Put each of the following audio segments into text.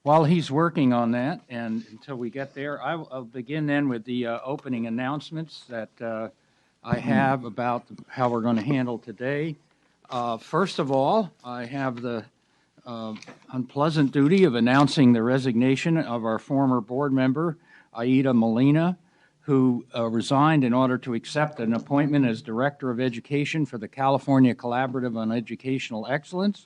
While he's working on that, and until we get there, I'll begin then with the opening announcements that I have about how we're going to handle today. First of all, I have the unpleasant duty of announcing the resignation of our former board member, Aida Molina, who resigned in order to accept an appointment as Director of Education for the California Collaborative on Educational Excellence.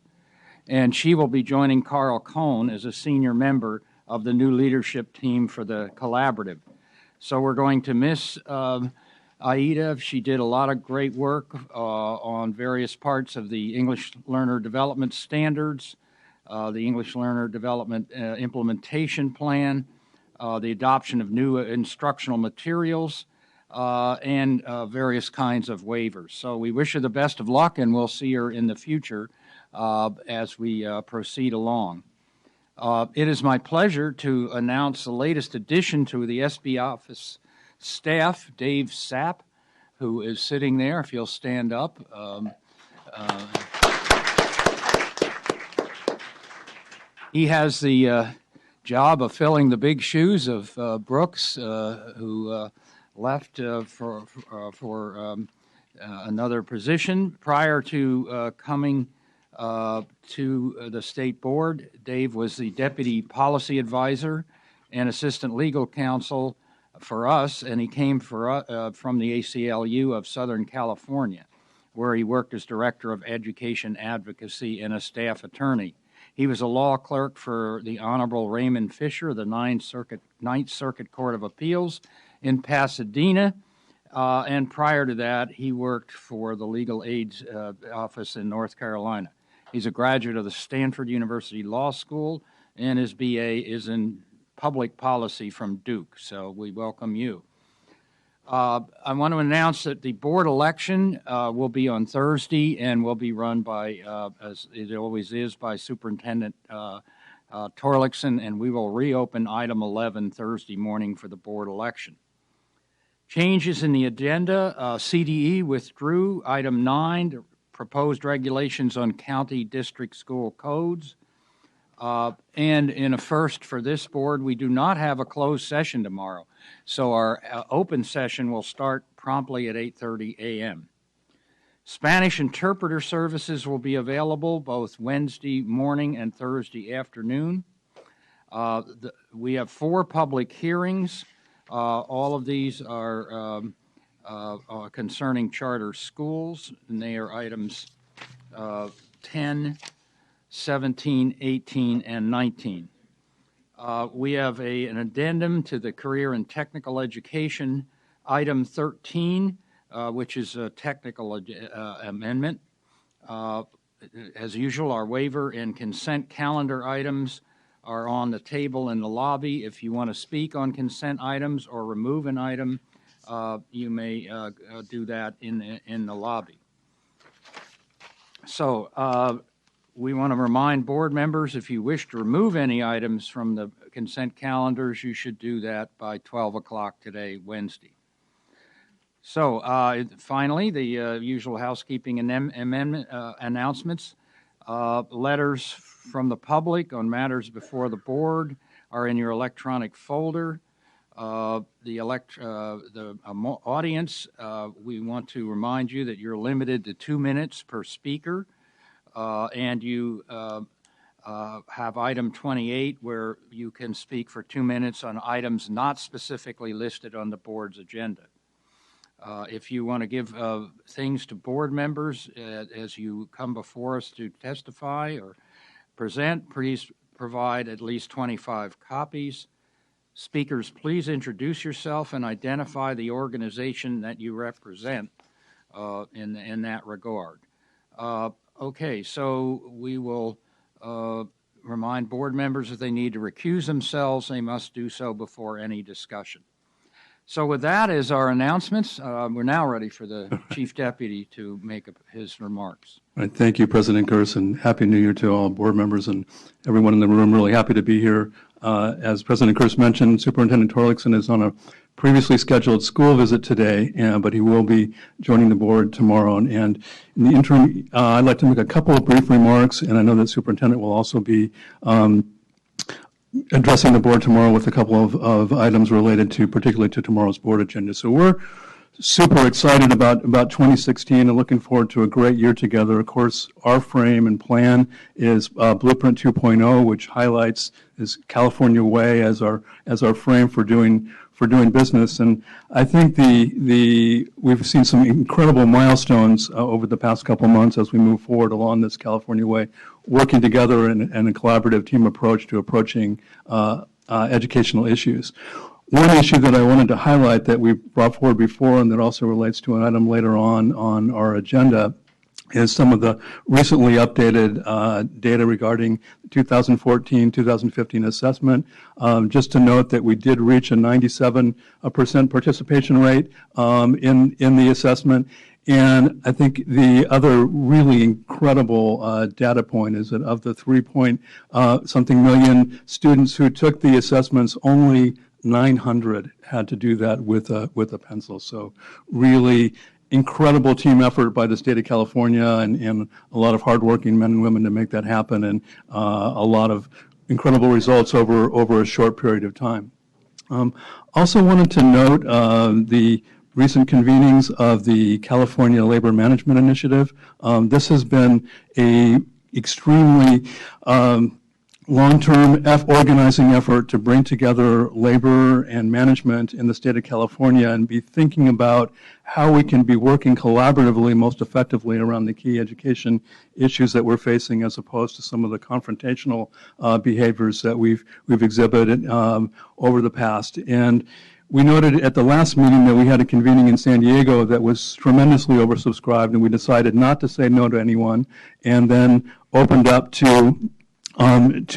And she will be joining Carl Cohn as a senior member of the new leadership team for the collaborative. So we're going to miss Aida. She did a lot of great work on various parts of the English Learner Development Standards, the English Learner Development Implementation Plan, the adoption of new instructional materials, and various kinds of waivers. So we wish her the best of luck, and we'll see her in the future as we proceed along. It is my pleasure to announce the latest addition to the SB office staff, Dave Sapp, who is sitting there, if you'll stand up. He has the job of filling the big shoes of Brooks, who left for another position. Prior to coming to the state board, Dave was the deputy policy advisor and assistant legal counsel for us, and he came from the ACLU of Southern California, where he worked as director of education advocacy and a staff attorney. He was a law clerk for the Honorable Raymond Fisher, the Ninth Circuit Court of Appeals in Pasadena, and prior to that, he worked for the Legal Aid Office in North Carolina. He's a graduate of the Stanford University Law School, and his BA is in public policy from Duke, so we welcome you. I want to announce that the board election will be on Thursday and will be run by, as it always is, by Superintendent Torlakson, and we will reopen item 11 Thursday morning for the board election. Changes in the agenda, CDE withdrew item 9, proposed regulations on county district school codes. And in a first for this board, we do not have a closed session tomorrow. So our open session will start promptly at 8:30 a.m. Spanish interpreter services will be available both Wednesday morning and Thursday afternoon. We have 4 public hearings. All of these are concerning charter schools, and they are items 10, 17, 18, and 19. We have an addendum to the Career and Technical Education, item 13, which is a technical amendment. As usual, our waiver and consent calendar items are on the table in the lobby. If you want to speak on consent items or remove an item, you may do that in the lobby. So we want to remind board members, if you wish to remove any items from the consent calendars, you should do that by 12 o'clock today, Wednesday. So finally, the usual housekeeping and amendment announcements. Letters from the public on matters before the board are in your electronic folder. The audience, we want to remind you that you're limited to 2 minutes per speaker, and you have item 28 where you can speak for 2 minutes on items not specifically listed on the board's agenda. If you want to give things to board members as you come before us to testify or present, please provide at least 25 copies. Speakers, please introduce yourself and identify the organization that you represent in that regard. Okay, so we will remind board members if they need to recuse themselves, they must do so before any discussion. So with that as our announcements, we're now ready for the Chief Deputy to make his remarks. All right, thank you, President Kurz, and Happy New Year to all board members and everyone in the room. Really happy to be here. As President Kurz mentioned, Superintendent Torlakson is on a previously scheduled school visit today, but he will be joining the board tomorrow. And in the interim, I'd like to make a couple of brief remarks, and I know that Superintendent will also be addressing the board tomorrow with a couple of items related to, particularly to tomorrow's board agenda. So we're super excited about 2016 and looking forward to a great year together. Of course, our frame and plan is Blueprint 2.0, which highlights this California way as our frame for doing business. And I think we've seen some incredible milestones over the past couple months as we move forward along this California way, working together in a collaborative team approach to approaching educational issues. One issue that I wanted to highlight that we brought forward before and that also relates to an item later on our agenda is some of the recently updated data regarding 2014-2015 assessment. Just to note that we did reach a 97% participation rate in the assessment. And I think the other really incredible data point is that of the 3-point-something million students who took the assessments, only 900 had to do that with a pencil. So really incredible team effort by the state of California and a lot of hardworking men and women to make that happen, and a lot of incredible results over a short period of time. Also wanted to note the recent convenings of the California Labor Management Initiative. This has been a extremely long-term organizing effort to bring together labor and management in the state of California and be thinking about how we can be working collaboratively most effectively around the key education issues that we're facing, as opposed to some of the confrontational behaviors that we've exhibited over the past. And we noted at the last meeting that we had a convening in San Diego that was tremendously oversubscribed, and we decided not to say no to anyone, and then opened up to 2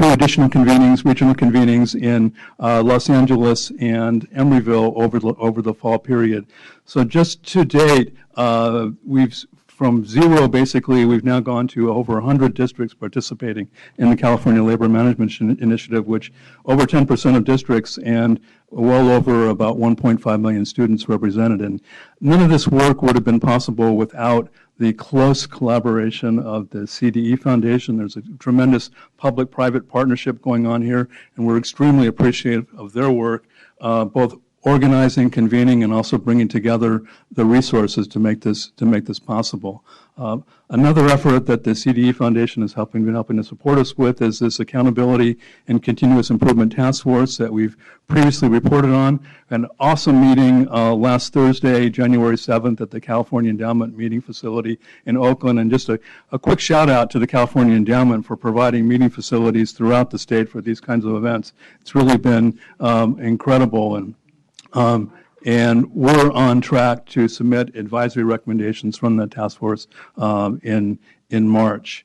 additional convenings, regional convenings in Los Angeles and Emeryville over the fall period. So just to date, from zero, basically, we've now gone to over 100 districts participating in the California Labor Management Initiative, which over 10% of districts and well over about 1.5 million students represented. And none of this work would have been possible without the close collaboration of the CDE Foundation. There's a tremendous public-private partnership going on here, and we're extremely appreciative of their work, both organizing, convening, and also bringing together the resources to make this possible. Another effort that the CDE Foundation is been helping to support us with is this Accountability and Continuous Improvement Task Force that we've previously reported on. An awesome meeting last Thursday, January 7th, at the California Endowment Meeting Facility in Oakland. And just a quick shout out to the California Endowment for providing meeting facilities throughout the state for these kinds of events. It's really been incredible. And we're on track to submit advisory recommendations from that task force in March.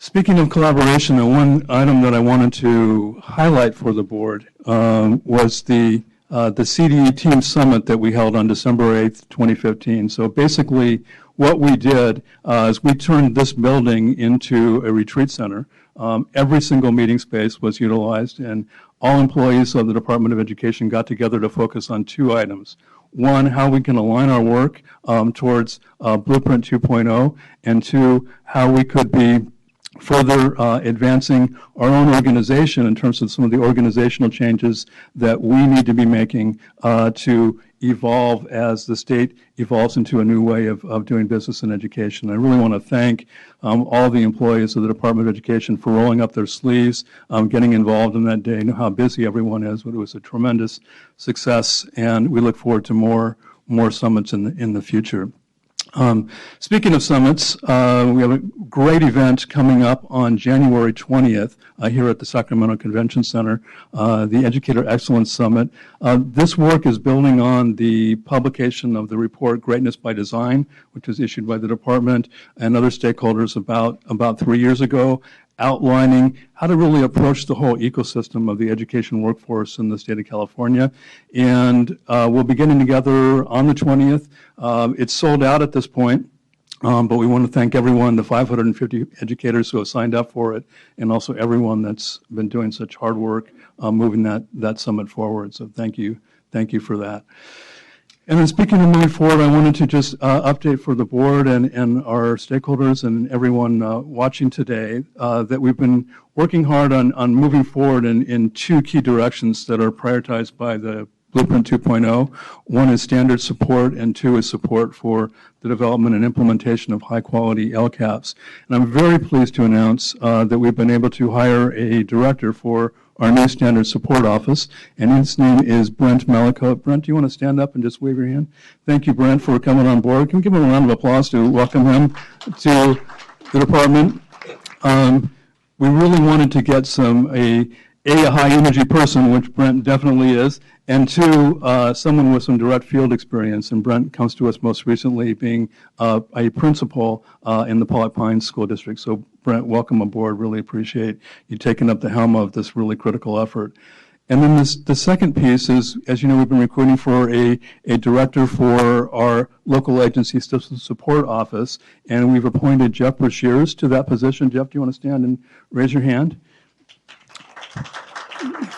Speaking of collaboration, the one item that I wanted to highlight for the board was the CDE Team Summit that we held on December 8th, 2015. So basically, what we did is we turned this building into a retreat center. Every single meeting space was utilized, and all employees of the Department of Education got together to focus on 2 items. One, how we can align our work towards Blueprint 2.0, and 2, how we could be further advancing our own organization in terms of some of the organizational changes that we need to be making to evolve as the state evolves into a new way of doing business in education. I really want to thank all the employees of the Department of Education for rolling up their sleeves, getting involved in that day. I know how busy everyone is, but it was a tremendous success, and we look forward to more summits in the future. Speaking of summits, we have a great event coming up on January 20th here at the Sacramento Convention Center, the Educator Excellence Summit. This work is building on the publication of the report Greatness by Design, which was issued by the department and other stakeholders about 3 years ago, outlining how to really approach the whole ecosystem of the education workforce in the state of California. And we'll be getting together on the 20th. It's sold out at this point, but we want to thank everyone, the 550 educators who have signed up for it, and also everyone that's been doing such hard work moving that summit forward. So thank you thank you for that. And then speaking of moving forward, I wanted to just update for the board and our stakeholders and everyone watching today that we've been working hard on moving forward in two key directions that are prioritized by the Blueprint 2.0. One is standard support, and two is support for the development and implementation of high-quality LCAPs. And I'm very pleased to announce that we've been able to hire a director for our new standard support office, and his name is Brent Malicote. Brent, do you want to stand up and just wave your hand? Thank you, Brent, for coming on board. Can we give him a round of applause to welcome him to the department? We really wanted to get a high-energy person, which Brent definitely is, and two, someone with some direct field experience. And Brent comes to us most recently being a principal in the Pollock Pines School District. So Brent, welcome aboard. Really appreciate you taking up the helm of this really critical effort. And then the second piece is, as you know, we've been recruiting for a director for our local agency system support office, and we've appointed Jeff Brashears to that position. Jeff, do you want to stand and raise your hand?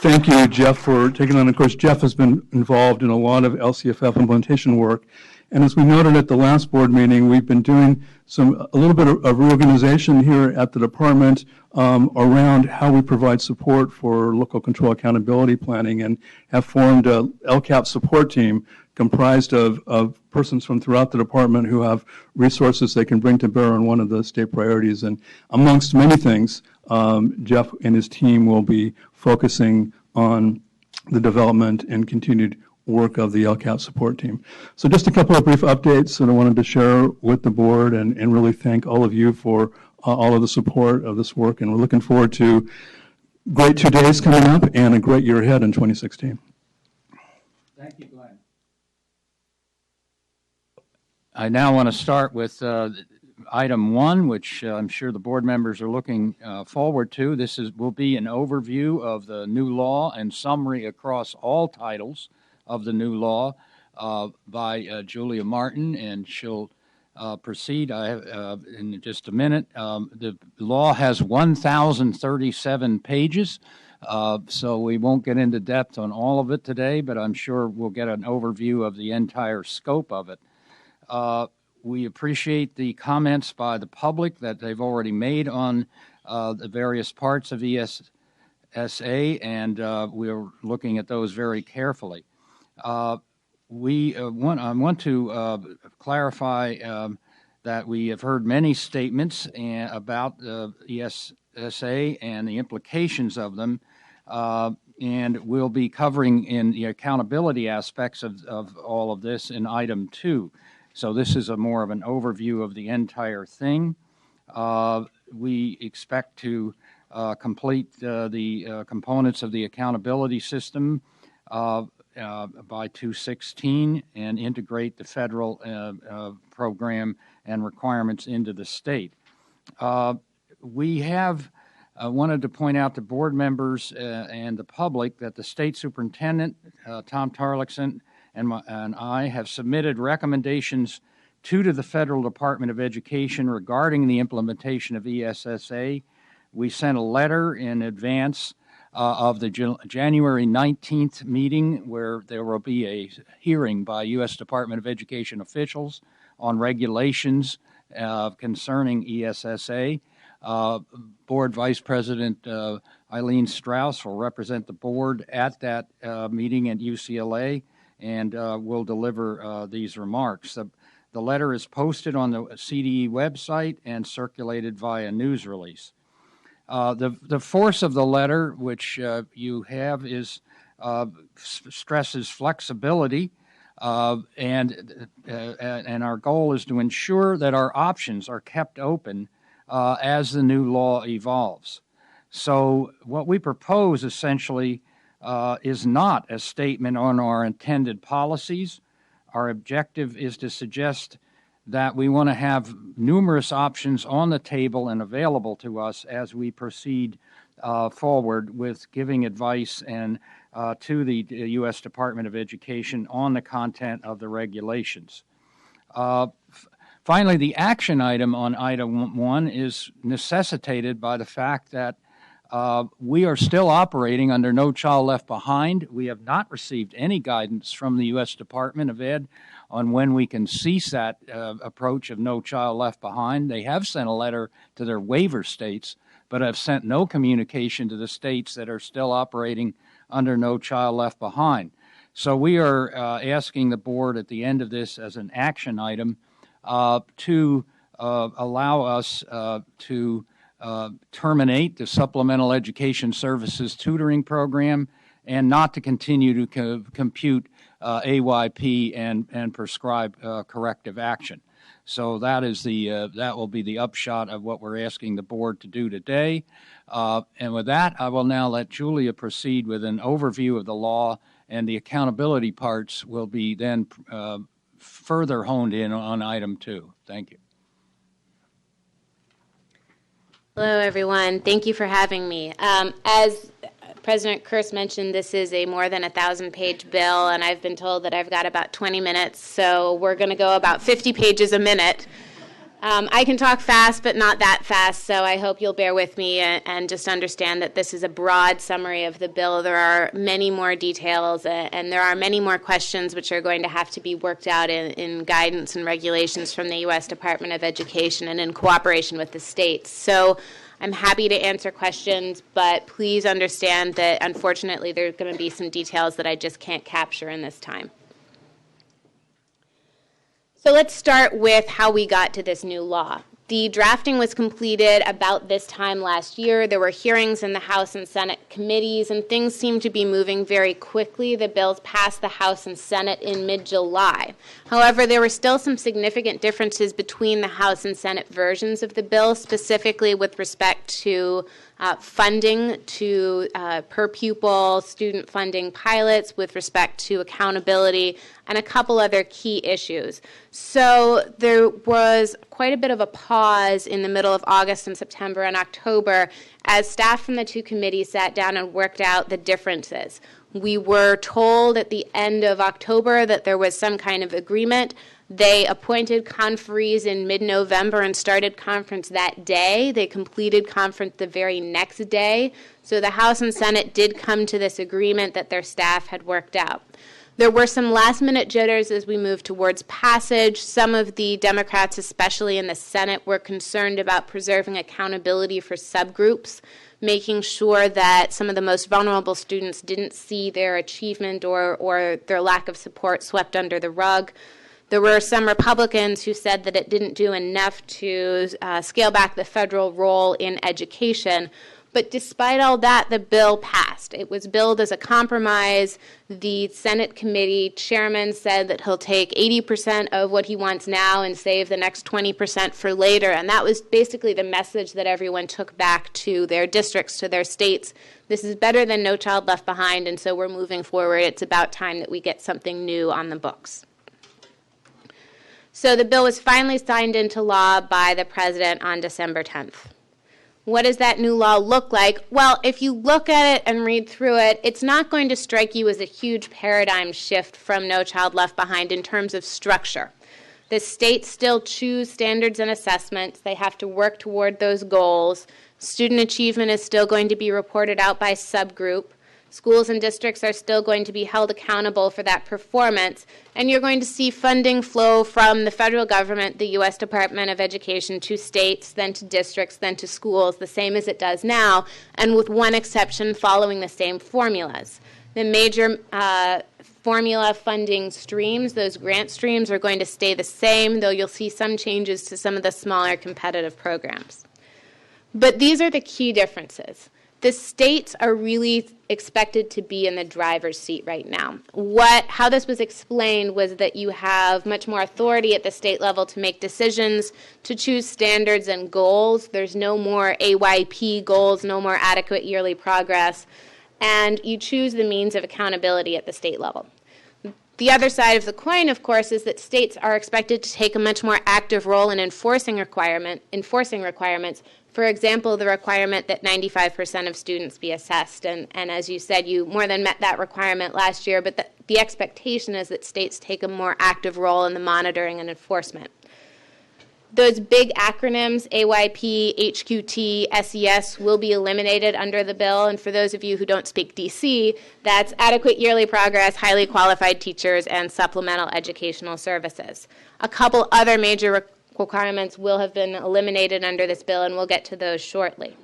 Thank you, Jeff, for taking on. Of course, Jeff has been involved in a lot of LCFF implementation work. And as we noted at the last board meeting, we've been doing a little bit of reorganization here at the department around how we provide support for local control accountability planning, and have formed a LCAP support team comprised of persons from throughout the department who have resources they can bring to bear on one of the state priorities. And amongst many things, Jeff and his team will be focusing on the development and continued work of the LCAP support team. So just a couple of brief updates that I wanted to share with the board, and really thank all of you for all of the support of this work. And we're looking forward to great 2 days coming up and a great year ahead in 2016. Thank you, Glenn. I now want to start with item 1, which I'm sure the board members are looking forward to. This will be an overview of the new law and summary across all titles of the new law by Julia Martin, and she'll proceed in just a minute. The law has 1,037 pages, so we won't get into depth on all of it today, but I'm sure we'll get an overview of the entire scope of it. We appreciate the comments by the public that they've already made on the various parts of ESSA, and we're looking at those very carefully. I want to clarify that we have heard many statements about the ESSA and the implications of them, and we'll be covering in the accountability aspects of all of this in item 2. So this is more of an overview of the entire thing. We expect to complete the components of the accountability system by 2016 and integrate the federal program and requirements into the state. We have wanted to point out to board members and the public that the state superintendent, Tom Tarlickson, and I have submitted recommendations to the Federal Department of Education regarding the implementation of ESSA. We sent a letter in advance of the January 19th meeting, where there will be a hearing by U.S. Department of Education officials on regulations concerning ESSA. Board Vice President Eileen Strauss will represent the board at that meeting at UCLA, and will deliver these remarks. The letter is posted on the CDE website and circulated via news release. The force of the letter, which you have, is stresses flexibility, and our goal is to ensure that our options are kept open as the new law evolves. So what we propose essentially is not a statement on our intended policies. Our objective is to suggest that we want to have numerous options on the table and available to us as we proceed forward with giving advice and to the U.S. Department of Education on the content of the regulations. Finally, the action item on item 1 is necessitated by the fact that We are still operating under No Child Left Behind. We have not received any guidance from the U.S. Department of Ed on when we can cease that approach of No Child Left Behind. They have sent a letter to their waiver states, but have sent no communication to the states that are still operating under No Child Left Behind. So we are asking the board at the end of this as an action item to allow us to terminate the Supplemental Education Services tutoring program and not to continue to compute AYP and prescribe corrective action. So that is that will be the upshot of what we're asking the board to do today. And with that, I will now let Julia proceed with an overview of the law, and the accountability parts will be then further honed in on item 2. Thank you. Hello, everyone. Thank you for having me. As President Kearse mentioned, this is a more than 1,000-page bill, and I've been told that I've got about 20 minutes, so we're going to go about 50 pages a minute. I can talk fast, but not that fast, so I hope you'll bear with me and just understand that this is a broad summary of the bill. There are many more details, and there are many more questions which are going to have to be worked out in guidance and regulations from the U.S. Department of Education and in cooperation with the states. So I'm happy to answer questions, but please understand that, unfortunately, there are going to be some details that I just can't capture in this time. So let's start with how we got to this new law. The drafting was completed about this time last year. There were hearings in the House and Senate committees, and things seemed to be moving very quickly. The bills passed the House and Senate in mid-July. However, there were still some significant differences between the House and Senate versions of the bill, specifically with respect to funding to per pupil student funding pilots, with respect to accountability, and a couple other key issues. So there was quite a bit of a pause in the middle of August and September and October as staff from the two committees sat down and worked out the differences. We were told at the end of October that there was some kind of agreement. They appointed conferees in mid-November and started conference that day. They completed conference the very next day. So the House and Senate did come to this agreement that their staff had worked out. There were some last-minute jitters as we moved towards passage. Some of the Democrats, especially in the Senate, were concerned about preserving accountability for subgroups, making sure that some of the most vulnerable students didn't see their achievement or their lack of support swept under the rug. There were some Republicans who said that it didn't do enough to scale back the federal role in education. But despite all that, the bill passed. It was billed as a compromise. The Senate committee chairman said that he'll take 80% of what he wants now and save the next 20% for later. And that was basically the message that everyone took back to their districts, to their states. This is better than No Child Left Behind, and so we're moving forward. It's about time that we get something new on the books. So the bill was finally signed into law by the president on December 10th. What does that new law look like? Well, if you look at it and read through it, it's not going to strike you as a huge paradigm shift from No Child Left Behind in terms of structure. The states still choose standards and assessments. They have to work toward those goals. Student achievement is still going to be reported out by subgroup. Schools and districts are still going to be held accountable for that performance, and you're going to see funding flow from the federal government, the U.S. Department of Education, to states, then to districts, then to schools, the same as it does now, and with one exception, following the same formulas. The major formula funding streams, those grant streams, are going to stay the same, though you'll see some changes to some of the smaller competitive programs. But these are the key differences. The states are really expected to be in the driver's seat right now. How this was explained was that you have much more authority at the state level to make decisions, to choose standards and goals. There's no more AYP goals, no more adequate yearly progress, and you choose the means of accountability at the state level. The other side of the coin, of course, is that states are expected to take a much more active role in enforcing requirements. For example, the requirement that 95% of students be assessed. And as you said, you more than met that requirement last year, but the expectation is that states take a more active role in the monitoring and enforcement. Those big acronyms, AYP, HQT, SES, will be eliminated under the bill. And for those of you who don't speak DC, that's adequate yearly progress, highly qualified teachers, and supplemental educational services. A couple other major requirements will have been eliminated under this bill, and we'll get to those shortly.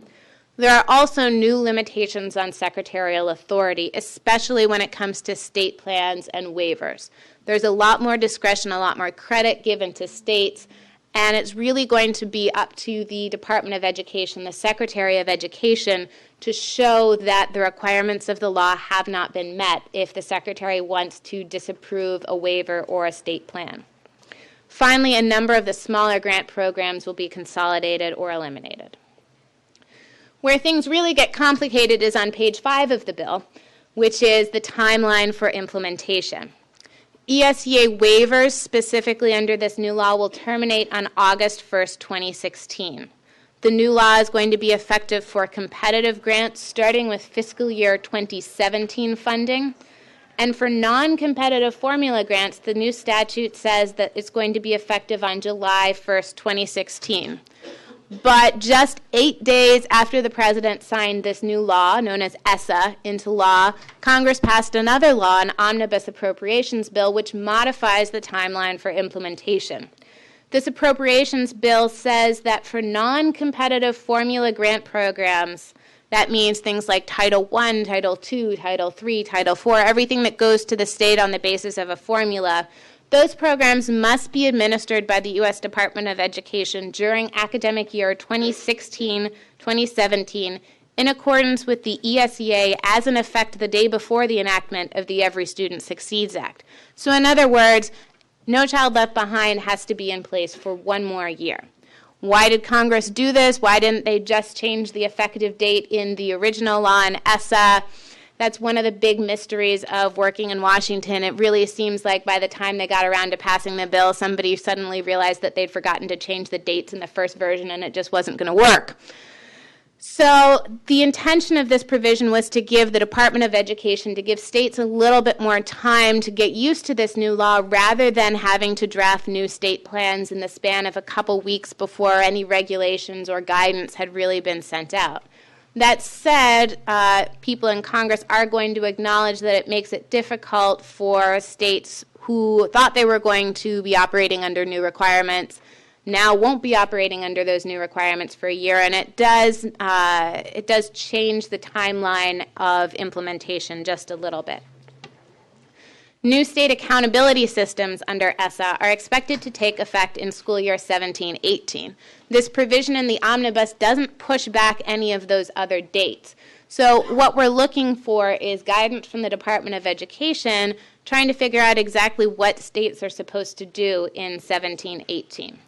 There are also new limitations on secretarial authority, especially when it comes to state plans and waivers. There's a lot more discretion, a lot more credit given to states, and it's really going to be up to the Department of Education, the Secretary of Education, to show that the requirements of the law have not been met if the Secretary wants to disapprove a waiver or a state plan. Finally, a number of the smaller grant programs will be consolidated or eliminated. Where things really get complicated is on page 5 of the bill, which is the timeline for implementation. ESEA waivers, specifically under this new law, will terminate on August 1st, 2016. The new law is going to be effective for competitive grants starting with fiscal year 2017 funding. And for non-competitive formula grants, the new statute says that it's going to be effective on July 1st, 2016. But just 8 days after the president signed this new law, known as ESSA, into law, Congress passed another law, an omnibus appropriations bill, which modifies the timeline for implementation. This appropriations bill says that for non-competitive formula grant programs, that means things like Title I, Title II, Title III, Title IV, everything that goes to the state on the basis of a formula, those programs must be administered by the U.S. Department of Education during academic year 2016-2017 in accordance with the ESEA as in effect the day before the enactment of the Every Student Succeeds Act. So in other words, No Child Left Behind has to be in place for one more year. Why did Congress do this? Why didn't they just change the effective date in the original law in ESSA? That's one of the big mysteries of working in Washington. It really seems like by the time they got around to passing the bill, somebody suddenly realized that they'd forgotten to change the dates in the first version and it just wasn't going to work. So the intention of this provision was to give the Department of Education, to give states a little bit more time to get used to this new law rather than having to draft new state plans in the span of a couple weeks before any regulations or guidance had really been sent out. That said, people in Congress are going to acknowledge that it makes it difficult for states who thought they were going to be operating under new requirements now won't be operating under those new requirements for a year, and it does change the timeline of implementation just a little bit. New state accountability systems under ESSA are expected to take effect in school year 17-18. This provision in the omnibus doesn't push back any of those other dates. So what we're looking for is guidance from the Department of Education trying to figure out exactly what states are supposed to do in 17-18.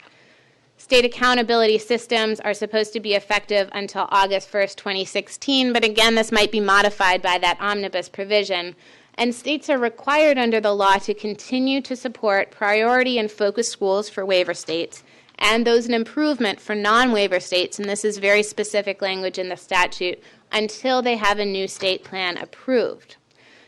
State accountability systems are supposed to be effective until August 1st, 2016, but again, this might be modified by that omnibus provision. And states are required under the law to continue to support priority and focus schools for waiver states and those in improvement for non-waiver states, and this is very specific language in the statute, until they have a new state plan approved.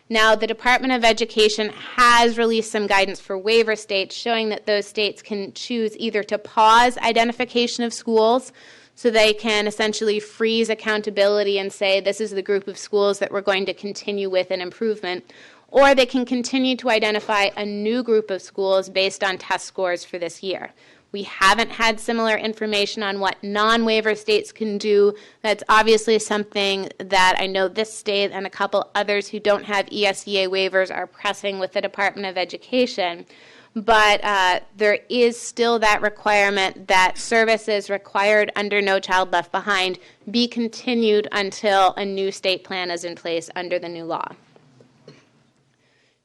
Now, the Department of Education has released some guidance for waiver states showing that those states can choose either to pause identification of schools, so they can essentially freeze accountability and say this is the group of schools that we're going to continue with an improvement, or they can continue to identify a new group of schools based on test scores for this year. We haven't had similar information on what non-waiver states can do. That's obviously something that I know this state and a couple others who don't have ESEA waivers are pressing with the Department of Education. But there is still that requirement that services required under No Child Left Behind be continued until a new state plan is in place under the new law.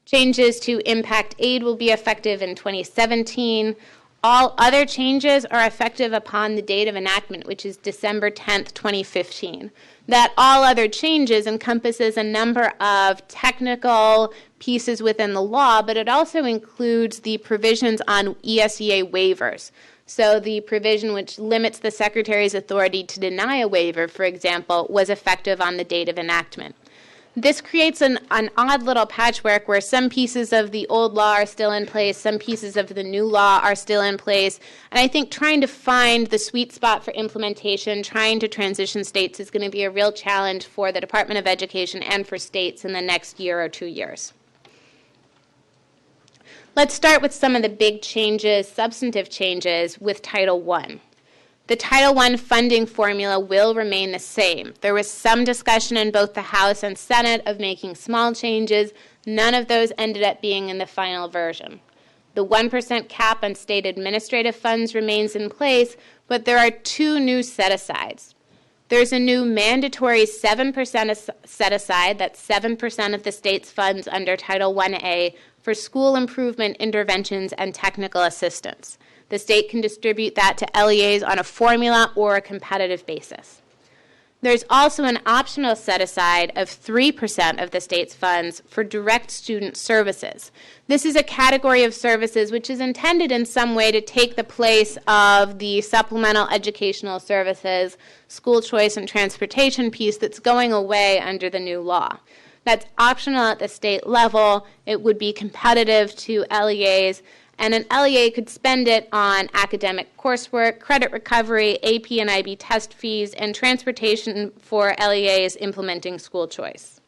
Changes to impact aid will be effective in 2017. All other changes are effective upon the date of enactment, which is December 10th, 2015. That all other changes encompasses a number of technical pieces within the law, but it also includes the provisions on ESEA waivers. So the provision which limits the Secretary's authority to deny a waiver, for example, was effective on the date of enactment. This creates an odd little patchwork where some pieces of the old law are still in place, some pieces of the new law are still in place, and I think trying to find the sweet spot for implementation, trying to transition states is going to be a real challenge for the Department of Education and for states in the next year or 2 years. Let's start with some of the big changes, substantive changes with Title I. The Title I funding formula will remain the same. There was some discussion in both the House and Senate of making small changes. None of those ended up being in the final version. The 1% cap on state administrative funds remains in place, but there are 2 new set-asides. There's a new mandatory 7% set-aside, that's 7% of the state's funds under Title I-A, for school improvement interventions and technical assistance. The state can distribute that to LEAs on a formula or a competitive basis. There's also an optional set-aside of 3% of the state's funds for direct student services. This is a category of services which is intended in some way to take the place of the supplemental educational services, school choice, and transportation piece that's going away under the new law. That's optional at the state level. It would be competitive to LEAs, and an LEA could spend it on academic coursework, credit recovery, AP and IB test fees, and transportation for LEAs implementing school choice.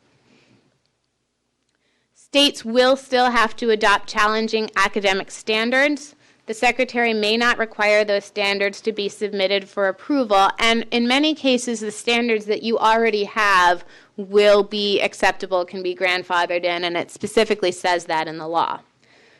States will still have to adopt challenging academic standards. The Secretary may not require those standards to be submitted for approval, and in many cases, the standards that you already have will be acceptable, can be grandfathered in, and it specifically says that in the law.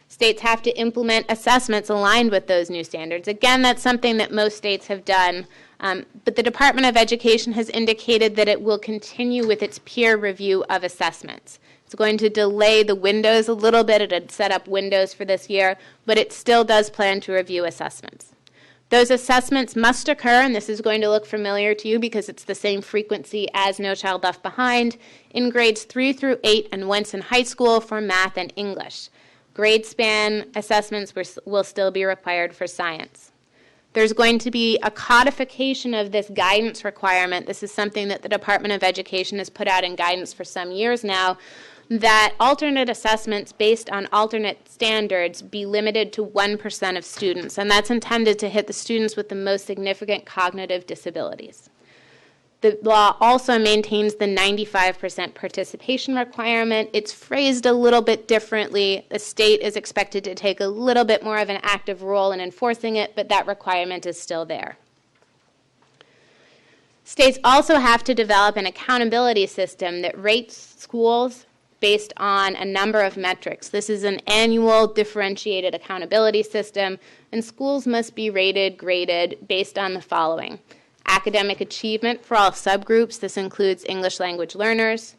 States have to implement assessments aligned with those new standards. Again, that's something that most states have done, but the Department of Education has indicated that it will continue with its peer review of assessments. It's going to delay the windows a little bit. It had set up windows for this year, but it still does plan to review assessments. Those assessments must occur, and this is going to look familiar to you because it's the same frequency as No Child Left Behind, in grades 3 through 8 and once in high school for math and English. Grade span assessments will still be required for science. There's going to be a codification of this guidance requirement. This is something that the Department of Education has put out in guidance for some years now, that alternate assessments based on alternate standards be limited to 1% of students, and that's intended to hit the students with the most significant cognitive disabilities. The law also maintains the 95% participation requirement. It's phrased a little bit differently. The state is expected to take a little bit more of an active role in enforcing it, but that requirement is still there. States also have to develop an accountability system that rates schools based on a number of metrics. This is an annual differentiated accountability system, and schools must be graded based on the following: academic achievement for all subgroups. This includes English language learners.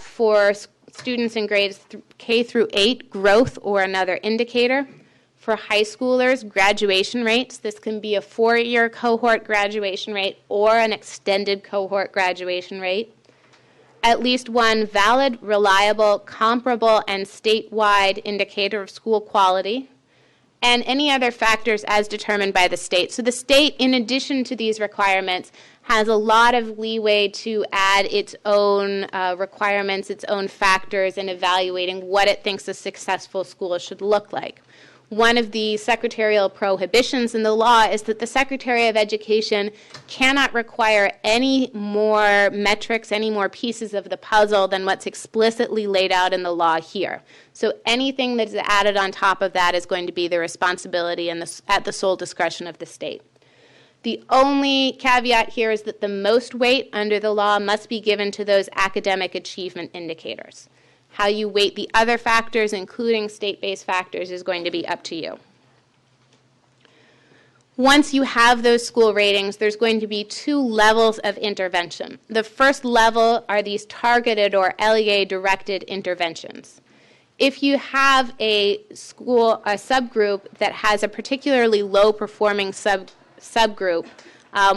For students in grades K through 8, growth or another indicator. For high schoolers, graduation rates. This can be a 4-year cohort graduation rate or an extended cohort graduation rate. At least one valid, reliable, comparable, and statewide indicator of school quality, and any other factors as determined by the state. So the state, in addition to these requirements, has a lot of leeway to add its own requirements, its own factors in evaluating what it thinks a successful school should look like. One of the secretarial prohibitions in the law is that the Secretary of Education cannot require any more metrics, any more pieces of the puzzle than what's explicitly laid out in the law here. So anything that's added on top of that is going to be the responsibility and at the sole discretion of the state. The only caveat here is that the most weight under the law must be given to those academic achievement indicators. How you weight the other factors, including state-based factors, is going to be up to you. Once you have those school ratings, there's going to be 2 levels of intervention. The first level are these targeted or LEA-directed interventions. If you have a subgroup that has a particularly low-performing subgroup,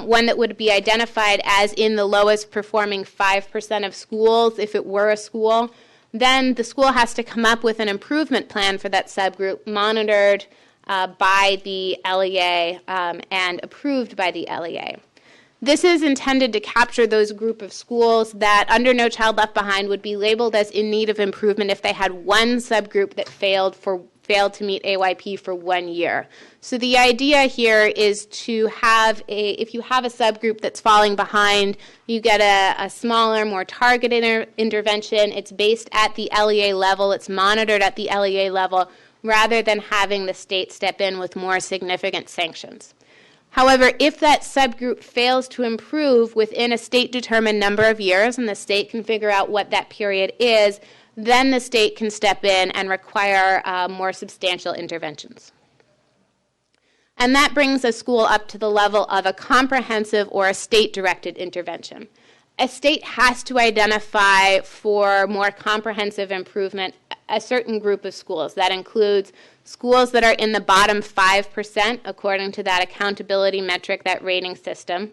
one that would be identified as in the lowest performing 5% of schools, if it were a school, then the school has to come up with an improvement plan for that subgroup, monitored by the LEA and approved by the LEA. This is intended to capture those group of schools that, under No Child Left Behind, would be labeled as in need of improvement if they had one subgroup that failed to meet AYP for 1 year. So the idea here is to have if you have a subgroup that's falling behind, you get a smaller, more targeted intervention. It's based at the LEA level. It's monitored at the LEA level, rather than having the state step in with more significant sanctions. However, if that subgroup fails to improve within a state-determined number of years, and the state can figure out what that period is, then the state can step in and require more substantial interventions. And that brings a school up to the level of a comprehensive or a state-directed intervention. A state has to identify for more comprehensive improvement a certain group of schools. That includes schools that are in the bottom 5%, according to that accountability metric, that rating system,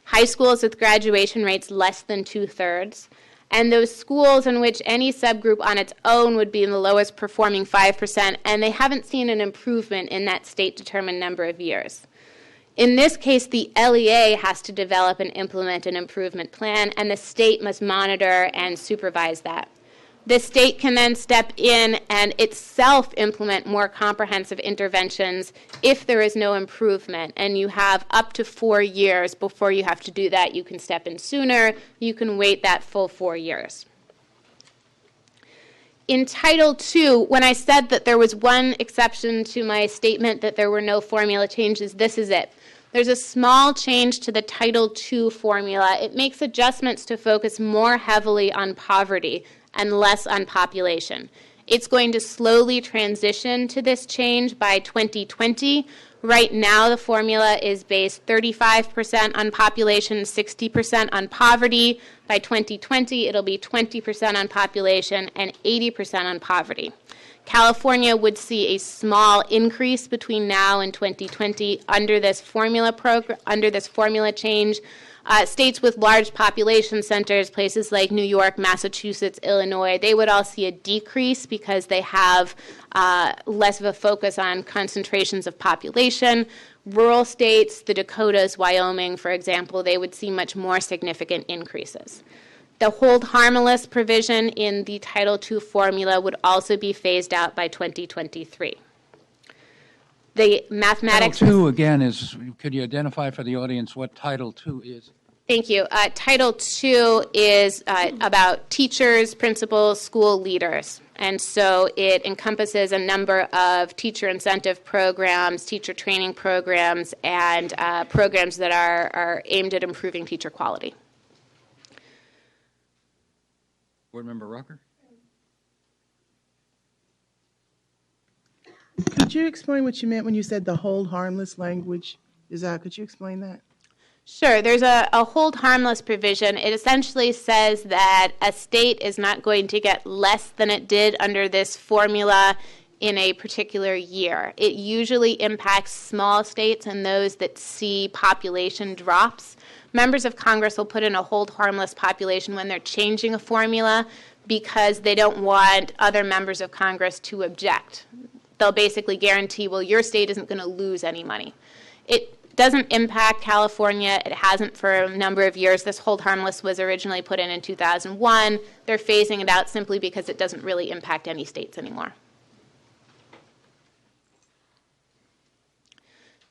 high schools with graduation rates less than 2/3, and those schools in which any subgroup on its own would be in the lowest performing 5%, and they haven't seen an improvement in that state-determined number of years. In this case, the LEA has to develop and implement an improvement plan, and the state must monitor and supervise that. The state can then step in and itself implement more comprehensive interventions if there is no improvement, and you have up to 4 years before you have to do that. You can step in sooner. You can wait that full 4 years. In Title II, when I said that there was one exception to my statement that there were no formula changes, this is it. There's a small change to the Title II formula. It makes adjustments to focus more heavily on poverty and less on population. It's going to slowly transition to this change by 2020. Right now, the formula is based 35% on population, 60% on poverty. By 2020, it'll be 20% on population and 80% on poverty. California would see a small increase between now and 2020 under this formula change. States with large population centers, places like New York, Massachusetts, Illinois, they would all see a decrease because they have less of a focus on concentrations of population. Rural states, the Dakotas, Wyoming, for example, they would see much more significant increases. The hold harmless provision in the Title II formula would also be phased out by 2023. The mathematics... Title II, again, is, could you identify for the audience what Title II is? Thank you. Title II is about teachers, principals, school leaders. And so it encompasses a number of teacher incentive programs, teacher training programs, and programs that are aimed at improving teacher quality. Board Member Rucker? Could you explain what you meant when you said the hold harmless language? Could you explain that? Sure. There's a hold harmless provision. It essentially says that a state is not going to get less than it did under this formula in a particular year. It usually impacts small states and those that see population drops. Members of Congress will put in a hold harmless population when they're changing a formula because they don't want other members of Congress to object. They'll basically guarantee, well, your state isn't going to lose any money. It doesn't impact California. It hasn't for a number of years. This hold harmless was originally put in 2001. They're phasing it out simply because it doesn't really impact any states anymore.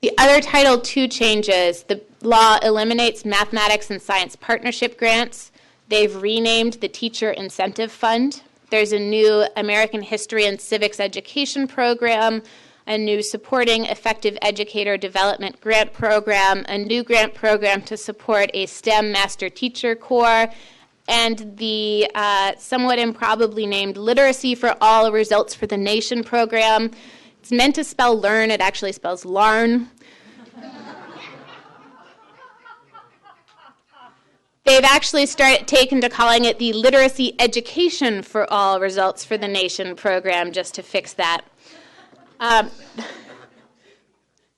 The other Title II changes, the law eliminates mathematics and science partnership grants. They've renamed the Teacher Incentive Fund. There's a new American History and Civics Education program, a new Supporting Effective Educator Development Grant Program, a new grant program to support a STEM Master Teacher Corps, and the somewhat improbably named Literacy for All Results for the Nation program. It's meant to spell learn. It actually spells larn. They've actually taken to calling it the Literacy Education for All Results for the Nation program just to fix that.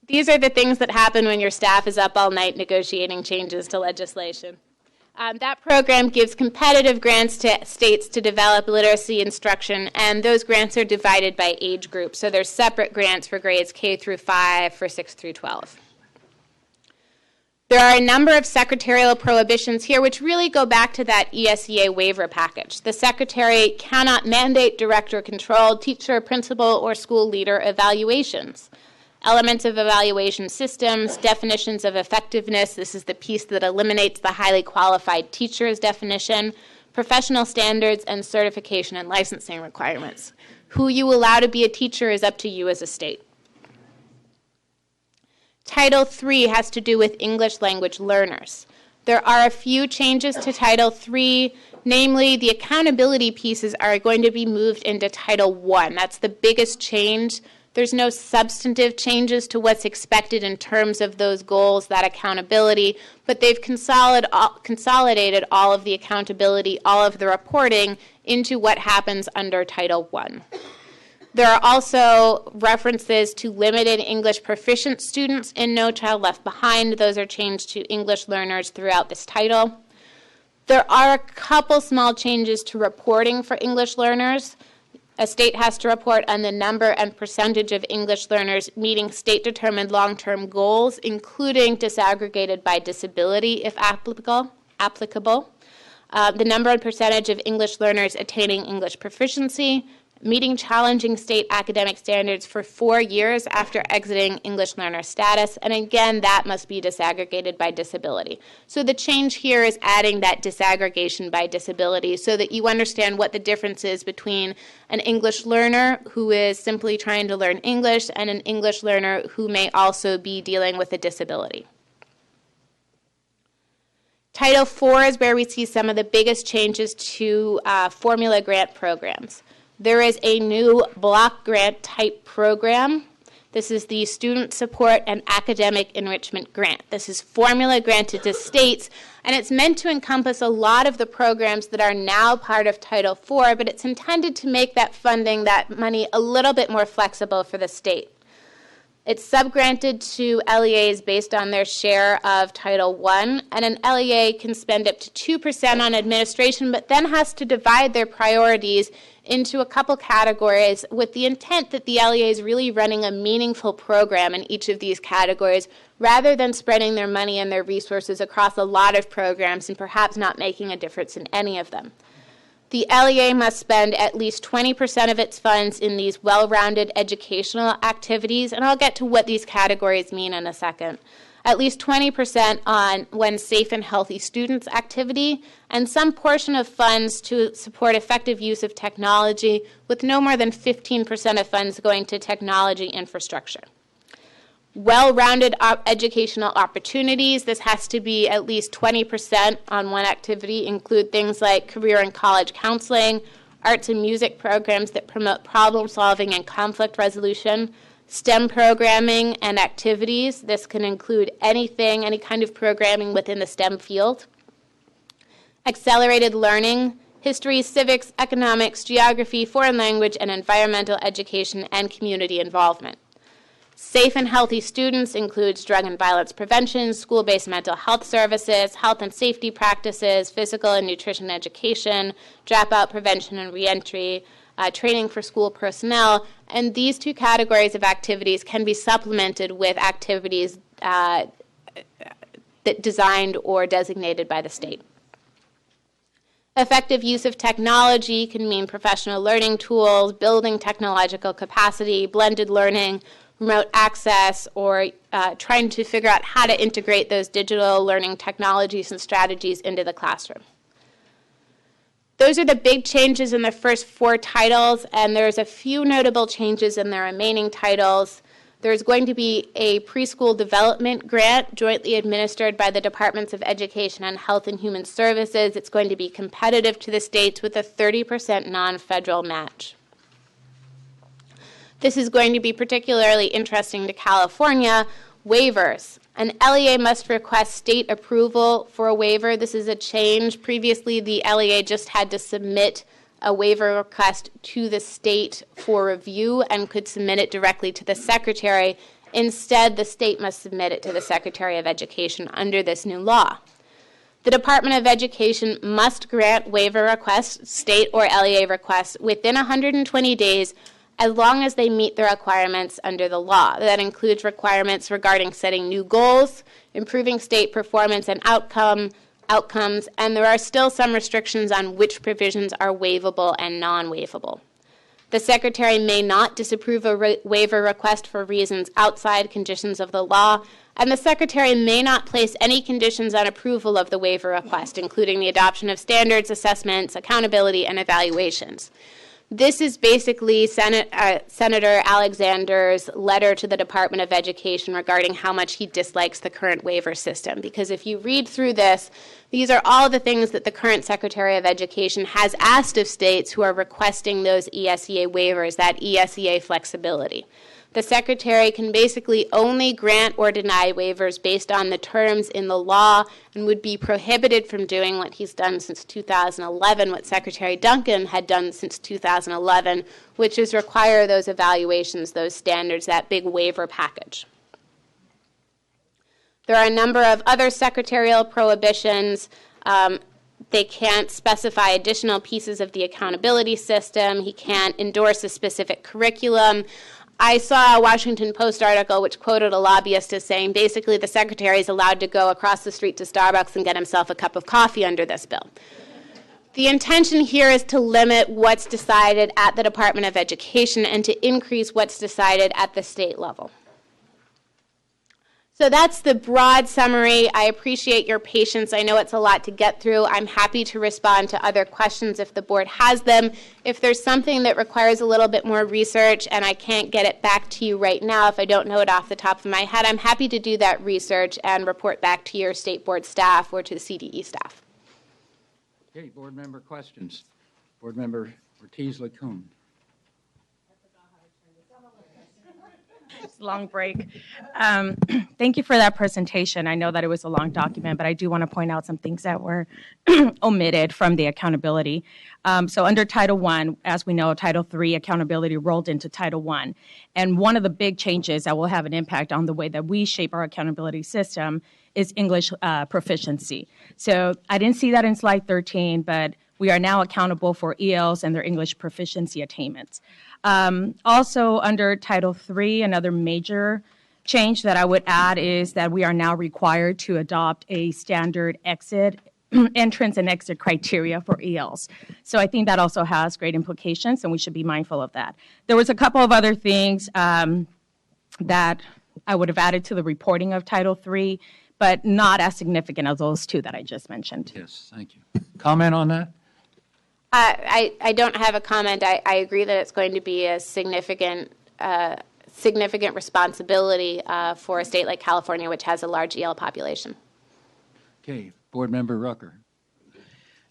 These are the things that happen when your staff is up all night negotiating changes to legislation. That program gives competitive grants to states to develop literacy instruction, and those grants are divided by age group. So there's separate grants for grades K through 5, for 6 through 12. There are a number of secretarial prohibitions here which really go back to that ESEA waiver package. The secretary cannot mandate, direct, or control teacher, principal, or school leader evaluations. Elements of evaluation systems, definitions of effectiveness, this is the piece that eliminates the highly qualified teachers definition, professional standards, and certification and licensing requirements. Who you allow to be a teacher is up to you as a state. Title III has to do with English language learners. There are a few changes to Title III, namely the accountability pieces are going to be moved into Title I. That's the biggest change. There's no substantive changes to what's expected in terms of those goals, that accountability, but they've consolidated all of the accountability, all of the reporting into what happens under Title I. There are also references to limited English proficient students in No Child Left Behind. Those are changed to English learners throughout this title. There are a couple small changes to reporting for English learners. A state has to report on the number and percentage of English learners meeting state-determined long-term goals, including disaggregated by disability, if applicable. The number and percentage of English learners attaining English proficiency, meeting challenging state academic standards for 4 years after exiting English learner status, and again, that must be disaggregated by disability. So the change here is adding that disaggregation by disability so that you understand what the difference is between an English learner who is simply trying to learn English and an English learner who may also be dealing with a disability. Title IV is where we see some of the biggest changes to formula grant programs. There is a new block grant type program. This is the Student Support and Academic Enrichment Grant. This is formula granted to states, and it's meant to encompass a lot of the programs that are now part of Title IV, but it's intended to make that funding, that money, a little bit more flexible for the state. It's subgranted to LEAs based on their share of Title I, and an LEA can spend up to 2% on administration, but then has to divide their priorities into a couple categories with the intent that the LEA is really running a meaningful program in each of these categories rather than spreading their money and their resources across a lot of programs and perhaps not making a difference in any of them. The LEA must spend at least 20% of its funds in these well-rounded educational activities, and I'll get to what these categories mean in a second. At least 20% on When Safe and Healthy Students activity, and some portion of funds to support effective use of technology, with no more than 15% of funds going to technology infrastructure. Well-rounded educational opportunities. This has to be at least 20% on one activity, include things like career and college counseling, arts and music programs that promote problem solving and conflict resolution, STEM programming and activities. This can include anything, any kind of programming within the STEM field. Accelerated learning, history, civics, economics, geography, foreign language, and environmental education and community involvement. Safe and healthy students includes drug and violence prevention, school-based mental health services, health and safety practices, physical and nutrition education, dropout prevention and reentry, training for school personnel, and these two categories of activities can be supplemented with activities that designed or designated by the state. Effective use of technology can mean professional learning tools, building technological capacity, blended learning, remote access, or trying to figure out how to integrate those digital learning technologies and strategies into the classroom. Those are the big changes in the first 4 titles, and there's a few notable changes in the remaining titles. There's going to be a preschool development grant jointly administered by the Departments of Education and Health and Human Services. It's going to be competitive to the states with a 30% non-federal match. This is going to be particularly interesting to California. Waivers. An LEA must request state approval for a waiver. This is a change. Previously, the LEA just had to submit a waiver request to the state for review and could submit it directly to the secretary. Instead, the state must submit it to the Secretary of Education under this new law. The Department of Education must grant waiver requests, state or LEA requests, within 120 days as long as they meet the requirements under the law. That includes requirements regarding setting new goals, improving state performance and outcomes, and there are still some restrictions on which provisions are waivable and non-waivable. The Secretary may not disapprove a waiver request for reasons outside conditions of the law, and the Secretary may not place any conditions on approval of the waiver request, including the adoption of standards, assessments, accountability, and evaluations. This is basically Senator Alexander's letter to the Department of Education regarding how much he dislikes the current waiver system. Because if you read through this, these are all the things that the current Secretary of Education has asked of states who are requesting those ESEA waivers, that ESEA flexibility. The Secretary can basically only grant or deny waivers based on the terms in the law and would be prohibited from doing what he's done since 2011, what Secretary Duncan had done since 2011, which is require those evaluations, those standards, that big waiver package. There are a number of other secretarial prohibitions. They can't specify additional pieces of the accountability system. He can't endorse a specific curriculum. I saw a Washington Post article which quoted a lobbyist as saying basically the Secretary is allowed to go across the street to Starbucks and get himself a cup of coffee under this bill. The intention here is to limit what's decided at the Department of Education and to increase what's decided at the state level. So that's the broad summary. I appreciate your patience. I know it's a lot to get through. I'm happy to respond to other questions if the board has them. If there's something that requires a little bit more research and I can't get it back to you right now, if I don't know it off the top of my head, I'm happy to do that research and report back to your state board staff or to the CDE staff. Okay, board member questions. Board member Ortiz-Lacune. Long break. Thank you for that presentation. I know that it was a long document, but I do want to point out some things that were omitted from the accountability. So under Title I, as we know, Title III accountability rolled into Title I. And one of the big changes that will have an impact on the way that we shape our accountability system is English proficiency. So I didn't see that in slide 13, but we are now accountable for ELs and their English proficiency attainments. Also, under Title III, another major change that I would add is that we are now required to adopt a standard entrance and exit criteria for ELs. So I think that also has great implications, and we should be mindful of that. There was a couple of other things that I would have added to the reporting of Title III, but not as significant as those two that I just mentioned. Yes, thank you. Comment on that? I don't have a comment. I agree that it's going to be a significant responsibility for a state like California, which has a large EL population. Okay, board member Rucker.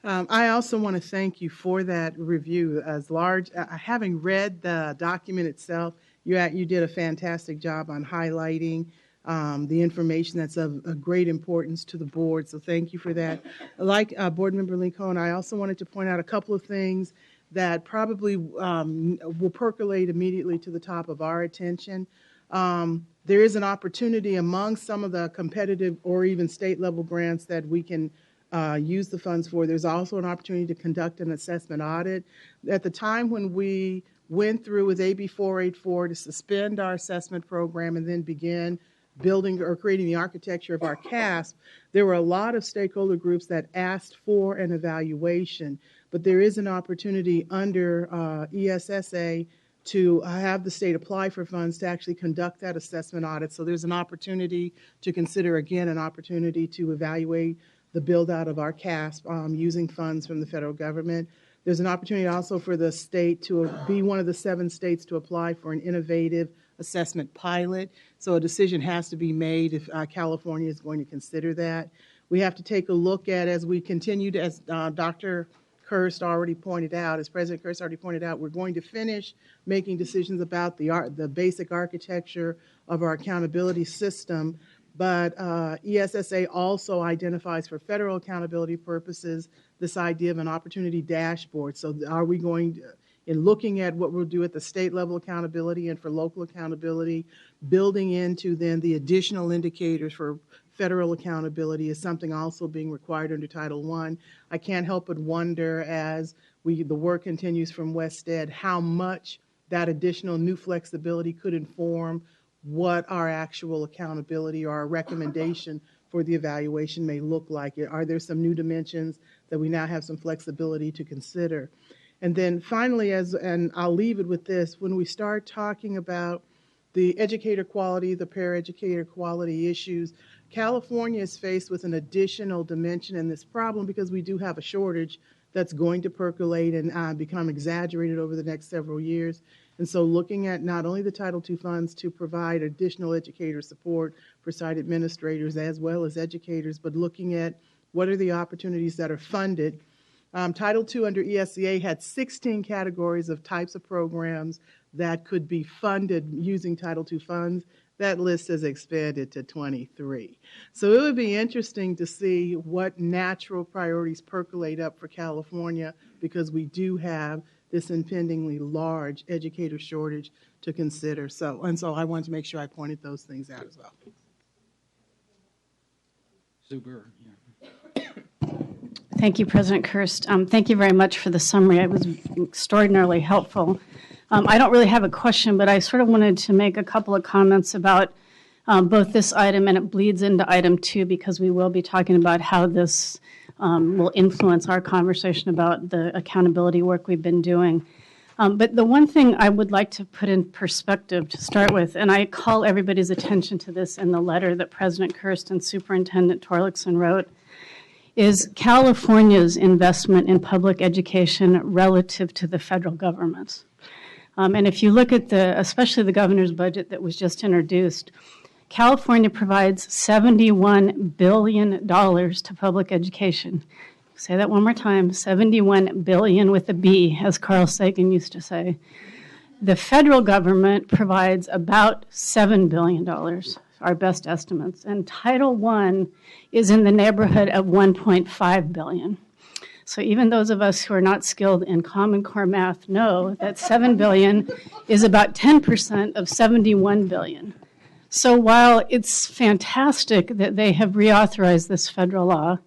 I also want to thank you for that review. As large, having read the document itself, you did a fantastic job on highlighting the information that's of great importance to the board, so thank you for that. Like Board Member Lincoln, I also wanted to point out a couple of things that probably will percolate immediately to the top of our attention. There is an opportunity among some of the competitive or even state-level grants that we can use the funds for. There's also an opportunity to conduct an assessment audit. At the time when we went through with AB 484 to suspend our assessment program and then begin building or creating the architecture of our CASP, there were a lot of stakeholder groups that asked for an evaluation, but there is an opportunity under ESSA to have the state apply for funds to actually conduct that assessment audit. So there's an opportunity to consider, again, an opportunity to evaluate the build out of our CASP using funds from the federal government. There's an opportunity also for the state to be one of the 7 states to apply for an innovative assessment pilot. So a decision has to be made if California is going to consider that. We have to take a look at, as we continue to, as Dr. Kirst already pointed out, as President Kirst already pointed out, we're going to finish making decisions about the basic architecture of our accountability system. But ESSA also identifies for federal accountability purposes this idea of an opportunity dashboard. So are we going to, in looking at what we'll do at the state level accountability and for local accountability, building into then the additional indicators for federal accountability is something also being required under Title I. I can't help but wonder as the work continues from West Ed, how much that additional new flexibility could inform what our actual accountability or our recommendation for the evaluation may look like. Are there some new dimensions that we now have some flexibility to consider? And then finally, and I'll leave it with this, when we start talking about the educator quality, the paraeducator quality issues, California is faced with an additional dimension in this problem because we do have a shortage that's going to percolate and become exaggerated over the next several years. And so looking at not only the Title II funds to provide additional educator support for site administrators as well as educators, but looking at what are the opportunities that are funded. Title II under ESEA had 16 categories of types of programs that could be funded using Title II funds. That list has expanded to 23. So it would be interesting to see what natural priorities percolate up for California, because we do have this impendingly large educator shortage to consider. So I wanted to make sure I pointed those things out as well. Super. Thank you, President Kirst. Thank you very much for the summary. It was extraordinarily helpful. I don't really have a question, but I sort of wanted to make a couple of comments about both this item, and it bleeds into item 2 because we will be talking about how this will influence our conversation about the accountability work we've been doing. But the one thing I would like to put in perspective to start with, and I call everybody's attention to this in the letter that President Kirst and Superintendent Torlakson wrote, is California's investment in public education relative to the federal government. And if you look at especially the governor's budget that was just introduced, California provides $71 billion to public education. Say that one more time, 71 billion with a B, as Carl Sagan used to say. The federal government provides about $7 billion, our best estimates, and Title I is in the neighborhood of 1.5 billion. So even those of us who are not skilled in Common Core math know that 7 billion is about 10% of 71 billion. So while it's fantastic that they have reauthorized this federal law,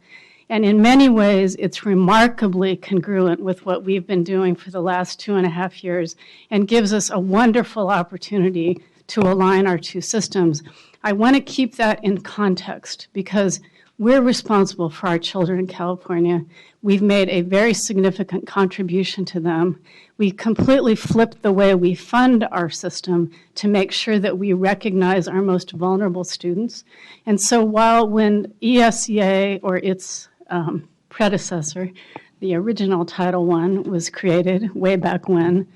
and in many ways it's remarkably congruent with what we've been doing for the last 2.5 years and gives us a wonderful opportunity to align our two systems, I want to keep that in context because we're responsible for our children in California. We've made a very significant contribution to them. We completely flipped the way we fund our system to make sure that we recognize our most vulnerable students. And so while when ESEA or its predecessor, the original Title I, was created way back when,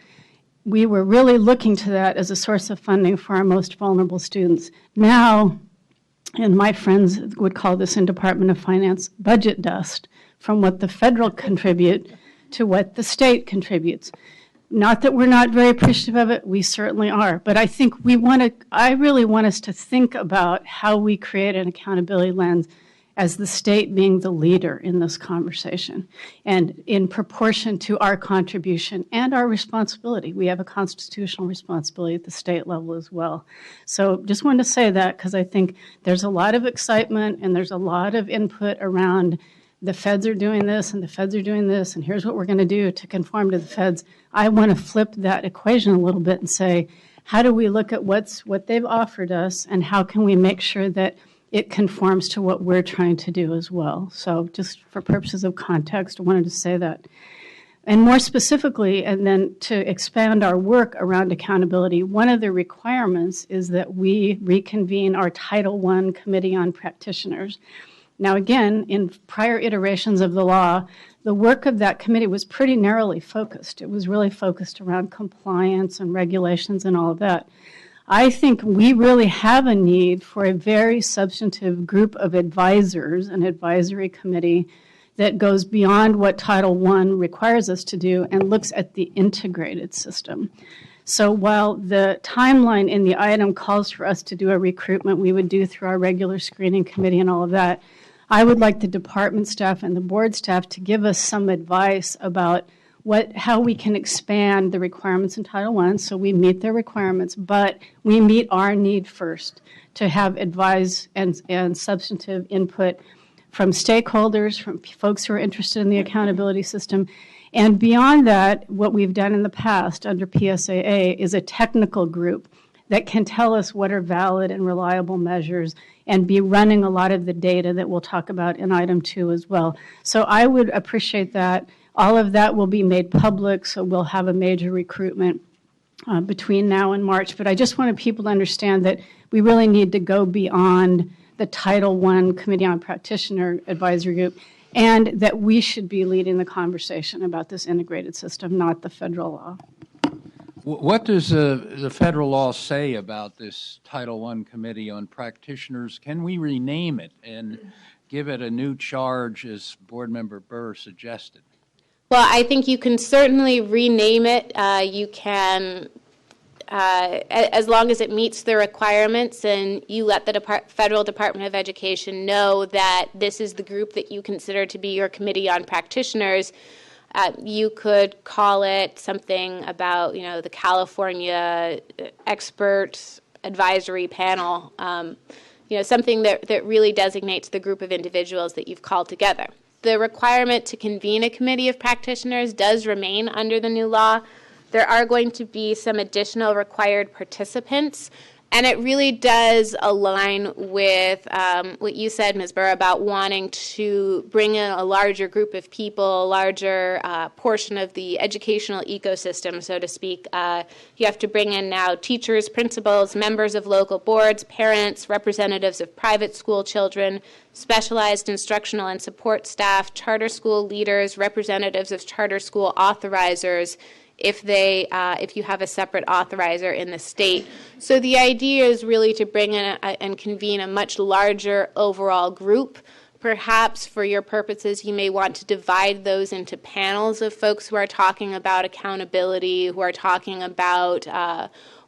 we were really looking to that as a source of funding for our most vulnerable students. Now, and my friends would call this in Department of Finance budget dust, from what the federal contribute to what the state contributes. Not that we're not very appreciative of it, we certainly are. But I think I really want us to think about how we create an accountability lens as the state being the leader in this conversation and in proportion to our contribution and our responsibility. We have a constitutional responsibility at the state level as well. So just wanted to say that because I think there's a lot of excitement and there's a lot of input around the feds are doing this and the feds are doing this and here's what we're going to do to conform to the feds. I want to flip that equation a little bit and say, how do we look at what they've offered us and how can we make sure that it conforms to what we're trying to do as well. So just for purposes of context, I wanted to say that. And more specifically, and then to expand our work around accountability, one of the requirements is that we reconvene our Title I Committee on Practitioners. Now again, in prior iterations of the law, the work of that committee was pretty narrowly focused. It was really focused around compliance and regulations and all of that. I think we really have a need for a very substantive group of advisors, an advisory committee that goes beyond what Title I requires us to do and looks at the integrated system. So while the timeline in the item calls for us to do a recruitment we would do through our regular screening committee and all of that, I would like the department staff and the board staff to give us some advice about how we can expand the requirements in Title I so we meet their requirements, but we meet our need first to have advice and substantive input from stakeholders, from folks who are interested in the accountability system, And beyond that, what we've done in the past under PSAA is a technical group that can tell us what are valid and reliable measures and be running a lot of the data that we'll talk about in item 2 as well. So I would appreciate that. All of that will be made public, so we'll have a major recruitment between now and March. But I just wanted people to understand that we really need to go beyond the Title I Committee on Practitioner Advisory Group, and that we should be leading the conversation about this integrated system, not the federal law. What does the federal law say about this Title I Committee on Practitioners? Can we rename it and give it a new charge, as Board Member Burr suggested? Well, I think you can certainly rename it. You can, as long as it meets the requirements and you let the Federal Department of Education know that this is the group that you consider to be your Committee on Practitioners. You could call it something about, the California Expert Advisory Panel, something that really designates the group of individuals that you've called together. The requirement to convene a committee of practitioners does remain under the new law. There are going to be some additional required participants, and it really does align with what you said, Ms. Burr, about wanting to bring in a larger group of people, a larger portion of the educational ecosystem, so to speak. You have to bring in now teachers, principals, members of local boards, parents, representatives of private school children, specialized instructional and support staff, charter school leaders, representatives of charter school authorizers, if you have a separate authorizer in the state. So the idea is really to bring in and convene a much larger overall group. Perhaps for your purposes, you may want to divide those into panels of folks who are talking about accountability, who are talking about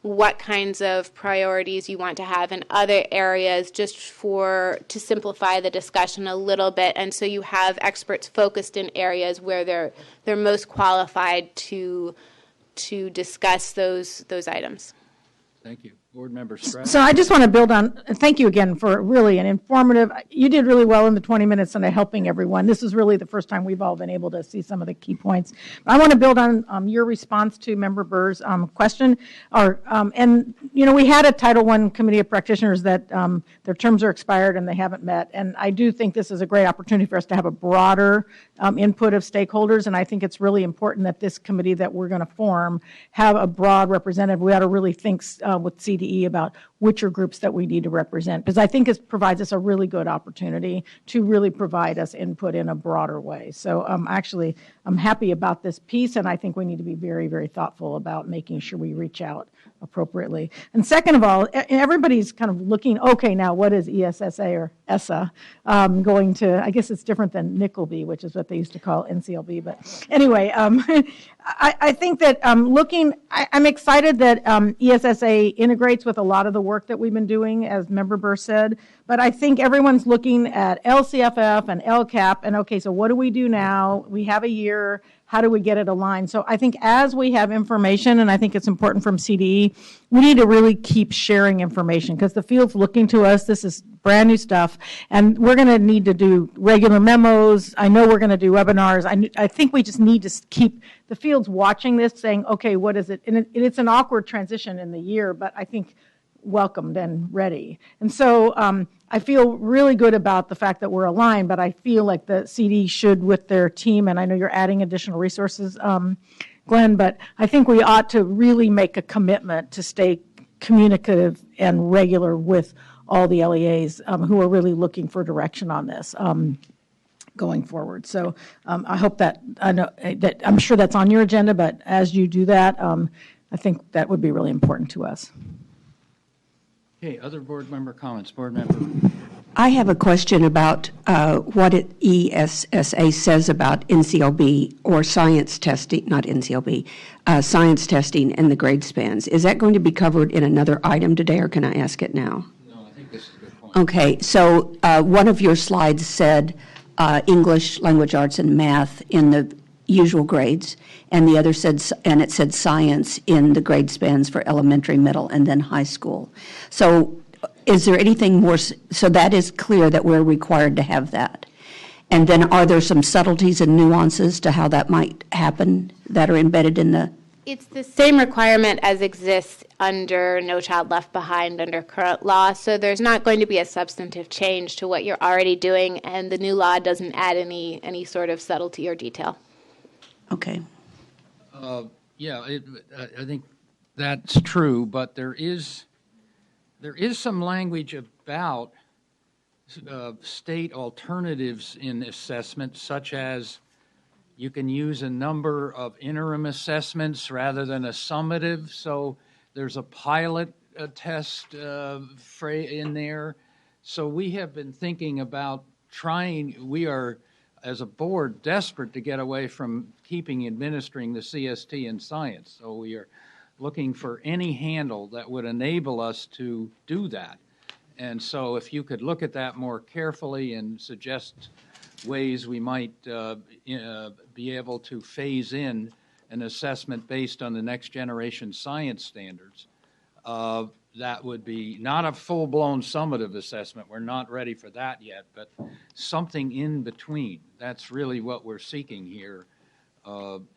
what kinds of priorities you want to have in other areas, just to simplify the discussion a little bit, and so you have experts focused in areas where they're most qualified to discuss those items. Thank you. Board Member Stratton. So I just want to build on, thank you again for really an informative, you did really well in the 20 minutes and helping everyone. This is really the first time we've all been able to see some of the key points. I want to build on your response to Member Burr's question. We had a Title I Committee of Practitioners that their terms are expired and they haven't met. And I do think this is a great opportunity for us to have a broader input of stakeholders. And I think it's really important that this committee that we're going to form have a broad representative. We ought to really think with CDE about which are groups that we need to represent, because I think it provides us a really good opportunity to really provide us input in a broader way. So I'm happy about this piece, and I think we need to be very, very thoughtful about making sure we reach out appropriately. And second of all, everybody's kind of looking, okay, now what is ESSA or ESSA going to, I guess it's different than Nickelby, which is what they used to call NCLB. But anyway, I think that I'm excited that ESSA integrates with a lot of the work that we've been doing, as Member Burr said, but I think everyone's looking at LCFF and LCAP, and okay, so what do we do now? We have a year. How do we get it aligned? So I think as we have information, and I think it's important from CDE, we need to really keep sharing information because the field's looking to us. This is brand new stuff, and we're going to need to do regular memos. I know we're going to do webinars. I think we just need to keep the field's watching this, saying, okay, what is it? And it's an awkward transition in the year, but I think welcomed and ready. And so I feel really good about the fact that we're aligned, but I feel like the CD should with their team, and I know you're adding additional resources, Glenn, but I think we ought to really make a commitment to stay communicative and regular with all the LEAs who are really looking for direction on this going forward. So I hope that, I'm sure that's on your agenda, but as you do that, I think that would be really important to us. Okay, other board member comments. Board member. I have a question about what ESSA says about NCLB or science testing, not NCLB, science testing and the grade spans. Is that going to be covered in another item today, or can I ask it now? No, I think this is a good point. Okay, so one of your slides said English, language arts, and math in the usual grades, and the other said, and it said science in the grade spans for elementary, middle, and then high school. So is there anything more, so that is clear that we're required to have that. And then are there some subtleties and nuances to how that might happen that are embedded in the? It's the same requirement as exists under No Child Left Behind under current law, so there's not going to be a substantive change to what you're already doing, and the new law doesn't add any sort of subtlety or detail. Okay. Yeah, I think that's true, but there is some language about state alternatives in assessment, such as you can use a number of interim assessments rather than a summative. So there's a pilot test in there. So we have been thinking about we are, as a board, desperate to get away from administering the CST in science. So we are looking for any handle that would enable us to do that. And so if you could look at that more carefully and suggest ways we might be able to phase in an assessment based on the next generation science standards, that would be not a full-blown summative assessment. We're not ready for that yet, but something in between. That's really what we're seeking here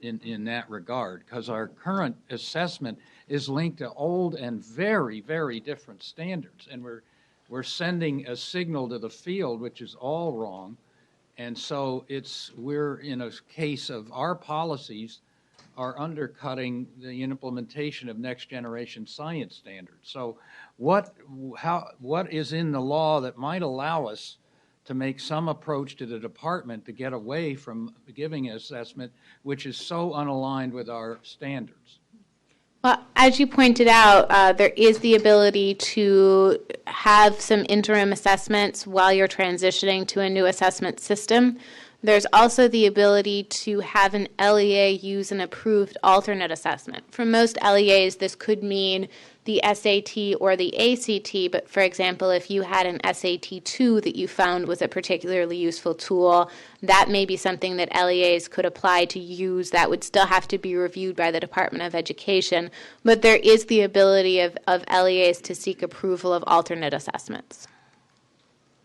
in that regard, because our current assessment is linked to old and very, very different standards, and we're sending a signal to the field which is all wrong. And so we're in a case of our policies are undercutting the implementation of next generation science standards. So what is in the law that might allow us to make some approach to the department to get away from giving an assessment which is so unaligned with our standards? Well, as you pointed out, there is the ability to have some interim assessments while you're transitioning to a new assessment system. There's also the ability to have an LEA use an approved alternate assessment. For most LEAs, this could mean the SAT or the ACT, but for example, if you had an SAT-2 that you found was a particularly useful tool, that may be something that LEAs could apply to use. That would still have to be reviewed by the Department of Education, but there is the ability of LEAs to seek approval of alternate assessments.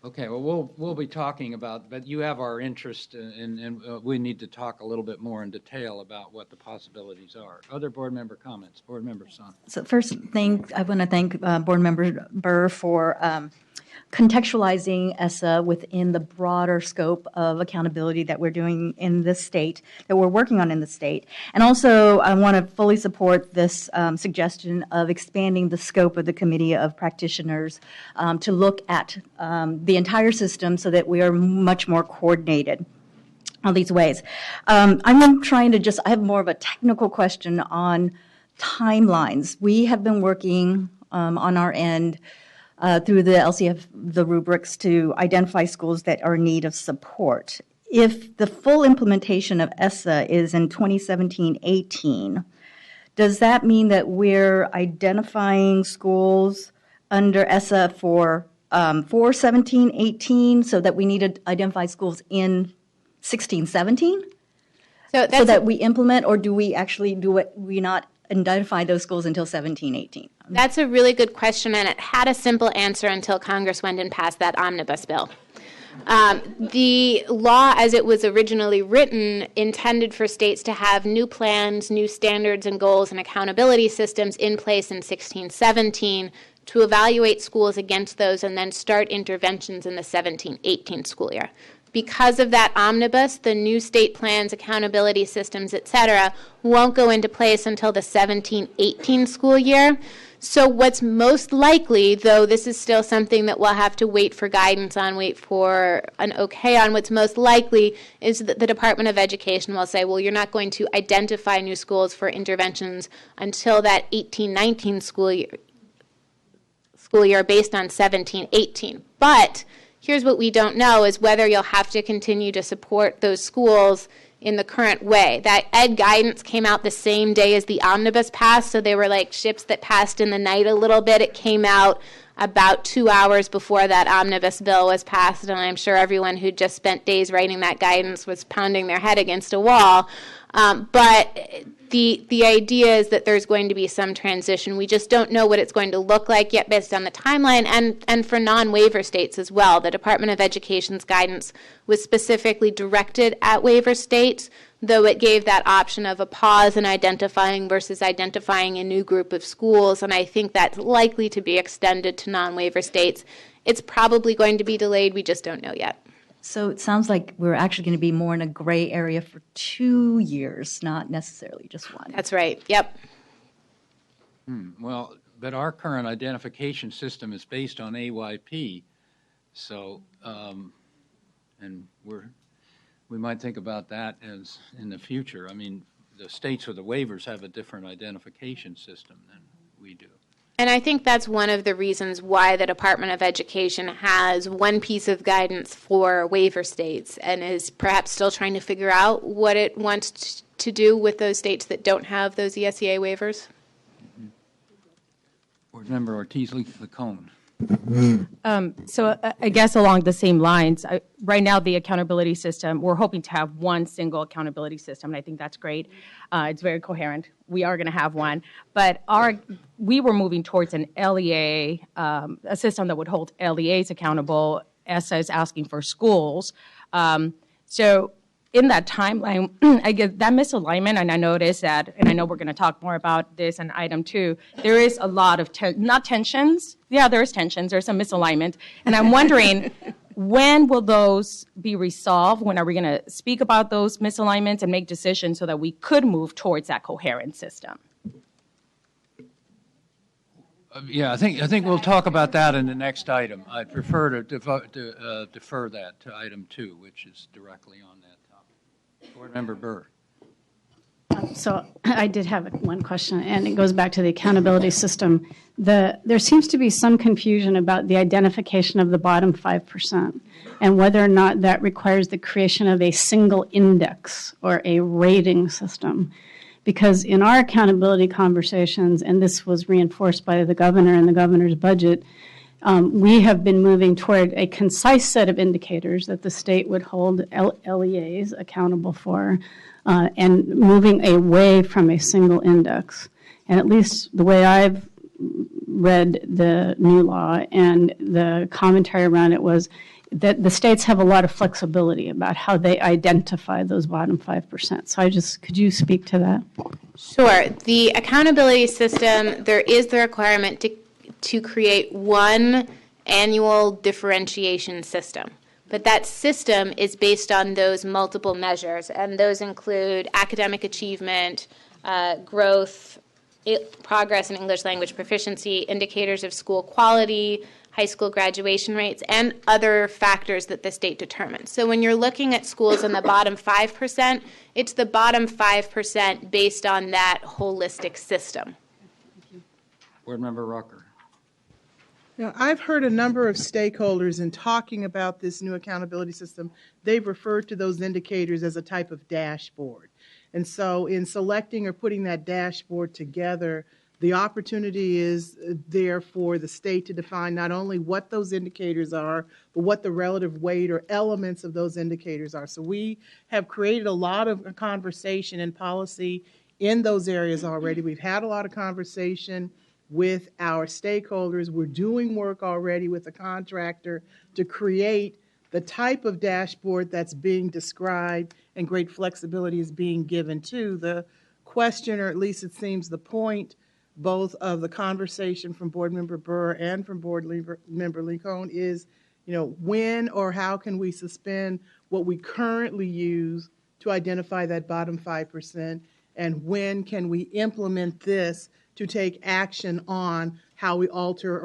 Okay, well, we'll be talking about, but you have our interest, and we need to talk a little bit more in detail about what the possibilities are. Other board member comments? Board member Son. So first thing, I want to thank Board Member Burr for contextualizing ESSA within the broader scope of accountability that we're doing in this state, that we're working on in the state. And also, I want to fully support this suggestion of expanding the scope of the committee of practitioners to look at the entire system so that we are much more coordinated on these ways. I'm trying to I have more of a technical question on timelines. We have been working on our end through the LCF, the rubrics, to identify schools that are in need of support. If the full implementation of ESSA is in 2017-18, does that mean that we're identifying schools under ESSA for 17-18, so that we need to identify schools in 16-17? So that we implement, or do we actually we not identify those schools until 17-18? That's a really good question, and it had a simple answer until Congress went and passed that omnibus bill. The law, as it was originally written, intended for states to have new plans, new standards and goals and accountability systems in place in 16-17 to evaluate schools against those and then start interventions in the 17-18 school year. Because of that omnibus, the new state plans, accountability systems, et cetera, won't go into place until the 17-18 school year. So what's most likely, though this is still something that we'll have to wait for guidance on, wait for an okay on, what's most likely is that the Department of Education will say, well, you're not going to identify new schools for interventions until that 18-19 school year based on 17-18. But here's what we don't know is whether you'll have to continue to support those schools in the current way. That ed guidance came out the same day as the omnibus passed, so they were like ships that passed in the night a little bit. It came out about 2 hours before that omnibus bill was passed, and I'm sure everyone who just spent days writing that guidance was pounding their head against a wall. But the idea is that there's going to be some transition. We just don't know what it's going to look like yet based on the timeline, and for non-waiver states as well. The Department of Education's guidance was specifically directed at waiver states, though it gave that option of a pause in identifying versus identifying a new group of schools, and I think that's likely to be extended to non-waiver states. It's probably going to be delayed. We just don't know yet. So it sounds like we're actually going to be more in a gray area for 2 years, not necessarily just one. That's right. Yep. Well, but our current identification system is based on AYP, so, and we might think about that as in the future. I mean, the states with the waivers have a different identification system than we do. And I think that's one of the reasons why the Department of Education has one piece of guidance for waiver states and is perhaps still trying to figure out what it wants to do with those states that don't have those ESEA waivers. Board Member Ortiz-Lacone. So I guess along the same lines, right now the accountability system, we're hoping to have one single accountability system, and I think that's great. It's very coherent. We are going to have one, but we were moving towards an LEA, a system that would hold LEAs accountable. ESSA is asking for schools. So in that timeline, I get that misalignment, and I noticed that, and I know we're going to talk more about this in item 2, there is a lot of, not tensions, yeah, there is tensions, there's some misalignment, and I'm wondering, when will those be resolved? When are we going to speak about those misalignments and make decisions so that we could move towards that coherent system? Yeah, I think we'll talk about that in the next item. I'd prefer to defer that to item 2, which is directly on that topic. Board Member Burr. So I did have one question, and it goes back to the accountability system. There seems to be some confusion about the identification of the bottom 5% and whether or not that requires the creation of a single index or a rating system. Because in our accountability conversations, and this was reinforced by the governor and the governor's budget, we have been moving toward a concise set of indicators that the state would hold LEAs accountable for, and moving away from a single index. And at least the way I've read the new law and the commentary around it was that the states have a lot of flexibility about how they identify those bottom 5%. So could you speak to that? Sure. The accountability system, there is the requirement to create one annual differentiation system. But that system is based on those multiple measures, and those include academic achievement, growth, progress in English language proficiency, indicators of school quality, high school graduation rates, and other factors that the state determines. So when you're looking at schools in the bottom 5%, it's the bottom 5% based on that holistic system. Board Member Rucker. Now, I've heard a number of stakeholders in talking about this new accountability system, they've referred to those indicators as a type of dashboard. And so in selecting or putting that dashboard together, the opportunity is there for the state to define not only what those indicators are, but what the relative weight or elements of those indicators are. So we have created a lot of conversation and policy in those areas already. We've had a lot of conversation with our stakeholders. We're doing work already with a contractor to create the type of dashboard that's being described, and great flexibility is being given to. The question, or at least it seems the point, both of the conversation from Board Member Burr and from Board Member Lacone is, when or how can we suspend what we currently use to identify that bottom 5%, and when can we implement this to take action on how we alter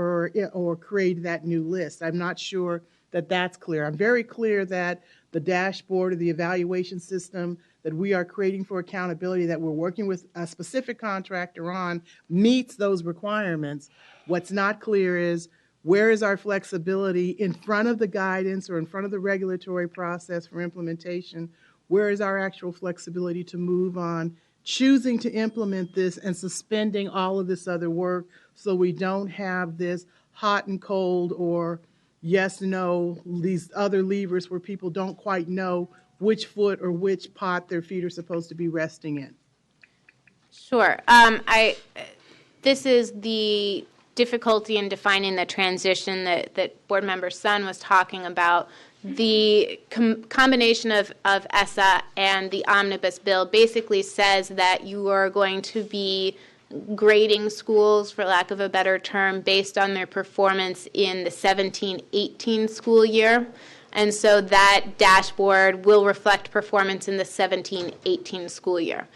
or create that new list. I'm not sure that that's clear. I'm very clear that the dashboard or the evaluation system that we are creating for accountability, that we're working with a specific contractor on, meets those requirements. What's not clear is, where is our flexibility in front of the guidance or in front of the regulatory process for implementation? Where is our actual flexibility to move on choosing to implement this and suspending all of this other work so we don't have this hot and cold or yes, no, these other levers where people don't quite know which foot or which pot their feet are supposed to be resting in? Sure. This is the difficulty in defining the transition that Board Member Sun was talking about. The combination of ESSA and the omnibus bill basically says that you are going to be grading schools, for lack of a better term, based on their performance in the 17-18 school year. And so that dashboard will reflect performance in the 17-18 school year.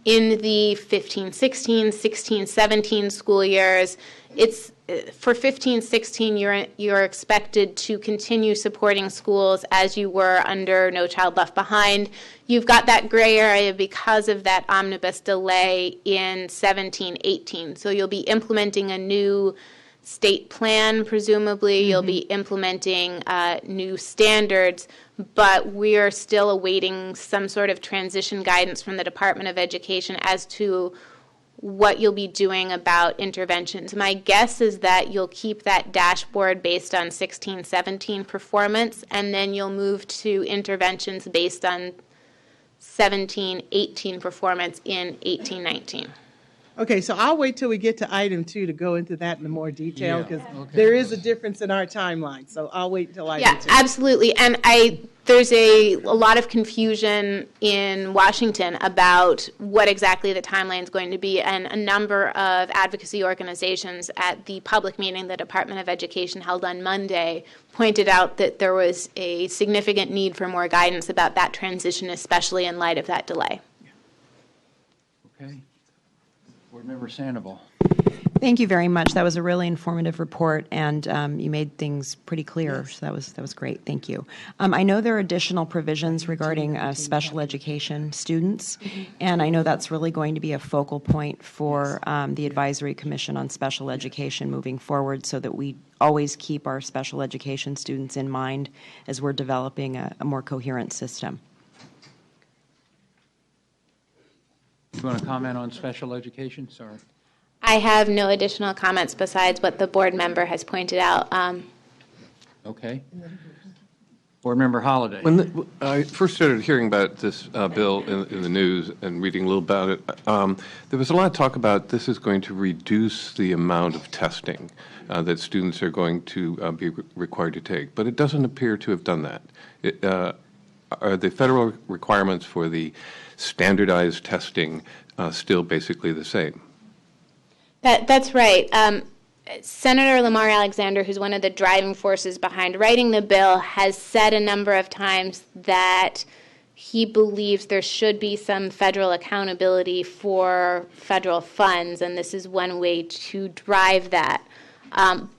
In the 15-16, 16-17 school years, it's for 15-16 you're expected to continue supporting schools as you were under No Child Left Behind. You've got that gray area because of that omnibus delay in 17-18. So you'll be implementing a new state plan, presumably. You'll be implementing new standards, but we're still awaiting some sort of transition guidance from the Department of Education as to what you'll be doing about interventions. My guess is that you'll keep that dashboard based on 16-17 performance, and then you'll move to interventions based on 17-18 performance in 18-19. Okay, so I'll wait till we get to item 2 to go into that in more detail, because okay. there is a difference in our timeline. So I'll wait until item 2. Yeah, absolutely. And there's a lot of confusion in Washington about what exactly the timeline is going to be, and a number of advocacy organizations at the public meeting the Department of Education held on Monday pointed out that there was a significant need for more guidance about that transition, especially in light of that delay. Okay. Board Member Sandoval. Thank you very much. That was a really informative report, and you made things pretty clear. So that was great. Thank you. I know there are additional provisions regarding special education students, and I know that's really going to be a focal point for the Advisory Commission on Special Education moving forward, so that we always keep our special education students in mind as we're developing a more coherent system. You want to comment on special education? Sorry. I have no additional comments besides what the board member has pointed out. Okay. Board Member Holliday. When I first started hearing about this bill in the news and reading a little about it, there was a lot of talk about this is going to reduce the amount of testing that students are going to be required to take. But it doesn't appear to have done that. Are the federal requirements for the standardized testing still basically the same? That's right. Senator Lamar Alexander, who's one of the driving forces behind writing the bill, has said a number of times that he believes there should be some federal accountability for federal funds, and this is one way to drive that.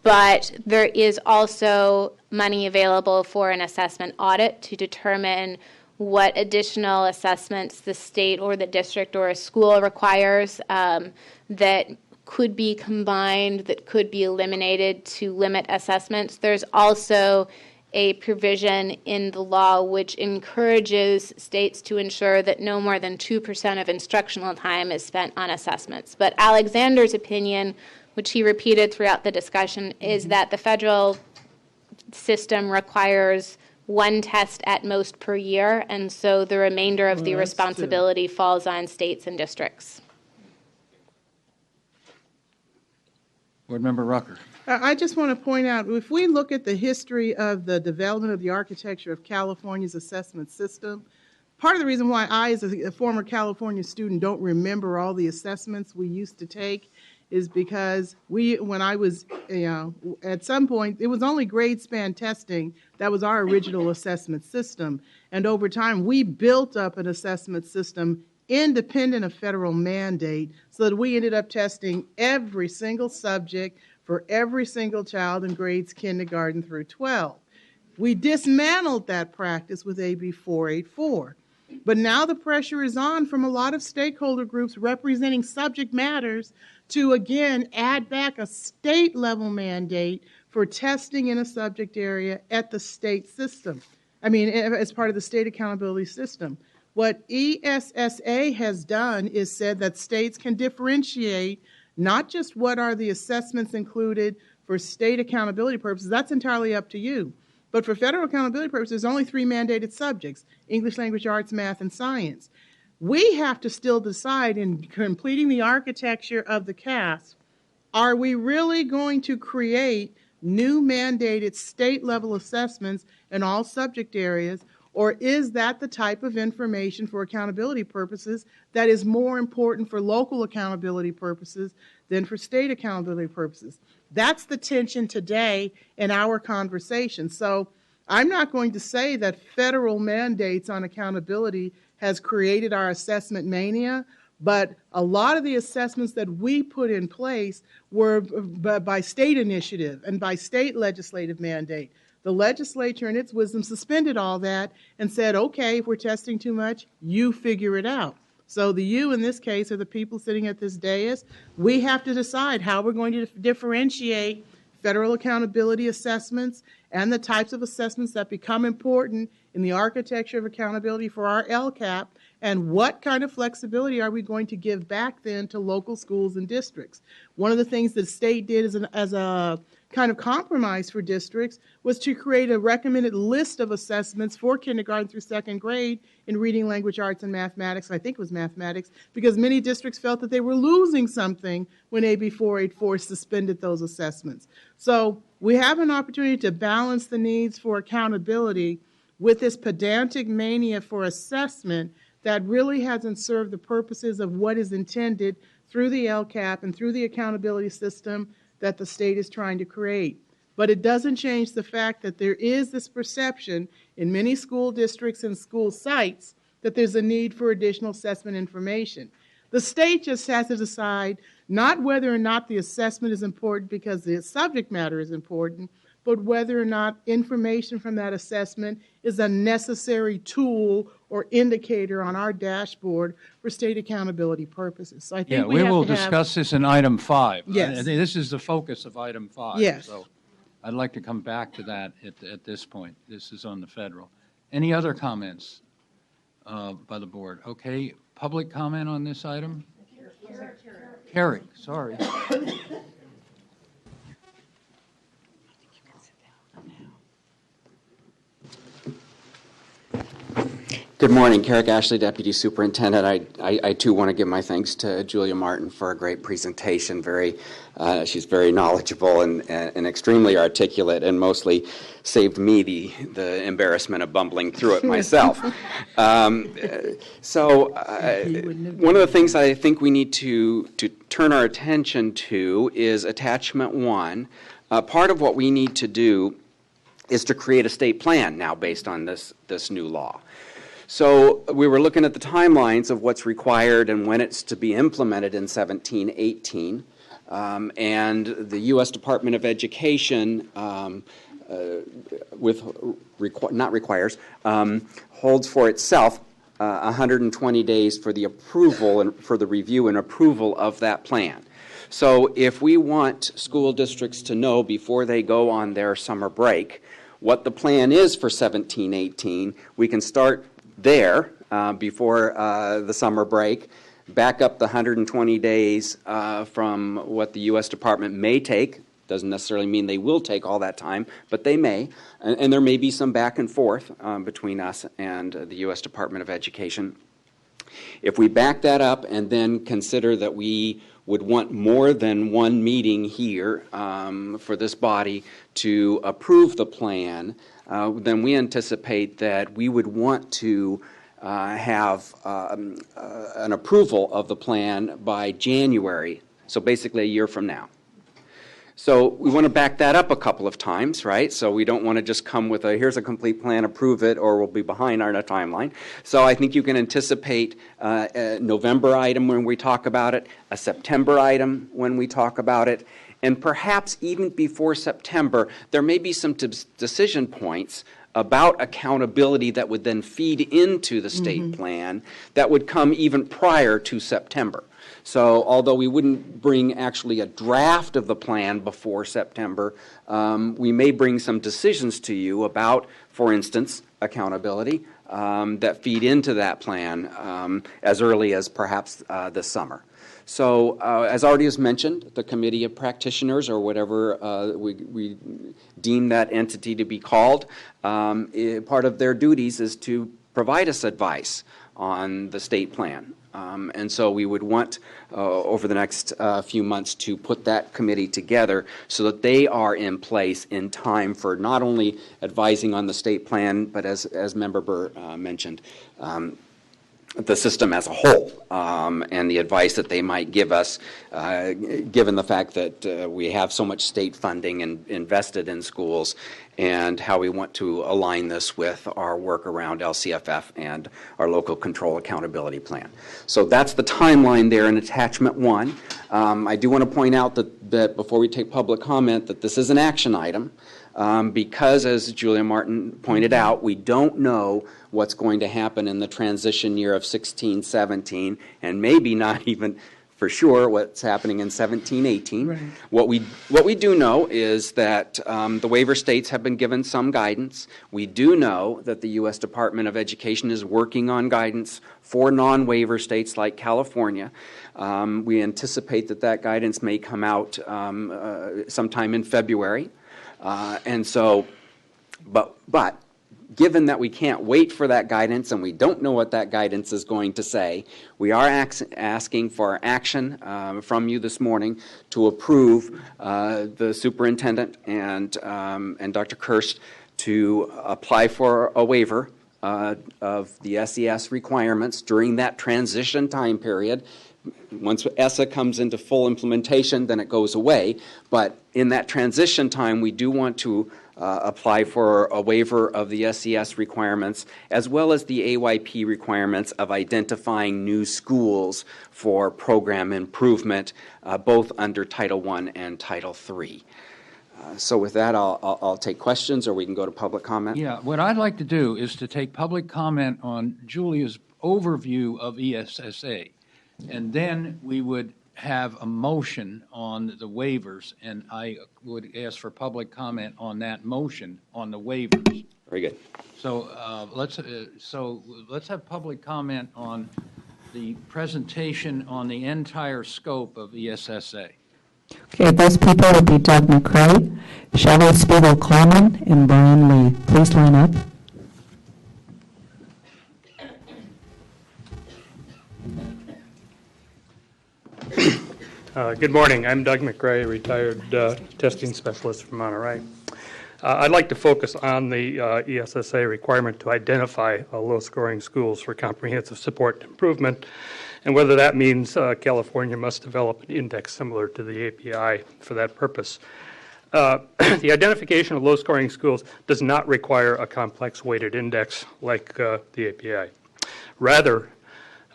But there is also money available for an assessment audit to determine what additional assessments the state or the district or a school requires that could be combined, that could be eliminated to limit assessments. There's also a provision in the law which encourages states to ensure that no more than 2% of instructional time is spent on assessments. But Alexander's opinion, which he repeated throughout the discussion, is that the federal system requires one test at most per year, and so the remainder of the responsibility falls on states and districts. Board Member Rucker. I just want to point out, if we look at the history of the development of the architecture of California's assessment system, part of the reason why I, as a former California student, don't remember all the assessments we used to take is because when I was, at some point, it was only grade span testing that was our original assessment system. And over time, we built up an assessment system independent of federal mandate so that we ended up testing every single subject for every single child in grades kindergarten through 12. We dismantled that practice with AB 484. But now the pressure is on from a lot of stakeholder groups representing subject matters to, again, add back a state-level mandate for testing in a subject area at the state system. As part of the state accountability system. What ESSA has done is said that states can differentiate not just what are the assessments included For state accountability purposes, that's entirely up to you. But for federal accountability purposes, there's only 3 mandated subjects: English, language arts, math, and science. We have to still decide in completing the architecture of the CAS, are we really going to create new mandated state-level assessments in all subject areas, or is that the type of information for accountability purposes that is more important for local accountability purposes than for state accountability purposes? That's the tension today in our conversation. So I'm not going to say that federal mandates on accountability has created our assessment mania, but a lot of the assessments that we put in place were by state initiative and by state legislative mandate. The legislature, in its wisdom, suspended all that and said, okay, if we're testing too much, you figure it out. So the you in this case are the people sitting at this dais. We have to decide how we're going to differentiate federal accountability assessments and the types of assessments that become important in the architecture of accountability for our LCAP, and what kind of flexibility are we going to give back then to local schools and districts. One of the things the state did as a kind of compromise for districts was to create a recommended list of assessments for kindergarten through 2nd grade in reading, language arts, and mathematics. I think it was mathematics, because many districts felt that they were losing something when AB 484 suspended those assessments. So we have an opportunity to balance the needs for accountability with this pedantic mania for assessment that really hasn't served the purposes of what is intended through the LCAP and through the accountability system that the state is trying to create. But it doesn't change the fact that there is this perception in many school districts and school sites that there's a need for additional assessment information. The state just has to decide not whether or not the assessment is important because the subject matter is important, but whether or not information from that assessment is a necessary tool or indicator on our dashboard for state accountability purposes. So I think we will discuss this in item 5. Yes. This is the focus of item 5. Yes. So I'd like to come back to that at this point. This is on the federal. Any other comments by the board? Okay, public comment on this item? Carrie, sorry. Good morning, Carrick Ashley, Deputy Superintendent. I too want to give my thanks to Julia Martin for a great presentation. She's very knowledgeable and extremely articulate, and mostly saved me the embarrassment of bumbling through it myself. One of the things I think we need to turn our attention to is attachment 1. Part of what we need to do is to create a state plan now based on this new law. So we were looking at the timelines of what's required and when it's to be implemented in 17-18. And the U.S. Department of Education holds for itself 120 days for the approval and for the review and approval of that plan. So if we want school districts to know before they go on their summer break what the plan is for 17-18, we can start there before the summer break, back up the 120 days from what the U.S. Department may take. Doesn't necessarily mean they will take all that time, but they may. And there may be some back and forth between us and the U.S. Department of Education. If we back that up and then consider that we would want more than one meeting here for this body to approve the plan, then we anticipate that we would want to have an approval of the plan by January, so basically a year from now. So we want to back that up a couple of times, right? So we don't want to just come with here's a complete plan, approve it, or we'll be behind on a timeline. So I think you can anticipate a November item when we talk about it, a September item when we talk about it, and perhaps even before September, there may be some decision points about accountability that would then feed into the state plan that would come even prior to September. So although we wouldn't bring actually a draft of the plan before September, we may bring some decisions to you about, for instance, accountability that feed into that plan as early as perhaps this summer. So as already was mentioned, the committee of practitioners, or whatever we deem that entity to be called, part of their duties is to provide us advice on the state plan. And so we would want over the next few months to put that committee together so that they are in place in time for not only advising on the state plan, but as Member Burr mentioned, the system as a whole, and the advice that they might give us, given the fact that we have so much state funding invested in schools, and how we want to align this with our work around LCFF and our local control accountability plan. So that's the timeline there in attachment 1. I do want to point out that before we take public comment, that this is an action item, because, as Julia Martin pointed out, we don't know what's going to happen in the transition year of 16-17, and maybe not even for sure what's happening in 17-18. Right. What we do know is that the waiver states have been given some guidance. We do know that the U.S. Department of Education is working on guidance for non-waiver states like California. We anticipate that guidance may come out sometime in February. And so, but given that we can't wait for that guidance and we don't know what that guidance is going to say, we are asking for action from you this morning to approve the superintendent and Dr. Kirst to apply for a waiver of the SES requirements during that transition time period. Once ESSA comes into full implementation, then it goes away. But in that transition time, we do want to apply for a waiver of the SES requirements, as well as the AYP requirements of identifying new schools for program improvement, both under Title I and Title III. So with that, I'll take questions, or we can go to public comment. Yeah, what I'd like to do is to take public comment on Julia's overview of ESSA. And then we would have a motion on the waivers, and I would ask for public comment on that motion on the waivers. Very good. So let's have public comment on the presentation on the entire scope of ESSA. Okay, those people would be Doug McCray, Shelley Spiegel-Coleman, and Brian Lee. Please line up. Good morning. I'm Doug McRae, retired testing specialist from Monterey. I'd like to focus on the ESSA requirement to identify low-scoring schools for comprehensive support and improvement, and whether that means California must develop an index similar to the API for that purpose. The identification of low-scoring schools does not require a complex weighted index like the API. Rather,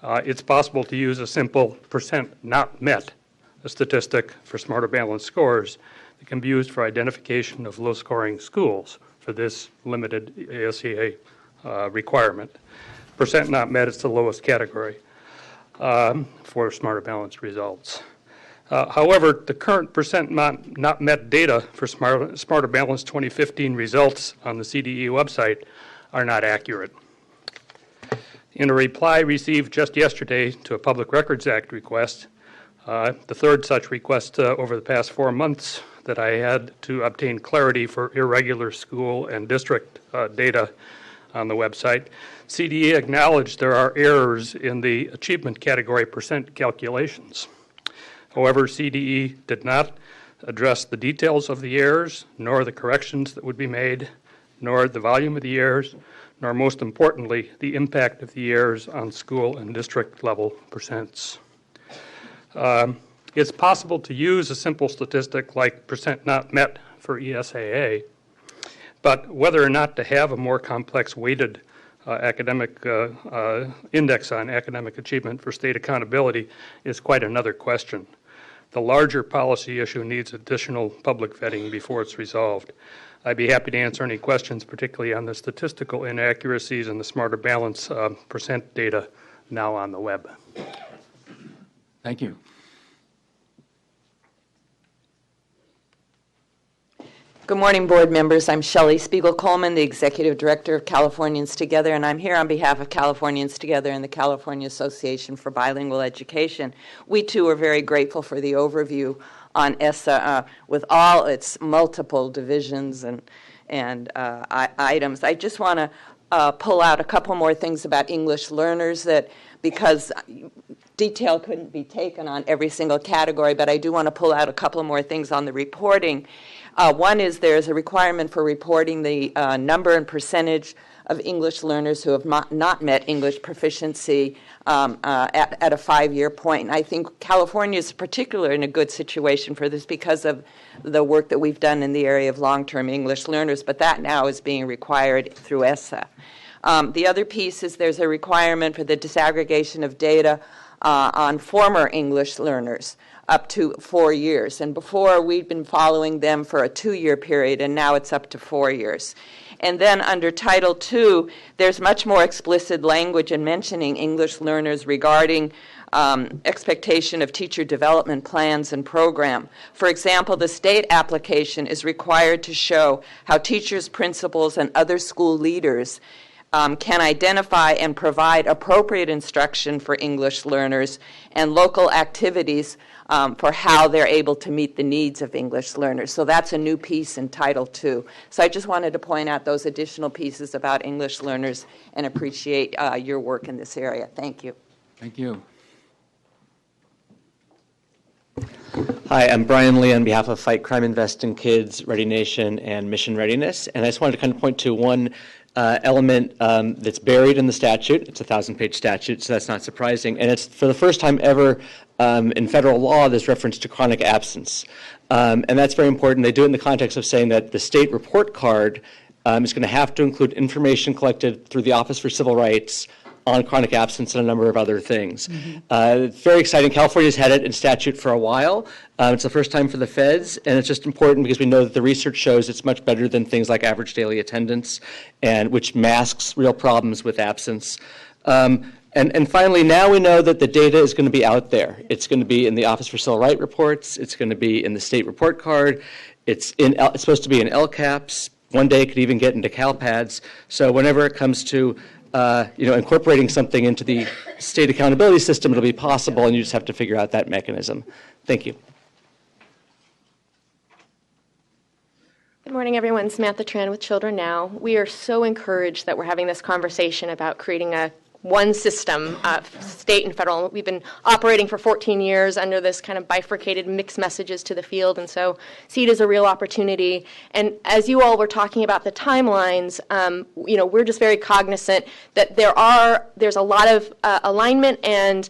it's possible to use a simple percent not met statistic for smarter balanced scores that can be used for identification of low-scoring schools for this limited ASEA requirement. Percent not met is the lowest category for smarter balanced results. However, the current percent not met data for Smarter Balanced 2015 results on the CDE website are not accurate. In a reply received just yesterday to a Public Records Act request, the third such request over the past 4 months that I had to obtain clarity for irregular school and district data on the website, CDE acknowledged there are errors in the achievement category percent calculations. However, CDE did not address the details of the errors, nor the corrections that would be made, nor the volume of the errors, nor most importantly, the impact of the errors on school and district level percents. It's possible to use a simple statistic like percent not met for ESAA, but whether or not to have a more complex weighted academic index on academic achievement for state accountability is quite another question. The larger policy issue needs additional public vetting before it's resolved. I'd be happy to answer any questions, particularly on the statistical inaccuracies and the Smarter Balance percent data now on the web. Thank you. Good morning, board members. I'm Shelley Spiegel-Coleman, the Executive Director of Californians Together, and I'm here on behalf of Californians Together and the California Association for Bilingual Education. We, too, are very grateful for the overview on ESSA with all its multiple divisions and items. I just want to pull out a couple more things about English learners that, because detail couldn't be taken on every single category, but I do want to pull out a couple more things on the reporting. One is there's a requirement for reporting the number and percentage of English learners who have not met English proficiency at a 5-year point. And I think California is particularly in a good situation for this because of the work that we've done in the area of long-term English learners, but that now is being required through ESSA. The other piece is there's a requirement for the disaggregation of data on former English learners up to 4 years. And before, we'd been following them for a 2-year period, and now it's up to 4 years. And then under Title II, there's much more explicit language in mentioning English learners regarding expectation of teacher development plans and program. For example, the state application is required to show how teachers, principals, and other school leaders can identify and provide appropriate instruction for English learners and local activities for how they're able to meet the needs of English learners. So that's a new piece in Title II. So I just wanted to point out those additional pieces about English learners and appreciate your work in this area. Thank you. Thank you. Hi, I'm Brian Lee on behalf of Fight Crime, Invest in Kids, Ready Nation, and Mission Readiness. And I just wanted to kind of point to one element that's buried in the statute. It's a 1,000-page statute, so that's not surprising. And it's for the first time ever in federal law, there's reference to chronic absence. And that's very important. They do it in the context of saying that the state report card is going to have to include information collected through the Office for Civil Rights on chronic absence and a number of other things. It's very exciting. California's had it in statute for a while. It's the first time for the feds, and it's just important because we know that the research shows it's much better than things like average daily attendance, and which masks real problems with absence. And finally, now we know that the data is going to be out there. It's going to be in the Office for Civil Rights reports. It's going to be in the state report card. It's supposed to be in LCAPs. One day it could even get into CalPads. So whenever it comes to incorporating something into the state accountability system, it'll be possible, and you just have to figure out that mechanism. Thank you. Good morning, everyone. Samantha Tran with Children Now. We are so encouraged that we're having this conversation about creating one system, state and federal. We've been operating for 14 years under this kind of bifurcated mixed messages to the field, and so see it as a real opportunity. And as you all were talking about the timelines, we're just very cognizant that there's a lot of alignment and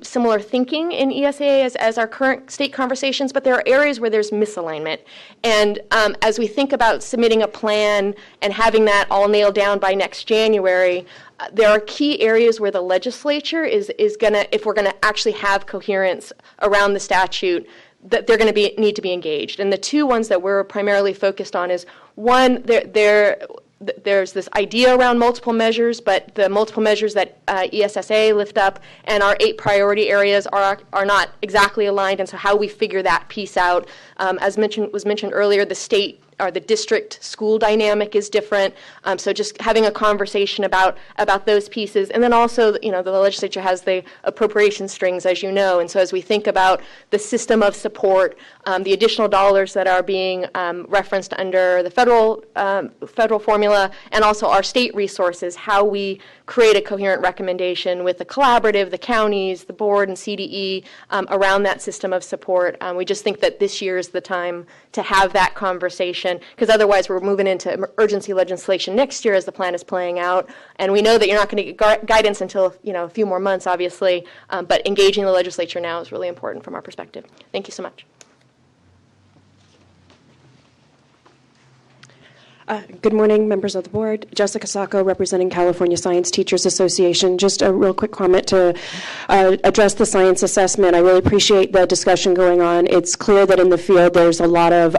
similar thinking in ESA as our current state conversations, but there are areas where there's misalignment. And as we think about submitting a plan and having that all nailed down by next January, there are key areas where the legislature is going to, if we're going to actually have coherence around the statute, that they're going to need to be engaged. And the two ones that we're primarily focused on is, one, there's this idea around multiple measures, but the multiple measures that ESSA lift up and our 8 priority areas are not exactly aligned, and so how we figure that piece out. As was mentioned earlier, the state or the district school dynamic is different. So just having a conversation about those pieces. And then also, the legislature has the appropriation strings, as you know. And so as we think about the system of support, the additional dollars that are being referenced under the federal formula, and also our state resources, how we create a coherent recommendation with the collaborative, the counties, the board, and CDE around that system of support. We just think that this year is the time to have that conversation, because otherwise we're moving into urgency legislation next year as the plan is playing out. And we know that you're not going to get guidance until a few more months, obviously, but engaging the legislature now is really important from our perspective. Thank you so much. Good morning, members of the board. Jessica Sacco, representing California Science Teachers Association. Just a real quick comment to address the science assessment. I really appreciate the discussion going on. It's clear that in the field there's a lot of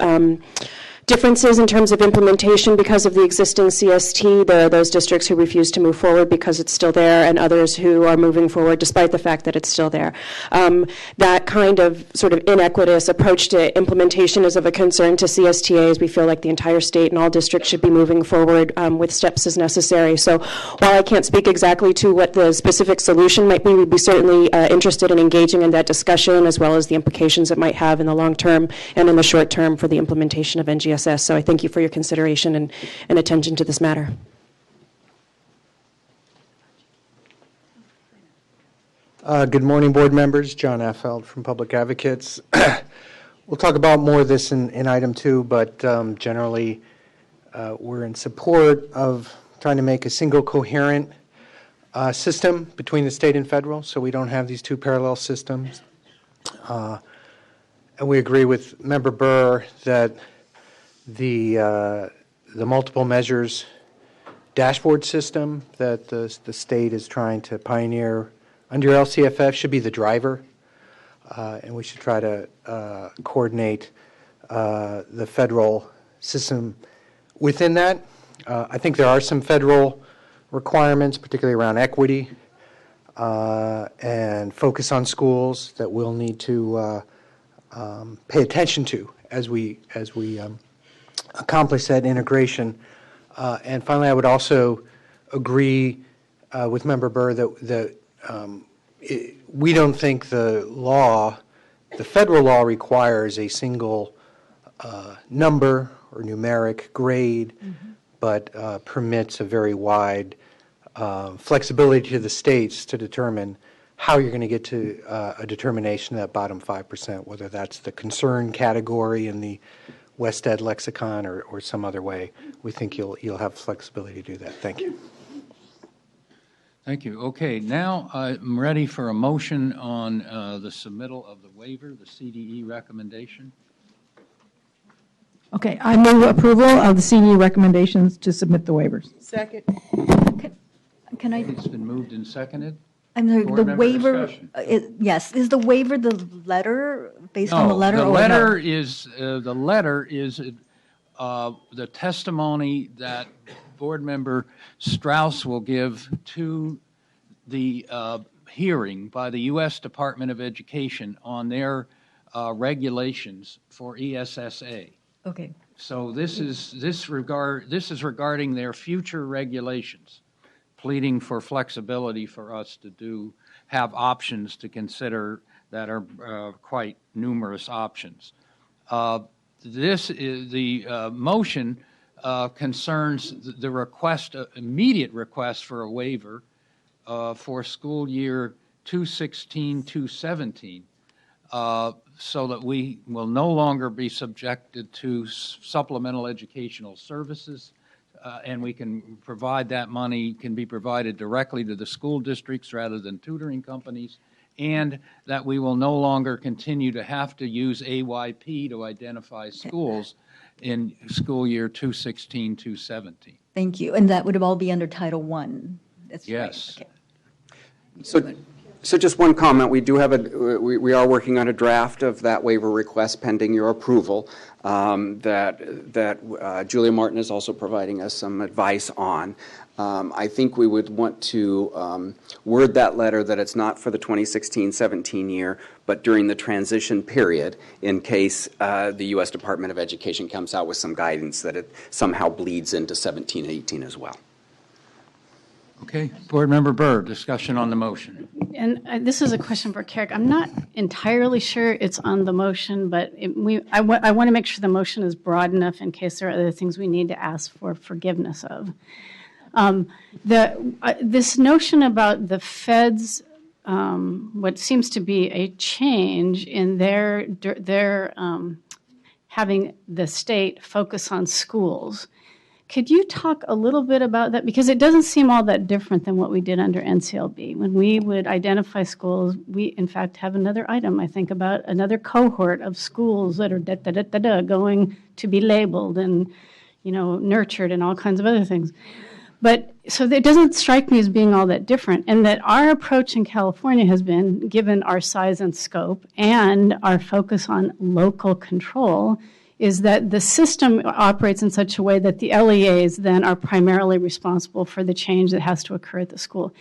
differences in terms of implementation because of the existing CST. There are those districts who refuse to move forward because it's still there, and others who are moving forward despite the fact that it's still there. That kind of sort of inequitous approach to implementation is of a concern to CSTAs. We feel like the entire state and all districts should be moving forward with steps as necessary. So while I can't speak exactly to what the specific solution might be, we'd be certainly interested in engaging in that discussion, as well as the implications it might have in the long term and in the short term for the implementation of NGSS. So I thank you for your consideration and attention to this matter. Good morning, board members. John Affeld from Public Advocates. We'll talk about more of this in item 2, but generally we're in support of trying to make a single coherent system between the state and federal, so we don't have these two parallel systems. And we agree with Member Burr that the multiple measures dashboard system that the state is trying to pioneer under LCFF should be the driver, and we should try to coordinate the federal system within that. I think there are some federal requirements, particularly around equity and focus on schools, that we'll need to pay attention to as we accomplish that integration. And finally, I would also agree with Member Burr that we don't think the federal law requires a single number or numeric grade, but permits a very wide flexibility to the states to determine how you're going to get to a determination of that bottom 5%, whether that's the concern category in the West Ed lexicon or some other way. We think you'll have flexibility to do that. Thank you. Thank you. Okay, now I'm ready for a motion on the submittal of the waiver, the CDE recommendation. Okay, I move approval of the CDE recommendations to submit the waivers. Second. Can I? It's been moved and seconded. I'm sorry, Board the member waiver, discussion. yes, is the waiver the letter, based on the letter? The or letter no? is the testimony that Board Member Strauss will give to the hearing by the U.S. Department of Education on their regulations for ESSA. Okay. So this is regarding their future regulations, pleading for flexibility for us to have options to consider that are quite numerous options. This is the motion concerns the request, immediate request for a waiver for school year 2016-2017, so that we will no longer be subjected to supplemental educational services, and we can provide that money can be provided directly to the school districts rather than tutoring companies, and that we will no longer continue to have to use AYP to identify schools in school year 2016-2017. Thank you. And that would all be under Title I? That's yes. Right. Okay. So just one comment. We do have we are working on a draft of that waiver request pending your approval that Julia Martin is also providing us some advice on. I think we would want to word that letter that it's not for the 2016-17 year, but during the transition period in case the U.S. Department of Education comes out with some guidance that it somehow bleeds into 17-18 as well. Okay, Board Member Burr, discussion on the motion. And this is a question for Carrick. I'm not entirely sure it's on the motion, but I want to make sure the motion is broad enough in case there are other things we need to ask for forgiveness of. This notion about the feds, what seems to be a change in their having the state focus on schools. Could you talk a little bit about that? Because it doesn't seem all that different than what we did under NCLB. When we would identify schools, we in fact have another item, I think, about another cohort of schools that are going to be labeled and, nurtured and all kinds of other things. But so it doesn't strike me as being all that different, and that our approach in California has been, given our size and scope and our focus on local control, is that the system operates in such a way that the LEAs then are primarily responsible for the change that has to occur at the school.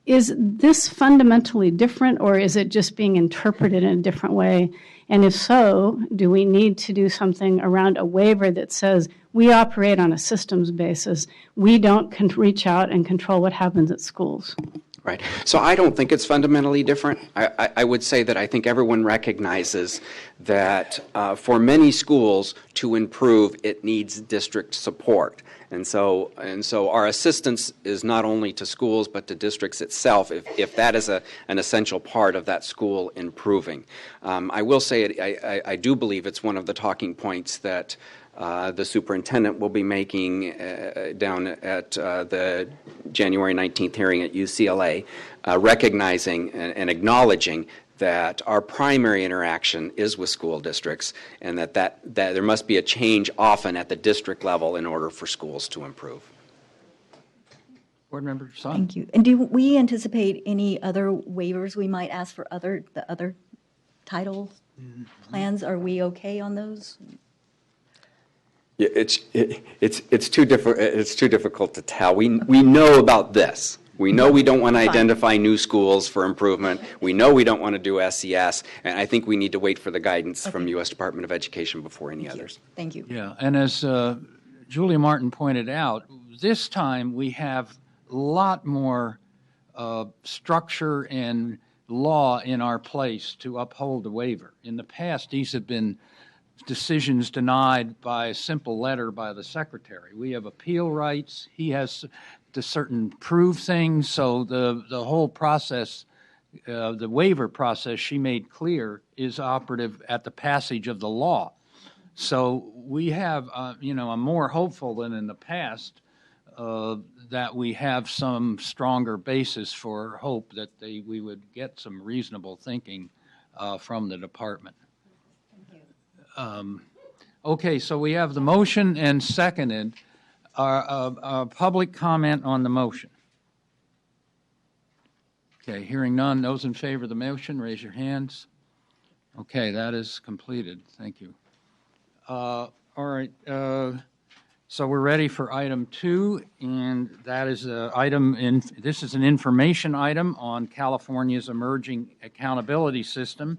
Is this fundamentally different, or is it just being interpreted in a different way? And if so, do we need to do something around a waiver that says we operate on a systems basis, we don't reach out and control what happens at schools? Right. So I don't think it's fundamentally different. I would say that I think everyone recognizes that for many schools to improve, it needs district support. And so our assistance is not only to schools but to districts itself if that is an essential part of that school improving. I will say I do believe it's one of the talking points that the superintendent will be making down at the January 19th hearing at UCLA, recognizing and acknowledging that our primary interaction is with school districts, and that there must be a change often at the district level in order for schools to improve. Board Member Son. Thank you. And do we anticipate any other waivers we might ask for the other title plans? Are we okay on those? Yeah, it's too difficult to tell. We know about this. We know we don't want to identify new schools for improvement. We know we don't want to do SES, and I think we need to wait for the guidance from U.S. Department of Education before any others. Thank you. Yeah, and as Julia Martin pointed out, this time we have a lot more structure and law in our place to uphold the waiver. In the past, these have been decisions denied by a simple letter by the secretary. We have appeal rights. He has to certain prove things. So the whole process, the waiver process, she made clear, is operative at the passage of the law. So we have, I'm more hopeful than in the past that we have some stronger basis for hope that we would get some reasonable thinking from the department. Okay, so we have the motion and seconded. Public comment on the motion. Okay, hearing none. Those in favor of the motion, raise your hands. Okay, that is completed. Thank you. All right, so we're ready for item 2, and that is this is an information item on California's emerging accountability system.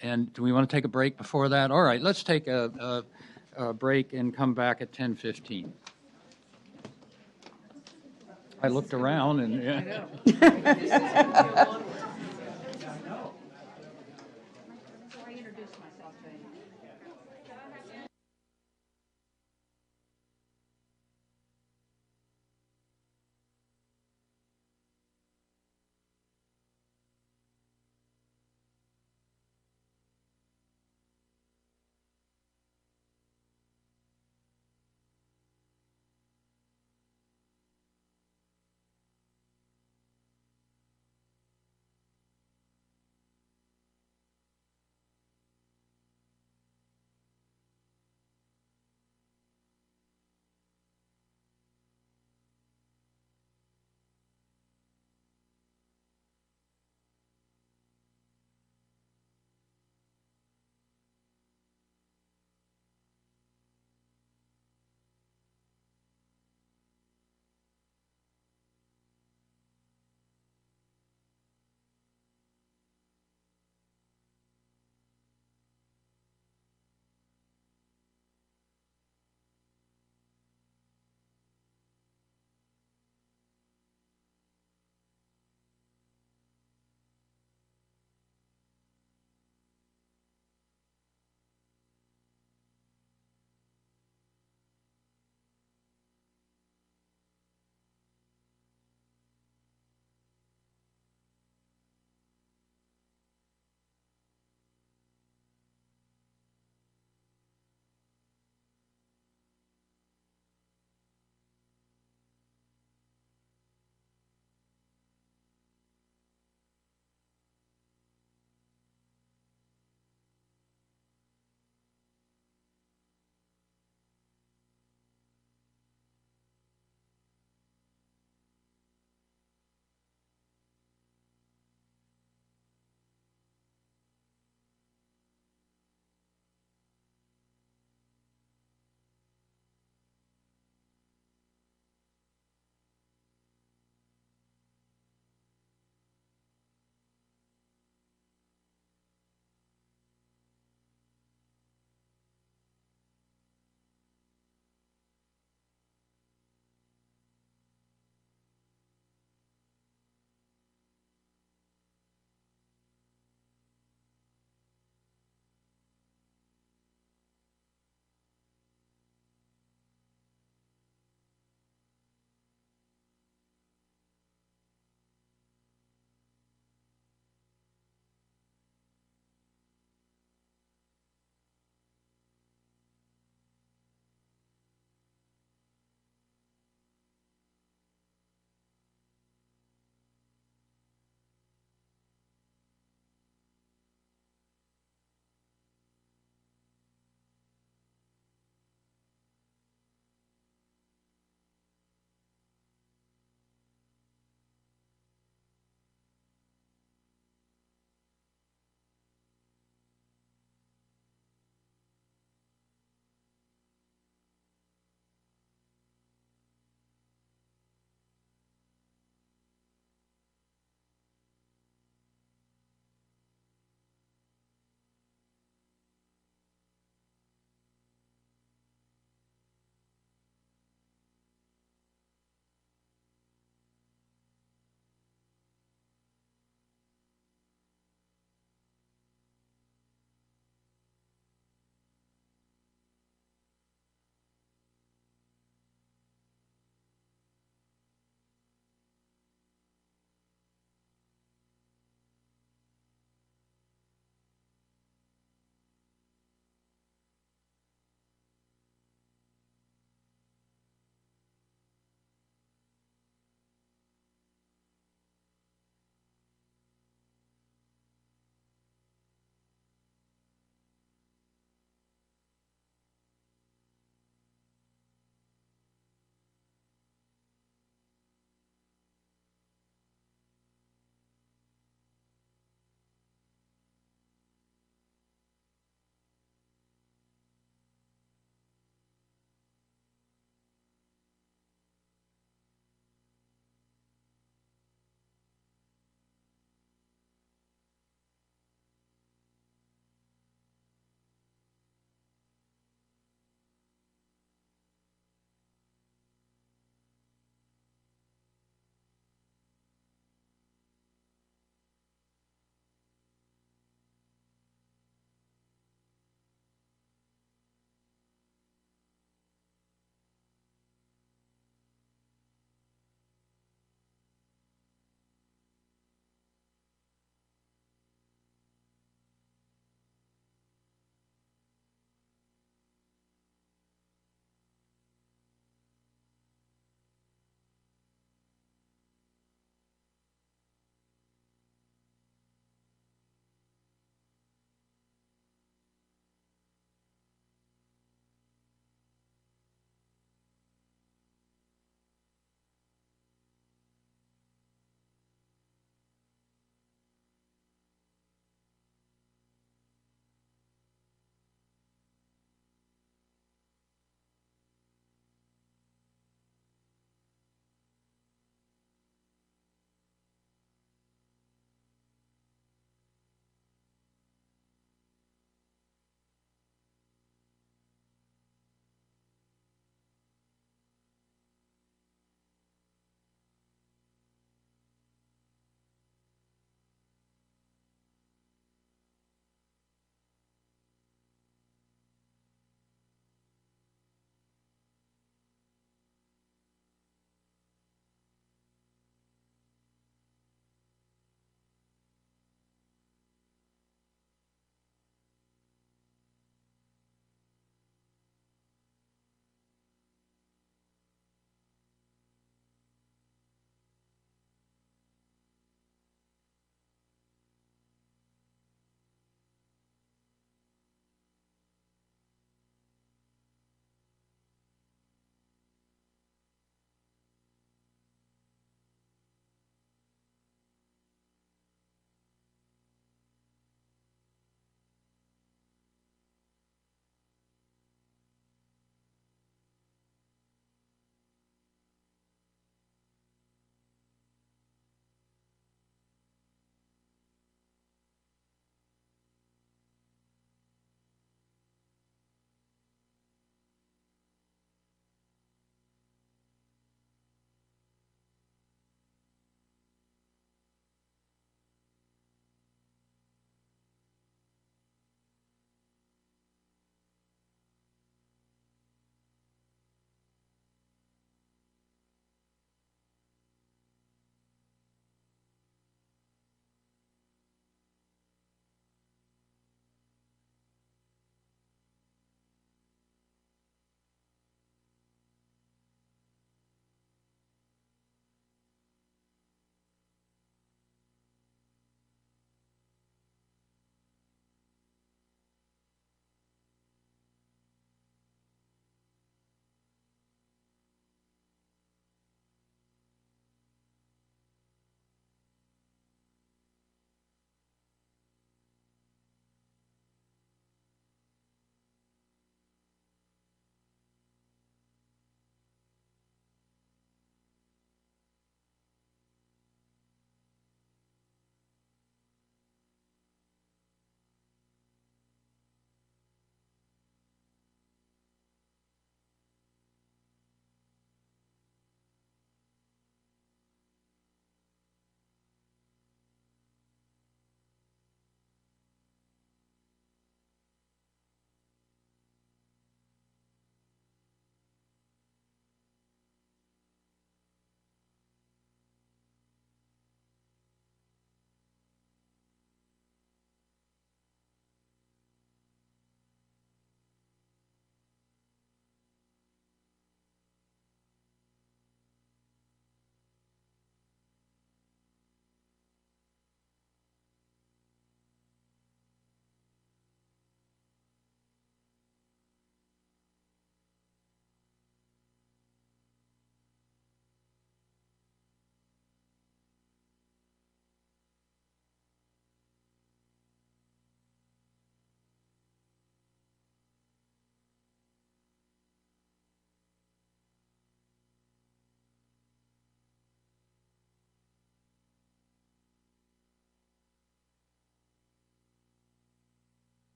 And do we want to take a break before that? All right, let's take a break and come back at 10:15. I looked around and yeah.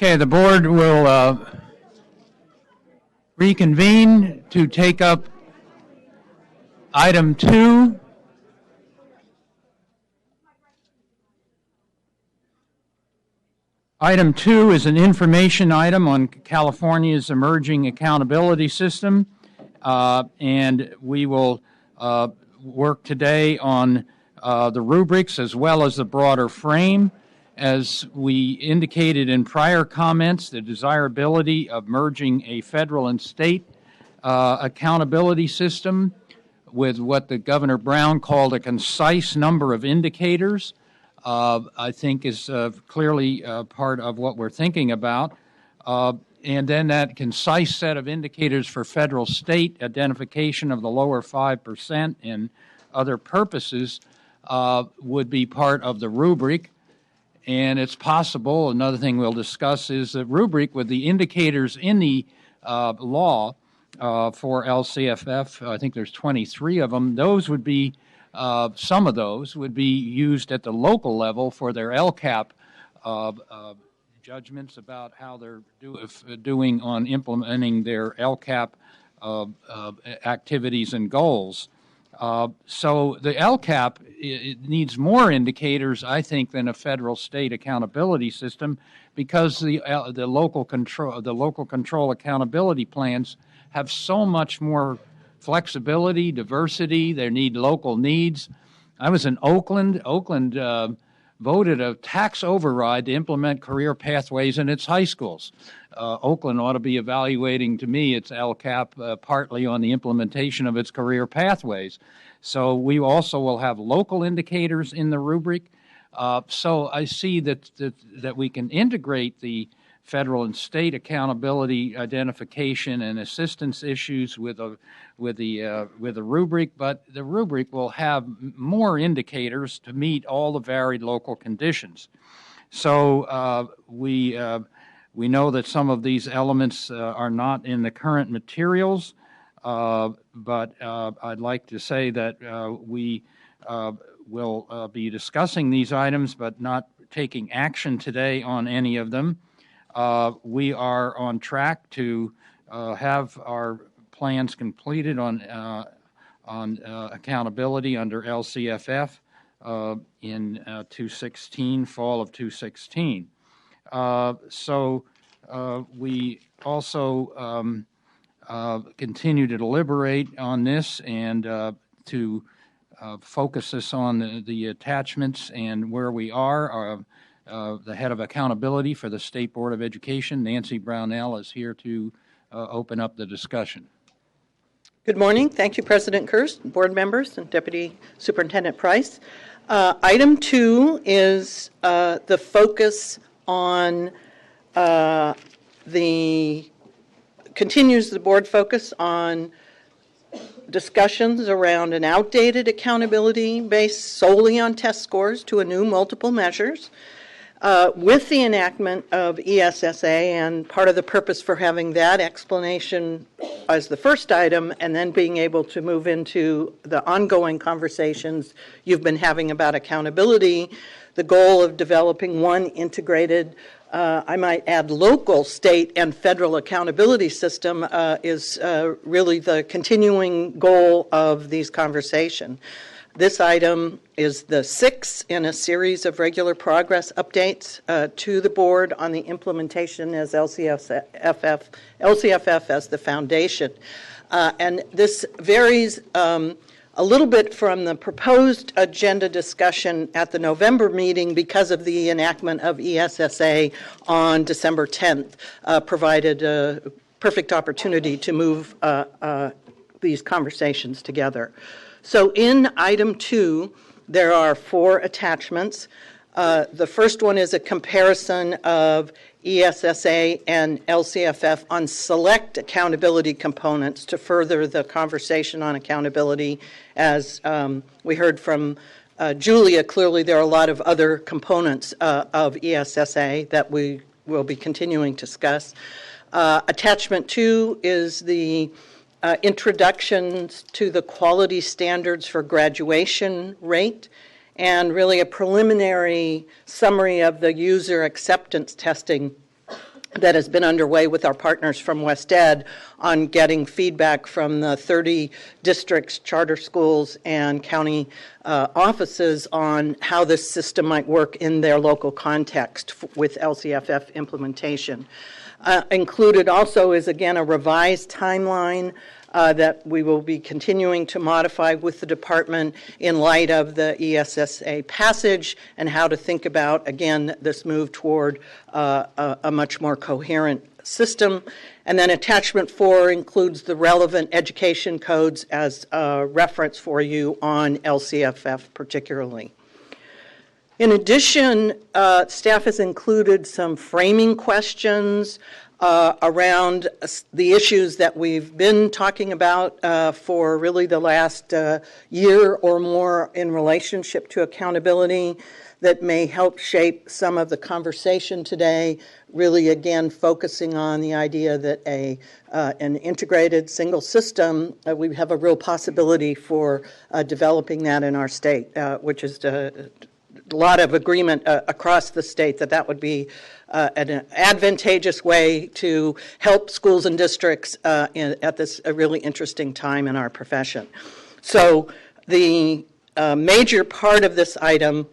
Okay, the board will reconvene to take up item 2. Item 2 is an information item on California's emerging accountability system, and we will work today on the rubrics as well as the broader frame. As we indicated in prior comments, the desirability of merging a federal and state accountability system with what the Governor Brown called a concise number of indicators, I think is clearly part of what we're thinking about. And then that concise set of indicators for federal-state identification of the lower 5% and other purposes would be part of the rubric. And it's possible, another thing we'll discuss is the rubric with the indicators in the law for LCFF. I think there's 23 of them. Those would be, some of those would be used at the local level for their LCAP judgments about how they're doing on implementing their LCAP activities and goals. So the LCAP it needs more indicators, I think, than a federal-state accountability system, because the local control accountability plans have so much more flexibility, diversity. They need local needs. I was in Oakland. Oakland voted a tax override to implement career pathways in its high schools. Oakland ought to be evaluating, to me, its LCAP partly on the implementation of its career pathways. So we also will have local indicators in the rubric. So I see that we can integrate the federal and state accountability identification and assistance issues with the rubric, but the rubric will have more indicators to meet all the varied local conditions. So we know that some of these elements are not in the current materials, but I'd like to say that we will be discussing these items but not taking action today on any of them. We are on track to have our plans completed on accountability under LCFF in 2016, fall of 2016. So we also continue to deliberate on this and to focus us on the attachments and where we are. The head of accountability for the State Board of Education, Nancy Brownell, is here to open up the discussion. Good morning. Thank you, President Kirst, board members, and Deputy Superintendent Price. Item 2 is the focus on continues the board focus on discussions around an outdated accountability based solely on test scores to a new multiple measures. With the enactment of ESSA, and part of the purpose for having that explanation as the first item and then being able to move into the ongoing conversations you've been having about accountability, the goal of developing one integrated, I might add local, state, and federal accountability system is really the continuing goal of these conversations. This item is the 6th in a series of regular progress updates to the board on the implementation as LCFF as the foundation. And this varies a little bit from the proposed agenda discussion at the November meeting because of the enactment of ESSA on December 10th, provided a perfect opportunity to move these conversations together. So in item 2, there are 4 attachments. The first one is a comparison of ESSA and LCFF on select accountability components to further the conversation on accountability. As we heard from Julia, clearly there are a lot of other components of ESSA that we will be continuing to discuss. Attachment 2 is the introductions to the quality standards for graduation rate, and really a preliminary summary of the user acceptance testing that has been underway with our partners from West Ed on getting feedback from the 30 districts, charter schools, and county offices on how this system might work in their local context with LCFF implementation. Included also is, again, a revised timeline that we will be continuing to modify with the department in light of the ESSA passage and how to think about, again, this move toward a much more coherent system. And then attachment 4 includes the relevant education codes as a reference for you on LCFF particularly. In addition, staff has included some framing questions around the issues that we've been talking about for really the last year or more in relationship to accountability that may help shape some of the conversation today, really again focusing on the idea that an integrated single system, we have a real possibility for developing that in our state, which is a lot of agreement across the state that would be an advantageous way to help schools and districts at this really interesting time in our profession. So the major part of this item,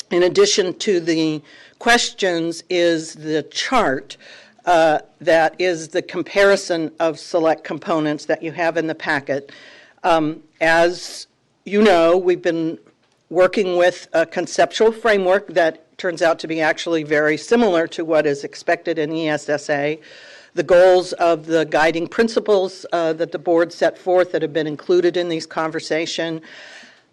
in addition to the questions, is the chart that is the comparison of select components that you have in the packet. As you know, we've been working with a conceptual framework that turns out to be actually very similar to what is expected in ESSA. The goals of the guiding principles that the board set forth that have been included in these conversations.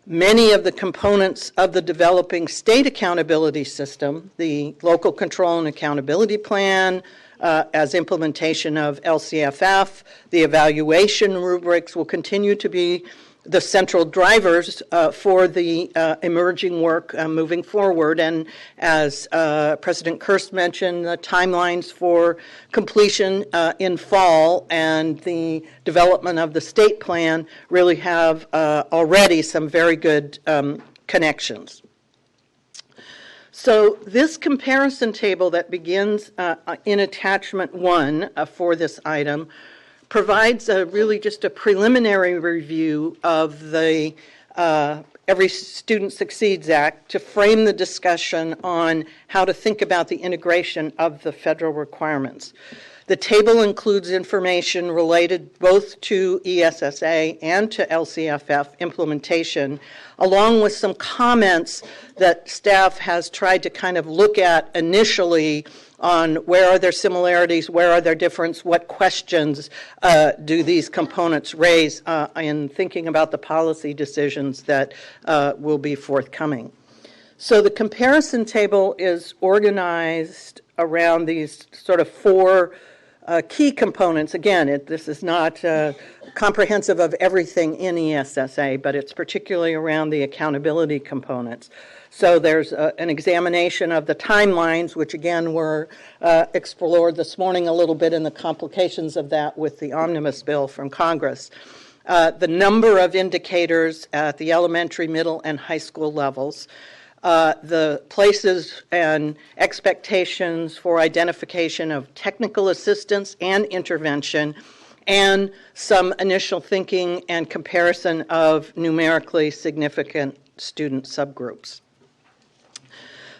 Many of the components of the developing state accountability system, the local control and accountability plan, as implementation of LCFF, the evaluation rubrics will continue to be the central drivers for the emerging work moving forward. And as President Kirst mentioned, the timelines for completion in fall and the development of the state plan really have already some very good connections. So this comparison table that begins in attachment 1 for this item provides really just a preliminary review of the Every Student Succeeds Act to frame the discussion on how to think about the integration of the federal requirements. The table includes information related both to ESSA and to LCFF implementation, along with some comments that staff has tried to kind of look at initially on where are there similarities, where are there differences, what questions do these components raise in thinking about the policy decisions that will be forthcoming. So the comparison table is organized around these sort of 4 key components. Again, this is not comprehensive of everything in ESSA, but it's particularly around the accountability components. So there's an examination of the timelines, which again were explored this morning a little bit in the complications of that with the omnibus bill from Congress. The number of indicators at the elementary, middle, and high school levels. The places and expectations for identification of technical assistance and intervention, and some initial thinking and comparison of numerically significant student subgroups.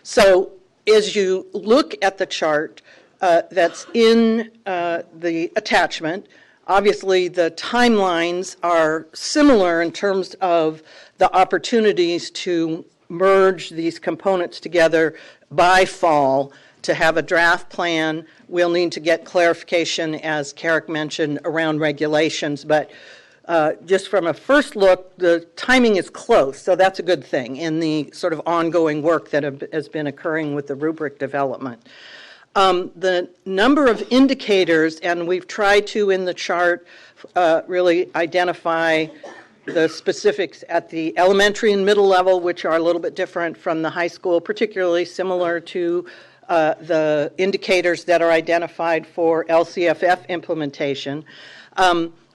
So as you look at the chart that's in the attachment, obviously the timelines are similar in terms of the opportunities to merge these components together by fall to have a draft plan. We'll need to get clarification, as Carrick mentioned, around regulations, but just from a first look, the timing is close, so that's a good thing in the sort of ongoing work that has been occurring with the rubric development. The number of indicators, and we've tried to, in the chart, really identify the specifics at the elementary and middle level, which are a little bit different from the high school, particularly similar to the indicators that are identified for LCFF implementation.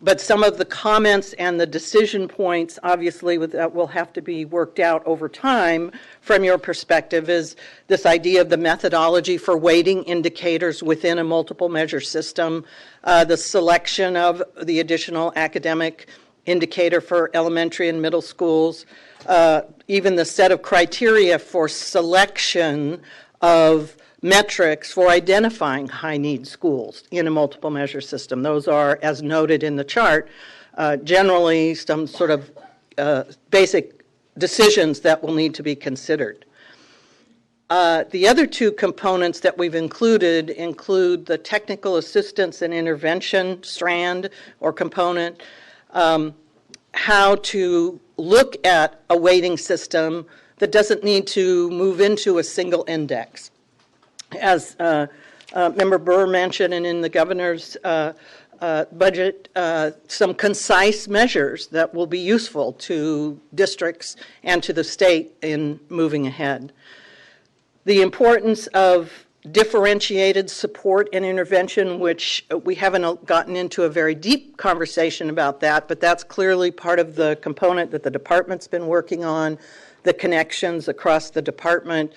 But some of the comments and the decision points, obviously, that will have to be worked out over time from your perspective, is this idea of the methodology for weighting indicators within a multiple measure system, the selection of the additional academic indicator for elementary and middle schools, even the set of criteria for selection of metrics for identifying high-need schools in a multiple measure system. Those are, as noted in the chart, generally some sort of basic decisions that will need to be considered. The other two components that we've include the technical assistance and intervention strand or component, how to look at a weighting system that doesn't need to move into a single index. As Member Burr mentioned, and in the governor's budget, some concise measures that will be useful to districts and to the state in moving ahead. The importance of differentiated support and intervention, which we haven't gotten into a very deep conversation about that, but that's clearly part of the component that the department's been working on, the connections across the department,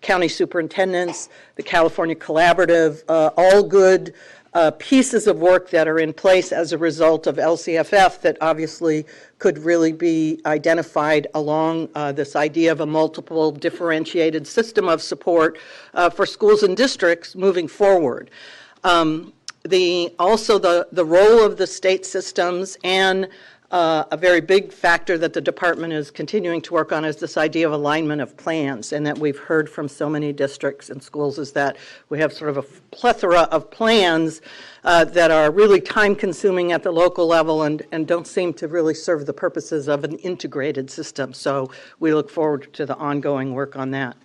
county superintendents, the California Collaborative, all good pieces of work that are in place as a result of LCFF that obviously could really be identified along this idea of a multiple differentiated system of support for schools and districts moving forward. Also the role of the state systems, and a very big factor that the department is continuing to work on is this idea of alignment of plans, and that we've heard from so many districts and schools is that we have sort of a plethora of plans that are really time-consuming at the local level and don't seem to really serve the purposes of an integrated system. So we look forward to the ongoing work on that.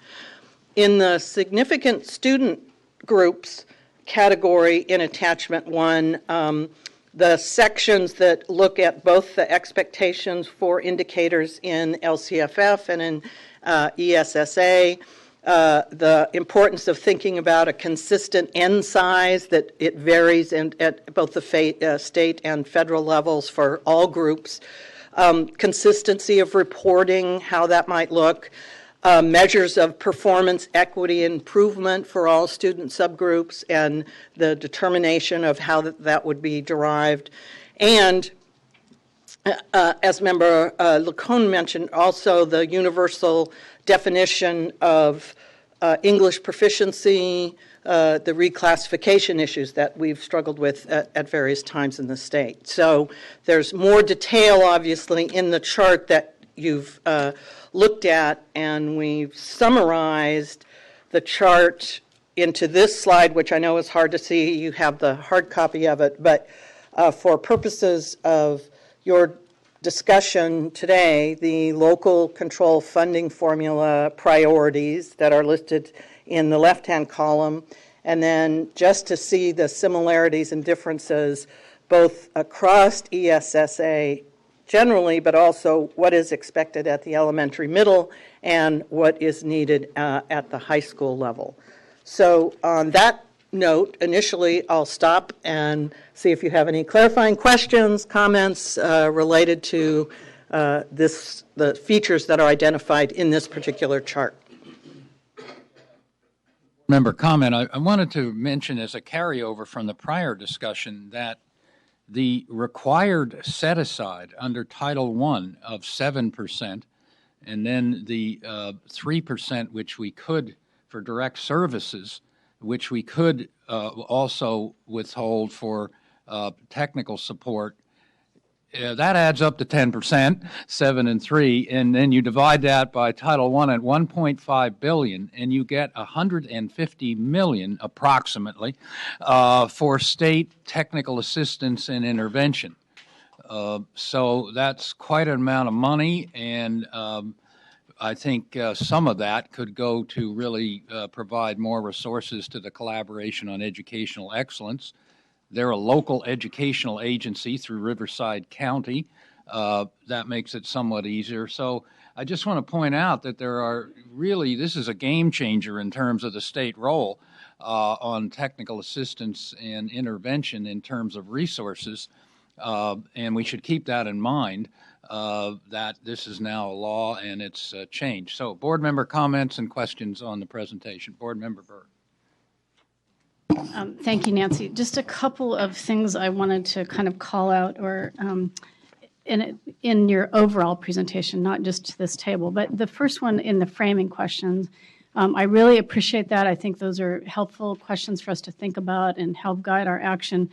In the significant student groups category in Attachment 1, the sections that look at both the expectations for indicators in LCFF and in ESSA, the importance of thinking about a consistent N size, that it varies at both the state and federal levels for all groups, consistency of reporting, how that might look, measures of performance equity improvement for all student subgroups, and the determination of how that would be derived. And as Member Lacone mentioned, also the universal definition of English proficiency, the reclassification issues that we've struggled with at various times in the state. So there's more detail, obviously, in the chart that you've looked at, and we've summarized the chart into this slide, which I know is hard to see. You have the hard copy of it, but for purposes of your discussion today, the local control funding formula priorities that are listed in the left-hand column, and then just to see the similarities and differences both across ESSA generally, but also what is expected at the elementary, middle, and what is needed at the high school level. So on that note, initially I'll stop and see if you have any clarifying questions, comments related to the features that are identified in this particular chart. Member comment, I wanted to mention as a carryover from the prior discussion that the required set-aside under Title I of 7%, and then the 3% which we could for direct services, which we could also withhold for technical support, that adds up to 10%, 7 and 3, and then you divide that by Title I at $1.5 billion, and you get $150 million approximately for state technical assistance and intervention. So that's quite an amount of money, and I think some of that could go to really provide more resources to the collaboration on educational excellence. They're a local educational agency through Riverside County. That makes it somewhat easier. So I just want to point out that there are really, this is a game changer in terms of the state role on technical assistance and intervention in terms of resources. And we should keep that in mind, that this is now a law and it's changed. So board member comments and questions on the presentation. Board member Burr. Thank you, Nancy. Just a couple of things I wanted to kind of call out or in your overall presentation, not just to this table. But the first one in the framing questions, I really appreciate that. I think those are helpful questions for us to think about and help guide our action.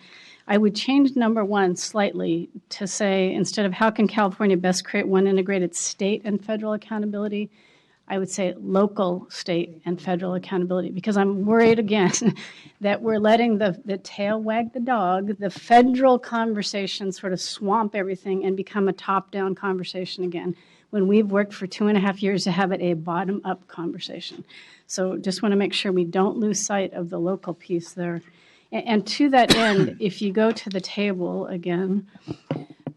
I would change number one slightly to say, instead of how can California best create one integrated state and federal accountability, I would say local, state, and federal accountability, because I'm worried again that we're letting the tail wag the dog, the federal conversation sort of swamp everything and become a top-down conversation again, when we've worked for 2.5 years to have it a bottom-up conversation. So just want to make sure we don't lose sight of the local piece there. And to that end, if you go to the table again,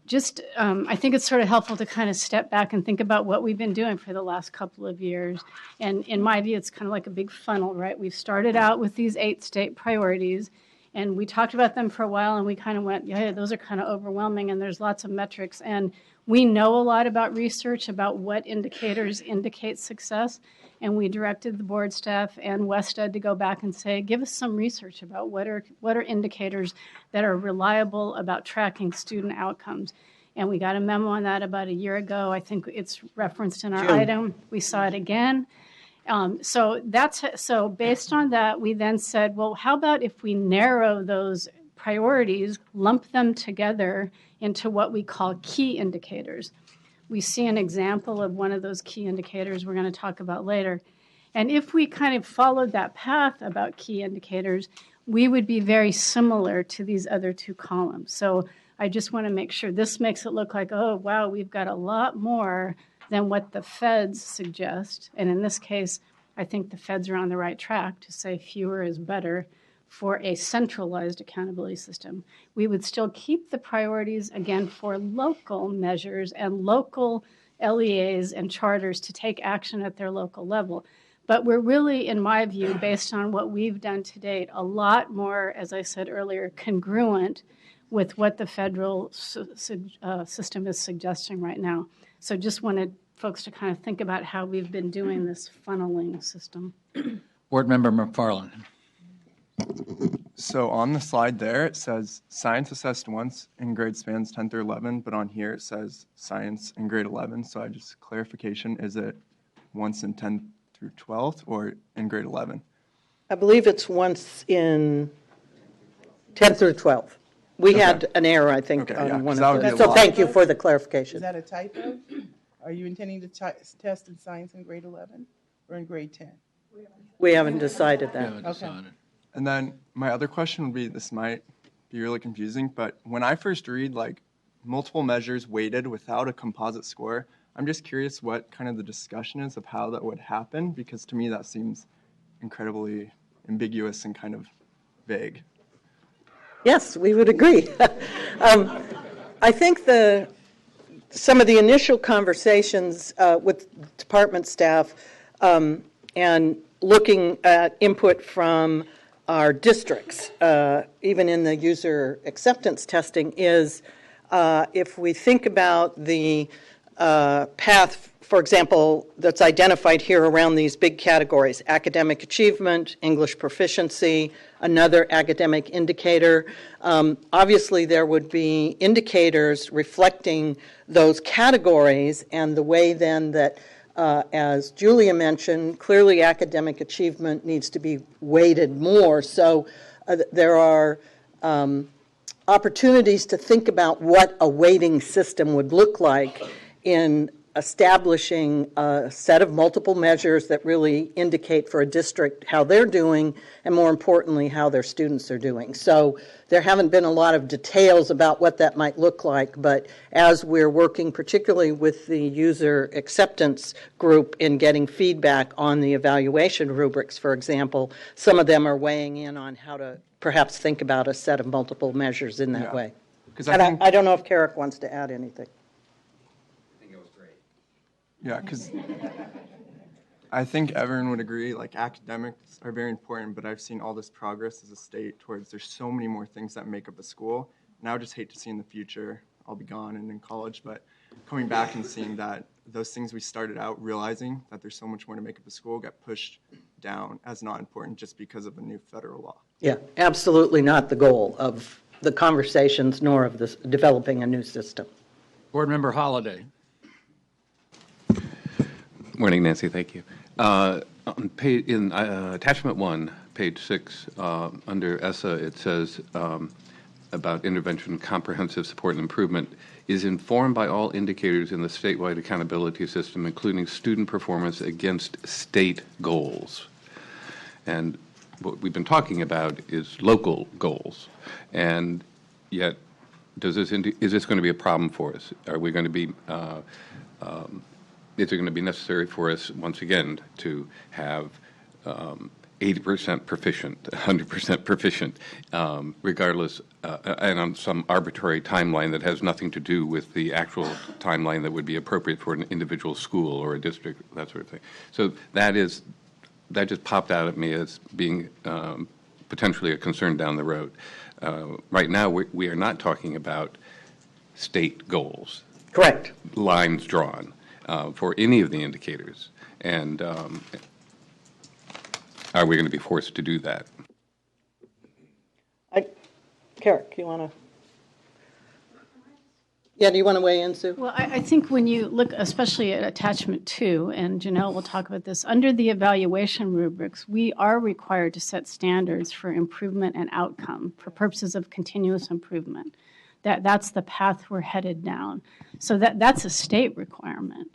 just I think it's sort of helpful to kind of step back and think about what we've been doing for the last couple of years. And in my view, it's kind of like a big funnel, right? We've started out with these 8 state priorities, and we talked about them for a while, and we kind of went, yeah, those are kind of overwhelming, and there's lots of metrics. And we know a lot about research about what indicators indicate success. And we directed the board staff and WestEd to go back and say, give us some research about what are indicators that are reliable about tracking student outcomes. And we got a memo on that about a year ago. I think it's referenced in our item. We saw it again. So based on that, we then said, well, how about if we narrow those priorities, lump them together into what we call key indicators. We see an example of one of those key indicators we're going to talk about later. And if we kind of followed that path about key indicators, we would be very similar to these other 2 columns. So I just want to make sure this makes it look like, oh, wow, we've got a lot more than what the feds suggest. And in this case, I think the feds are on the right track to say fewer is better for a centralized accountability system. We would still keep the priorities, again, for local measures and local LEAs and charters to take action at their local level. But we're really, in my view, based on what we've done to date, a lot more, as I said earlier, congruent with what the federal system is suggesting right now. So just wanted folks to kind of think about how we've been doing this funneling system. Board member McFarland. So on the slide there, it says science assessed once in grade spans 10 through 11, but on here it says science in grade 11. So I just clarification, is it once in 10 through 12th or in grade 11? I believe it's once in 10 through 12. We had an error, I think, on one of those. So thank you for the clarification. Is that a typo? Are you intending to test in science in grade 11 or in grade 10? We haven't decided that. Okay. And then my other question would be, this might be really confusing, but when I first read like multiple measures weighted without a composite score, I'm just curious what kind of the discussion is of how that would happen, because to me that seems incredibly ambiguous and kind of vague. Yes, we would agree. I think some of the initial conversations with department staff and looking at input from our districts, even in the user acceptance testing, is if we think about the path, for example, that's identified here around these big categories: academic achievement, English proficiency, another academic indicator. Obviously, there would be indicators reflecting those categories, and the way then that, as Julia mentioned, clearly academic achievement needs to be weighted more. So there are opportunities to think about what a weighting system would look like in establishing a set of multiple measures that really indicate for a district how they're doing, and more importantly, how their students are doing. So there haven't been a lot of details about what that might look like, but as we're working particularly with the user acceptance group in getting feedback on the evaluation rubrics, for example, some of them are weighing in on how to perhaps think about a set of multiple measures in that way. And I don't know if Carrick wants to add anything. Yeah, because I think everyone would agree, like, academics are very important, but I've seen all this progress as a state towards there's so many more things that make up a school. And I would just hate to see in the future, I'll be gone and in college, but coming back and seeing that those things we started out realizing that there's so much more to make up a school get pushed down as not important just because of a new federal law. Yeah, absolutely not the goal of the conversations nor of this developing a new system. Board Member Holliday. Morning, Nancy. Thank you. In attachment 1, page 6, under ESSA, it says about intervention, comprehensive support and improvement is informed by all indicators in the statewide accountability system, including student performance against state goals. And what we've been talking about is local goals. And yet, is this going to be a problem for us? Are we going to be, is it going to be necessary for us, once again, to have 80% proficient, 100% proficient, regardless, and on some arbitrary timeline that has nothing to do with the actual timeline that would be appropriate for an individual school or a district, that sort of thing. So that just popped out at me as being potentially a concern down the road. Right now, we are not talking about state goals. Correct. Lines drawn for any of the indicators. And are we going to be forced to do that? Carrick, you want to? Yeah, do you want to weigh in, Sue? Well, I think when you look especially at attachment 2, and Janelle will talk about this, under the evaluation rubrics, we are required to set standards for improvement and outcome for purposes of continuous improvement. That's the path we're headed down. So that's a state requirement.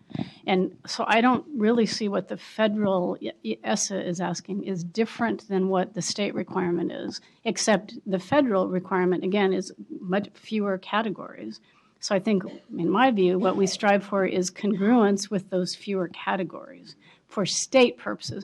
And so I don't really see what the federal ESSA is asking is different than what the state requirement is, except the federal requirement, again, is much fewer categories. So I think, in my view, what we strive for is congruence with those fewer categories for state purposes.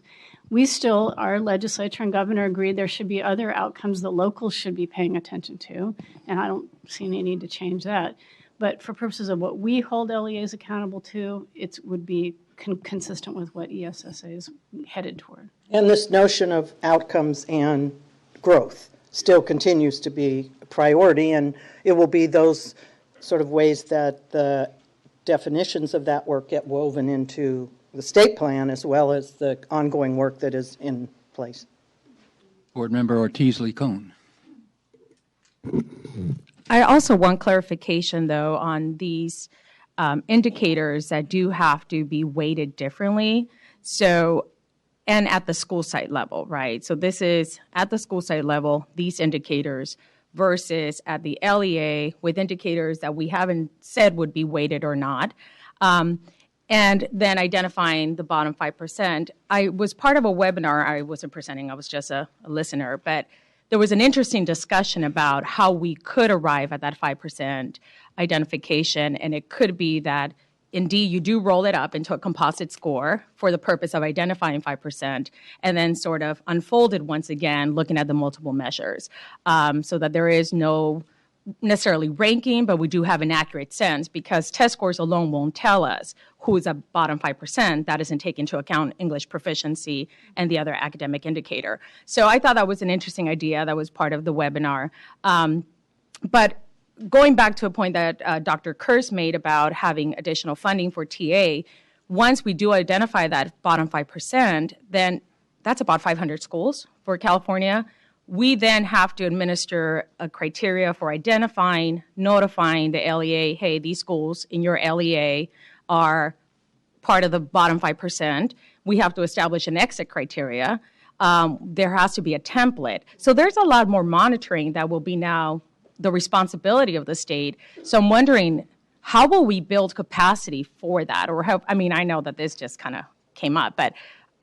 We still, our legislature and governor agreed there should be other outcomes the locals should be paying attention to, and I don't see any need to change that. But for purposes of what we hold LEAs accountable to, it would be consistent with what ESSA is headed toward. And this notion of outcomes and growth still continues to be a priority, and it will be those sort of ways that the definitions of that work get woven into the state plan as well as the ongoing work that is in place. Board Member Ortiz-Licon. I also want clarification, though, on these indicators that do have to be weighted differently. So, and at the school site level, right? So this is at the school site level, these indicators, versus at the LEA with indicators that we haven't said would be weighted or not. And then identifying the bottom 5%. I was part of a webinar. I wasn't presenting. I was just a listener. But there was an interesting discussion about how we could arrive at that 5% identification. And it could be that, indeed, you do roll it up into a composite score for the purpose of identifying 5%, and then sort of unfolded once again, looking at the multiple measures, so that there is no necessarily ranking, but we do have an accurate sense, because test scores alone won't tell us who's a bottom 5%. That doesn't take into account English proficiency and the other academic indicator. So I thought that was an interesting idea that was part of the webinar. But going back to a point that Dr. Kurz made about having additional funding for TA, once we do identify that bottom 5%, then that's about 500 schools for California. We then have to administer a criteria for identifying, notifying the LEA, hey, these schools in your LEA are part of the bottom 5%. We have to establish an exit criteria. There has to be a template. So there's a lot more monitoring that will be now the responsibility of the state. So I'm wondering, how will we build capacity for that? Or how, I mean, I know that this just kind of came up, but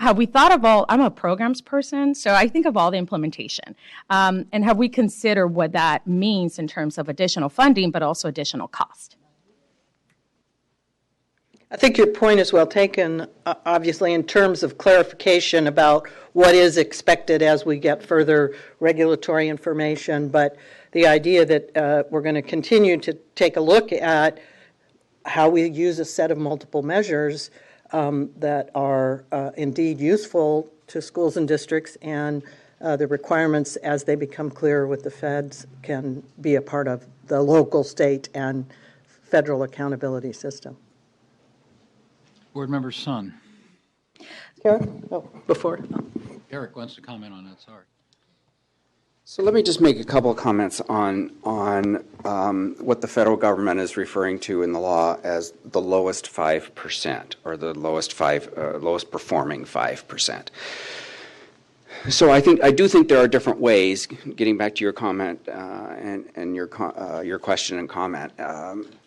have we thought of all, I'm a programs person, so I think of all the implementation. And have we considered what that means in terms of additional funding, but also additional cost? I think your point is well taken, obviously, in terms of clarification about what is expected as we get further regulatory information. But the idea that we're going to continue to take a look at how we use a set of multiple measures that are indeed useful to schools and districts and the requirements, as they become clearer with the feds, can be a part of the local, state, and federal accountability system. Board Member Sun. Eric? Oh, before. Eric wants to comment on that, sorry. So let me just make a couple of comments on what the federal government is referring to in the law as the lowest 5% or the lowest performing 5%. So I do think there are different ways. Getting back to your comment and your question and comment,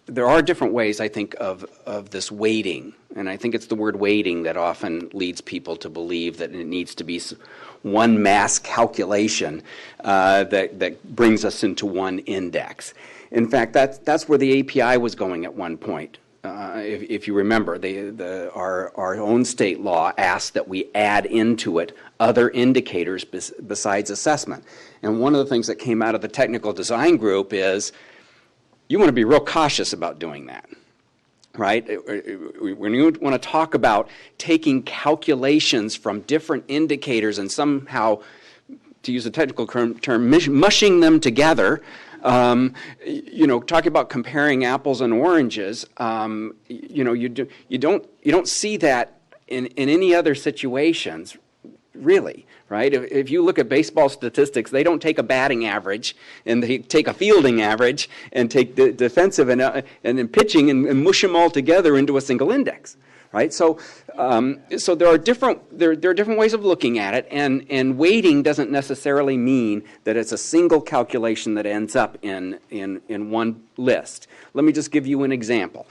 there are different ways I think of this weighting, and I think it's the word weighting that often leads people to believe that it needs to be one mass calculation that brings us into one index. In fact, that's where the API was going at one point. If you remember, our own state law asked that we add into it other indicators besides assessment. And one of the things that came out of the technical design group is you want to be real cautious about doing that, right? When you want to talk about taking calculations from different indicators and somehow, to use a technical term, mushing them together, talking about comparing apples and oranges, you don't see that in any other situations, really, right? If you look at baseball statistics, they don't take a batting average and they take a fielding average and take the defensive and then pitching and mush them all together into a single index. Right, so there are different ways of looking at it, and weighting doesn't necessarily mean that it's a single calculation that ends up in one list. Let me just give you an example,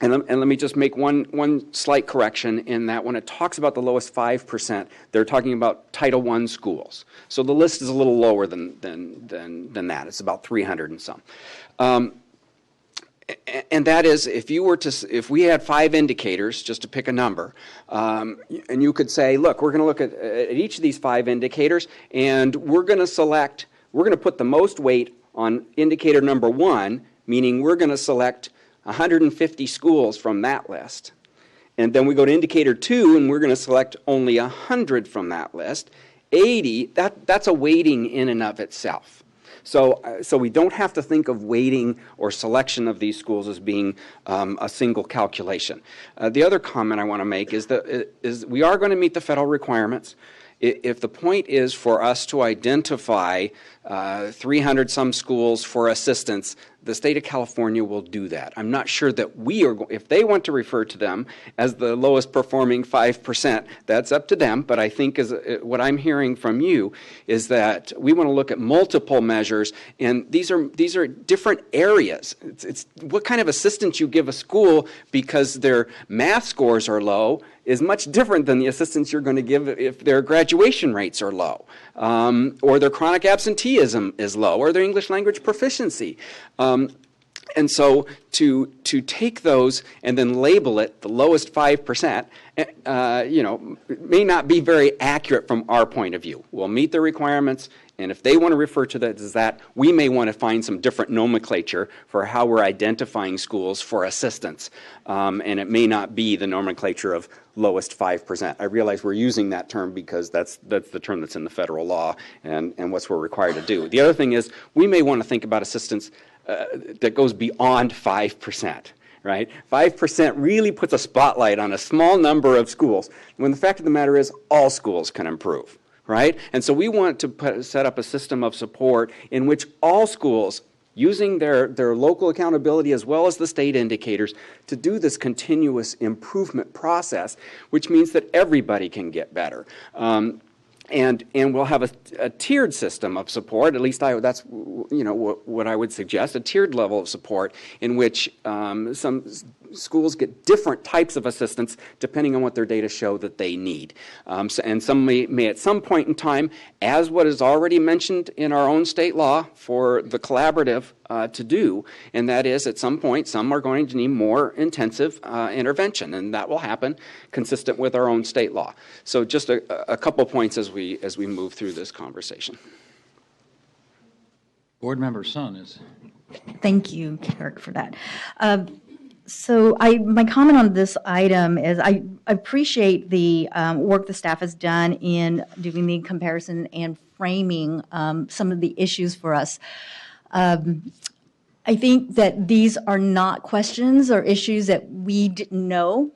and let me just make one slight correction in that when it talks about the lowest 5%, they're talking about Title I schools. So the list is a little lower than that. It's about 300 and some. And that is, if we had 5 indicators, just to pick a number, and you could say, look, we're going to look at each of these 5 indicators, and we're going to put the most weight on indicator number 1, meaning we're going to select 150 schools from that list. And then we go to indicator 2, and we're going to select only 100 from that list. 80, that's a weighting in and of itself. So we don't have to think of weighting or selection of these schools as being a single calculation. The other comment I want to make is that we are going to meet the federal requirements. If the point is for us to identify 300 some schools for assistance, the state of California will do that. I'm not sure that if they want to refer to them as the lowest performing 5%, that's up to them. But I think what I'm hearing from you is that we want to look at multiple measures, and these are different areas. It's what kind of assistance you give a school because their math scores are low is much different than the assistance you're going to give if their graduation rates are low, or their chronic absenteeism is low, or their English language proficiency. And so to take those and then label it the lowest 5%, may not be very accurate from our point of view. We'll meet the requirements, and if they want to refer to that as that, we may want to find some different nomenclature for how we're identifying schools for assistance. And it may not be the nomenclature of lowest 5%. I realize we're using that term because that's the term that's in the federal law and what we're required to do. The other thing is we may want to think about assistance that goes beyond 5%, right? 5% really puts a spotlight on a small number of schools, when the fact of the matter is all schools can improve, right? And so we want to set up a system of support in which all schools, using their local accountability as well as the state indicators, to do this continuous improvement process, which means that everybody can get better. And we'll have a tiered system of support. At least that's what I would suggest, a tiered level of support in which some schools get different types of assistance depending on what their data show that they need. And some may at some point in time, as what is already mentioned in our own state law for the collaborative to do, and that is at some point some are going to need more intensive intervention, and that will happen consistent with our own state law. So just a couple points as we move through this conversation. Board Member Sun is. Thank you, Eric, for that. So my comment on this item is I appreciate the work the staff has done in doing the comparison and framing some of the issues for us. I think that these are not questions or issues that we didn't know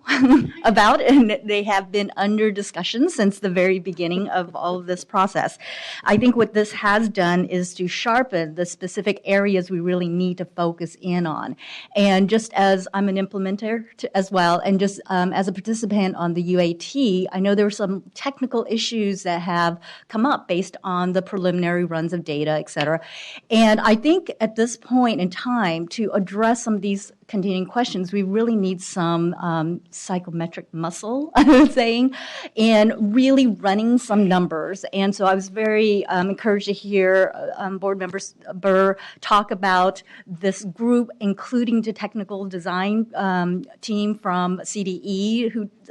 about, and they have been under discussion since the very beginning of all of this process. I think what this has done is to sharpen the specific areas we really need to focus in on. And just as I'm an implementer as well, and just as a participant on the UAT, I know there were some technical issues that have come up based on the preliminary runs of data, et cetera. And I think at this point in time to address some of these continuing questions, we really need some psychometric muscle, I was saying, and really running some numbers. And so I was very encouraged to hear Board Member Burr talk about this group, including the technical design team from CDE,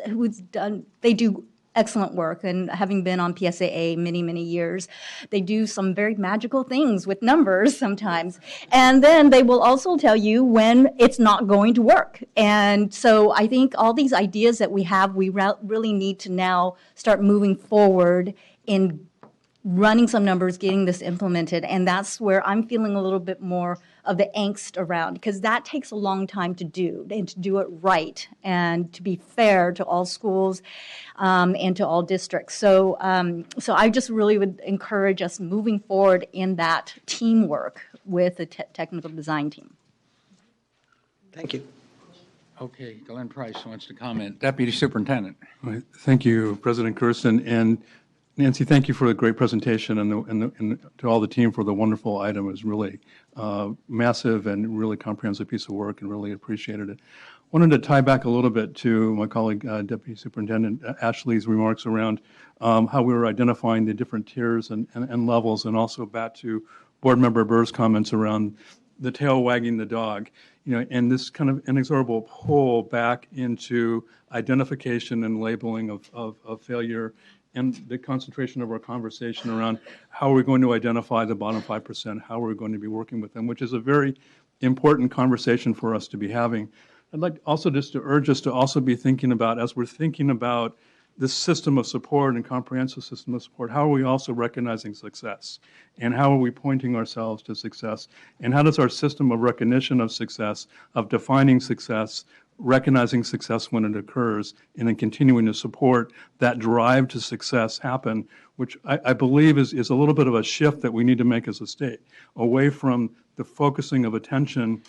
who's done, they do excellent work, and having been on PSAA many years, they do some very magical things with numbers sometimes. And then they will also tell you when it's not going to work. And so I think all these ideas that we have, we really need to now start moving forward in running some numbers, getting this implemented. And that's where I'm feeling a little bit more of the angst around, because that takes a long time to do, and to do it right, and to be fair to all schools and to all districts. So I just really would encourage us moving forward in that teamwork with the technical design team. Thank you. Okay, Glenn Price wants to comment. Deputy Superintendent. Right. Thank you, President Kirsten. And Nancy, thank you for the great presentation, and to all the team for the wonderful item. It was really massive and really comprehensive piece of work, and really appreciated it. Wanted to tie back a little bit to my colleague, Deputy Superintendent Ashley's remarks around how we were identifying the different tiers and levels, and also back to Board Member Burr's comments around the tail wagging the dog, and this kind of inexorable pull back into identification and labeling of failure, and the concentration of our conversation around how are we going to identify the bottom 5%, how are we going to be working with them, which is a very important conversation for us to be having. I'd like also just to urge us to also be thinking about, as we're thinking about this system of support and comprehensive system of support, how are we also recognizing success? And how are we pointing ourselves to success? And how does our system of recognition of success, of defining success, recognizing success when it occurs, and then continuing to support that drive to success happen, which I believe is a little bit of a shift that we need to make as a state, away from the focusing of attention.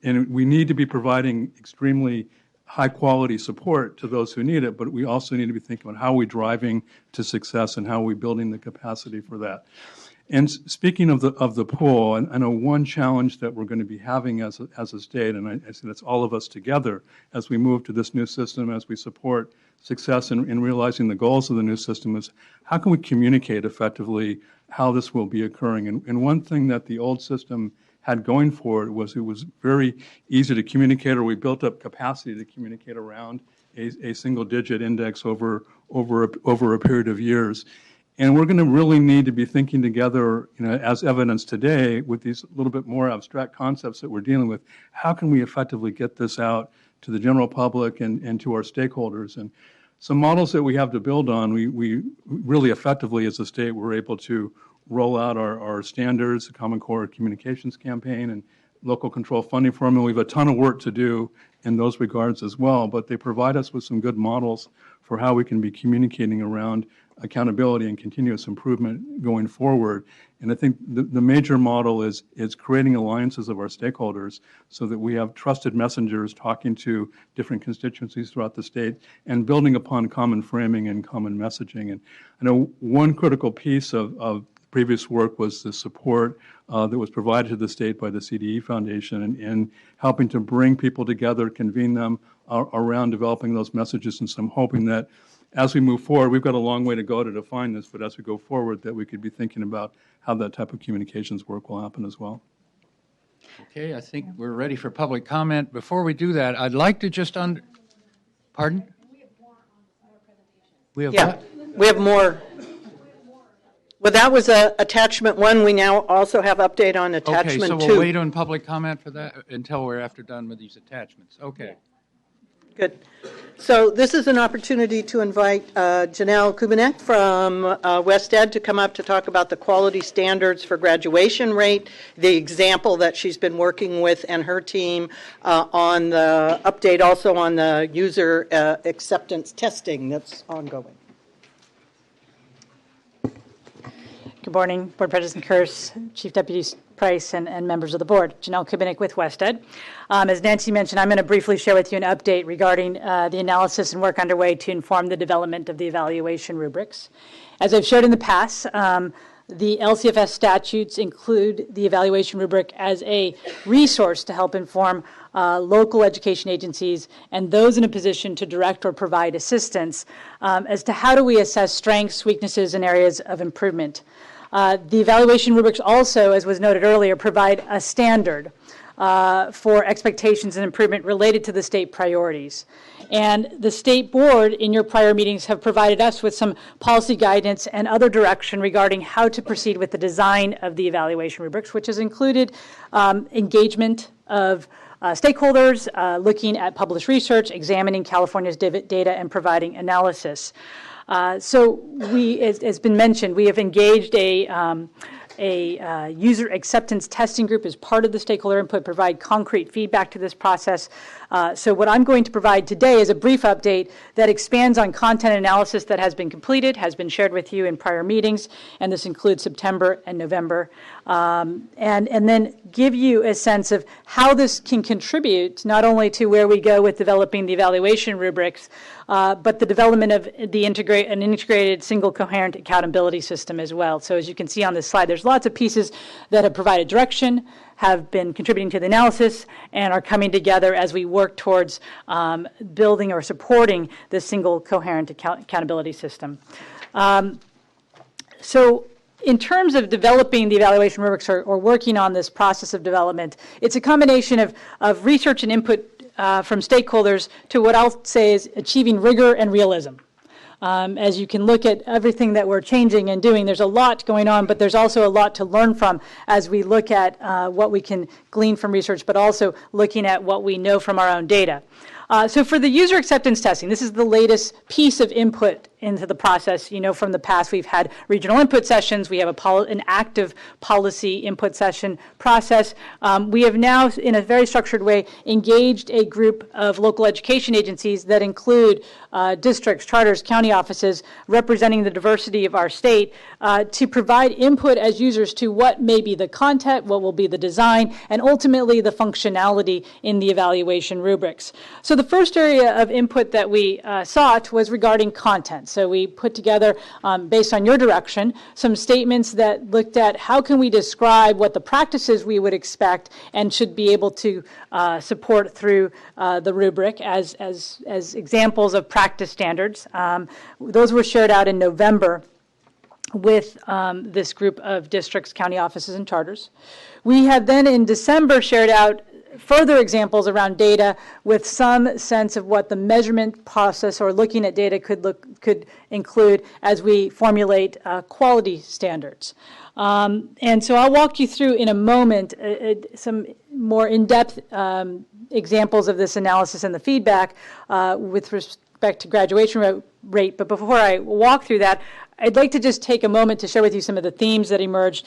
And we need to be providing extremely high-quality support to those who need it, but we also need to be thinking about how are we driving to success and how are we building the capacity for that. And speaking of the pool, I know one challenge that we're going to be having as a state, and I say that's all of us together as we move to this new system, as we support success in realizing the goals of the new system, is how can we communicate effectively how this will be occurring. And one thing that the old system had going for it was very easy to communicate, or we built up capacity to communicate around a single-digit index over a period of years. And we're going to really need to be thinking together, as evidenced today, with these little bit more abstract concepts that we're dealing with. How can we effectively get this out to the general public and to our stakeholders? And some models that we have to build on, we really effectively, as a state, we're able to roll out our standards, the Common Core Communications Campaign, and local control funding formula. We have a ton of work to do in those regards as well, but they provide us with some good models for how we can be communicating around accountability and continuous improvement going forward. And I think the major model is creating alliances of our stakeholders so that we have trusted messengers talking to different constituencies throughout the state and building upon common framing and common messaging. And I know one critical piece of previous work was the support that was provided to the state by the CDE Foundation and helping to bring people together, convene them around developing those messages. And so I'm hoping that as we move forward, we've got a long way to go to define this, but as we go forward, that we could be thinking about how that type of communications work will happen as well. Okay, I think we're ready for public comment. Before we do that, I'd like to just pardon? We have Yeah, what? we have more. Well, that was attachment 1. We now also have update on attachment 2. Okay, so we'll wait on public comment for that until we're done with these attachments. Okay. Good. So this is an opportunity to invite Janelle Kubinek from West Ed to come up to talk about the quality standards for graduation rate, the example that she's been working with and her team on the update also on the user acceptance testing that's ongoing. Good morning, Board President Kearse, Chief Deputy Price, and members of the board. Janelle Kubinek with West Ed. As Nancy mentioned, I'm going to briefly share with you an update regarding the analysis and work underway to inform the development of the evaluation rubrics. As I've shared in the past, the LCFS statutes include the evaluation rubric as a resource to help inform local education agencies and those in a position to direct or provide assistance as to how do we assess strengths, weaknesses, and areas of improvement. The evaluation rubrics also, as was noted earlier, provide a standard for expectations and improvement related to the state priorities. And the state board, in your prior meetings, have provided us with some policy guidance and other direction regarding how to proceed with the design of the evaluation rubrics, which has included engagement of stakeholders, looking at published research, examining California's data, and providing analysis. So we, as been mentioned, we have engaged a user acceptance testing group as part of the stakeholder input, provide concrete feedback to this process. So what I'm going to provide today is a brief update that expands on content analysis that has been completed, has been shared with you in prior meetings, and this includes September and November, and then give you a sense of how this can contribute not only to where we go with developing the evaluation rubrics, but the development of an integrated single coherent accountability system as well. So as you can see on this slide, there's lots of pieces that have provided direction, have been contributing to the analysis, and are coming together as we work towards building or supporting this single coherent accountability system. So in terms of developing the evaluation rubrics or working on this process of development, it's a combination of research and input from stakeholders to what I'll say is achieving rigor and realism. As you can look at everything that we're changing and doing, there's a lot going on, but there's also a lot to learn from as we look at what we can glean from research, but also looking at what we know from our own data. So for the user acceptance testing, this is the latest piece of input into the process. You know, from the past, we've had regional input sessions. We have an active policy input session process. We have now, in a very structured way, engaged a group of local education agencies that include districts, charters, county offices, representing the diversity of our state, to provide input as users to what may be the content, what will be the design, and ultimately the functionality in the evaluation rubrics. So the first area of input that we sought was regarding content. So we put together, based on your direction, some statements that looked at how can we describe what the practices we would expect and should be able to support through the rubric as examples of practice standards. Those were shared out in November with this group of districts, county offices, and charters. We have then in December shared out further examples around data with some sense of what the measurement process or looking at data could include as we formulate quality standards. And so I'll walk you through in a moment some more in-depth examples of this analysis and the feedback with respect to graduation rate. But before I walk through that, I'd like to just take a moment to share with you some of the themes that emerged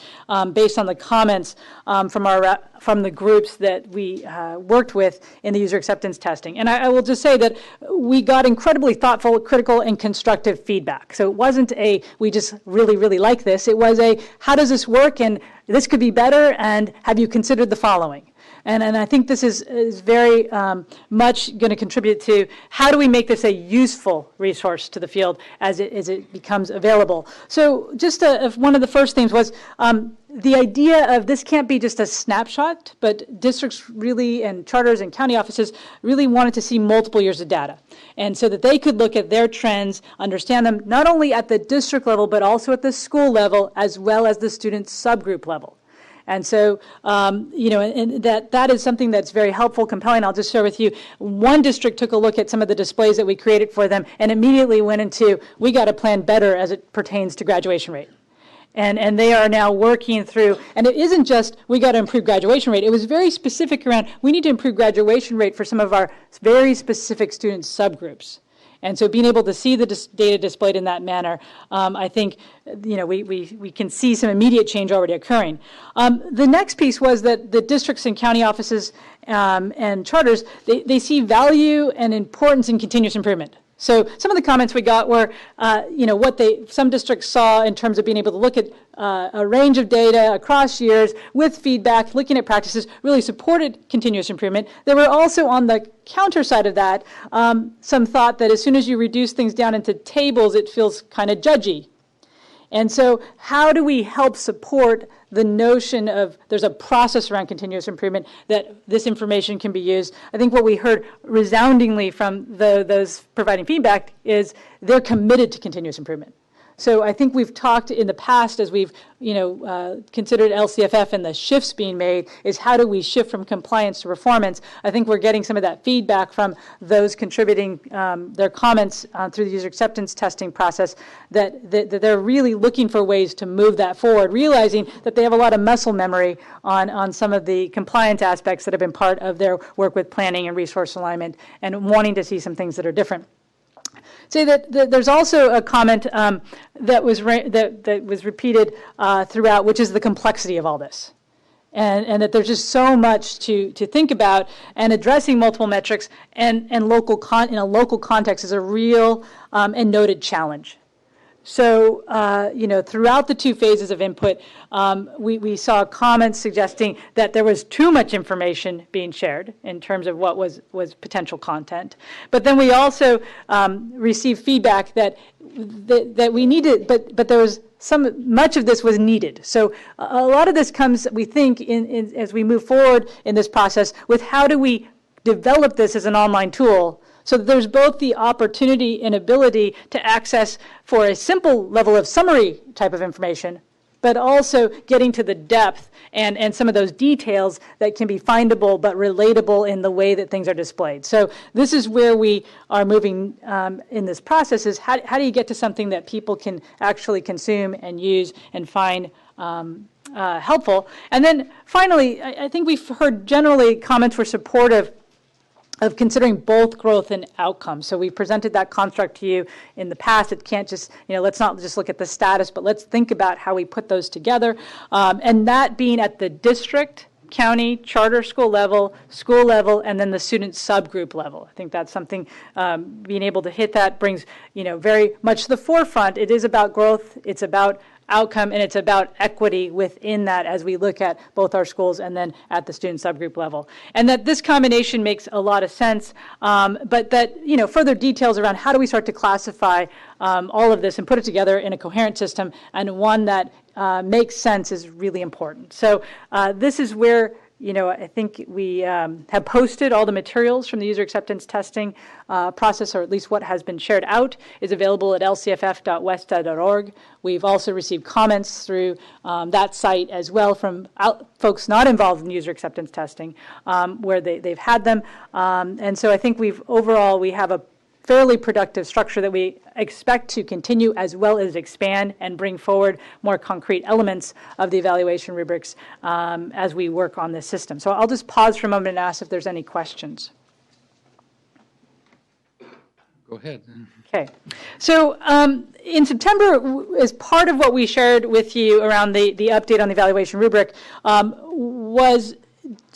based on the comments from the groups that we worked with in the user acceptance testing. And I will just say that we got incredibly thoughtful, critical, and constructive feedback. So it wasn't we just really, really like this. It was how does this work, and this could be better, and have you considered the following? And I think this is very much going to contribute to how do we make this a useful resource to the field as it becomes available. So just one of the first things was the idea of this can't be just a snapshot, but districts really and charters and county offices really wanted to see multiple years of data. And so that they could look at their trends, understand them not only at the district level, but also at the school level as well as the student subgroup level. And so, and that is something that's very helpful, compelling. I'll just share with you, one district took a look at some of the displays that we created for them and immediately went into, we got to plan better as it pertains to graduation rate. And they are now working through, and it isn't just we got to improve graduation rate. It was very specific around we need to improve graduation rate for some of our very specific student subgroups. And so being able to see the data displayed in that manner, I think, we can see some immediate change already occurring. The next piece was that the districts and county offices and charters, they see value and importance in continuous improvement. So some of the comments we got were, what some districts saw in terms of being able to look at a range of data across years with feedback, looking at practices, really supported continuous improvement. There were also on the counter side of that, some thought that as soon as you reduce things down into tables, it feels kind of judgy. And so how do we help support the notion of there's a process around continuous improvement that this information can be used? I think what we heard resoundingly from those providing feedback is they're committed to continuous improvement. So I think we've talked in the past as we've considered LCFF and the shifts being made is how do we shift from compliance to performance? I think we're getting some of that feedback from those contributing their comments through the user acceptance testing process that they're really looking for ways to move that forward, realizing that they have a lot of muscle memory on some of the compliance aspects that have been part of their work with planning and resource alignment and wanting to see some things that are different. Say that there's also a comment that was repeated throughout, which is the complexity of all this, and that there's just so much to think about, and addressing multiple metrics and in a local context is a real and noted challenge. So, throughout the two phases of input, we saw comments suggesting that there was too much information being shared in terms of what was potential content. But then we also received feedback that we needed, but there was much of this was needed. So a lot of this comes, we think, in as we move forward in this process with how do we develop this as an online tool. So there's both the opportunity and ability to access for a simple level of summary type of information, but also getting to the depth and some of those details that can be findable but relatable in the way that things are displayed. So this is where we are moving in this process is how do you get to something that people can actually consume and use and find helpful. And then finally, I think we've heard generally comments were supportive of considering both growth and outcomes. So we presented that construct to you in the past. It can't just, let's not just look at the status, but let's think about how we put those together. And that being at the district, county, charter school level, and then the student subgroup level. I think that's something, being able to hit that brings, very much to the forefront. It is about growth, it's about outcome, and it's about equity within that as we look at both our schools and then at the student subgroup level. And that this combination makes a lot of sense, but that, further details around how do we start to classify all of this and put it together in a coherent system and one that makes sense is really important. So this is where I think we have posted all the materials from the user acceptance testing process, or at least what has been shared out, is available at lcff.westa.org. We've also received comments through that site as well from folks not involved in user acceptance testing, where they've had them. And so I think we have a fairly productive structure that we expect to continue as well as expand and bring forward more concrete elements of the evaluation rubrics as we work on this system. So I'll just pause for a moment and ask if there's any questions. Go ahead. Okay. So in September, as part of what we shared with you around the update on the evaluation rubric was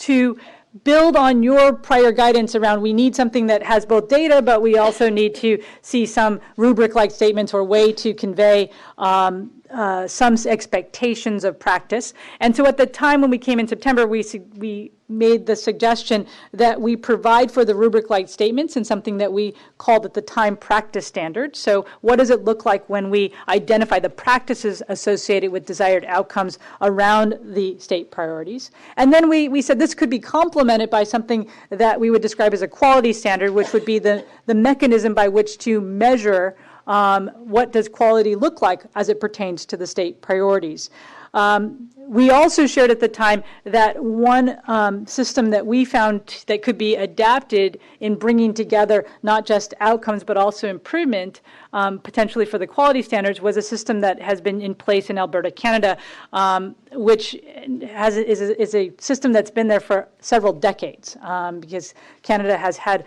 to build on your prior guidance around we need something that has both data, but we also need to see some rubric-like statements or way to convey some expectations of practice. And so at the time when we came in September, we made the suggestion that we provide for the rubric-like statements in something that we called at the time practice standard. So what does it look like when we identify the practices associated with desired outcomes around the state priorities? And then we said this could be complemented by something that we would describe as a quality standard, which would be the mechanism by which to measure what does quality look like as it pertains to the state priorities. We also shared at the time that one system that we found that could be adapted in bringing together not just outcomes but also improvement, potentially for the quality standards, was a system that has been in place in Alberta, Canada, which is a system that's been there for several decades, because Canada has had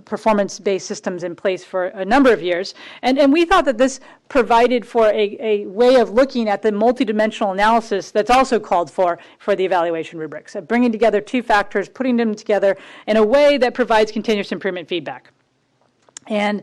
performance-based systems in place for a number of years. And we thought that this provided for a way of looking at the multidimensional analysis that's also called for the evaluation rubrics, of bringing together two factors, putting them together in a way that provides continuous improvement feedback. And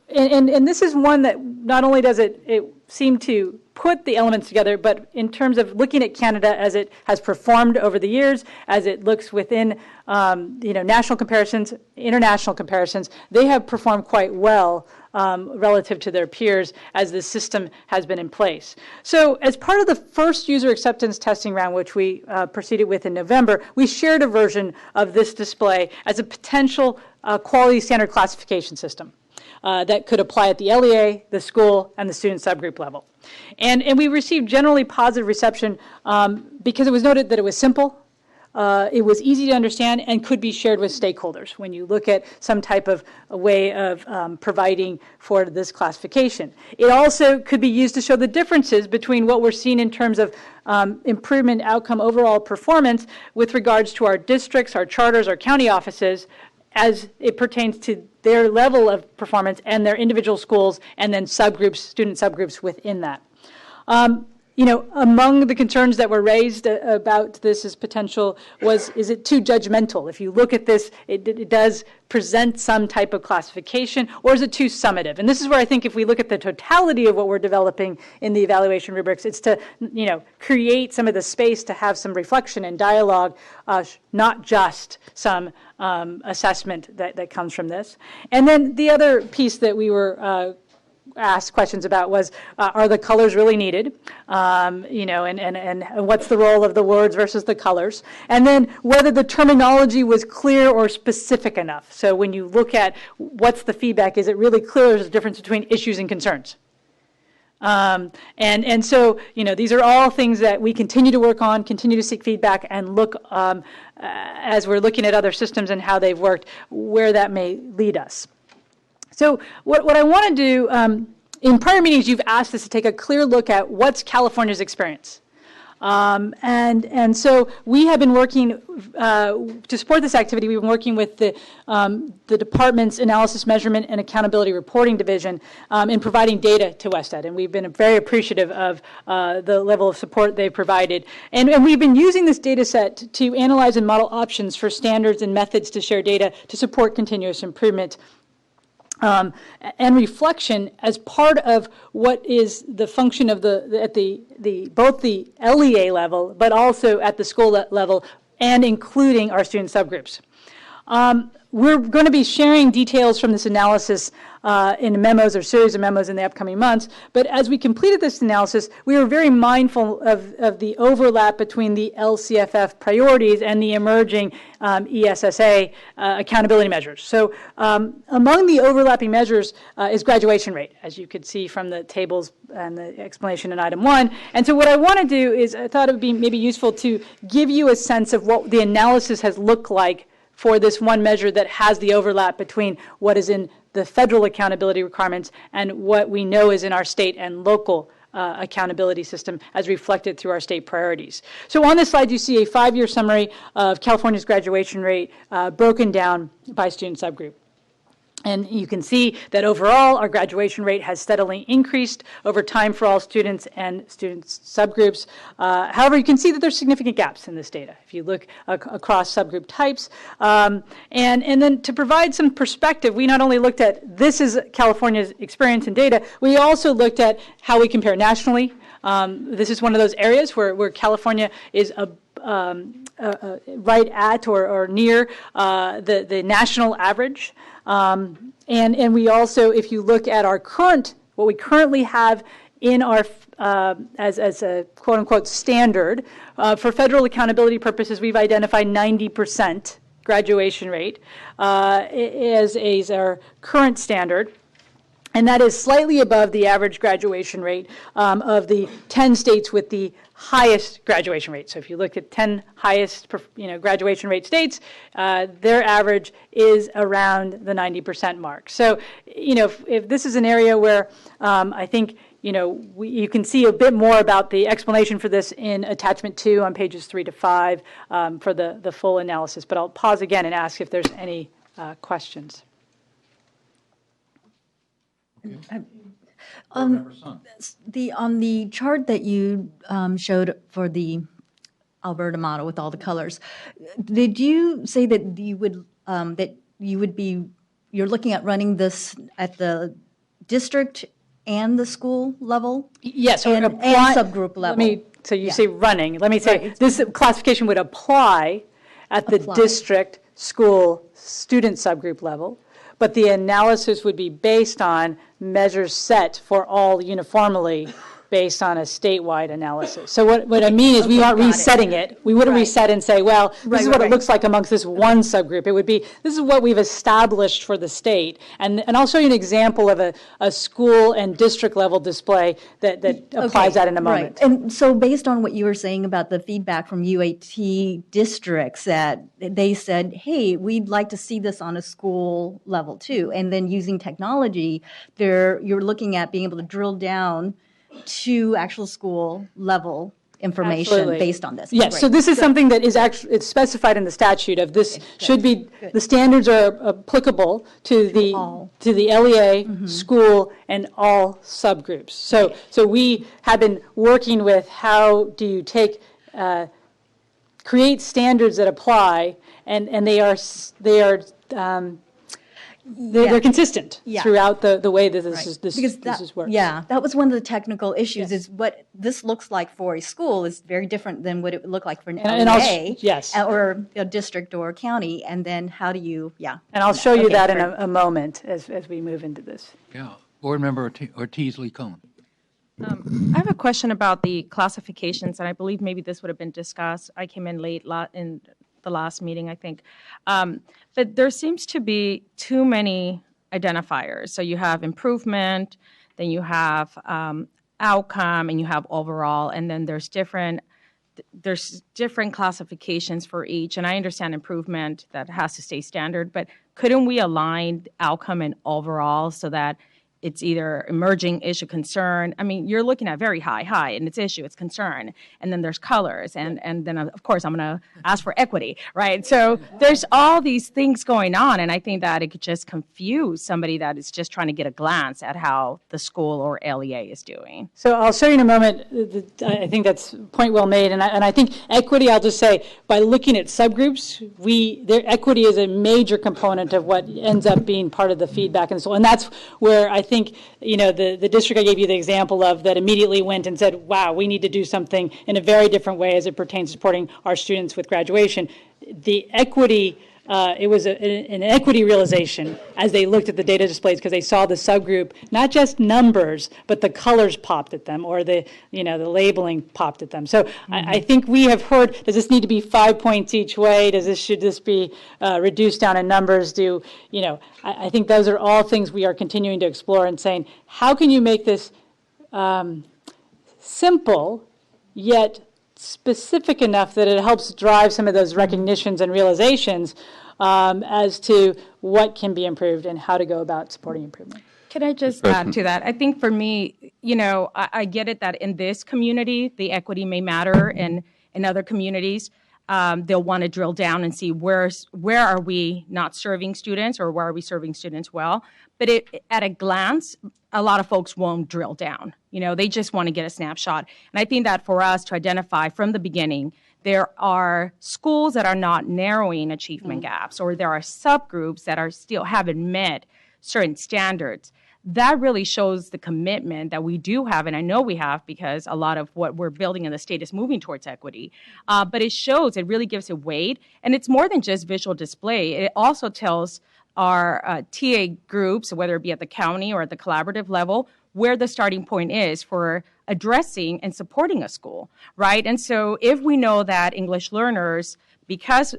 and this is one that not only does it seem to put the elements together, but in terms of looking at Canada as it has performed over the years, as it looks within national comparisons, international comparisons, they have performed quite well relative to their peers as the system has been in place. So as part of the first user acceptance testing round, which we proceeded with in November, we shared a version of this display as a potential quality standard classification system that could apply at the LEA, the school, and the student subgroup level. And we received generally positive reception because it was noted that it was simple, it was easy to understand, and could be shared with stakeholders when you look at some type of a way of providing for this classification. It also could be used to show the differences between what we're seeing in terms of improvement outcome overall performance with regards to our districts, our charters, our county offices, as it pertains to their level of performance and their individual schools, and then subgroups, student subgroups within that. Among the concerns that were raised about this as potential is it too judgmental? If you look at this, it does present some type of classification, or is it too summative? And this is where I think if we look at the totality of what we're developing in the evaluation rubrics, it's to create some of the space to have some reflection and dialogue, not just some assessment that comes from this. And then the other piece that we were asked questions about was, are the colors really needed? And what's the role of the words versus the colors? And then whether the terminology was clear or specific enough. So when you look at what's the feedback, is it really clear there's a difference between issues and concerns? And so, these are all things that we continue to work on, continue to seek feedback, and look as we're looking at other systems and how they've worked, where that may lead us. So what I want to do, in prior meetings, you've asked us to take a clear look at what's California's experience. And so we have been working, to support this activity, we've been working with the department's Analysis, Measurement, and Accountability Reporting Division in providing data to WestEd. And we've been very appreciative of the level of support they've provided. And we've been using this data set to analyze and model options for standards and methods to share data to support continuous improvement and reflection as part of what is the function of both the LEA level, but also at the school level, and including our student subgroups. We're going to be sharing details from this analysis in memos or series of memos in the upcoming months. But as we completed this analysis, we were very mindful of the overlap between the LCFF priorities and the emerging ESSA accountability measures. So among the overlapping measures is graduation rate, as you could see from the tables and the explanation in item 1. And so what I want to do is, I thought it would be maybe useful to give you a sense of what the analysis has looked like for this one measure that has the overlap between what is in the federal accountability requirements and what we know is in our state and local accountability system as reflected through our state priorities. So on this slide, you see a 5-year summary of California's graduation rate broken down by student subgroup. And you can see that overall, our graduation rate has steadily increased over time for all students and student subgroups. However, you can see that there's significant gaps in this data if you look across subgroup types. And then to provide some perspective, we not only looked at this is California's experience and data, we also looked at how we compare nationally. This is one of those areas where California is right at or near the national average. And we also, if you look at our what we currently have in our, as a quote unquote standard, for federal accountability purposes, we've identified 90% graduation rate as our current standard. And that is slightly above the average graduation rate of the 10 states with the highest graduation rate. So if you look at 10 highest graduation rate states, their average is around the 90% mark. So, if this is an area where I think you can see a bit more about the explanation for this in attachment 2 on pages 3 to 5 for the full analysis. But I'll pause again and ask if there's any questions. On the chart that you showed for the Alberta model with all the colors, did you say that you're looking at running this at the district and the school level? Yes, and subgroup level. So you say running. Let me say right. This classification would apply at the district, school, student subgroup level, but the analysis would be based on measures set for all uniformly based on a statewide analysis. So what I mean is we aren't resetting it. We wouldn't reset and say, well, this is what it looks like amongst this one subgroup. It would be, this is what we've established for the state. And I'll show you an example of a school and district level display that applies that in a moment. Right. And so based on what you were saying about the feedback from UAT districts, that they said, hey, we'd like to see this on a school level too. And then using technology, you're looking at being able to drill down to actual school level information based on this. Yes, so this is something that is actually, it's specified in the statute of this should be, the standards are applicable to the LEA, school, and all subgroups. So we have been working with how do you take, create standards that apply, and they're consistent throughout the way that this is worked. Yeah, that was one of the technical issues. Is what this looks like for a school is very different than what it would look like for an LEA, or a district or a county. And then how do you, And I'll show you that in a moment as we move into this. Yeah, Board Member Ortiz-Lee-Cohen. I have a question about the classifications, and I believe maybe this would have been discussed. I came in late in the last meeting, I think. But there seems to be too many identifiers. So you have improvement, then you have outcome, and you have overall, and then there's different classifications for each. And I understand improvement that has to stay standard, but couldn't we align outcome and overall so that it's either emerging issue, concern? I mean, you're looking at very high, and it's issue, it's concern, and then there's colors, and then of course I'm going to ask for equity, right? So there's all these things going on, and I think that it could just confuse somebody that is just trying to get a glance at how the school or LEA is doing. So I'll show you in a moment. I think that's a point well made, and I think equity, I'll just say, by looking at subgroups, equity is a major component of what ends up being part of the feedback, and that's where I think, the district I gave you the example of that immediately went and said, wow, we need to do something in a very different way as it pertains to supporting our students with graduation. The equity, it was an equity realization as they looked at the data displays because they saw the subgroup, not just numbers, but the colors popped at them or the labeling popped at them. So I think we have heard, does this need to be 5 points each way? Should this be reduced down in numbers? I think those are all things we are continuing to explore and saying, how can you make this simple yet specific enough that it helps drive some of those recognitions and realizations as to what can be improved and how to go about supporting improvement. Can I just add to that? I think for me, I get it that in this community, the equity may matter, and in other communities, they'll want to drill down and see where are we not serving students or where are we serving students well. But at a glance, a lot of folks won't drill down. They just want to get a snapshot. And I think that for us to identify from the beginning, there are schools that are not narrowing achievement gaps, or there are subgroups that still haven't met certain standards. That really shows the commitment that we do have, and I know we have because a lot of what we're building in the state is moving towards equity. But it really gives it weight, and it's more than just visual display. It also tells our TA groups, whether it be at the county or at the collaborative level, where the starting point is for addressing and supporting a school, right? And so if we know that English learners because,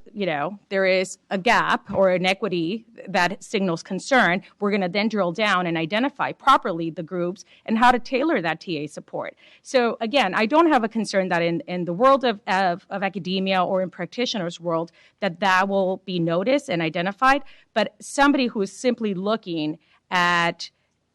there is a gap or inequity that signals concern, we're going to then drill down and identify properly the groups and how to tailor that TA support. So again, I don't have a concern that in the world of academia or in practitioners' world that will be noticed and identified, but somebody who is simply looking at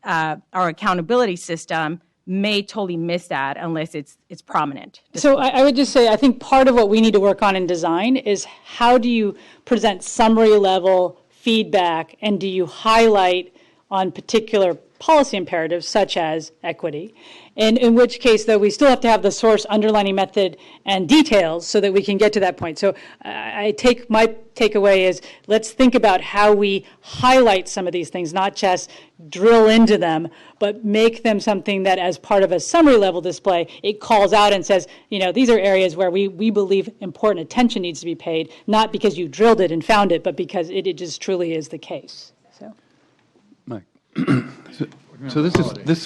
our accountability system may totally miss that unless it's prominent. So I would just say, I think part of what we need to work on in design is how do you present summary level feedback, and do you highlight on particular policy imperatives such as equity, and in which case, though, we still have to have the source, underlining method, and details so that we can get to that point. So my takeaway is let's think about how we highlight some of these things, not just drill into them, but make them something that as part of a summary level display, it calls out and says, these are areas where we believe important attention needs to be paid, not because you drilled it and found it, but because it just truly is the case. So, Mike. So this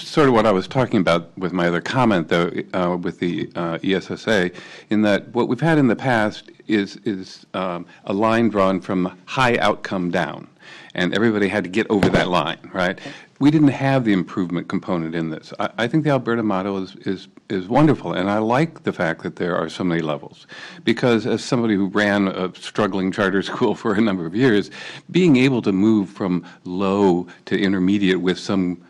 is sort of what I was talking about with my other comment, though, with the ESSA, in that what we've had in the past is a line drawn from high outcome down, and everybody had to get over that line, right? We didn't have the improvement component in this. I think the Alberta model is wonderful, and I like the fact that there are so many levels, because as somebody who ran a struggling charter school for a number of years, being able to move from low to intermediate with some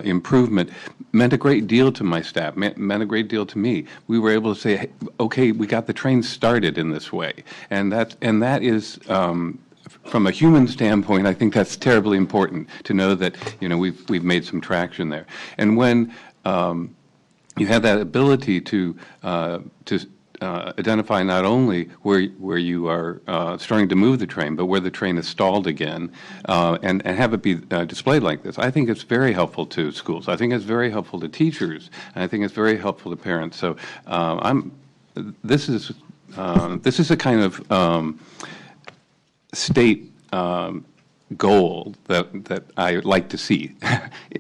improvement meant a great deal to my staff, meant a great deal to me. We were able to say, hey, okay, we got the train started in this way. And that is, from a human standpoint, I think that's terribly important to know that, we've made some traction there. And when you have that ability to identify not only where you are starting to move the train, but where the train is stalled again, and have it be displayed like this. I think it's very helpful to schools. I think it's very helpful to teachers, and I think it's very helpful to parents. So this is a kind of state goal that I would like to see,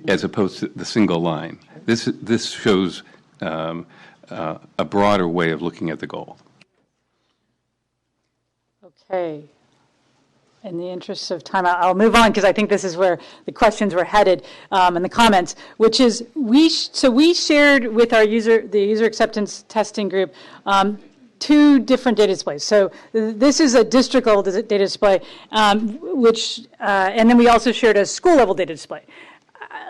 as opposed to the single line. This shows a broader way of looking at the goal. Okay. In the interest of time, I'll move on because I think this is where the questions were headed in the comments, which is we shared with the user acceptance testing group two different data displays. So this is a district level data display, and then we also shared a school level data display.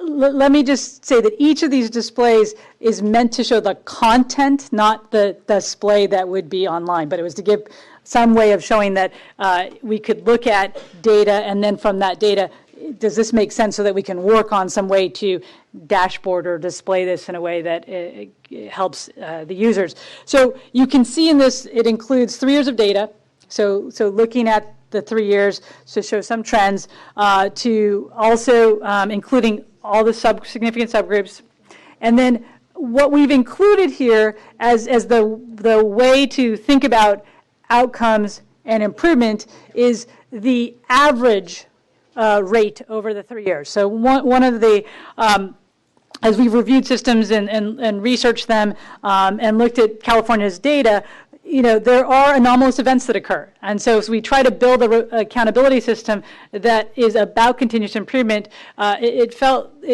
Let me just say that each of these displays is meant to show the content, not the display that would be online, but it was to give some way of showing that we could look at data, and then from that data, does this make sense so that we can work on some way to dashboard or display this in a way that it helps the users. So you can see in this, it includes 3 years of data. So looking at the 3 years to show some trends, to also including all the significant subgroups. And then what we've included here as the way to think about outcomes and improvement is the average rate over the 3 years. So one of the, as we've reviewed systems and researched them and looked at California's data, there are anomalous events that occur. And so as we try to build an accountability system that is about continuous improvement, it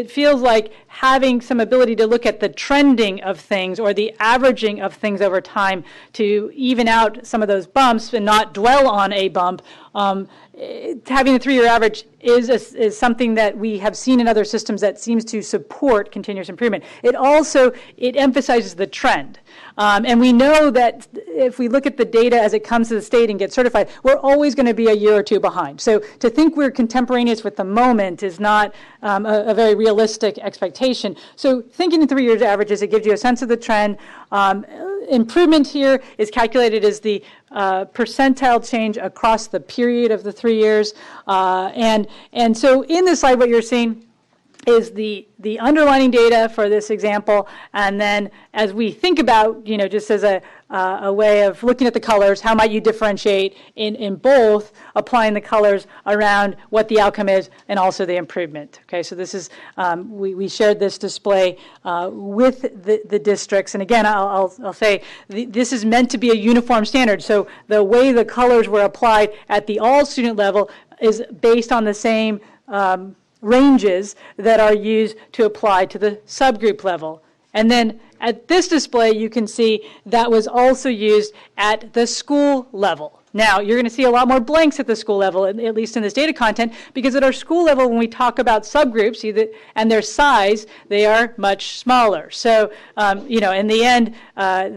feels like having some ability to look at the trending of things or the averaging of things over time to even out some of those bumps and not dwell on a bump. Having a 3-year average is something that we have seen in other systems that seems to support continuous improvement. It emphasizes the trend. And we know that if we look at the data as it comes to the state and gets certified, we're always going to be a year or two behind. So to think we're contemporaneous with the moment is not a very realistic expectation. So thinking in 3 years averages, it gives you a sense of the trend. Improvement here is calculated as the percentile change across the period of the 3 years. And so in this slide, what you're seeing is the underlining data for this example, and then as we think about, just as a way of looking at the colors, how might you differentiate in both applying the colors around what the outcome is and also the improvement. Okay, so this is, we shared this display with the districts, and again, I'll say this is meant to be a uniform standard, so the way the colors were applied at the all student level is based on the same ranges that are used to apply to the subgroup level. And then at this display, you can see that was also used at the school level. Now, you're going to see a lot more blanks at the school level, at least in this data content, because at our school level, when we talk about subgroups and their size, they are much smaller. So, in the end,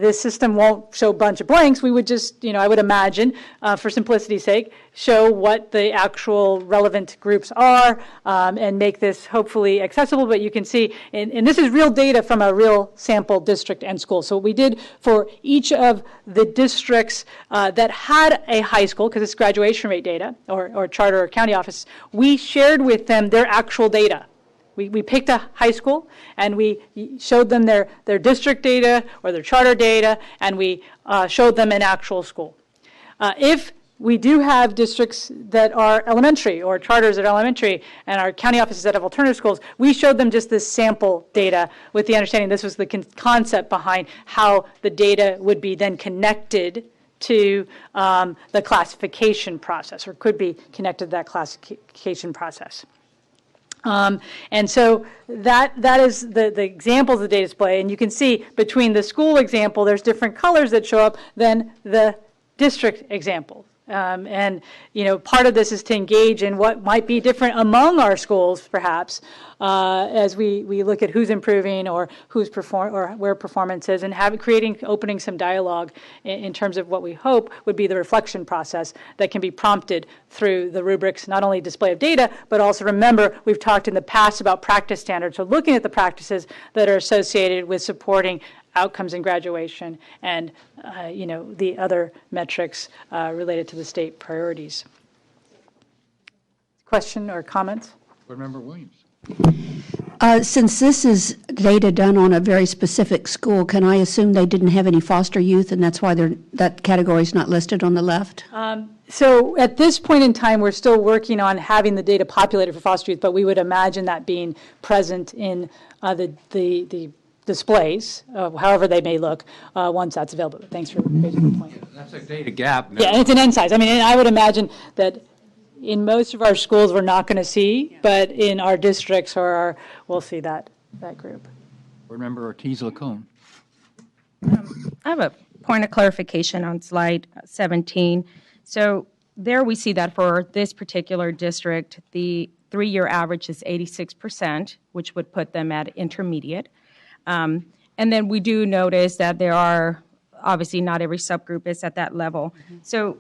this system won't show a bunch of blanks. We would just, I would imagine, for simplicity's sake, show what the actual relevant groups are and make this hopefully accessible. But you can see, and this is real data from a real sample district and school. So what we did for each of the districts that had a high school, because it's graduation rate data, or charter or county office, we shared with them their actual data. We picked a high school, and we showed them their district data or their charter data, and we showed them an actual school. If we do have districts that are elementary or charters that are elementary and our county offices that have alternative schools, we showed them just this sample data with the understanding this was the concept behind how the data would be then connected to the classification process, or could be connected to that classification process. And so that is the examples of the data display. And you can see between the school example, there's different colors that show up than the district example. And part of this is to engage in what might be different among our schools, perhaps, as we look at who's improving or where performance is, and opening some dialogue in terms of what we hope would be the reflection process that can be prompted through the rubrics, not only display of data, but also remember we've talked in the past about practice standards. So looking at the practices that are associated with supporting outcomes in graduation and the other metrics related to the state priorities. Question or comments? Board Member Williams. Since this is data done on a very specific school, can I assume they didn't have any foster youth, and that's why that category is not listed on the left? So at this point in time, we're still working on having the data populated for foster youth, but we would imagine that being present in the displays, however they may look, once that's available. Thanks for raising the point. That's a data gap now. Yeah, and it's an end size. I mean, and I would imagine that in most of our schools we're not going to see, but in our districts we'll see that group. Board Member Ortiz-Lacombe. I have a point of clarification on slide 17. So there we see that for this particular district, the 3-year average is 86%, which would put them at intermediate. And then we do notice that there are, obviously not every subgroup is at that level. Mm-hmm. So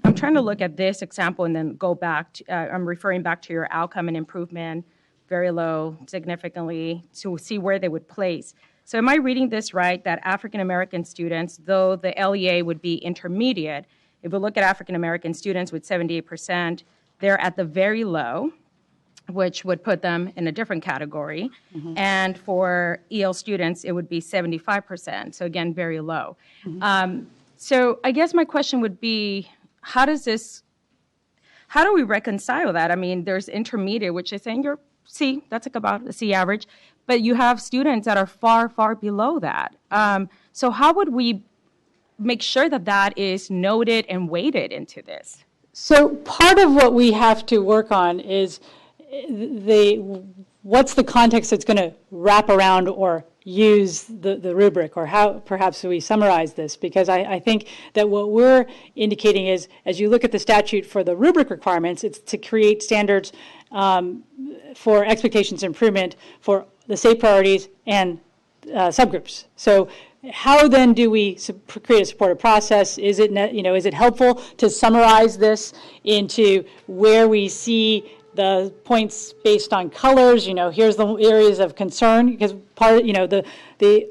I'm trying to look at this example and then go back to, I'm referring back to your outcome and improvement, very low, significantly, to see where they would place. So am I reading this right, that African American students, though the LEA would be intermediate, if we look at African American students with 78%, they're at the very low, which would put them in a different category. Mm-hmm. And for EL students, it would be 75%. So again, very low. Mm-hmm. So I guess my question would be, how do we reconcile that? I mean, there's intermediate, which is saying you're C, that's like about a C average, but you have students that are far, far below that. So how would we make sure that that is noted and weighted into this? So part of what we have to work on is what's the context that's going to wrap around or use the rubric, or how perhaps we summarize this, because I think that what we're indicating is, as you look at the statute for the rubric requirements, it's to create standards for expectations improvement for the state priorities and subgroups. So how then do we create a supportive process? Is it helpful to summarize this into where we see the points based on colors? Here's the areas of concern, because the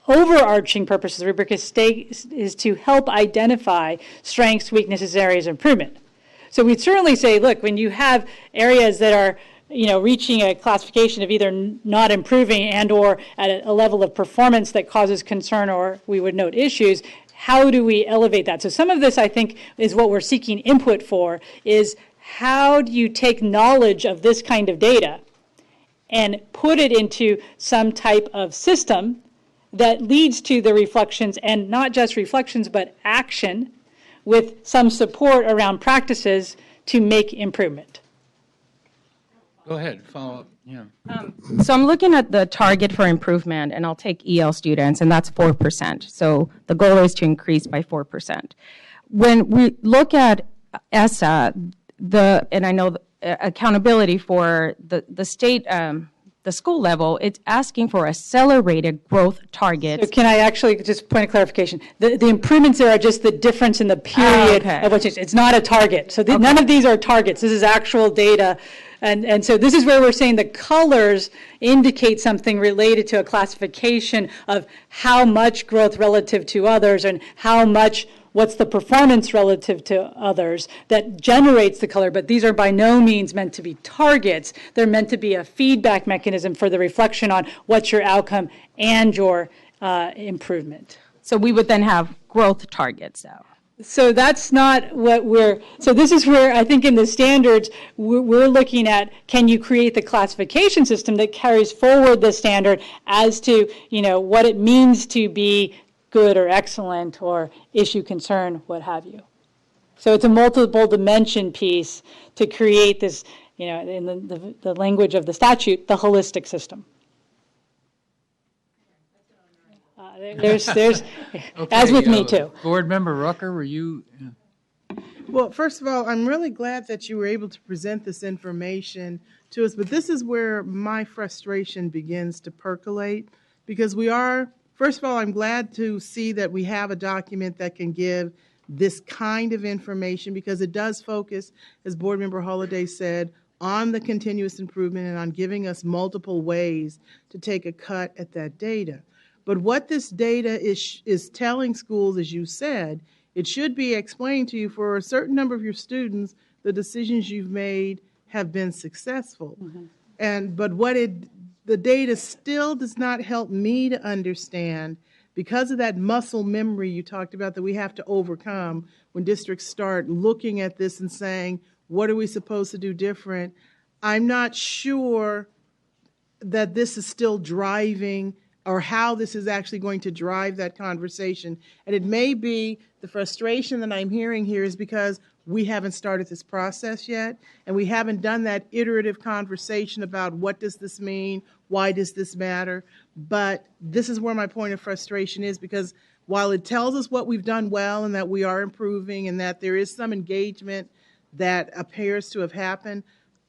overarching purpose of the rubric is to help identify strengths, weaknesses, areas of improvement. So we'd certainly say, look, when you have areas that are reaching a classification of either not improving and or at a level of performance that causes concern or we would note issues, how do we elevate that? So some of this, I think, is what we're seeking input for, is how do you take knowledge of this kind of data and put it into some type of system that leads to the reflections, and not just reflections, but action with some support around practices to make improvement. Go ahead, follow up. Yeah. So I'm looking at the target for improvement, and I'll take EL students, and that's 4%. So the goal is to increase by 4%. When we look at ESSA, and I know accountability for the state, the school level, it's asking for accelerated growth targets. So can I actually just point of clarification? The improvements there are just the difference in the period of what's changed. It's not a target. So none of these are targets. This is actual data. And so this is where we're saying the colors indicate something related to a classification of how much growth relative to others and how much, what's the performance relative to others that generates the color. But these are by no means meant to be targets. They're meant to be a feedback mechanism for the reflection on what's your outcome and your improvement. So we would then have growth targets now. So that's not what so this is where I think in the standards, we're looking at, can you create the classification system that carries forward the standard as to, what it means to be good or excellent or issue concern, what have you. So it's a multiple dimension piece to create this, in the language of the statute, the holistic system. There's okay, as with me too. Board Member Rucker, were you? Well, first of all, I'm really glad that you were able to present this information to us, but this is where my frustration begins to percolate, because first of all, I'm glad to see that we have a document that can give this kind of information, because it does focus, as Board Member Holliday said, on the continuous improvement and on giving us multiple ways to take a cut at that data. But what this data is telling schools, as you said, it should be explained to you, for a certain number of your students, the decisions you've made have been successful. Mm-hmm. But the data still does not help me to understand, because of that muscle memory you talked about that we have to overcome when districts start looking at this and saying, what are we supposed to do different? I'm not sure that this is still driving, or how this is actually going to drive that conversation. And it may be the frustration that I'm hearing here is because we haven't started this process yet, and we haven't done that iterative conversation about what does this mean, why does this matter. But this is where my point of frustration is, because while it tells us what we've done well and that we are improving and that there is some engagement that appears to have happened,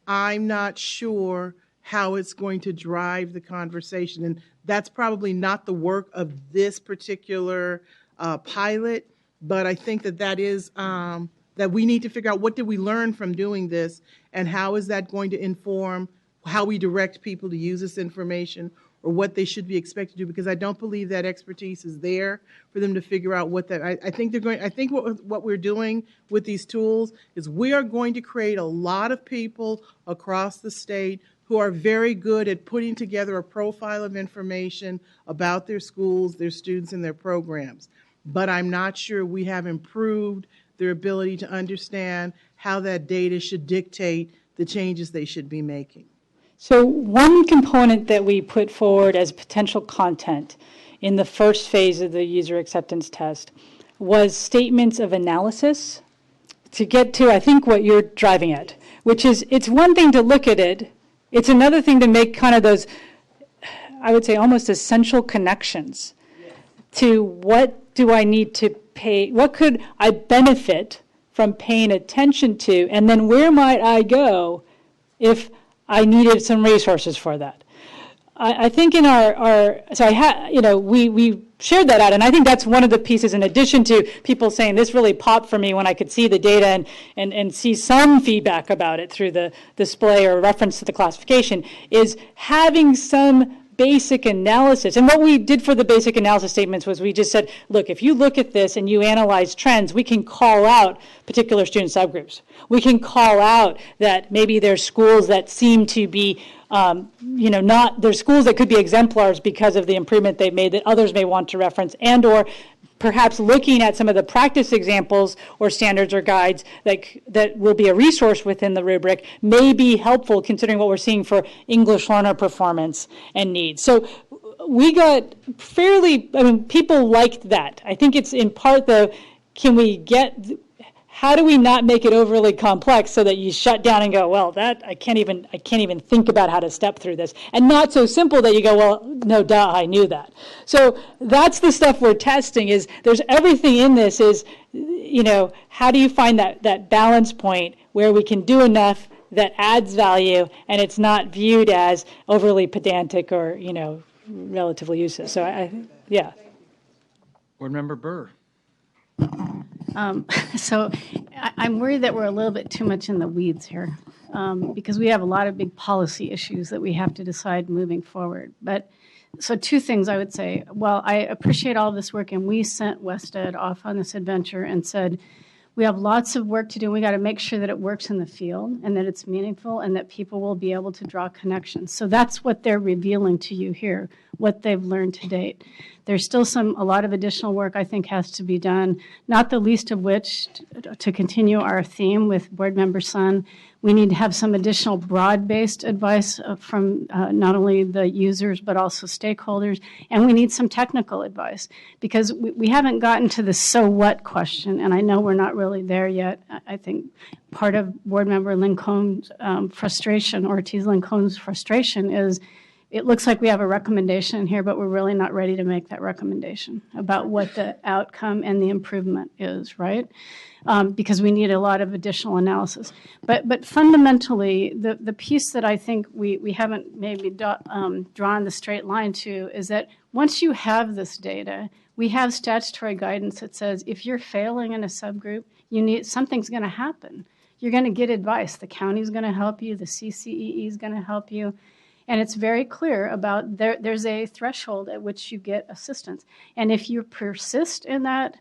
I'm not sure how it's going to drive the conversation. And that's probably not the work of this particular pilot, but I think that is that we need to figure out, what did we learn from doing this, and how is that going to inform how we direct people to use this information, or what they should be expected to do, because I don't believe that expertise is there for them to figure out what that. I think what we're doing with these tools is we are going to create a lot of people across the state who are very good at putting together a profile of information about their schools, their students, and their programs. But I'm not sure we have improved their ability to understand how that data should dictate the changes they should be making. So one component that we put forward as potential content in the first phase of the user acceptance test was statements of analysis to get to, I think, what you're driving at, which is, it's one thing to look at it, it's another thing to make kind of those, I would say, almost essential connections to what do I need to pay, what could I benefit from paying attention to, and then where might I go if I needed some resources for that. I think in we shared that out, and I think that's one of the pieces, in addition to people saying this really popped for me when I could see the data and see some feedback about it through the display or reference to the classification, is having some basic analysis. And what we did for the basic analysis statements was we just said, look, if you look at this and you analyze trends, we can call out particular student subgroups. We can call out that maybe there's schools that seem to be there's schools that could be exemplars because of the improvement they've made that others may want to reference, and or perhaps looking at some of the practice examples or standards or guides that will be a resource within the rubric may be helpful considering what we're seeing for English learner performance and needs. So we got people liked that. I think it's in part though, how do we not make it overly complex so that you shut down and go, well, I can't even think about how to step through this, and not so simple that you go, well, no, duh, I knew that. So that's the stuff we're testing. Is there's everything in this is, how do you find that balance point where we can do enough that adds value and it's not viewed as overly pedantic or relatively useless. So yeah. Board Member Burr. So I'm worried that we're a little bit too much in the weeds here because we have a lot of big policy issues that we have to decide moving forward. But so two things I would say. Well, I appreciate all of this work, and we sent Wested off on this adventure and said, we have lots of work to do. We got to make sure that it works in the field and that it's meaningful and that people will be able to draw connections. So that's what they're revealing to you here, what they've learned to date. There's still a lot of additional work I think has to be done, not the least of which to continue our theme with Board Member Sun. We need to have some additional broad-based advice from not only the users but also stakeholders, and we need some technical advice because we haven't gotten to the so what question, and I know we're not really there yet. I think part of Board Member Lincoln's frustration, Ortiz Lincoln's frustration, is it looks like we have a recommendation here, but we're really not ready to make that recommendation about what the outcome and the improvement is, right? Because we need a lot of additional analysis. But fundamentally, the piece that I think we haven't maybe drawn the straight line to is that once you have this data, we have statutory guidance that says if you're failing in a subgroup, something's going to happen. You're going to get advice. The county's going to help you. The CCEE is going to help you. And it's very clear about there's a threshold at which you get assistance. And if you persist in that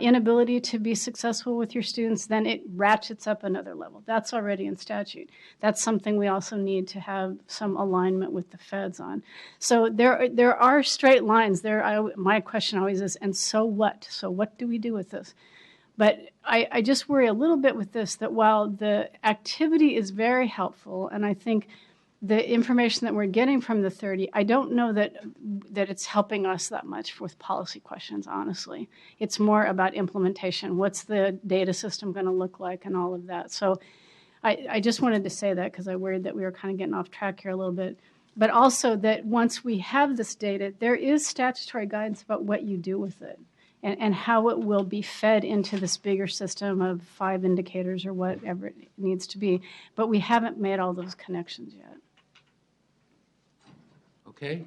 inability to be successful with your students, then it ratchets up another level. That's already in statute. That's something we also need to have some alignment with the feds on. So there are straight lines there. My question always is, and so what? So what do we do with this? But I just worry a little bit with this, that while the activity is very helpful, and I think the information that we're getting from the 30, I don't know that it's helping us that much with policy questions, honestly. It's more about implementation. What's the data system going to look like and all of that? So I just wanted to say that because I worried that we were kind of getting off track here a little bit. But also that once we have this data, there is statutory guidance about what you do with it and how it will be fed into this bigger system of 5 indicators or whatever it needs to be. But we haven't made all those connections yet. Okay.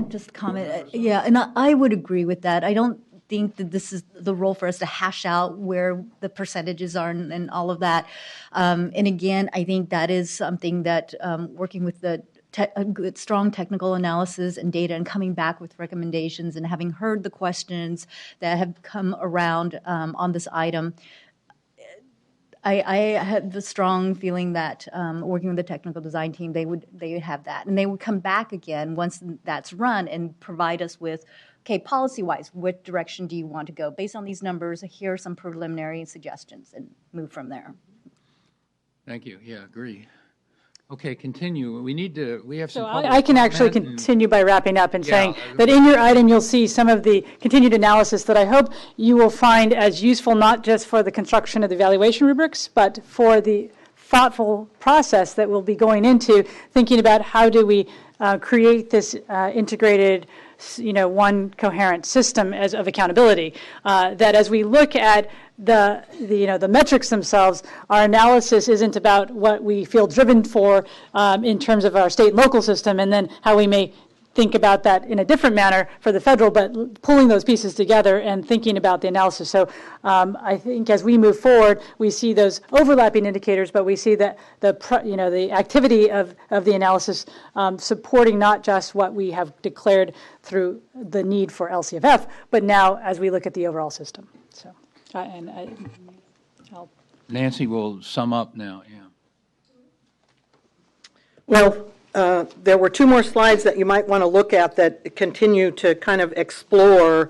Just comment. Yeah, and I would agree with that. I don't think that this is the role for us to hash out where the percentages are and all of that. And again, I think that is something that working with a good, strong technical analysis and data and coming back with recommendations and having heard the questions that have come around on this item, I had the strong feeling that working with the technical design team, they would have that, and they would come back again once that's run and provide us with, okay, policy-wise, what direction do you want to go based on these numbers? Here are some preliminary suggestions, and move from there. Thank you. Yeah, agree. Okay, continue. We have some. So I can actually continue by wrapping up and saying that in your item you'll see some of the continued analysis that I hope you will find as useful, not just for the construction of the evaluation rubrics, but for the thoughtful process that we'll be going into thinking about how do we create this integrated, one coherent system of accountability. That as we look at the metrics themselves, our analysis isn't about what we feel driven for in terms of our state and local system, and then how we may think about that in a different manner for the federal, but pulling those pieces together and thinking about the analysis. So I think as we move forward, we see those overlapping indicators, but we see that the activity of the analysis supporting not just what we have declared through the need for LCFF, but now as we look at the overall system. So, Nancy will sum up now. Yeah. Well, there were two more slides that you might want to look at that continue to kind of explore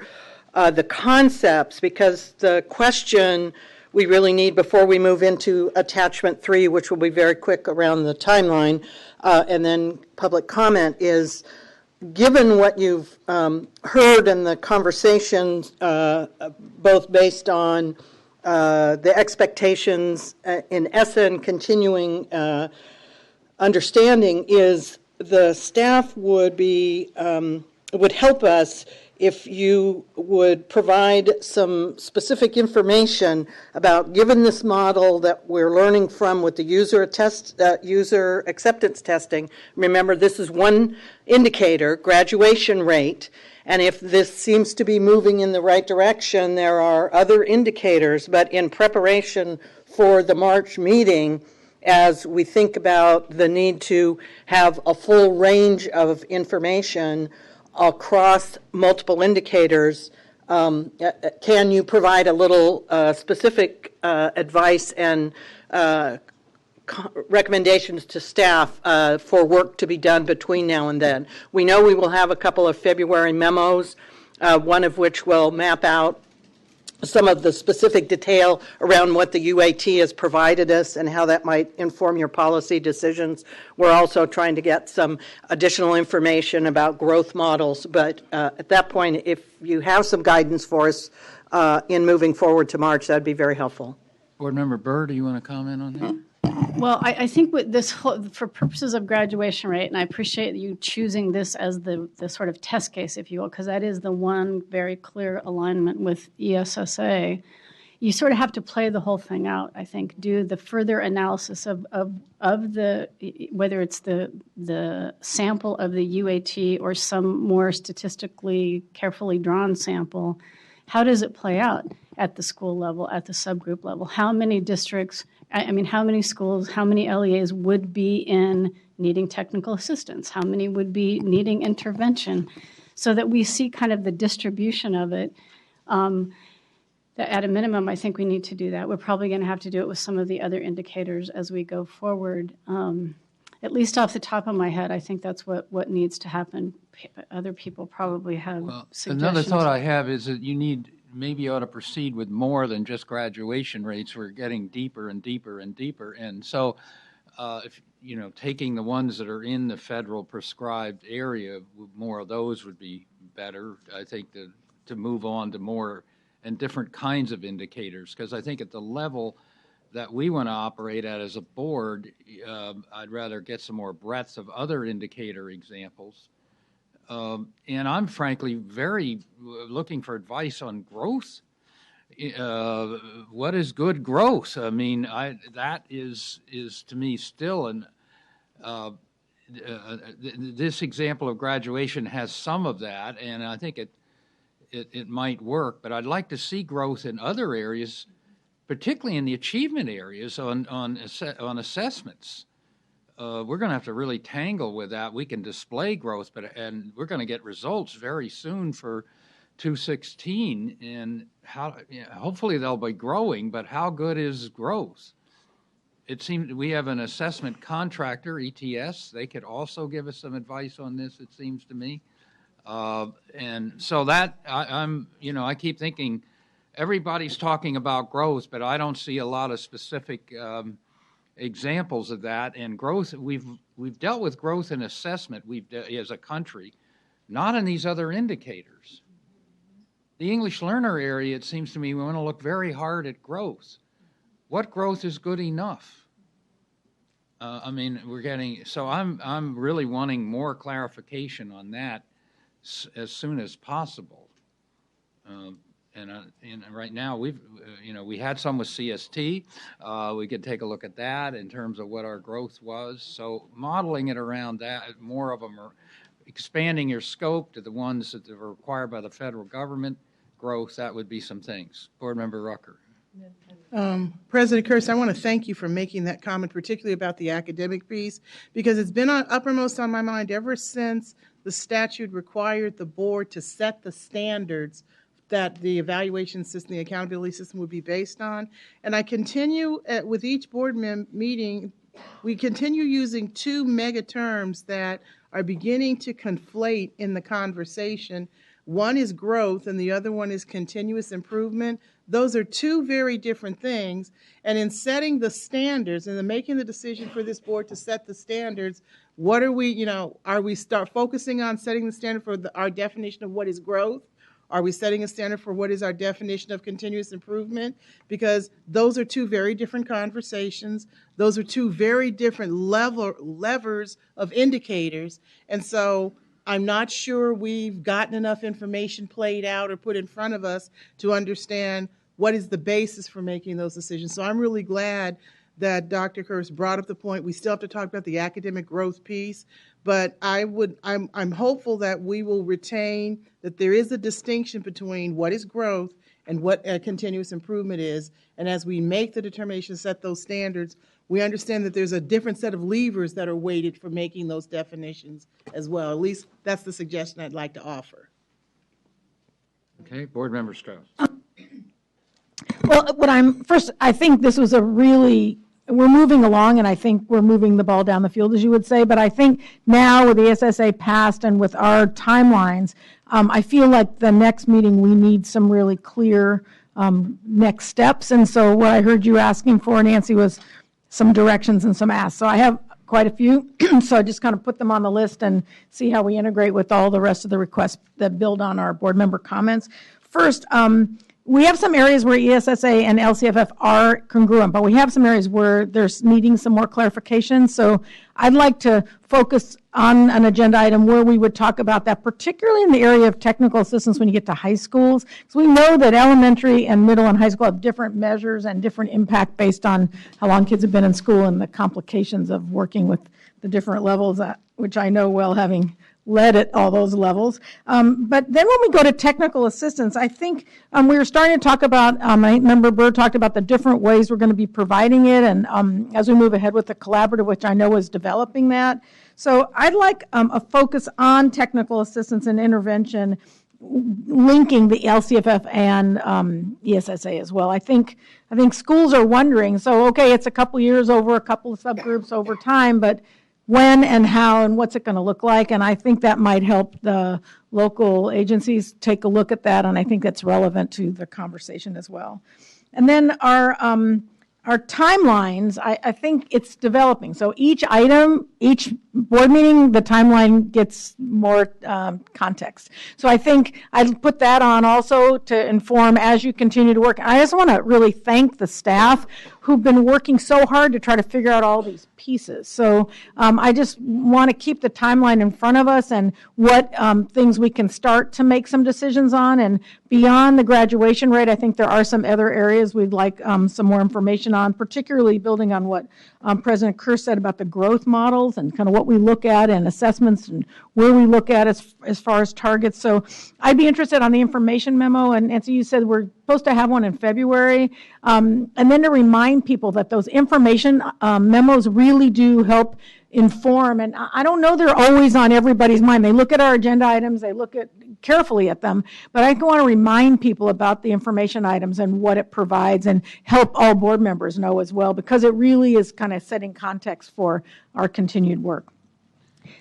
the concepts, because the question we really need before we move into attachment 3, which will be very quick around the timeline, and then public comment, is given what you've heard in the conversations, both based on the expectations in ESSA and continuing understanding, is the staff would help us if you would provide some specific information about, given this model that we're learning from with the user acceptance testing. Remember, this is one indicator, graduation rate, and if this seems to be moving in the right direction, there are other indicators. But in preparation for the March meeting, as we think about the need to have a full range of information across multiple indicators, can you provide a little specific advice and recommendations to staff for work to be done between now and then? We know we will have a couple of February memos, one of which will map out some of the specific detail around what the UAT has provided us and how that might inform your policy decisions. We're also trying to get some additional information about growth models, but at that point, if you have some guidance for us in moving forward to March, that'd be very helpful. Board Member Burr, do you want to comment on that? Well, I think with this whole, for purposes of graduation rate, and I appreciate you choosing this as the sort of test case, if you will, because that is the one very clear alignment with ESSA. You sort of have to play the whole thing out, I think, do the further analysis of the, whether it's the sample of the UAT or some more statistically carefully drawn sample. How does it play out at the school level, at the subgroup level? How many districts, I mean, how many schools, how many LEAs would be in needing technical assistance? How many would be needing intervention? So that we see kind of the distribution of it. At a minimum, I think we need to do that. We're probably going to have to do it with some of the other indicators as we go forward. At least off the top of my head, I think that's what needs to happen. Other people probably have suggestions. Another thought I have is that maybe you ought to proceed with more than just graduation rates. We're getting deeper and deeper and deeper. And so if, taking the ones that are in the federal prescribed area, more of those would be better. I think to move on to more and different kinds of indicators, because I think at the level that we want to operate at as a board, I'd rather get some more breadth of other indicator examples. And I'm frankly very looking for advice on growth. What is good growth? I mean, that is to me still this example of graduation has some of that, and I think it might work. But I'd like to see growth in other areas, particularly in the achievement areas on assessments. We're going to have to really tangle with that. We can display growth, and we're going to get results very soon for 2016. And hopefully they'll be growing, but how good is growth? It seems we have an assessment contractor, ETS. They could also give us some advice on this, it seems to me. And so that I keep thinking everybody's talking about growth, but I don't see a lot of specific examples of that. And growth, we've dealt with growth in assessment as a country, not in these other indicators. The English learner area, it seems to me, we want to look very hard at growth. What growth is good enough? So I'm really wanting more clarification on that as soon as possible. And right now we had some with CST. We could take a look at that in terms of what our growth was. So modeling it around that, more of them expanding your scope to the ones that are required by the federal government growth, that would be some things. Board Member Rucker. President Kurtz, I want to thank you for making that comment, particularly about the academic piece, because it's been uppermost on my mind ever since the statute required the board to set the standards that the evaluation system, the accountability system would be based on. And I continue with each board meeting, we continue using two mega terms that are beginning to conflate in the conversation. One is growth and the other one is continuous improvement. Those are two very different things. And in setting the standards and in making the decision for this board to set the standards, what are we, are we start focusing on setting the standard for our definition of what is growth? Are we setting a standard for what is our definition of continuous improvement? Because those are two very different conversations. Those are two very different levers of indicators. And so I'm not sure we've gotten enough information played out or put in front of us to understand what is the basis for making those decisions. So I'm really glad that Dr. Kurtz brought up the point. We still have to talk about the academic growth piece, but I'm hopeful that we will retain that there is a distinction between what is growth and what continuous improvement is. And as we make the determination, set those standards, we understand that there's a different set of levers that are weighted for making those definitions as well. At least that's the suggestion I'd like to offer. Okay, Board Member Strauss. Well, I think this was we're moving along, and I think we're moving the ball down the field, as you would say, but I think now with the ESSA passed and with our timelines, I feel like the next meeting we need some really clear next steps. And so what I heard you asking for, Nancy, was some directions and some asks. So I have quite a few, so I just kind of put them on the list and see how we integrate with all the rest of the requests that build on our board member comments. First, we have some areas where ESSA and LCFF are congruent, but we have some areas where there's needing some more clarification. So I'd like to focus on an agenda item where we would talk about that, particularly in the area of technical assistance when you get to high schools. So we know that elementary and middle and high school have different measures and different impact based on how long kids have been in school and the complications of working with the different levels, which I know well, having led at all those levels. But then when we go to technical assistance, I think we were starting to talk about, I remember Burr talked about the different ways we're going to be providing it, and as we move ahead with the collaborative, which I know is developing that. So I'd like a focus on technical assistance and intervention, linking the LCFF and ESSA as well. I think schools are wondering, so okay, it's a couple years over a couple of subgroups over time, but when and how and what's it going to look like? And I think that might help the local agencies take a look at that, and I think that's relevant to the conversation as well. And then our timelines, I think it's developing. So each item, each board meeting, the timeline gets more context. So I think I'd put that on also to inform as you continue to work. I just want to really thank the staff who've been working so hard to try to figure out all these pieces. So I just want to keep the timeline in front of us and what things we can start to make some decisions on. And beyond the graduation rate, I think there are some other areas we'd like some more information on, particularly building on what President Kurtz said about the growth models and kind of what we look at and assessments and where we look at as far as targets. So I'd be interested on the information memo. And Nancy, you said we're supposed to have one in February. And then to remind people that those information memos really do help inform. And I don't know they're always on everybody's mind. They look at our agenda items, they look carefully at them, but I want to remind people about the information items and what it provides and help all board members know as well, because it really is kind of setting context for our continued work.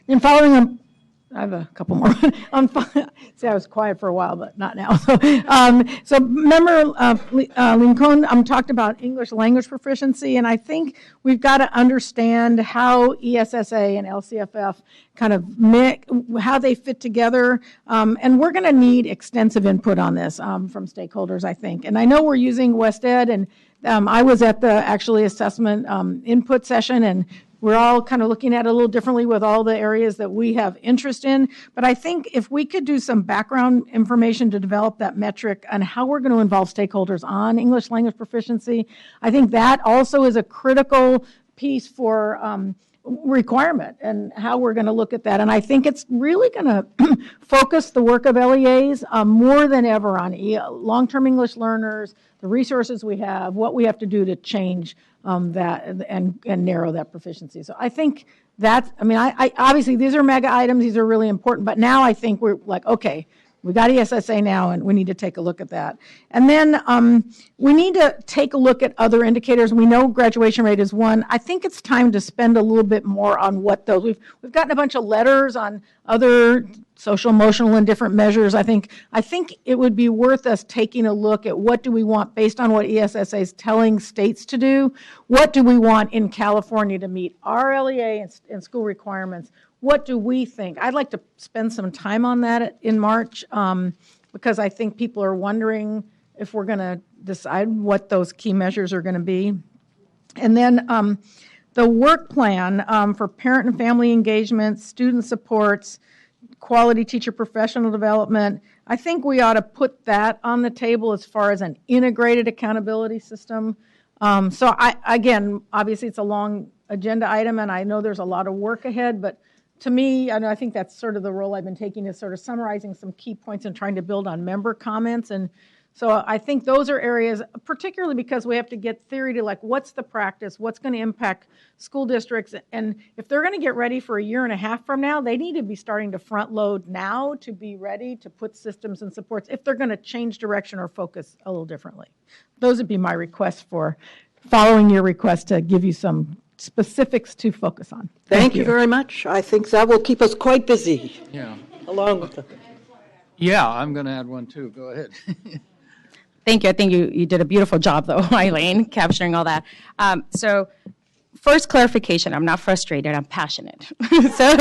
Then following on, I have a couple more. See, I was quiet for a while, but not now. So remember, Lincoln talked about English language proficiency, and I think we've got to understand how ESSA and LCFF kind of how they fit together, and we're going to need extensive input on this from stakeholders, I think. And I know we're using West Ed, and I was at the actually assessment input session, and we're all kind of looking at it a little differently with all the areas that we have interest in. But I think if we could do some background information to develop that metric on how we're going to involve stakeholders on English language proficiency, I think that also is a critical piece for requirement and how we're going to look at that. And I think it's really going to focus the work of LEAs more than ever on long-term English learners, the resources we have, what we have to do to change that and narrow that proficiency. So I think that's, I mean, I obviously these are mega items, these are really important, but now I think we're like, okay, we got ESSA now, and we need to take a look at that. And then we need to take a look at other indicators. We know graduation rate is one. I think it's time to spend a little bit more on what those. We've gotten a bunch of letters on other social, emotional, and different measures. I think it would be worth us taking a look at what do we want based on what ESSA is telling states to do. What do we want in California to meet our LEA and school requirements? What do we think? I'd like to spend some time on that in March because I think people are wondering if we're going to decide what those key measures are going to be. And then the work plan for parent and family engagement, student supports, quality teacher professional development, I think we ought to put that on the table as far as an integrated accountability system. So again, obviously it's a long agenda item and I know there's a lot of work ahead, but to me, I think that's sort of the role I've been taking is sort of summarizing some key points and trying to build on member comments. And so I think those are areas, particularly because we have to get theory to like, what's the practice, what's going to impact school districts. And if they're going to get ready for a year and a half from now, they need to be starting to front load now to be ready to put systems and supports if they're going to change direction or focus a little differently. Those would be my requests for following your request to give you some specifics to focus on. Thank you very much. I think that will keep us quite busy. Yeah. Along with the. Yeah, I'm going to add one too. Go ahead. Thank you. I think you did a beautiful job, though, Eileen, capturing all that. So first clarification, I'm not frustrated, I'm passionate. So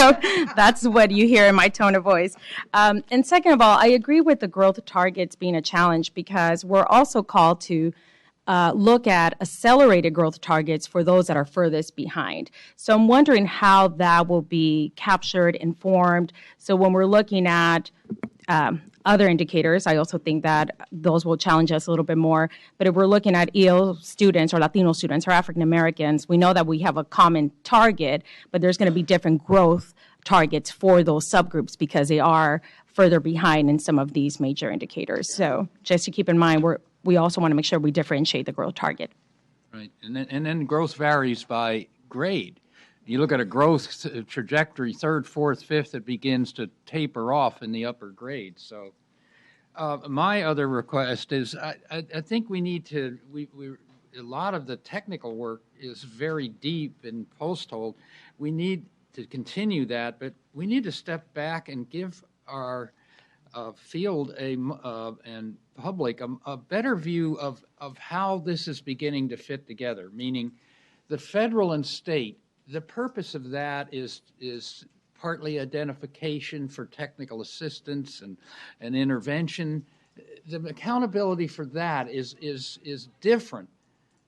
that's what you hear in my tone of voice. And second of all, I agree with the growth targets being a challenge because we're also called to look at accelerated growth targets for those that are furthest behind. So I'm wondering how that will be captured, informed. So when we're looking at other indicators, I also think that those will challenge us a little bit more. But if we're looking at EL students or Latino students or African Americans, we know that we have a common target, but there's going to be different growth targets for those subgroups because they are further behind in some of these major indicators. So just to keep in mind, we also want to make sure we differentiate the growth target. Right, and then growth varies by grade. You look at a growth trajectory, third, fourth, fifth, it begins to taper off in the upper grades. So my other request is I think we need to, a lot of the technical work is very deep in post-hold. We need to continue that, but we need to step back and give our field and public a better view of how this is beginning to fit together, meaning the federal and state. The purpose of that is partly identification for technical assistance and intervention. The accountability for that is different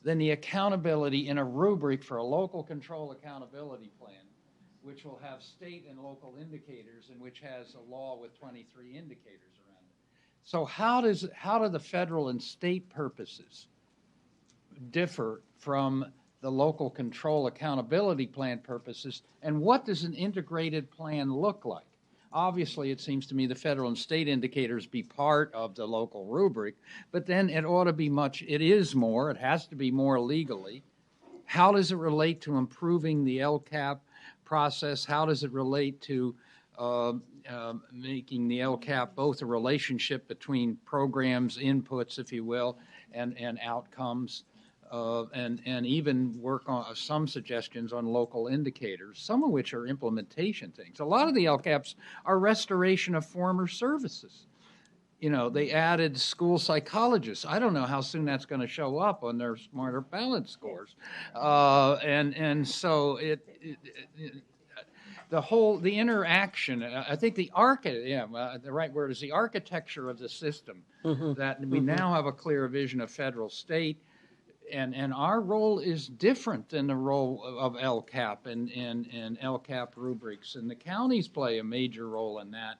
than the accountability in a rubric for a local control accountability plan, which will have state and local indicators and which has a law with 23 indicators around it. So how do the federal and state purposes differ from the local control accountability plan purposes, and what does an integrated plan look like? Obviously, it seems to me the federal and state indicators be part of the local rubric, but then it ought to be it has to be more legally. How does it relate to improving the LCAP process? How does it relate to making the LCAP both a relationship between programs, inputs, if you will, and outcomes? And even work on some suggestions on local indicators, some of which are implementation things. A lot of the LCAPs are restoration of former services. You know, they added school psychologists. I don't know how soon that's going to show up on their Smarter Balance scores. And so the interaction, I think the right word is the architecture of the system, that we now have a clear vision of federal state. And our role is different than the role of LCAP and LCAP rubrics. And the counties play a major role in that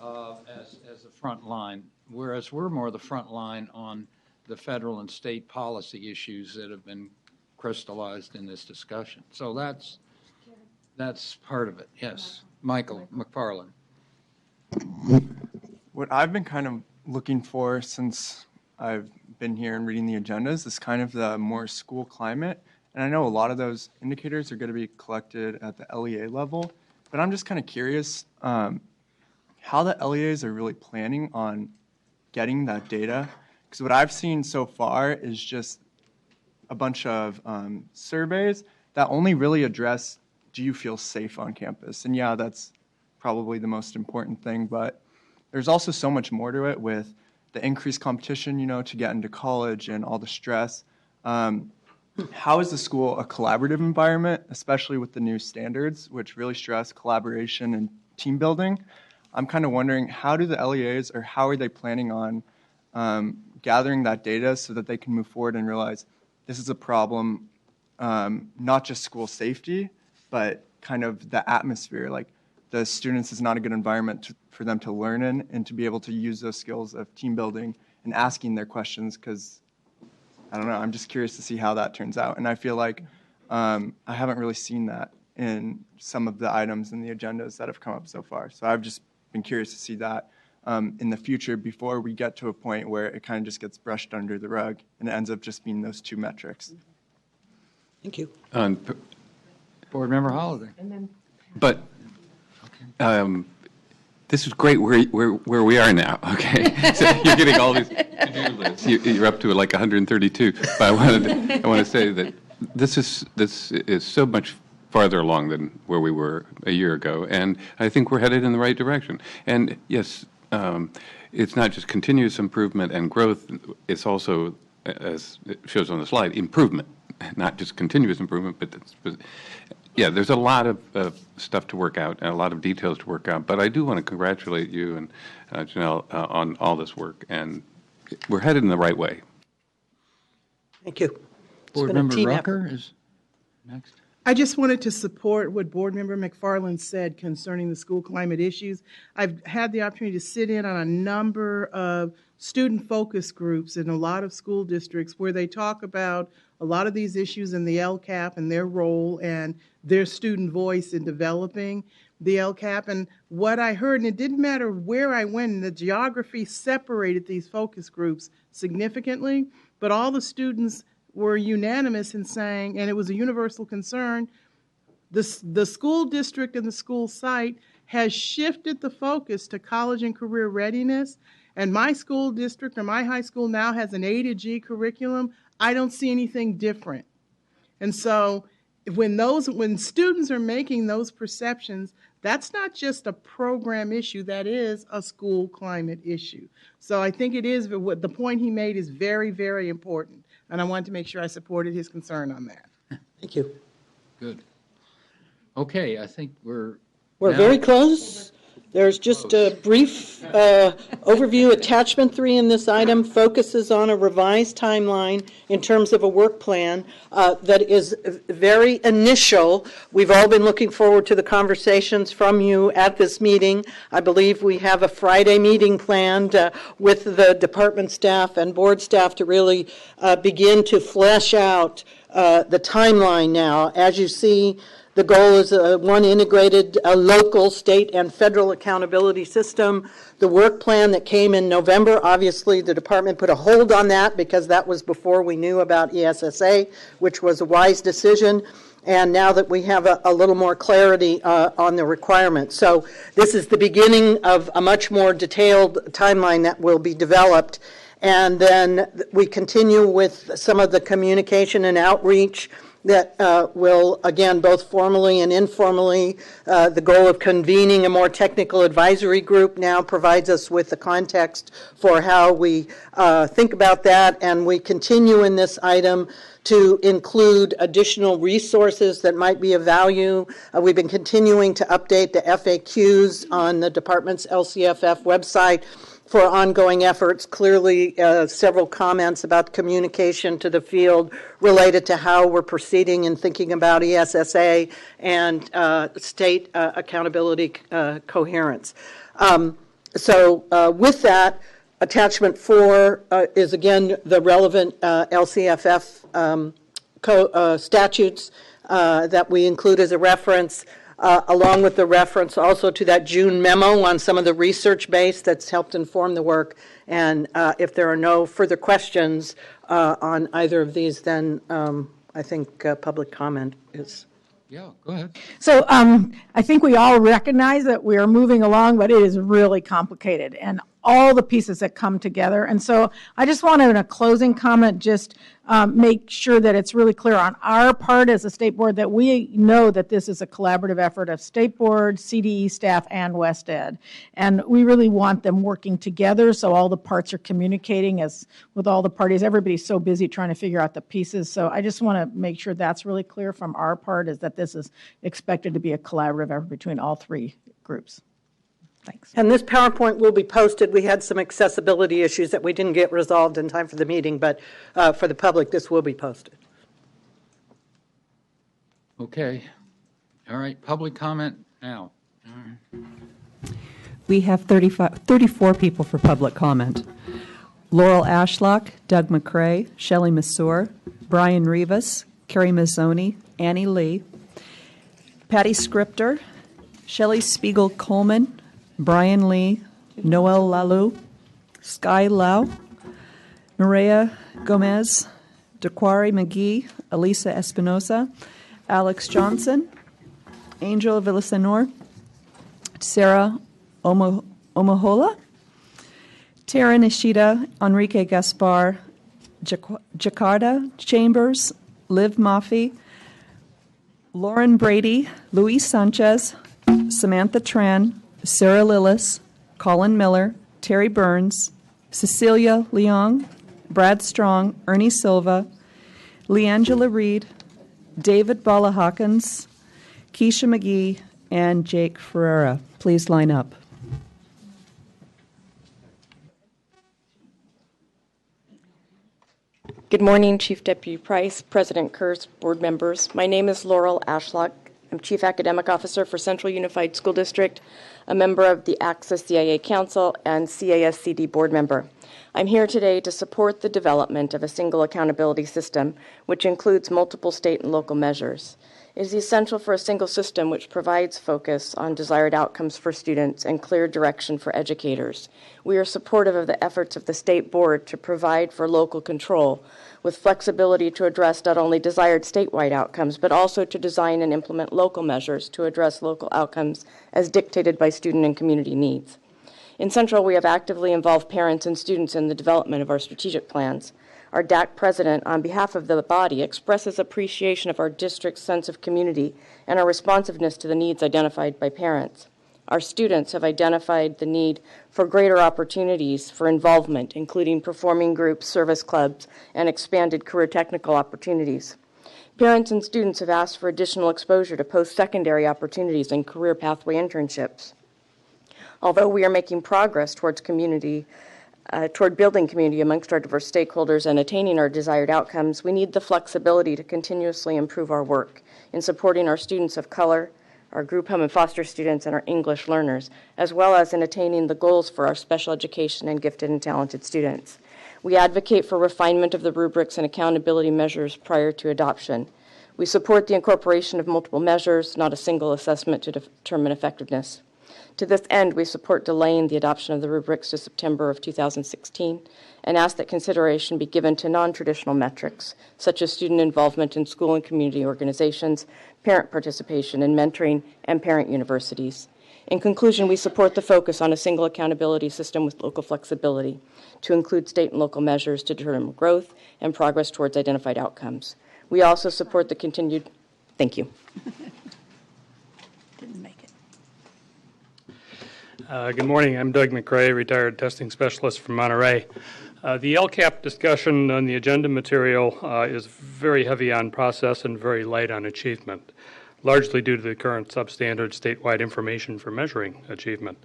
as the front line, whereas we're more the front line on the federal and state policy issues that have been crystallized in this discussion. So that's That's part of it, yes. Michael McFarland. What I've been kind of looking for since I've been here and reading the agendas is kind of the more school climate. And I know a lot of those indicators are going to be collected at the LEA level, but I'm just kind of curious how the LEAs are really planning on getting that data. Because what I've seen so far is just a bunch of surveys that only really address, do you feel safe on campus? And yeah, that's probably the most important thing, but there's also so much more to it with the increased competition, you know, to get into college and all the stress. How is the school a collaborative environment, especially with the new standards, which really stress collaboration and team building? I'm kind of wondering, how do the LEAs, or how are they planning on gathering that data so that they can move forward and realize this is a problem, not just school safety, but kind of the atmosphere, like the students is not a good environment for them to learn in and to be able to use those skills of team building and asking their questions, because I don't know, I'm just curious to see how that turns out. And I feel like I haven't really seen that in some of the items in the agendas that have come up so far. So I've just been curious to see that in the future before we get to a point where it kind of just gets brushed under the rug and it ends up just being those two metrics. Thank you. Board Member Holliday. But this is great where we are now, okay? So you're getting all these to-do lists. You're up to like 132. But I want to say that this is so much farther along than where we were a year ago, and I think we're headed in the right direction. And yes, it's not just continuous improvement and growth, it's also, as it shows on the slide, improvement, not just continuous improvement, but yeah, there's a lot of stuff to work out and a lot of details to work out, but I do want to congratulate you and Janelle on all this work, and we're headed in the right way. Thank you. Board Member Rucker is next. I just wanted to support what Board Member McFarland said concerning the school climate issues. I've had the opportunity to sit in on a number of student focus groups in a lot of school districts where they talk about a lot of these issues in the LCAP and their role and their student voice in developing the LCAP. And what I heard, and it didn't matter where I went, the geography separated these focus groups significantly, but all the students were unanimous in saying, and it was a universal concern, the school district and the school site has shifted the focus to college and career readiness, and my school district or my high school now has an A to G curriculum. I don't see anything different. And so when students are making those perceptions, that's not just a program issue, that is a school climate issue. So I think it is, what the point he made is very, very important. And I wanted to make sure I supported his concern on that. Thank you. Good. Okay, I think we're very close. There's just a brief overview. Attachment 3 in this item focuses on a revised timeline in terms of a work plan that is very initial. We've all been looking forward to the conversations from you at this meeting. I believe we have a Friday meeting planned with the department staff and board staff to really begin to flesh out the timeline now. As you see, the goal is one integrated local, state, and federal accountability system. The work plan that came in November, obviously the department put a hold on that because that was before we knew about ESSA, which was a wise decision. And now that we have a little more clarity on the requirements. So this is the beginning of a much more detailed timeline that will be developed. And then we continue with some of the communication and outreach that will, again, both formally and informally, the goal of convening a more technical advisory group now provides us with the context for how we think about that, and we continue in this item to include additional resources that might be of value. We've been continuing to update the FAQs on the department's LCFF website for ongoing efforts. Clearly, several comments about communication to the field related to how we're proceeding and thinking about ESSA and state accountability coherence. So with that, attachment 4 is again the relevant LCFF statutes that we include as a reference. along with the reference also to that June memo on some of the research base that's helped inform the work. And if there are no further questions on either of these, then I think public comment is. Yeah, go ahead. So I think we all recognize that we are moving along, but it is really complicated and all the pieces that come together. And so I just want to, in a closing comment, just make sure that it's really clear on our part as a state board that we know that this is a collaborative effort of state board, CDE staff, and West Ed. And we really want them working together so all the parts are communicating as with all the parties. Everybody's so busy trying to figure out the pieces. So I just want to make sure that's really clear from our part, is that this is expected to be a collaborative effort between all three groups. Thanks. And this PowerPoint will be posted. We had some accessibility issues that we didn't get resolved in time for the meeting, but for the public, this will be posted. Okay. All right, public comment now. We have 34 people for public comment. Laurel Ashlock, Doug McCrae, Shelley Massour, Brian Rivas, Carrie Mazzoni, Annie Lee, Patty Scripter, Shelley Spiegel-Coleman, Brian Lee, Noel Lalou, Sky Lau, Maria Gomez, Daquari McGee, Elisa Espinosa, Alex Johnson, Angel Villasenor, Sarah Omohola, Tara Nishida, Enrique Gaspar, Jakarta Chambers, Liv Maffey, Lauren Brady, Luis Sanchez, Samantha Tran, Sarah Lillis, Colin Miller, Terry Burns, Cecilia Leong, Brad Strong, Ernie Silva, Leangela Reed, David Bala Hawkins, Keisha McGee, and Jake Ferreira. Please line up. Good morning, Chief Deputy Price, President Kurz, board members. My name is Laurel Ashlock. I'm Chief Academic Officer for Central Unified School District, a member of the Access CIA Council, and CASCD board member. I'm here today to support the development of a single accountability system, which includes multiple state and local measures. It is essential for a single system which provides focus on desired outcomes for students and clear direction for educators. We are supportive of the efforts of the state board to provide for local control, with flexibility to address not only desired statewide outcomes, but also to design and implement local measures to address local outcomes as dictated by student and community needs. In Central, we have actively involved parents and students in the development of our strategic plans. Our DAC president, on behalf of the body, expresses appreciation of our district's sense of community and our responsiveness to the needs identified by parents. Our students have identified the need for greater opportunities for involvement, including performing groups, service clubs, and expanded career technical opportunities. Parents and students have asked for additional exposure to post-secondary opportunities and career pathway internships. Although we are making progress toward building community amongst our diverse stakeholders and attaining our desired outcomes, we need the flexibility to continuously improve our work in supporting our students of color, our group home and foster students, and our English learners, as well as in attaining the goals for our special education and gifted and talented students. We advocate for refinement of the rubrics and accountability measures prior to adoption. We support the incorporation of multiple measures, not a single assessment to determine effectiveness. To this end, we support delaying the adoption of the rubrics to September of 2016 and ask that consideration be given to non-traditional metrics, such as student involvement in school and community organizations, parent participation in mentoring, and parent universities. In conclusion, we support the focus on a single accountability system with local flexibility to include state and local measures to determine growth and progress towards identified outcomes. We also support the continued, thank you. Good morning. I'm Doug McCrae, retired testing specialist from Monterey. The LCAP discussion on the agenda material is very heavy on process and very light on achievement, largely due to the current substandard statewide information for measuring achievement.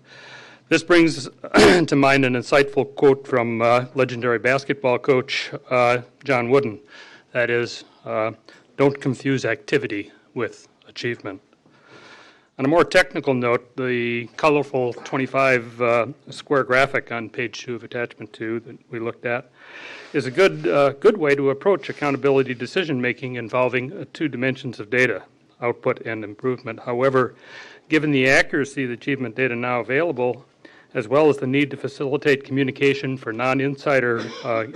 This brings to mind an insightful quote from legendary basketball coach John Wooden. That is, don't confuse activity with achievement. On a more technical note, the colorful 25 square graphic on page 2 of attachment 2 that we looked at is a good way to approach accountability decision making involving two dimensions of data. output and improvement. However, given the accuracy of the achievement data now available, as well as the need to facilitate communication for non-insider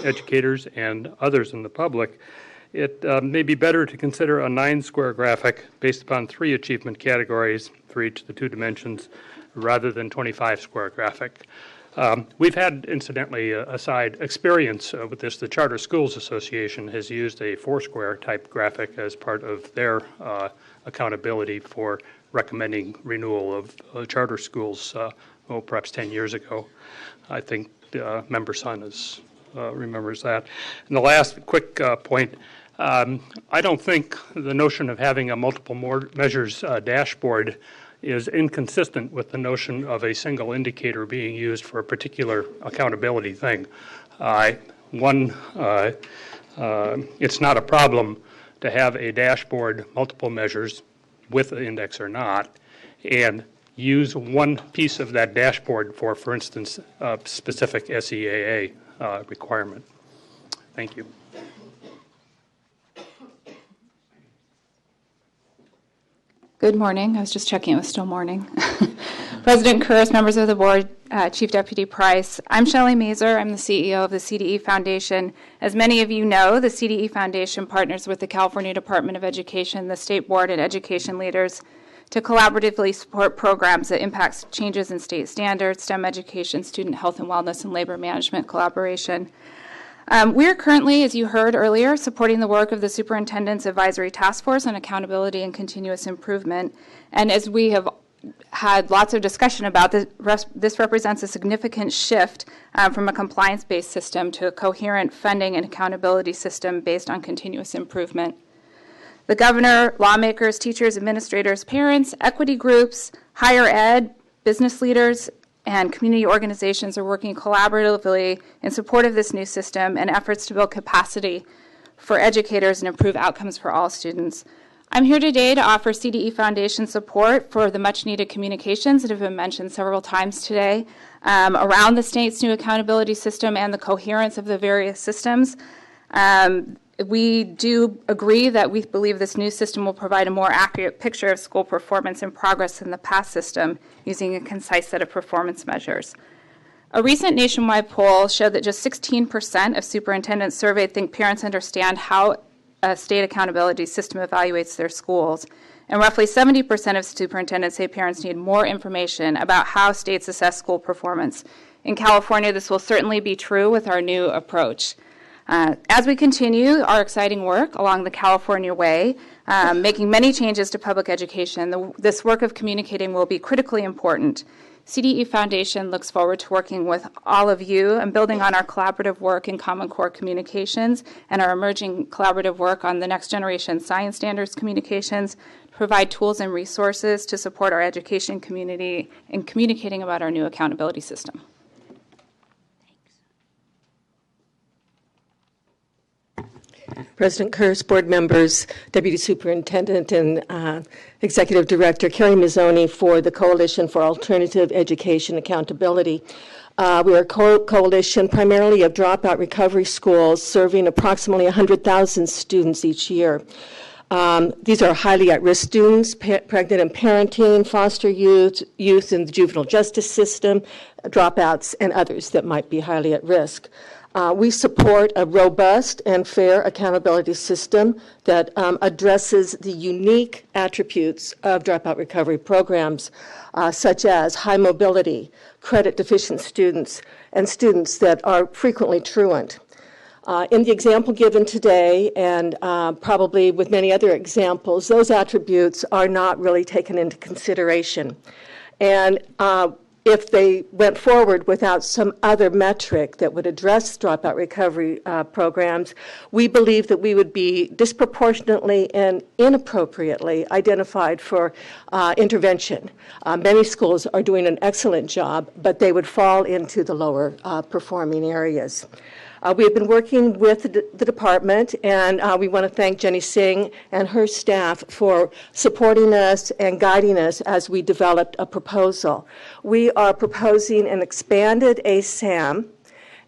educators and others in the public, it may be better to consider a 9-square graphic based upon 3 achievement categories for each of the 2 dimensions rather than 25-square graphic. We've had, incidentally, aside experience with this. The Charter Schools Association has used a 4-square type graphic as part of their accountability for recommending renewal of charter schools, perhaps 10 years ago. I think Member Sun remembers that. And the last quick point, I don't think the notion of having a multiple measures dashboard is inconsistent with the notion of a single indicator being used for a particular accountability thing. It's not a problem to have a dashboard, multiple measures, with an index or not, and use one piece of that dashboard for instance, a specific SEAA requirement. Thank you. Good morning. I was just checking it was still morning. President Kurz, members of the board, Chief Deputy Price. I'm Shelley Mazer. I'm the CEO of the CDE Foundation. As many of you know, the CDE Foundation partners with the California Department of Education, the State Board, and education leaders to collaboratively support programs that impact changes in state standards, STEM education, student health and wellness, and labor management collaboration. We are currently, as you heard earlier, supporting the work of the Superintendent's Advisory Task Force on Accountability and Continuous Improvement. And as we have had lots of discussion about, this represents a significant shift from a compliance-based system to a coherent funding and accountability system based on continuous improvement. The governor, lawmakers, teachers, administrators, parents, equity groups, higher ed, business leaders, and community organizations are working collaboratively in support of this new system and efforts to build capacity for educators and improve outcomes for all students. I'm here today to offer CDE Foundation support for the much-needed communications that have been mentioned several times today around the state's new accountability system and the coherence of the various systems. We do agree that we believe this new system will provide a more accurate picture of school performance and progress than the past system using a concise set of performance measures. A recent nationwide poll showed that just 16% of superintendents surveyed think parents understand how a state accountability system evaluates their schools. And roughly 70% of superintendents say parents need more information about how states assess school performance. In California, this will certainly be true with our new approach. As we continue our exciting work along the California way, making many changes to public education, this work of communicating will be critically important. CDE Foundation looks forward to working with all of you and building on our collaborative work in Common Core communications and our emerging collaborative work on the next generation science standards communications, to provide tools and resources to support our education community in communicating about our new accountability system. President Kurz, board members, Deputy Superintendent, and Executive Director Carrie Mazzoni for the Coalition for Alternative Education Accountability. We are a coalition primarily of dropout recovery schools serving approximately 100,000 students each year. These are highly at-risk students, pregnant and parenting, foster youth in the juvenile justice system, dropouts, and others that might be highly at risk. We support a robust and fair accountability system that addresses the unique attributes of dropout recovery programs, such as high mobility, credit-deficient students, and students that are frequently truant. In the example given today, and probably with many other examples, those attributes are not really taken into consideration. And if they went forward without some other metric that would address dropout recovery programs, we believe that we would be disproportionately and inappropriately identified for intervention. Many schools are doing an excellent job, but they would fall into the lower performing areas. We have been working with the department, and we want to thank Jenny Singh and her staff for supporting us and guiding us as we developed a proposal. We are proposing an expanded ASAM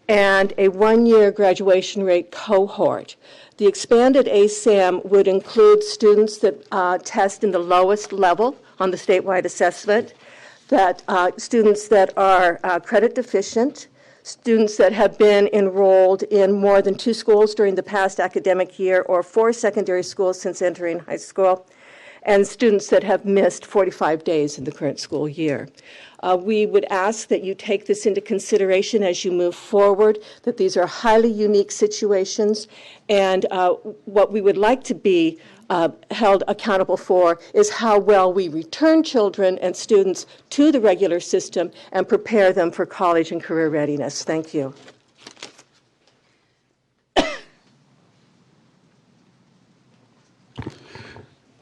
and a one-year graduation rate cohort. The expanded ASAM would include students that test in the lowest level on the statewide assessment, that students that are credit deficient, students that have been enrolled in more than 2 schools during the past academic year or 4 secondary schools since entering high school, and students that have missed 45 days in the current school year. We would ask that you take this into consideration as you move forward, that these are highly unique situations, and what we would like to be held accountable for is how well we return children and students to the regular system and prepare them for college and career readiness. Thank you.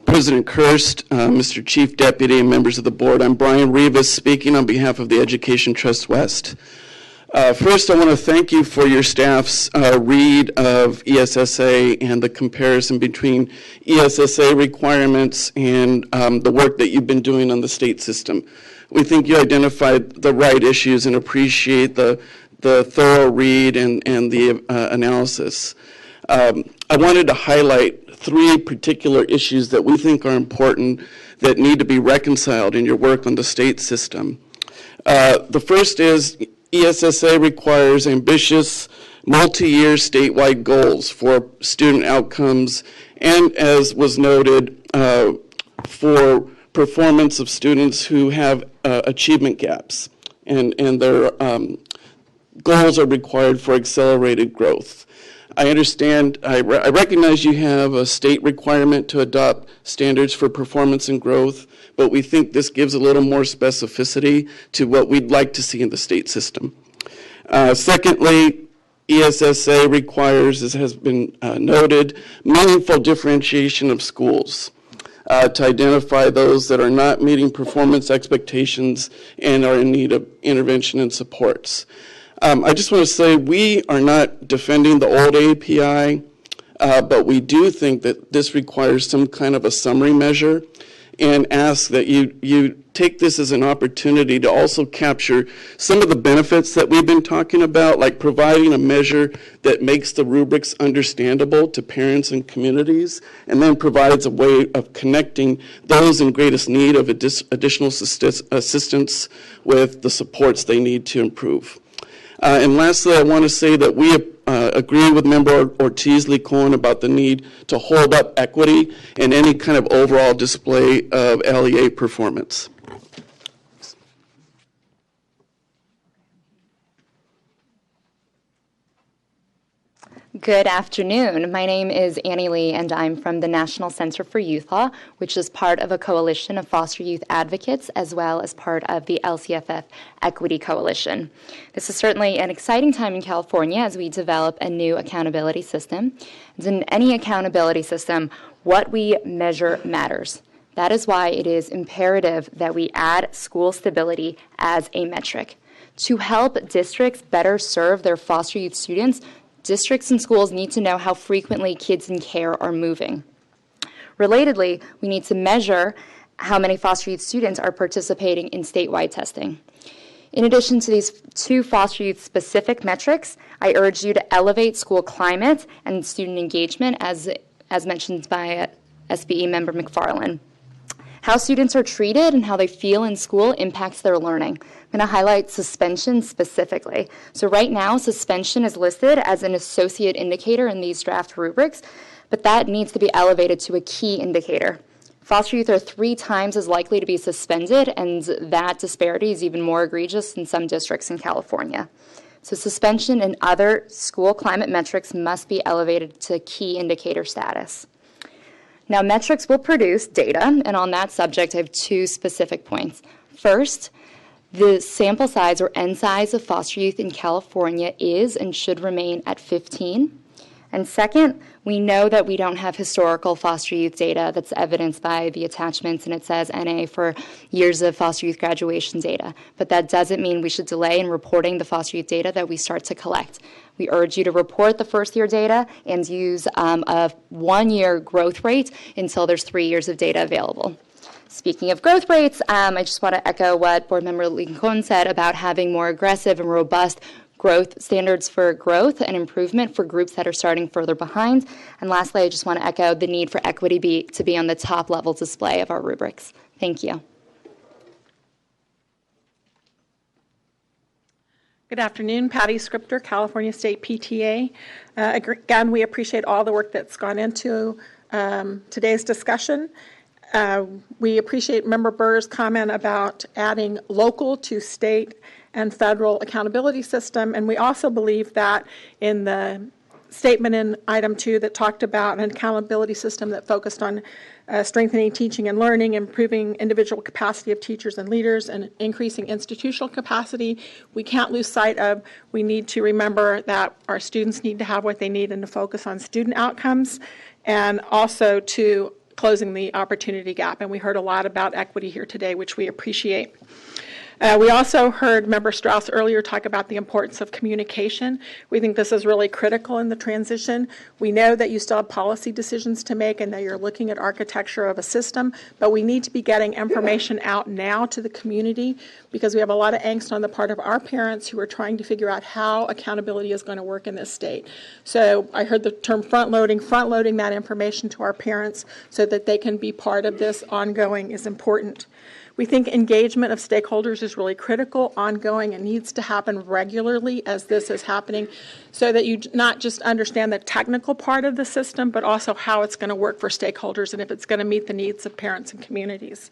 President Kirst, Mr. Chief Deputy, and members of the board, I'm Brian Rivas speaking on behalf of the Education Trust West. First, I want to thank you for your staff's read of ESSA and the comparison between ESSA requirements and the work that you've been doing on the state system. We think you identified the right issues and appreciate the thorough read and the analysis. I wanted to highlight 3 particular issues that we think are important that need to be reconciled in your work on the state system. The first is ESSA requires ambitious multi-year statewide goals for student outcomes and, as was noted, for performance of students who have achievement gaps, and their goals are required for accelerated growth. I understand, I recognize you have a state requirement to adopt standards for performance and growth, but we think this gives a little more specificity to what we'd like to see in the state system. Secondly, ESSA requires, as has been noted, meaningful differentiation of schools to identify those that are not meeting performance expectations and are in need of intervention and supports. I just want to say we are not defending the old API, but we do think that this requires some kind of a summary measure, and ask that you take this as an opportunity to also capture some of the benefits that we've been talking about, like providing a measure that makes the rubrics understandable to parents and communities, and then provides a way of connecting those in greatest need of additional assistance with the supports they need to improve. And lastly, I want to say that we agree with Member Ortiz-Licon about the need to hold up equity in any kind of overall display of LEA performance. Good afternoon. My name is Annie Lee, and I'm from the National Center for Youth Law, which is part of a coalition of foster youth advocates, as well as part of the LCFF Equity Coalition. This is certainly an exciting time in California as we develop a new accountability system. And in any accountability system, what we measure matters. That is why it is imperative that we add school stability as a metric. To help districts better serve their foster youth students, districts and schools need to know how frequently kids in care are moving. Relatedly, we need to measure how many foster youth students are participating in statewide testing. In addition to these 2 foster youth specific metrics, I urge you to elevate school climate and student engagement as mentioned by SBE member McFarland. How students are treated and how they feel in school impacts their learning. I'm going to highlight suspension specifically. So right now, suspension is listed as an associate indicator in these draft rubrics, but that needs to be elevated to a key indicator. Foster youth are 3 times as likely to be suspended, and that disparity is even more egregious in some districts in California. So suspension and other school climate metrics must be elevated to key indicator status. Now, metrics will produce data, and on that subject, I have 2 specific points. First, the sample size or N size of foster youth in California is and should remain at 15. And second, we know that we don't have historical foster youth data that's evidenced by the attachments, and it says NA for years of foster youth graduation data. But that doesn't mean we should delay in reporting the foster youth data that we start to collect. We urge you to report the first year data and use a 1-year growth rate until there's 3 years of data available. Speaking of growth rates, I just want to echo what Board Member Lincoln said about having more aggressive and robust standards for growth and improvement for groups that are starting further behind. And lastly, I just want to echo the need for equity to be on the top level display of our rubrics. Thank you. Good afternoon, Patty Scripter, California State PTA. Again, we appreciate all the work that's gone into today's discussion. We appreciate Member Burr's comment about adding local to state and federal accountability system, and we also believe that in the statement in item 2 that talked about an accountability system that focused on strengthening teaching and learning, improving individual capacity of teachers and leaders, and increasing institutional capacity, we can't lose sight of, we need to remember that our students need to have what they need and to focus on student outcomes, and also to closing the opportunity gap. And we heard a lot about equity here today, which we appreciate. We also heard Member Strauss earlier talk about the importance of communication. We think this is really critical in the transition. We know that you still have policy decisions to make and that you're looking at architecture of a system, but we need to be getting information out now to the community because we have a lot of angst on the part of our parents who are trying to figure out how accountability is going to work in this state. So I heard the term front-loading that information to our parents so that they can be part of this ongoing is important. We think engagement of stakeholders is really critical, ongoing, and needs to happen regularly as this is happening so that you not just understand the technical part of the system, but also how it's going to work for stakeholders and if it's going to meet the needs of parents and communities.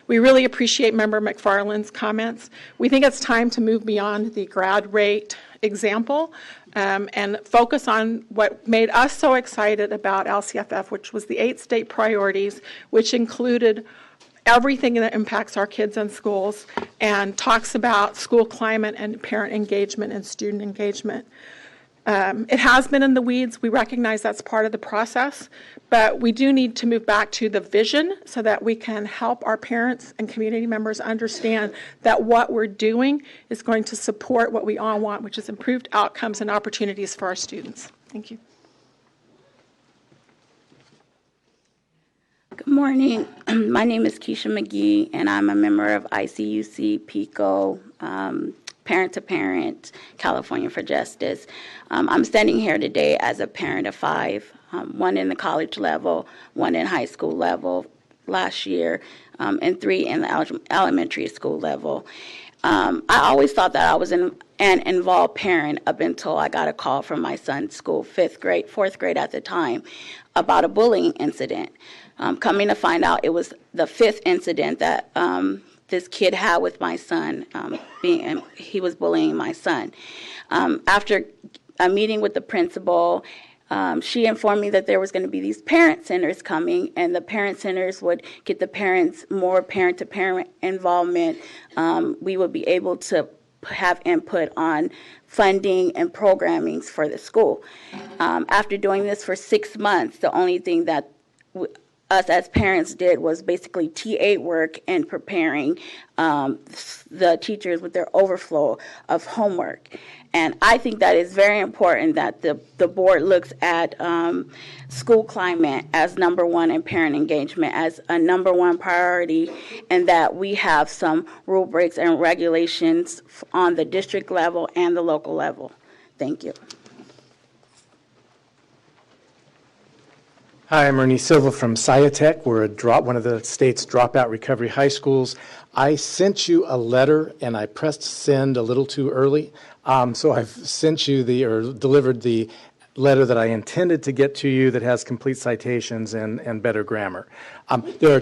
We really appreciate Member McFarland's comments. We think it's time to move beyond the grad rate example and focus on what made us so excited about LCFF, which was the 8 state priorities, which included everything that impacts our kids in schools and talks about school climate and parent engagement and student engagement. It has been in the weeds. We recognize that's part of the process, but we do need to move back to the vision so that we can help our parents and community members understand that what we're doing is going to support what we all want, which is improved outcomes and opportunities for our students. Thank you. Good morning. My name is Keisha McGee, and I'm a member of ICUC, PICO, Parent to Parent, California for Justice. I'm standing here today as a parent of 5, one in the college level, one in high school level last year, and 3 in the elementary school level. I always thought that I was an involved parent up until I got a call from my son's school, 4th grade at the time, about a bullying incident. Coming to find out it was the 5th incident that this kid had with my son, he was bullying my son. After a meeting with the principal, she informed me that there was going to be these parent centers coming, and the parent centers would get the parents more parent-to-parent involvement. We would be able to have input on funding and programming for the school. After doing this for 6 months, the only thing that us as parents did was basically TA work and preparing the teachers with their overflow of homework. And I think that is very important that the board looks at school climate as number 1 and parent engagement as a number 1 priority, and that we have some rubrics and regulations on the district level and the local level. Thank you. Hi, I'm Ernie Silva from Sciatech. We're one of the state's dropout recovery high schools. I sent you a letter, and I pressed send a little too early. So I've sent you delivered the letter that I intended to get to you that has complete citations and better grammar. There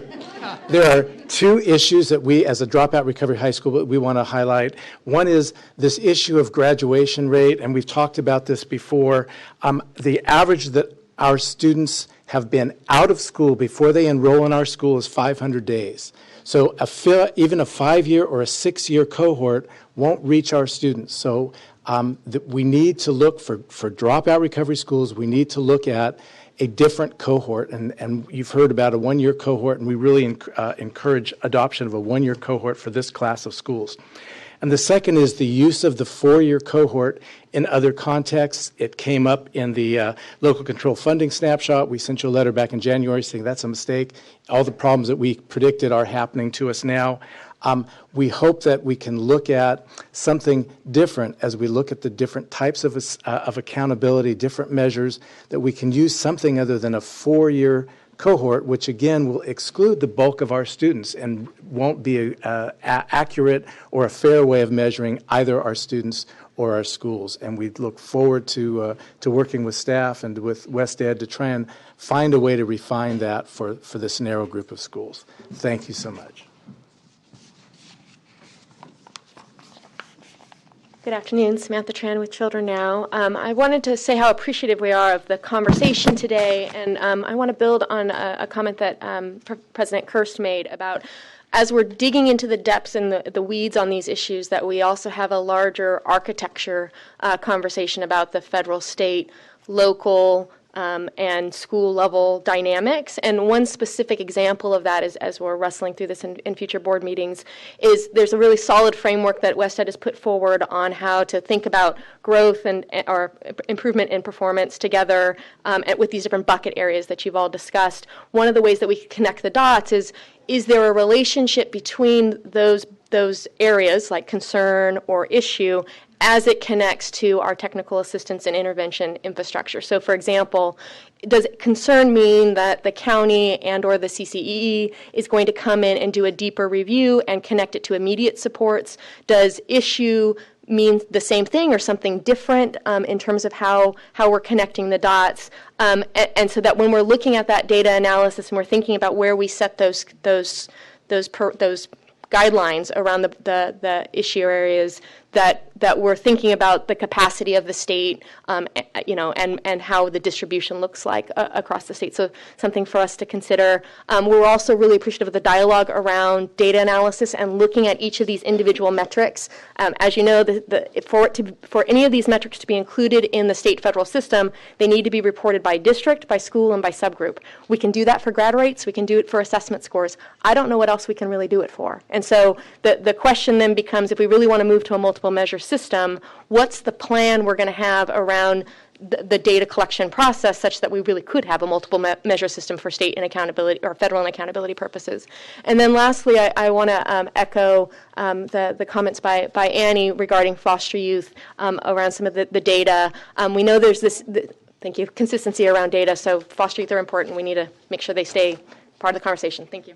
are 2 issues that we, as a dropout recovery high school, we want to highlight. One is this issue of graduation rate, and we've talked about this before. The average that our students have been out of school before they enroll in our school is 500 days. So even a 5-year or a 6-year cohort won't reach our students. So we need to look for dropout recovery schools. We need to look at a different cohort. And you've heard about a 1-year cohort, and we really encourage adoption of a 1-year cohort for this class of schools. And the second is the use of the 4-year cohort in other contexts. It came up in the local control funding snapshot. We sent you a letter back in January saying that's a mistake. All the problems that we predicted are happening to us now. We hope that we can look at something different as we look at the different types of accountability, different measures, that we can use something other than a 4-year cohort, which again will exclude the bulk of our students and won't be an accurate or a fair way of measuring either our students or our schools. And we look forward to working with staff and with West Ed to try and find a way to refine that for this narrow group of schools. Thank you so much. Good afternoon, Samantha Tran with Children Now. I wanted to say how appreciative we are of the conversation today, and I want to build on a comment that President Kirst made about, as we're digging into the depths and the weeds on these issues, that we also have a larger architecture conversation about the federal, state, local, and school level dynamics. And one specific example of that is, as we're wrestling through this in future board meetings, is there's a really solid framework that West Ed has put forward on how to think about growth or improvement in performance together with these different bucket areas that you've all discussed. One of the ways that we can connect the dots is there a relationship between those areas like concern or issue as it connects to our technical assistance and intervention infrastructure? So, for example, does concern mean that the county and or the CCEE is going to come in and do a deeper review and connect it to immediate supports? Does issue mean the same thing or something different in terms of how we're connecting the dots? And so that when we're looking at that data analysis and we're thinking about where we set those guidelines around the issue areas, that we're thinking about the capacity of the state, and how the distribution looks like across the state. So something for us to consider. We're also really appreciative of the dialogue around data analysis and looking at each of these individual metrics. As you know, for any of these metrics to be included in the state federal system, they need to be reported by district, by school, and by subgroup. We can do that for grad rates. We can do it for assessment scores. I don't know what else we can really do it for. And so the question then becomes, if we really want to move to a multiple measure system, what's the plan we're going to have around the data collection process such that we really could have a multiple measure system for state and accountability or federal and accountability purposes? And then lastly, I want to echo the comments by Annie regarding foster youth around some of the data. We know there's this, thank you, consistency around data, so foster youth are important. We need to make sure they stay part of the conversation. Thank you.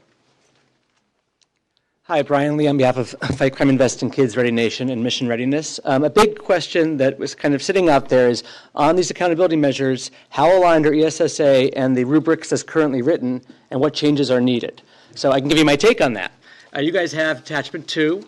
Hi, Brian Lee on behalf of Fight Crime, Invest in Kids, Ready Nation, and Mission Readiness. A big question that was kind of sitting out there is, on these accountability measures, how aligned are ESSA and the rubrics as currently written, and what changes are needed? So I can give you my take on that. You guys have attachment 2,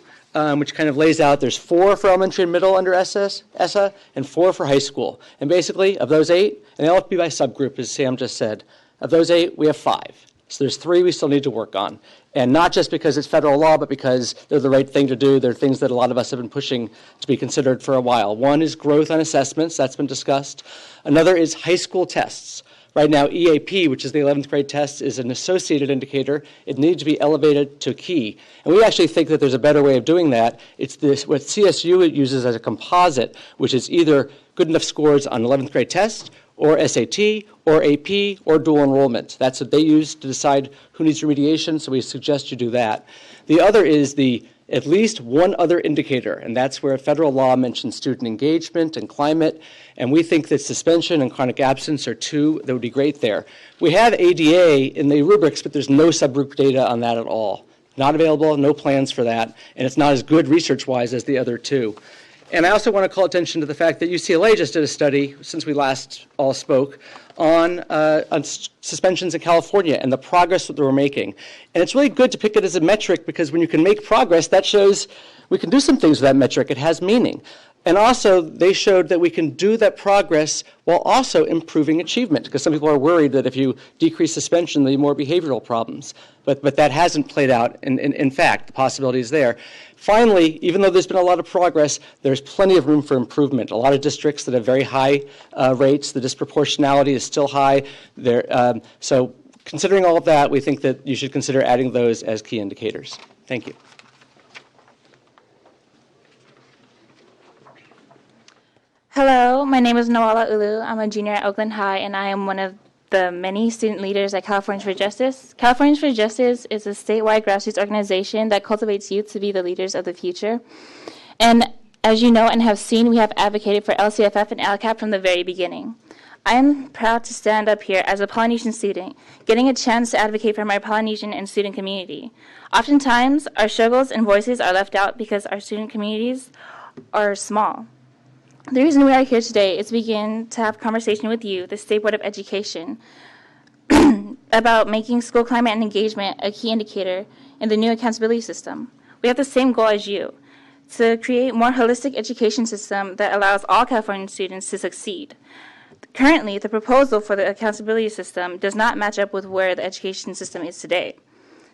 which kind of lays out there's 4 for elementary and middle under ESSA, and 4 for high school. And basically, of those 8, and they all have to be by subgroup, as Sam just said, of those 8, we have 5. So there's 3 we still need to work on. And not just because it's federal law, but because they're the right thing to do. They're things that a lot of us have been pushing to be considered for a while. One is growth on assessments. That's been discussed. Another is high school tests. Right now, EAP, which is the 11th grade test, is an associated indicator. It needs to be elevated to key. And we actually think that there's a better way of doing that. It's this, what CSU uses as a composite, which is either good enough scores on 11th grade test, or SAT, or AP, or dual enrollment. That's what they use to decide who needs remediation, so we suggest you do that. The other is at least one other indicator, and that's where federal law mentions student engagement and climate, and we think that suspension and chronic absence are 2 that would be great there. We have ADA in the rubrics, but there's no subgroup data on that at all. Not available, no plans for that, and it's not as good research-wise as the other 2. And I also want to call attention to the fact that UCLA just did a study, since we last all spoke, on suspensions in California and the progress that we're making. And it's really good to pick it as a metric, because when you can make progress, that shows we can do some things with that metric. It has meaning. And also, they showed that we can do that progress while also improving achievement, because some people are worried that if you decrease suspension, there'll be more behavioral problems. But that hasn't played out. In fact, the possibility is there. Finally, even though there's been a lot of progress, there's plenty of room for improvement. A lot of districts that have very high rates, the disproportionality is still high. So considering all of that, we think that you should consider adding those as key indicators. Thank you. Hello, my name is Noala Ulu. I'm a junior at Oakland High, and I am one of the many student leaders at Californians for Justice. Californians for Justice is a statewide grassroots organization that cultivates youth to be the leaders of the future. And as you know and have seen, we have advocated for LCFF and LCAP from the very beginning. I am proud to stand up here as a Polynesian student, getting a chance to advocate for my Polynesian and student community. Oftentimes, our struggles and voices are left out because our student communities are small. The reason we are here today is to begin to have a conversation with you, the State Board of Education, about making school climate and engagement a key indicator in the new accountability system. We have the same goal as you, to create a more holistic education system that allows all Californian students to succeed. Currently, the proposal for the accountability system does not match up with where the education system is today.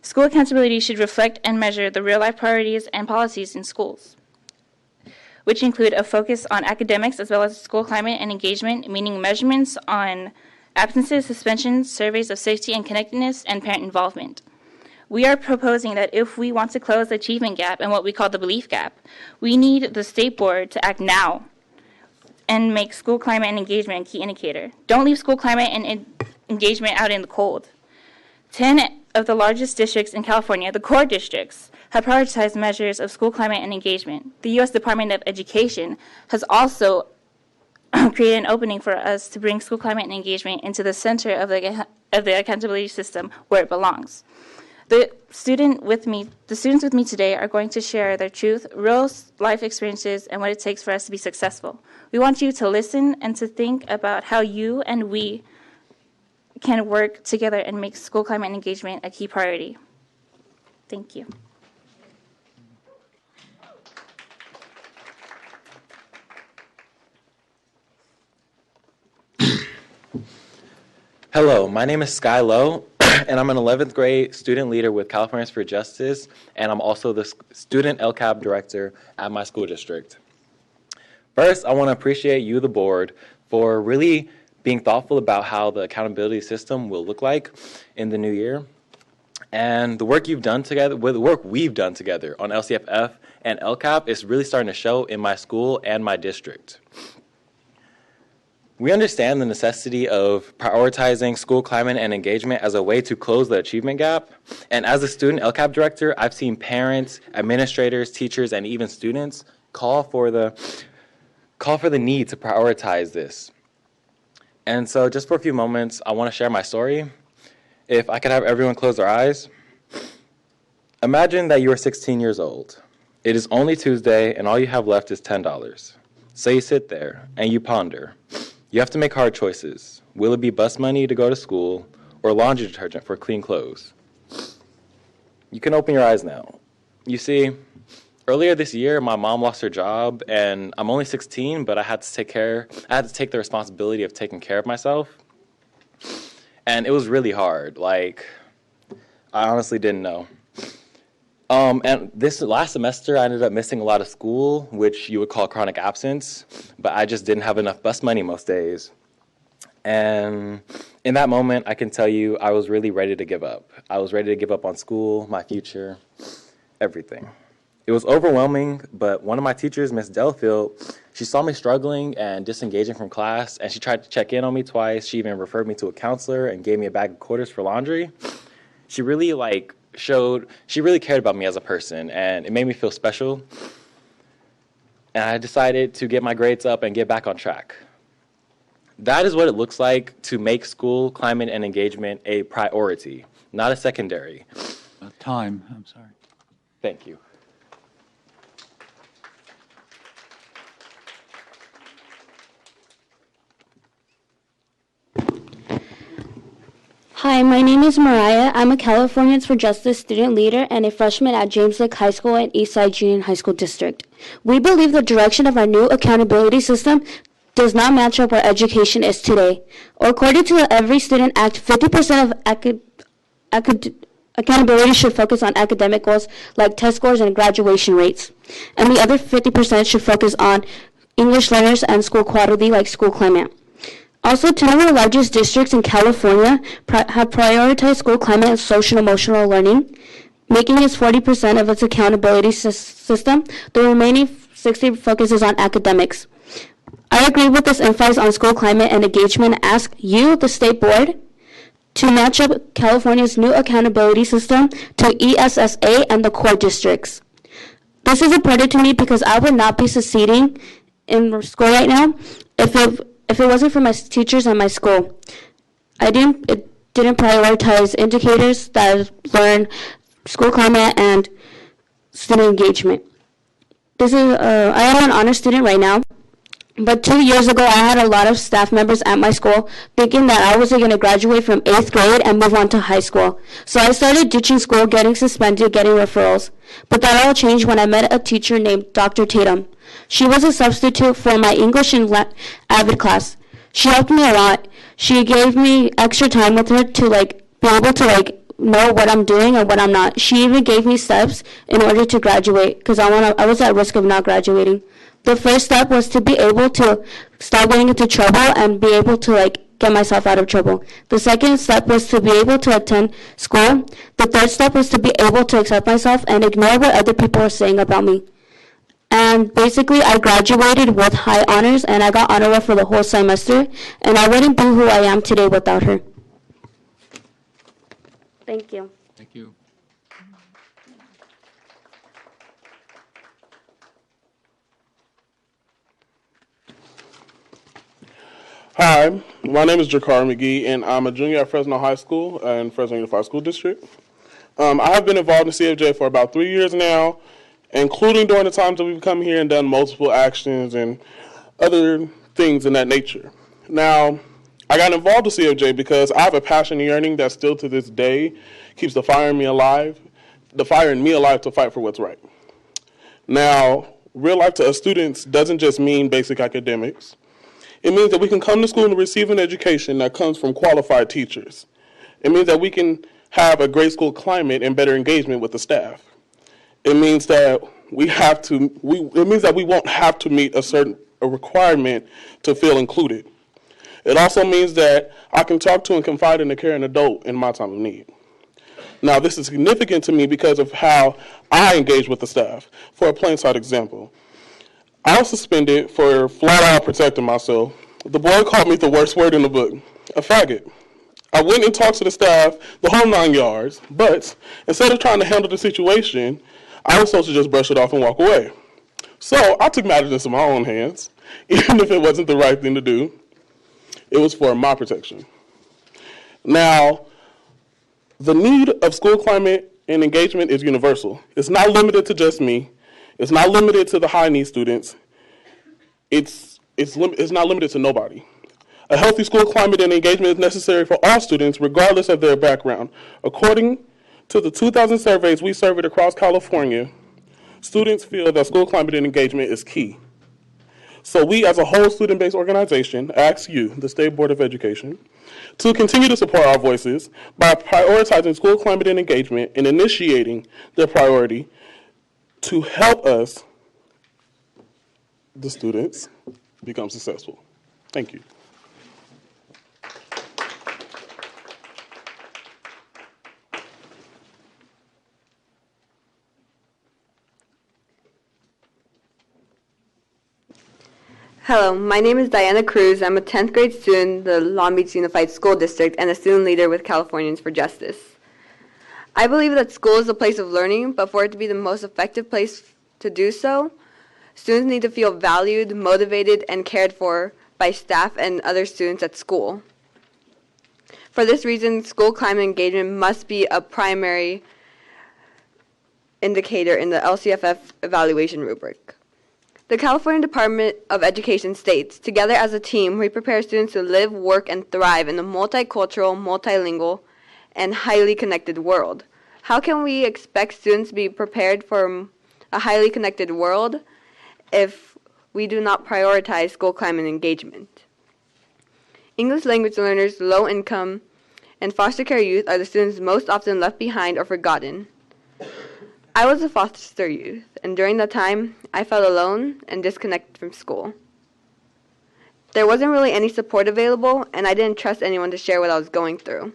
School accountability should reflect and measure the real-life priorities and policies in schools, which include a focus on academics as well as school climate and engagement, meaning measurements on absences, suspensions, surveys of safety and connectedness, and parent involvement. We are proposing that if we want to close the achievement gap and what we call the belief gap, we need the State Board to act now and make school climate and engagement a key indicator. Don't leave school climate and engagement out in the cold. 10 of the largest districts in California, the core districts, have prioritized measures of school climate and engagement. The U.S. Department of Education has also created an opening for us to bring school climate and engagement into the center of the accountability system where it belongs. The students with me today are going to share their truth, real life experiences, and what it takes for us to be successful. We want you to listen and to think about how you and we can work together and make school climate and engagement a key priority. Thank you. Hello, my name is Sky Lowe, and I'm an 11th grade student leader with Californians for Justice, and I'm also the student LCAP director at my school district. First, I want to appreciate you, the board, for really being thoughtful about how the accountability system will look like in the new year. And the work you've done together, the work we've done together on LCFF and LCAP is really starting to show in my school and my district. We understand the necessity of prioritizing school climate and engagement as a way to close the achievement gap. And as a student LCAP director, I've seen parents, administrators, teachers, and even students call for the need to prioritize this. And so just for a few moments, I want to share my story. If I could have everyone close their eyes. Imagine that you are 16 years old. It is only Tuesday, and all you have left is $10. So you sit there, and you ponder. You have to make hard choices. Will it be bus money to go to school, or laundry detergent for clean clothes? You can open your eyes now. You see, earlier this year, my mom lost her job, and I'm only 16, but I had to take the responsibility of taking care of myself. And it was really hard. Like, I honestly didn't know. And this last semester, I ended up missing a lot of school, which you would call chronic absence, but I just didn't have enough bus money most days. And in that moment, I can tell you, I was really ready to give up. I was ready to give up on school, my future, everything. It was overwhelming, but one of my teachers, Miss Delafield, she saw me struggling and disengaging from class, and she tried to check in on me twice. She even referred me to a counselor and gave me a bag of quarters for laundry. She really cared about me as a person, and it made me feel special. And I decided to get my grades up and get back on track. That is what it looks like to make school climate and engagement a priority, not a secondary. Time, I'm sorry. Thank you. Hi, my name is Mariah. I'm a Californians for Justice student leader and a freshman at James Lake High School and Eastside Junior High School District. We believe the direction of our new accountability system does not match up where education is today. According to the Every Student Act, 50% of accountability should focus on academic goals like test scores and graduation rates. And the other 50% should focus on English learners and school quality like school climate. Also, 10 of the largest districts in California have prioritized school climate and social-emotional learning, making it 40% of its accountability system. The remaining 60% focuses on academics. I agree with this emphasis on school climate and engagement and ask you, the State Board, to match up California's new accountability system to ESSA and the core districts. This is important to me because I would not be succeeding in school right now if it wasn't for my teachers and my school. It didn't prioritize indicators that learn school climate and student engagement. I am an honor student right now, but 2 years ago I had a lot of staff members at my school thinking that I was going to graduate from 8th grade and move on to high school. So I started ditching school, getting suspended, getting referrals. But that all changed when I met a teacher named Dr. Tatum. She was a substitute for my English and AVID class. She helped me a lot. She gave me extra time with her to be able to know what I'm doing and what I'm not. She even gave me steps in order to graduate because I was at risk of not graduating. The first step was to be able to stop getting into trouble and be able to get myself out of trouble. The second step was to be able to attend school. The third step was to be able to accept myself and ignore what other people were saying about me. And basically, I graduated with high honors, and I got honor roll for the whole semester, and I wouldn't be who I am today without her. Thank you. Thank you. Hi, my name is Jakar McGee, and I'm a junior at Fresno High School in Fresno Unified School District. I have been involved in CFJ for about 3 years now, including during the times that we've come here and done multiple actions and other things in that nature. Now, I got involved with CFJ because I have a passion and yearning that still to this day keeps the fire in me alive to fight for what's right. Now, real life to us students doesn't just mean basic academics. It means that we can come to school and receive an education that comes from qualified teachers. It means that we can have a great school climate and better engagement with the staff. It means that we won't have to meet a requirement to feel included. It also means that I can talk to and confide in a caring adult in my time of need. Now, this is significant to me because of how I engage with the staff. For a plain sight example, I was suspended for flat out protecting myself. The boy called me the worst word in the book, a faggot. I went and talked to the staff the whole 9 yards, but instead of trying to handle the situation, I was supposed to just brush it off and walk away. So I took matters into my own hands, even if it wasn't the right thing to do. It was for my protection. Now, the need of school climate and engagement is universal. It's not limited to just me. It's not limited to the high need students. It's not limited to nobody. A healthy school climate and engagement is necessary for all students, regardless of their background. According to the 2000 surveys we surveyed across California, students feel that school climate and engagement is key. So we, as a whole student-based organization, ask you, the State Board of Education, to continue to support our voices by prioritizing school climate and engagement and initiating the priority to help us, the students, become successful. Thank you. Hello, my name is Diana Cruz. I'm a 10th grade student in the Long Beach Unified School District and a student leader with Californians for Justice. I believe that school is a place of learning, but for it to be the most effective place to do so, students need to feel valued, motivated, and cared for by staff and other students at school. For this reason, school climate engagement must be a primary indicator in the LCFF evaluation rubric. The California Department of Education states, together as a team, we prepare students to live, work, and thrive in a multicultural, multilingual, and highly connected world. How can we expect students to be prepared for a highly connected world if we do not prioritize school climate engagement? English language learners, low income, and foster care youth are the students most often left behind or forgotten. I was a foster youth, and during that time, I felt alone and disconnected from school. There wasn't really any support available, and I didn't trust anyone to share what I was going through.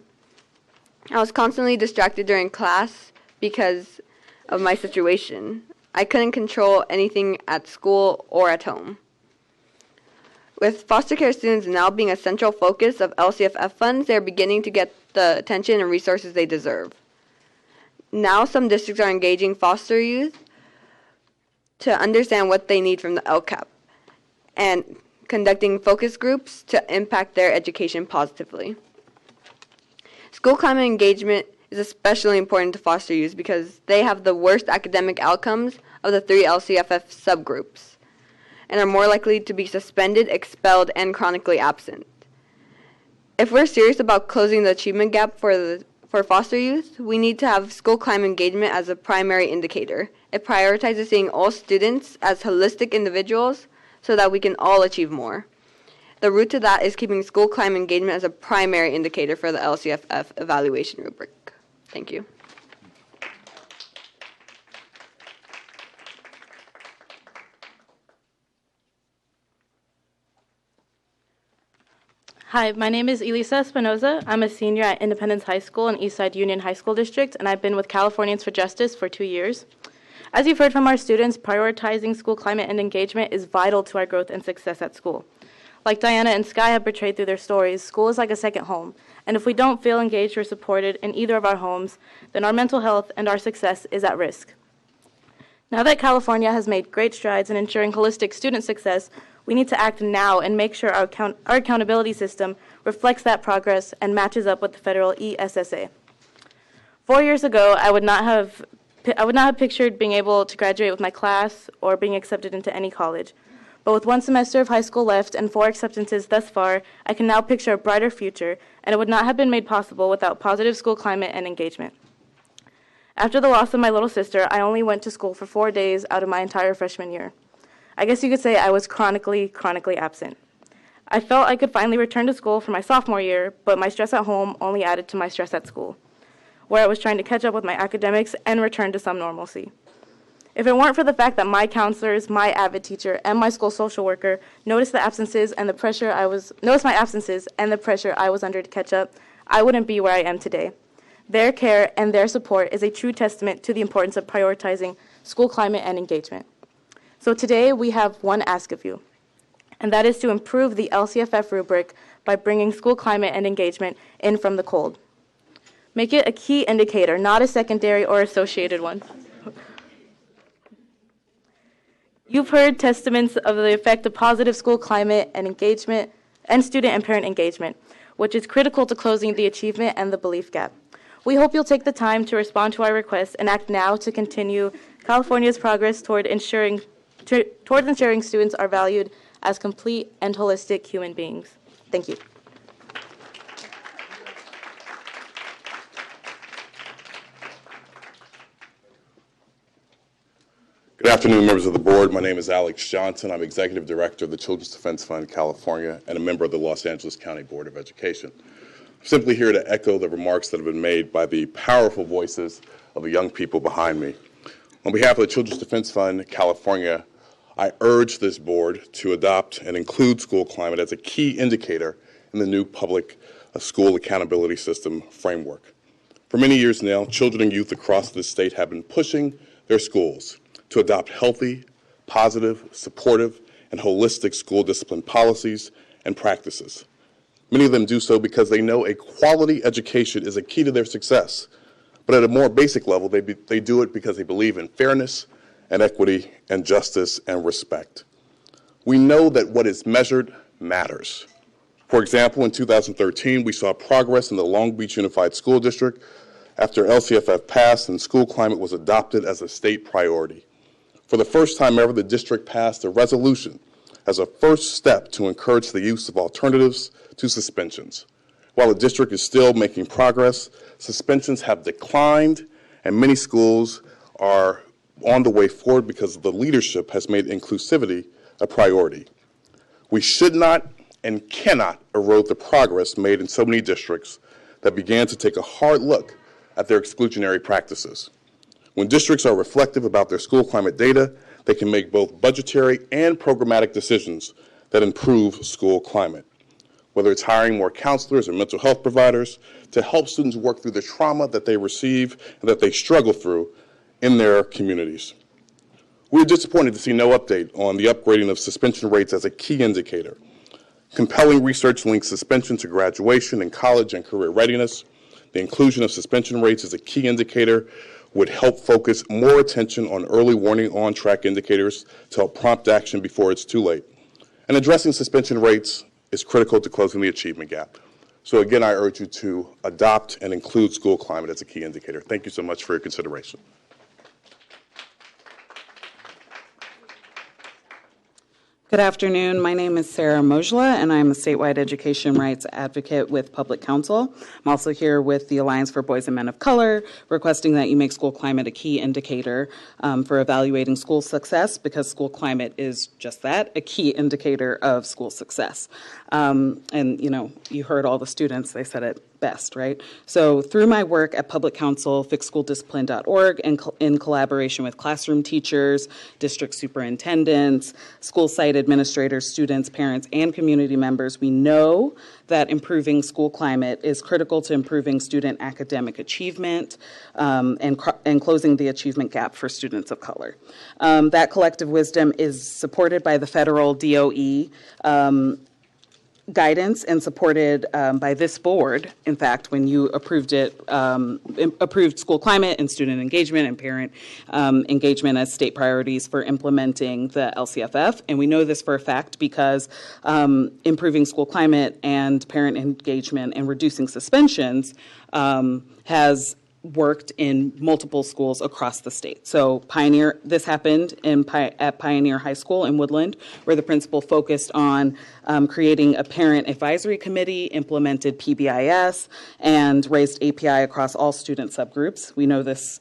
I was constantly distracted during class because of my situation. I couldn't control anything at school or at home. With foster care students now being a central focus of LCFF funds, they're beginning to get the attention and resources they deserve. Now some districts are engaging foster youth to understand what they need from the LCAP and conducting focus groups to impact their education positively. School climate engagement is especially important to foster youth because they have the worst academic outcomes of the 3 LCFF subgroups and are more likely to be suspended, expelled, and chronically absent. If we're serious about closing the achievement gap for foster youth, we need to have school climate engagement as a primary indicator. It prioritizes seeing all students as holistic individuals so that we can all achieve more. The route to that is keeping school climate engagement as a primary indicator for the LCFF evaluation rubric. Thank you. Hi, my name is Elisa Espinoza. I'm a senior at Independence High School in Eastside Union High School District, and I've been with Californians for Justice for 2 years. As you've heard from our students, prioritizing school climate and engagement is vital to our growth and success at school. Like Diana and Sky have portrayed through their stories, school is like a second home, and if we don't feel engaged or supported in either of our homes, then our mental health and our success is at risk. Now that California has made great strides in ensuring holistic student success, we need to act now and make sure our accountability system reflects that progress and matches up with the federal ESSA. 4 years ago, I would not have pictured being able to graduate with my class or being accepted into any college. But with 1 semester of high school left and 4 acceptances thus far, I can now picture a brighter future, and it would not have been made possible without positive school climate and engagement. After the loss of my little sister, I only went to school for 4 days out of my entire freshman year. I guess you could say I was chronically absent. I felt I could finally return to school for my sophomore year, but my stress at home only added to my stress at school, where I was trying to catch up with my academics and return to some normalcy. If it weren't for the fact that my counselors, my AVID teacher, and my school social worker noticed my absences and the pressure I was under to catch up, I wouldn't be where I am today. Their care and their support is a true testament to the importance of prioritizing school climate and engagement. So today we have one ask of you, and that is to improve the LCFF rubric by bringing school climate and engagement in from the cold. Make it a key indicator, not a secondary or associated one. You've heard testaments of the effect of positive school climate and engagement and student and parent engagement, which is critical to closing the achievement and the belief gap. We hope you'll take the time to respond to our requests and act now to continue California's progress towards ensuring students are valued as complete and holistic human beings. Thank you. Good afternoon, members of the board. My name is Alex Johnson. I'm Executive Director of the Children's Defense Fund, California, and a member of the Los Angeles County Board of Education. I'm simply here to echo the remarks that have been made by the powerful voices of the young people behind me. On behalf of the Children's Defense Fund, California, I urge this board to adopt and include school climate as a key indicator in the new public school accountability system framework. For many years now, children and youth across the state have been pushing their schools to adopt healthy, positive, supportive, and holistic school discipline policies and practices. Many of them do so because they know a quality education is a key to their success. But at a more basic level, they do it because they believe in fairness and equity and justice and respect. We know that what is measured matters. For example, in 2013, we saw progress in the Long Beach Unified School District after LCFF passed and school climate was adopted as a state priority. For the first time ever, the district passed a resolution as a first step to encourage the use of alternatives to suspensions. While the district is still making progress, suspensions have declined, and many schools are on the way forward because the leadership has made inclusivity a priority. We should not and cannot erode the progress made in so many districts that began to take a hard look at their exclusionary practices. When districts are reflective about their school climate data, they can make both budgetary and programmatic decisions that improve school climate. Whether it's hiring more counselors or mental health providers to help students work through the trauma that they receive and that they struggle through in their communities. We're disappointed to see no update on the upgrading of suspension rates as a key indicator. Compelling research links suspension to graduation in college and career readiness, The inclusion of suspension rates as a key indicator would help focus more attention on early warning on-track indicators to help prompt action before it's too late. And addressing suspension rates is critical to closing the achievement gap. So again, I urge you to adopt and include school climate as a key indicator. Thank you so much for your consideration. Good afternoon. My name is Sarah Mojla, and I'm a statewide education rights advocate with Public Counsel. I'm also here with the Alliance for Boys and Men of Color, requesting that you make school climate a key indicator for evaluating school success, because school climate is just that, a key indicator of school success. And, you know, you heard all the students, they said it best, right? So through my work at Public Counsel, fixschooldiscipline.org, and in collaboration with classroom teachers, district superintendents, school site administrators, students, parents, and community members, we know that improving school climate is critical to improving student academic achievement and closing the achievement gap for students of color. That collective wisdom is supported by the federal DOE guidance and supported by this board. In fact, when you approved it, approved school climate and student engagement and parent engagement as state priorities for implementing the LCFF. And we know this for a fact because improving school climate and parent engagement and reducing suspensions has worked in multiple schools across the state. So Pioneer, this happened at Pioneer High School in Woodland, where the principal focused on creating a parent advisory committee, implemented PBIS, and raised API across all student subgroups. We know this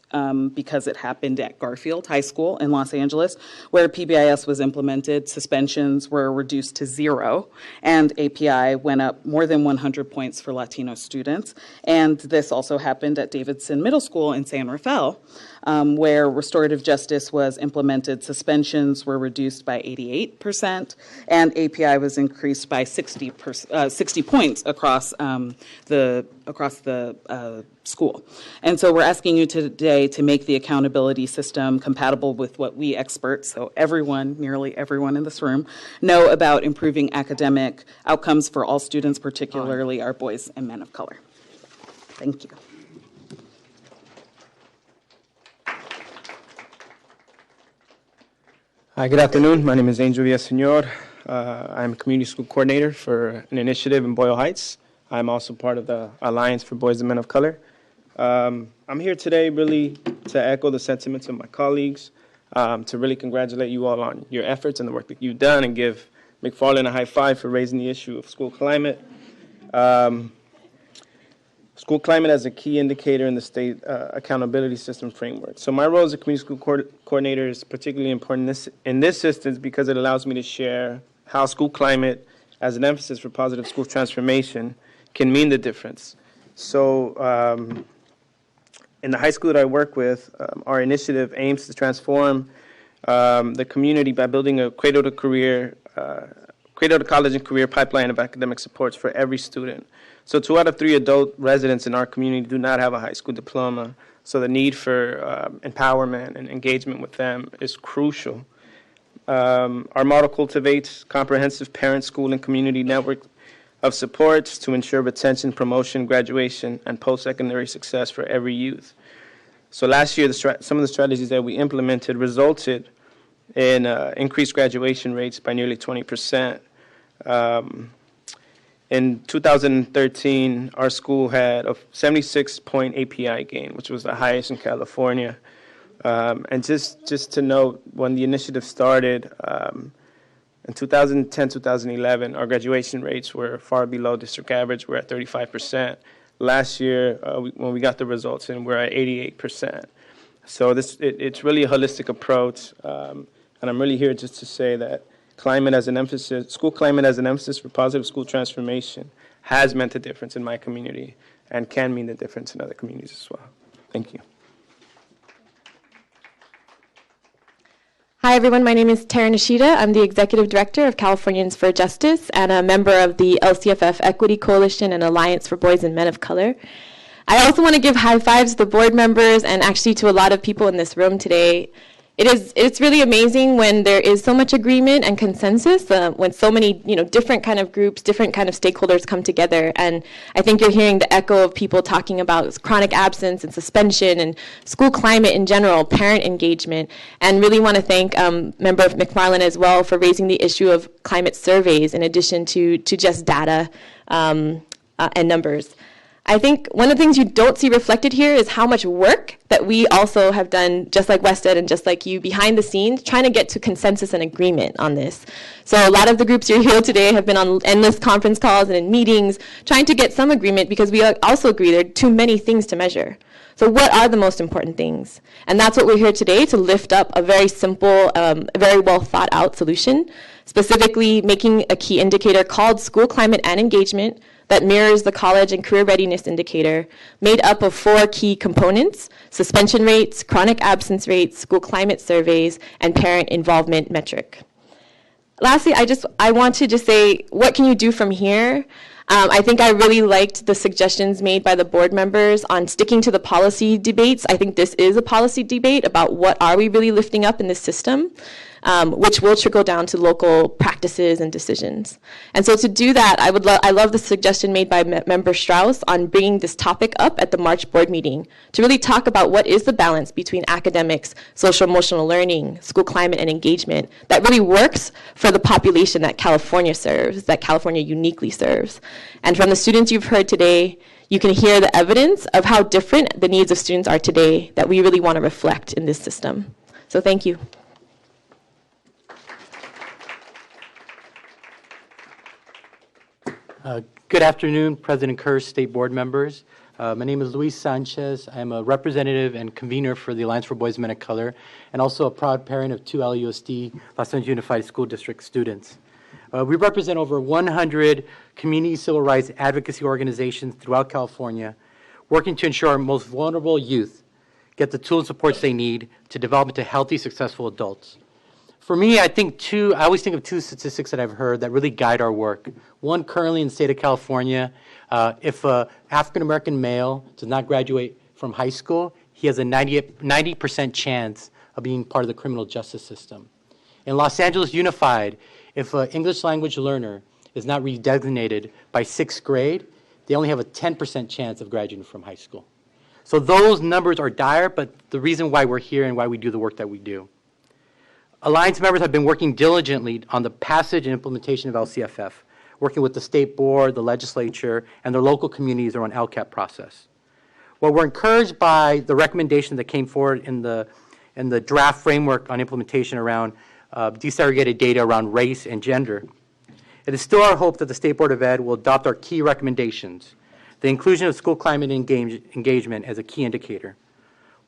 because it happened at Garfield High School in Los Angeles, where PBIS was implemented, suspensions were reduced to 0, and API went up more than 100 points for Latino students. And this also happened at Davidson Middle School in San Rafael, where restorative justice was implemented. Suspensions were reduced by 88%, and API was increased by 60 points across the school. And so we're asking you today to make the accountability system compatible with what we experts, so everyone, nearly everyone in this room, know about improving academic outcomes for all students, particularly our boys and men of color. Thank you. Hi, good afternoon. My name is Angel Villaseñor. I'm a community school coordinator for an initiative in Boyle Heights. I'm also part of the Alliance for Boys and Men of Color. I'm here today really to echo the sentiments of my colleagues, to really congratulate you all on your efforts and the work that you've done, and give McFarland a high five for raising the issue of school climate. School climate as a key indicator in the state accountability system framework. So my role as a community school coordinator is particularly important in this instance because it allows me to share how school climate as an emphasis for positive school transformation can mean the difference. So in the high school that I work with, our initiative aims to transform the community by building a cradle to college and career pipeline of academic supports for every student. So 2 out of 3 adult residents in our community do not have a high school diploma, so the need for empowerment and engagement with them is crucial. Our model cultivates comprehensive parent, school, and community network of supports to ensure retention, promotion, graduation, and post-secondary success for every youth. So last year, some of the strategies that we implemented resulted in increased graduation rates by nearly 20%. In 2013, our school had a 76-point API gain, which was the highest in California. And just to note, when the initiative started, in 2010, 2011, our graduation rates were far below district average. We're at 35%. Last year, when we got the results in, we're at 88%. So it's really a holistic approach, and I'm really here just to say that climate as an emphasis, school climate as an emphasis for positive school transformation has meant a difference in my community and can mean the difference in other communities as well. Thank you. Hi, everyone. My name is Tara Nishida. I'm the Executive Director of Californians for Justice and a member of the LCFF Equity Coalition and Alliance for Boys and Men of Color. I also want to give high fives to the board members and actually to a lot of people in this room today. It's really amazing when there is so much agreement and consensus, when so many different kind of groups, different kind of stakeholders come together. And I think you're hearing the echo of people talking about chronic absence and suspension and school climate in general, parent engagement, and really want to thank Member McFarland as well for raising the issue of climate surveys in addition to just data and numbers. I think one of the things you don't see reflected here is how much work that we also have done, just like WestEd and just like you, behind the scenes, trying to get to consensus and agreement on this. So a lot of the groups you're here today have been on endless conference calls and in meetings, trying to get some agreement because we also agree there are too many things to measure. So what are the most important things? And that's what we're here today to lift up a very simple, very well thought out solution, specifically making a key indicator called school climate and engagement that mirrors the college and career readiness indicator, made up of 4 key components: suspension rates, chronic absence rates, school climate surveys, and parent involvement metric. Lastly, I want to just say, what can you do from here? I think I really liked the suggestions made by the board members on sticking to the policy debates. I think this is a policy debate about what are we really lifting up in this system, which will trickle down to local practices and decisions. And so to do that, I love the suggestion made by Member Strauss on bringing this topic up at the March board meeting to really talk about what is the balance between academics, social emotional learning, school climate, and engagement that really works for the population that California serves, that California uniquely serves. And from the students you've heard today, you can hear the evidence of how different the needs of students are today that we really want to reflect in this system. So thank you. Good afternoon, President Kerr, State Board members. My name is Luis Sanchez. I'm a representative and convener for the Alliance for Boys and Men of Color, and also a proud parent of 2 LUSD, Los Angeles Unified School District students. We represent over 100 community civil rights advocacy organizations throughout California, working to ensure our most vulnerable youth get the tools and supports they need to develop into healthy, successful adults. For me, I always think of 2 statistics that I've heard that really guide our work. One, currently in the state of California, if an African-American male does not graduate from high school, he has a 90% chance of being part of the criminal justice system. In Los Angeles Unified, if an English language learner is not redesignated by 6th grade, they only have a 10% chance of graduating from high school. So those numbers are dire, but the reason why we're here and why we do the work that we do. Alliance members have been working diligently on the passage and implementation of LCFF, working with the state board, the legislature, and their local communities around LCAP process. Well, we're encouraged by the recommendation that came forward in the draft framework on implementation around disaggregated data around race and gender. It is still our hope that the State Board of Ed will adopt our key recommendations, the inclusion of school climate engagement as a key indicator.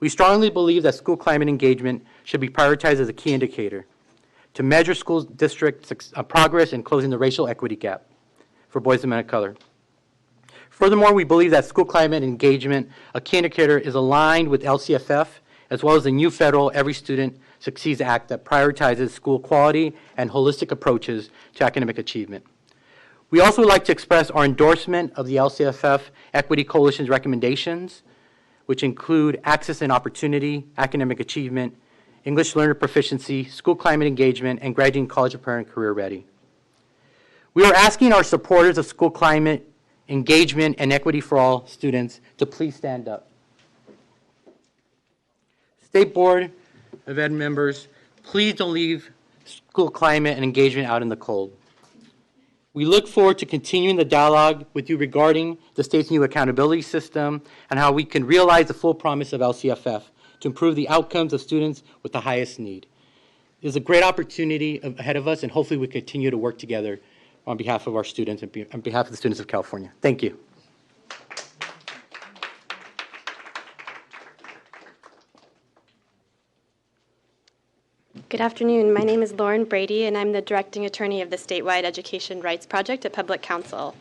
We strongly believe that school climate engagement should be prioritized as a key indicator to measure school district progress in closing the racial equity gap for boys and men of color. Furthermore, we believe that school climate engagement, a key indicator, is aligned with LCFF as well as the new federal Every Student Succeeds Act that prioritizes school quality and holistic approaches to academic achievement. We also would like to express our endorsement of the LCFF Equity Coalition's recommendations, which include access and opportunity, academic achievement, English learner proficiency, school climate engagement, and graduating college preparing career ready. We are asking our supporters of school climate engagement and equity for all students to please stand up. State Board of Ed members, please don't leave school climate and engagement out in the cold. We look forward to continuing the dialogue with you regarding the state's new accountability system and how we can realize the full promise of LCFF to improve the outcomes of students with the highest need. There's a great opportunity ahead of us, and hopefully we continue to work together on behalf of our students and on behalf of the students of California. Thank you. Good afternoon. My name is Lauren Brady, and I'm the Directing Attorney of the Statewide Education Rights Project at Public Counsel.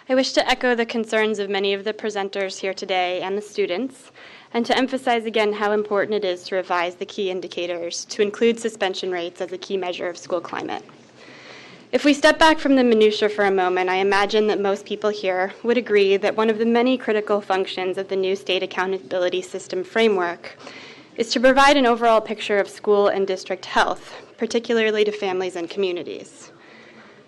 I wish to echo the concerns of many of the presenters here today and the students, and to emphasize again how important it is to revise the key indicators to include suspension rates as a key measure of school climate. If we step back from the minutiae for a moment, I imagine that most people here would agree that one of the many critical functions of the new state accountability system framework is to provide an overall picture of school and district health, particularly to families and communities.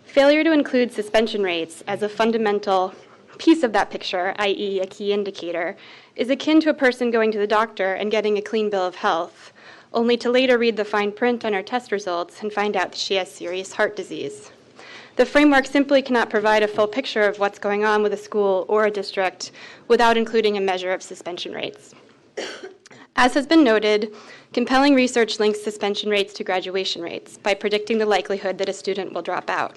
Failure to include suspension rates as a fundamental piece of that picture, i.e. a key indicator, is akin to a person going to the doctor and getting a clean bill of health, only to later read the fine print on her test results and find out that she has serious heart disease. The framework simply cannot provide a full picture of what's going on with a school or a district without including a measure of suspension rates. As has been noted, compelling research links suspension rates to graduation rates by predicting the likelihood that a student will drop out.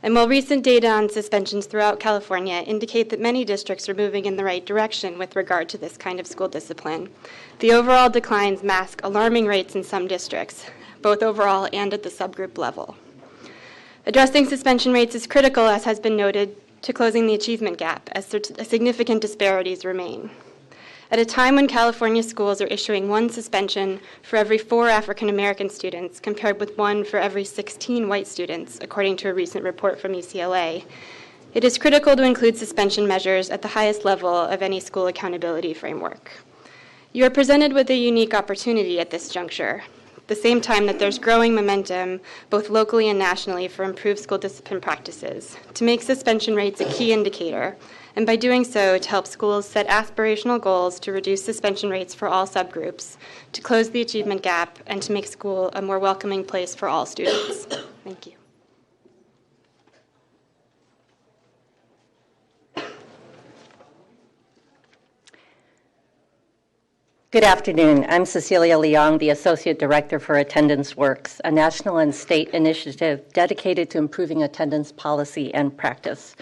And while recent data on suspensions throughout California indicate that many districts are moving in the right direction with regard to this kind of school discipline, the overall declines mask alarming rates in some districts, both overall and at the subgroup level. Addressing suspension rates is critical, as has been noted, to closing the achievement gap, as significant disparities remain. At a time when California schools are issuing 1 suspension for every 4 African American students, compared with 1 for every 16 white students, according to a recent report from UCLA, it is critical to include suspension measures at the highest level of any school accountability framework. You are presented with a unique opportunity at this juncture, at the same time that there's growing momentum, both locally and nationally, for improved school discipline practices, to make suspension rates a key indicator, and by doing so, to help schools set aspirational goals to reduce suspension rates for all subgroups, to close the achievement gap, and to make school a more welcoming place for all students. Thank you. Good afternoon. I'm Cecilia Leong, the Associate Director for Attendance Works, a national and state initiative dedicated to improving attendance policy and practice.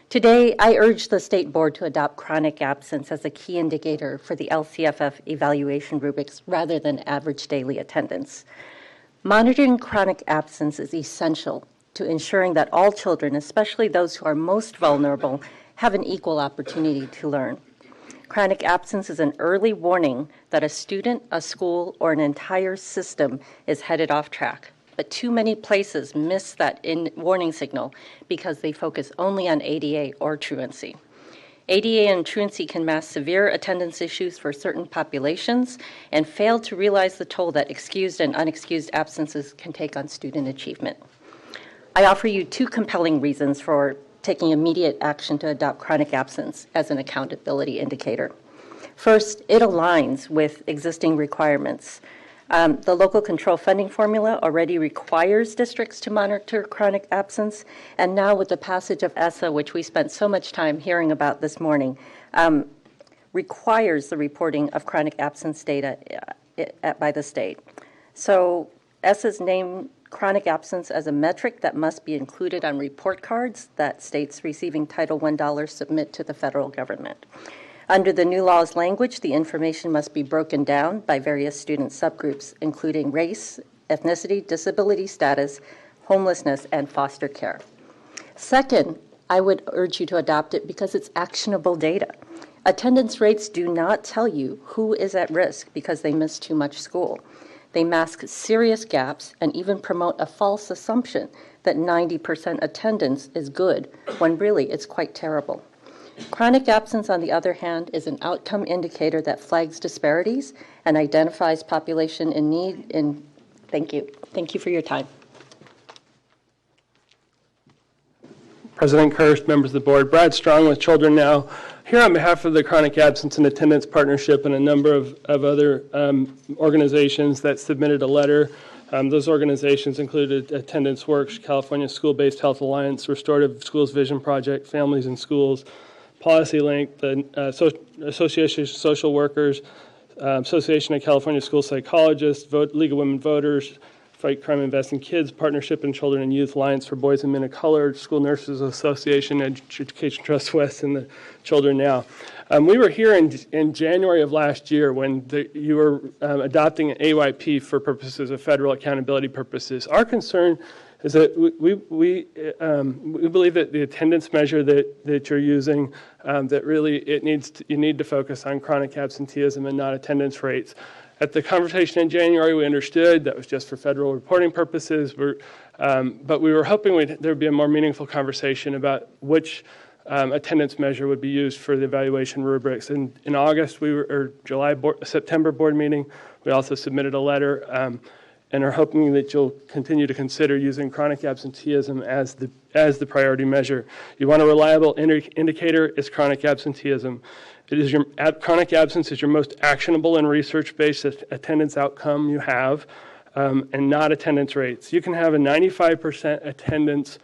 Today, I urge the State Board to adopt chronic absence as a key indicator for the LCFF evaluation rubrics rather than average daily attendance. Monitoring chronic absence is essential to ensuring that all children, especially those who are most vulnerable, have an equal opportunity to learn. Chronic absence is an early warning that a student, a school, or an entire system is headed off track. But too many places miss that warning signal because they focus only on ADA or truancy. ADA and truancy can mask severe attendance issues for certain populations and fail to realize the toll that excused and unexcused absences can take on student achievement. I offer you 2 compelling reasons for taking immediate action to adopt chronic absence as an accountability indicator. First, it aligns with existing requirements. The local control funding formula already requires districts to monitor chronic absence, and now with the passage of ESSA, which we spent so much time hearing about this morning, requires the reporting of chronic absence data by the state. So ESSA's named chronic absence as a metric that must be included on report cards that states receiving Title I dollars submit to the federal government. Under the new law's language, the information must be broken down by various student subgroups, including race, ethnicity, disability status, homelessness, and foster care. Second, I would urge you to adopt it because it's actionable data. Attendance rates do not tell you who is at risk because they miss too much school. They mask serious gaps and even promote a false assumption that 90% attendance is good, when really it's quite terrible. Chronic absence, on the other hand, is an outcome indicator that flags disparities and identifies population in need. Thank you. Thank you for your time. President Kirst, members of the board, Brad Strong with Children Now, here on behalf of the Chronic Absence and Attendance Partnership and a number of other organizations that submitted a letter. Those organizations included Attendance Works, California School-Based Health Alliance, Restorative Schools Vision Project, Families in Schools, Policy Link, the Association of Social Workers, Association of California School Psychologists, League of Women Voters, Fight Crime Invest in Kids, Partnership in Children and Youth, Alliance for Boys and Men of Color, School Nurses Association, Education Trust West, and the Children Now. We were here in January of last year when you were adopting an AYP for purposes of federal accountability purposes. Our concern is that we believe that the attendance measure that you're using, that really you need to focus on chronic absenteeism and not attendance rates. At the conversation in January, we understood that was just for federal reporting purposes, but we were hoping there would be a more meaningful conversation about which attendance measure would be used for the evaluation rubrics. In August, September board meeting, we also submitted a letter and are hoping that you'll continue to consider using chronic absenteeism as the priority measure. You want a reliable indicator is chronic absenteeism. Chronic absence is your most actionable and research-based attendance outcome you have, and not attendance rates. You can have a 95% attendance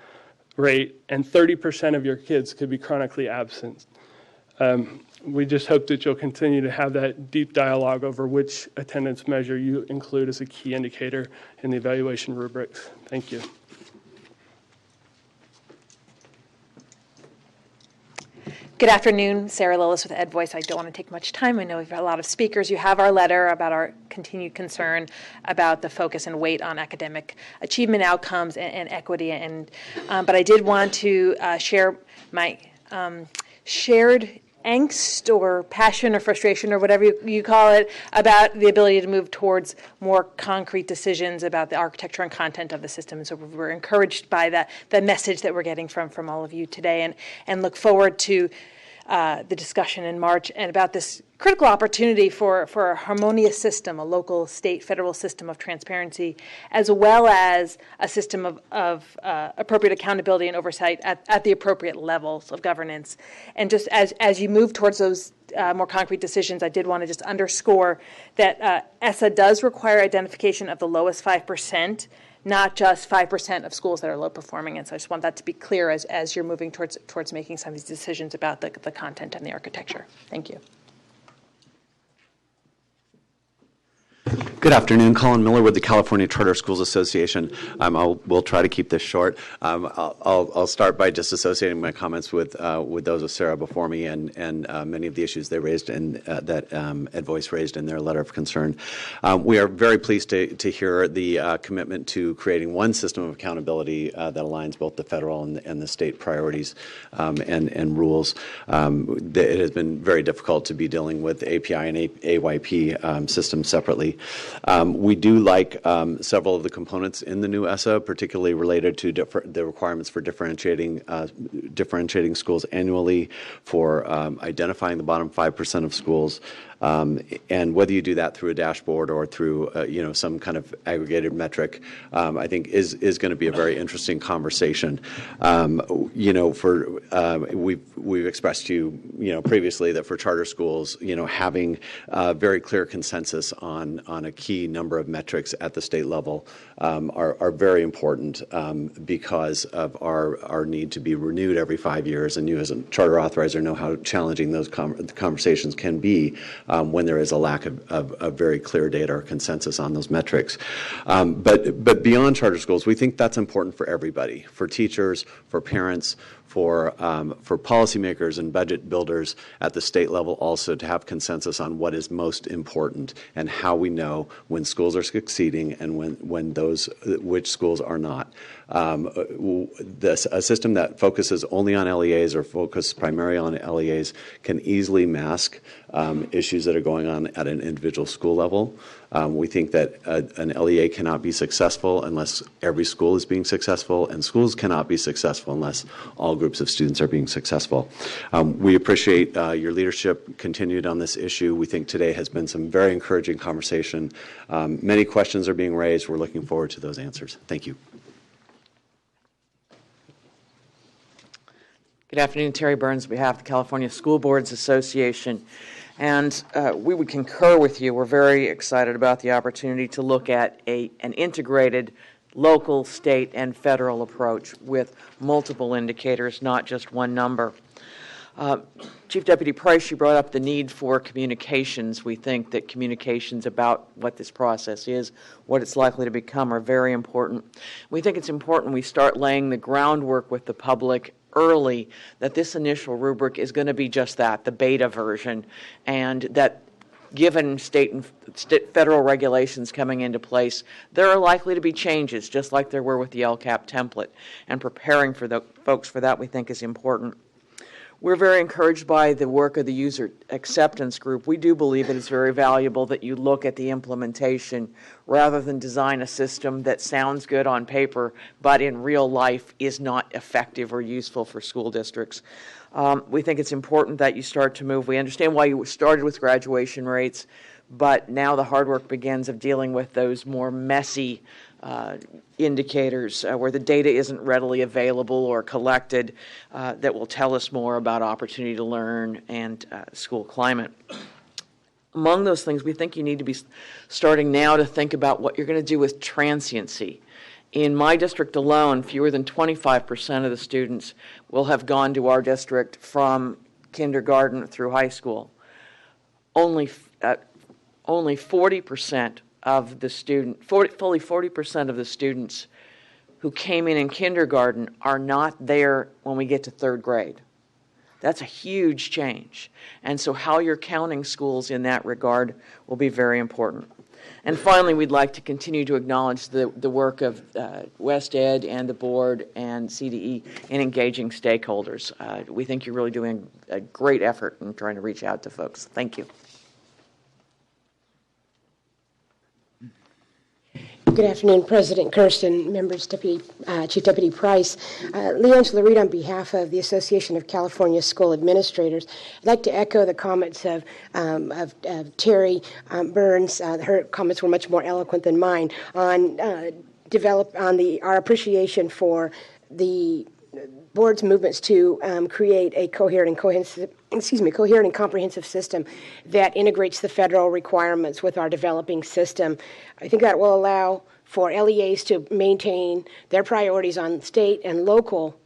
rate and 30% of your kids could be chronically absent. We just hope that you'll continue to have that deep dialogue over which attendance measure you include as a key indicator in the evaluation rubrics. Thank you. Good afternoon, Sarah Lillis with Ed Voice. I don't want to take much time. I know we've got a lot of speakers. You have our letter about our continued concern about the focus and weight on academic achievement outcomes and equity. But I did want to share my shared angst or passion or frustration or whatever you call it about the ability to move towards more concrete decisions about the architecture and content of the system. And so we're encouraged by the message that we're getting from all of you today, and look forward to the discussion in March and about this critical opportunity for a harmonious system, a local, state, federal system of transparency, as well as a system of appropriate accountability and oversight at the appropriate levels of governance. And just as you move towards those more concrete decisions, I did want to just underscore that ESSA does require identification of the lowest 5%, not just 5% of schools that are low performing. And so I just want that to be clear as you're moving towards making some of these decisions about the content and the architecture. Thank you. Good afternoon, Colin Miller with the California Charter Schools Association. We'll try to keep this short. I'll start by just associating my comments with those of Sarah before me and many of the issues they raised and that Ed Voice raised in their letter of concern. We are very pleased to hear the commitment to creating one system of accountability that aligns both the federal and the state priorities and rules. It has been very difficult to be dealing with API and AYP systems separately. We do like several of the components in the new ESSA, particularly related to the requirements for differentiating schools annually, for identifying the bottom 5% of schools. And whether you do that through a dashboard or through some kind of aggregated metric, I think is going to be a very interesting conversation. We've expressed to you, previously that for charter schools, having very clear consensus on a key number of metrics at the state level are very important because of our need to be renewed every 5 years. And you, as a charter authorizer, know how challenging those conversations can be when there is a lack of very clear data or consensus on those metrics. But beyond charter schools, we think that's important for everybody, for teachers, for parents, for policymakers and budget builders at the state level also, to have consensus on what is most important and how we know when schools are succeeding and which schools are not. A system that focuses only on LEAs or focuses primarily on LEAs can easily mask issues that are going on at an individual school level. We think that an LEA cannot be successful unless every school is being successful, and schools cannot be successful unless all groups of students are being successful. We appreciate your leadership continued on this issue. We think today has been some very encouraging conversation. Many questions are being raised. We're looking forward to those answers. Thank you. Good afternoon, Terry Burns on behalf of the California School Boards Association. And we would concur with you. We're very excited about the opportunity to look at an integrated local, state, and federal approach with multiple indicators, not just one number. Chief Deputy Price, you brought up the need for communications. We think that communications about what this process is, what it's likely to become, are very important. We think it's important we start laying the groundwork with the public early, that this initial rubric is going to be just that, the beta version, and that given state and federal regulations coming into place, there are likely to be changes, just like there were with the LCAP template, and preparing for the folks for that we think is important. We're very encouraged by the work of the user acceptance group. We do believe that it's very valuable that you look at the implementation rather than design a system that sounds good on paper, but in real life is not effective or useful for school districts. We think it's important that you start to move. We understand why you started with graduation rates, but now the hard work begins of dealing with those more messy indicators where the data isn't readily available or collected that will tell us more about opportunity to learn and school climate. Among those things, we think you need to be starting now to think about what you're going to do with transiency. In my district alone, fewer than 25% of the students will have gone to our district from kindergarten through high school. Only 40% of the fully 40% of the students who came in kindergarten are not there when we get to third grade. That's a huge change. And so how you're counting schools in that regard will be very important. And finally, we'd like to continue to acknowledge the work of West Ed and the board and CDE in engaging stakeholders. We think you're really doing a great effort in trying to reach out to folks. Thank you. Good afternoon, President Kirsten, members, Chief Deputy Price. LeAngela Reed on behalf of the Association of California School Administrators. I'd like to echo the comments of Terry Burns. Her comments were much more eloquent than mine on our appreciation for the board's movements to create a coherent and comprehensive system that integrates the federal requirements with our developing system. I think that will allow for LEAs to maintain their priorities on state and local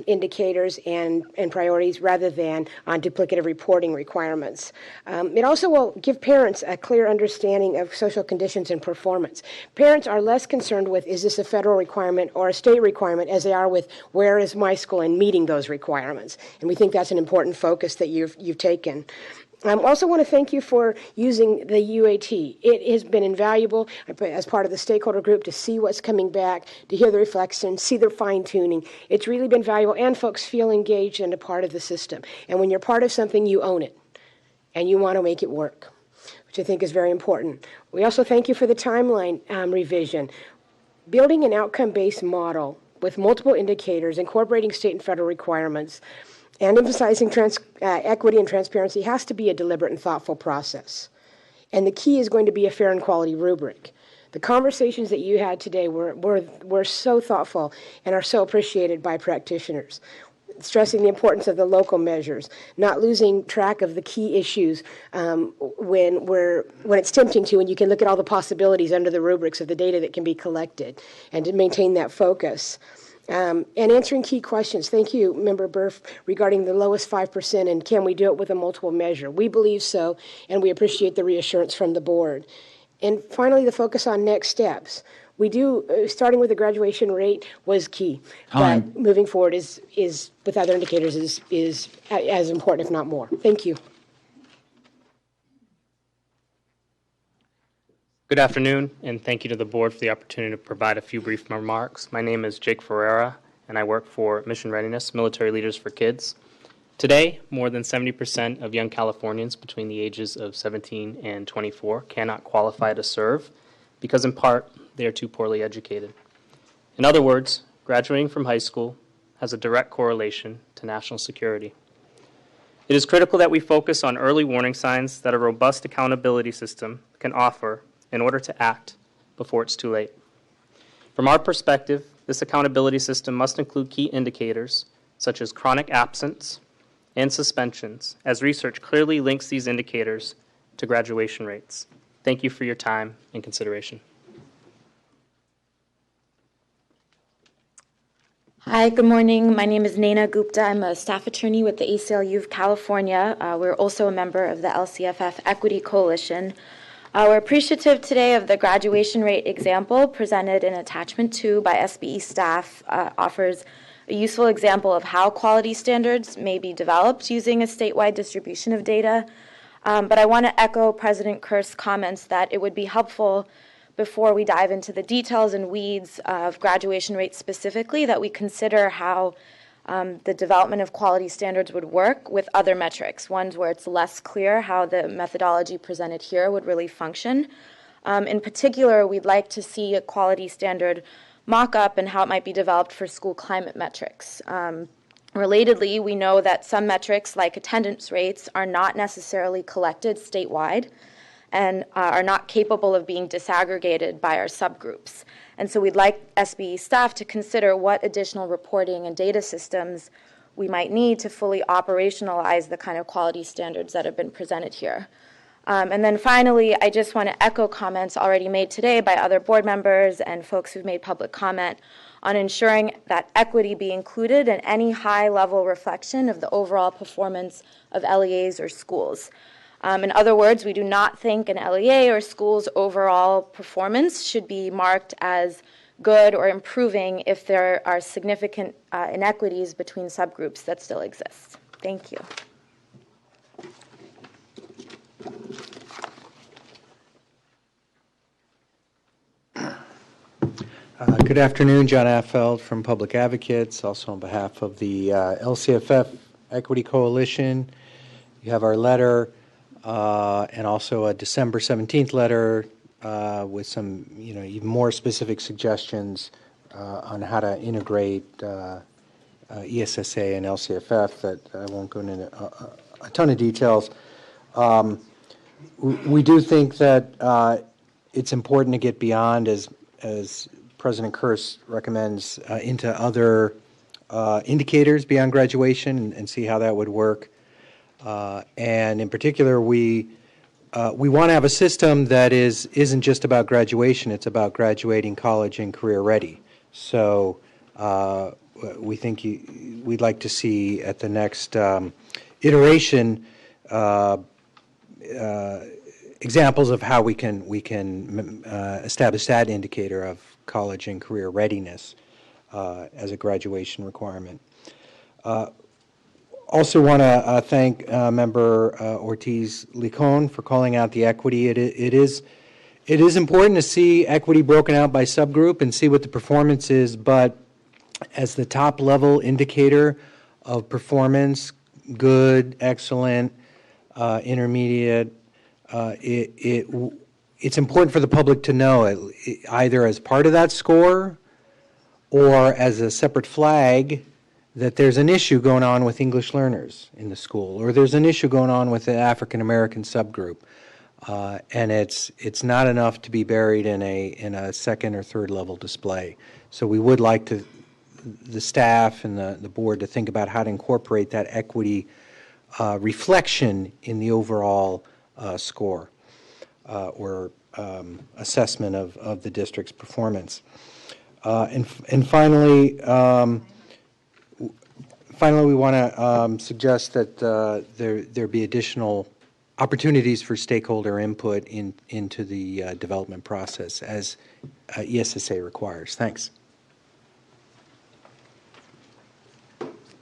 indicators and priorities rather than on duplicative reporting requirements. It also will give parents a clear understanding of social conditions and performance. Parents are less concerned with, is this a federal requirement or a state requirement, as they are with, where is my school in meeting those requirements? And we think that's an important focus that you've taken. I also want to thank you for using the UAT. It has been invaluable as part of the stakeholder group to see what's coming back, to hear the reflections, see the fine-tuning. It's really been valuable, and folks feel engaged and a part of the system. And when you're part of something, you own it, and you want to make it work, which I think is very important. We also thank you for the timeline revision. Building an outcome-based model with multiple indicators, incorporating state and federal requirements, and emphasizing equity and transparency has to be a deliberate and thoughtful process. And the key is going to be a fair and quality rubric. The conversations that you had today were so thoughtful and are so appreciated by practitioners, stressing the importance of the local measures, not losing track of the key issues when it's tempting to, and you can look at all the possibilities under the rubrics of the data that can be collected, and to maintain that focus. And answering key questions. Thank you, Member Burf, regarding the lowest 5% and can we do it with a multiple measure. We believe so, and we appreciate the reassurance from the board. And finally, the focus on next steps. We do, starting with the graduation rate was key. Time. But moving forward is with other indicators is as important, if not more. Thank you. Good afternoon, and thank you to the board for the opportunity to provide a few brief remarks. My name is Jake Ferreira, and I work for Mission Readiness, Military Leaders for Kids. Today, more than 70% of young Californians between the ages of 17 and 24 cannot qualify to serve because, in part, they are too poorly educated. In other words, graduating from high school has a direct correlation to national security. It is critical that we focus on early warning signs that a robust accountability system can offer in order to act before it's too late. From our perspective, this accountability system must include key indicators such as chronic absence and suspensions, as research clearly links these indicators to graduation rates. Thank you for your time and consideration. Hi, good morning. My name is Naina Gupta. I'm a staff attorney with the ACLU of California. We're also a member of the LCFF Equity Coalition. We're appreciative today of the graduation rate example presented in attachment 2 by SBE staff. Offers a useful example of how quality standards may be developed using a statewide distribution of data. But I want to echo President Kerr's comments that it would be helpful before we dive into the details and weeds of graduation rates specifically, that we consider how The development of quality standards would work with other metrics, ones where it's less clear how the methodology presented here would really function. In particular, we'd like to see a quality standard mock-up and how it might be developed for school climate metrics. Relatedly, we know that some metrics like attendance rates are not necessarily collected statewide and are not capable of being disaggregated by our subgroups. And so we'd like SBE staff to consider what additional reporting and data systems we might need to fully operationalize the kind of quality standards that have been presented here. And then finally, I just want to echo comments already made today by other board members and folks who've made public comment on ensuring that equity be included in any high-level reflection of the overall performance of LEAs or schools. In other words, we do not think an LEA or school's overall performance should be marked as good or improving if there are significant inequities between subgroups that still exist. Thank you. Good afternoon, John Affeld from Public Advocates, also on behalf of the LCFF Equity Coalition. You have our letter and also a December 17th letter with some, even more specific suggestions on how to integrate ESSA and LCFF that I won't go into a ton of details. We do think that it's important to get beyond, as President Kearse recommends, into other indicators beyond graduation and see how that would work. And in particular, we want to have a system that isn't just about graduation, it's about graduating college and career ready. So we think we'd like to see at the next iteration examples of how we can establish that indicator of college and career readiness as a graduation requirement. Also want to thank Member Ortiz-Licon for calling out the equity. It is important to see equity broken out by subgroup and see what the performance is, but as the top level indicator of performance, good, excellent, intermediate, it's important for the public to know it, either as part of that score or as a separate flag that there's an issue going on with English learners in the school, or there's an issue going on with the African American subgroup, and it's not enough to be buried in a second or third level display. So we would like the staff and the board to think about how to incorporate that equity reflection in the overall score or assessment of the district's performance. And finally, we want to suggest that there be additional opportunities for stakeholder input into the development process as ESSA requires. Thanks.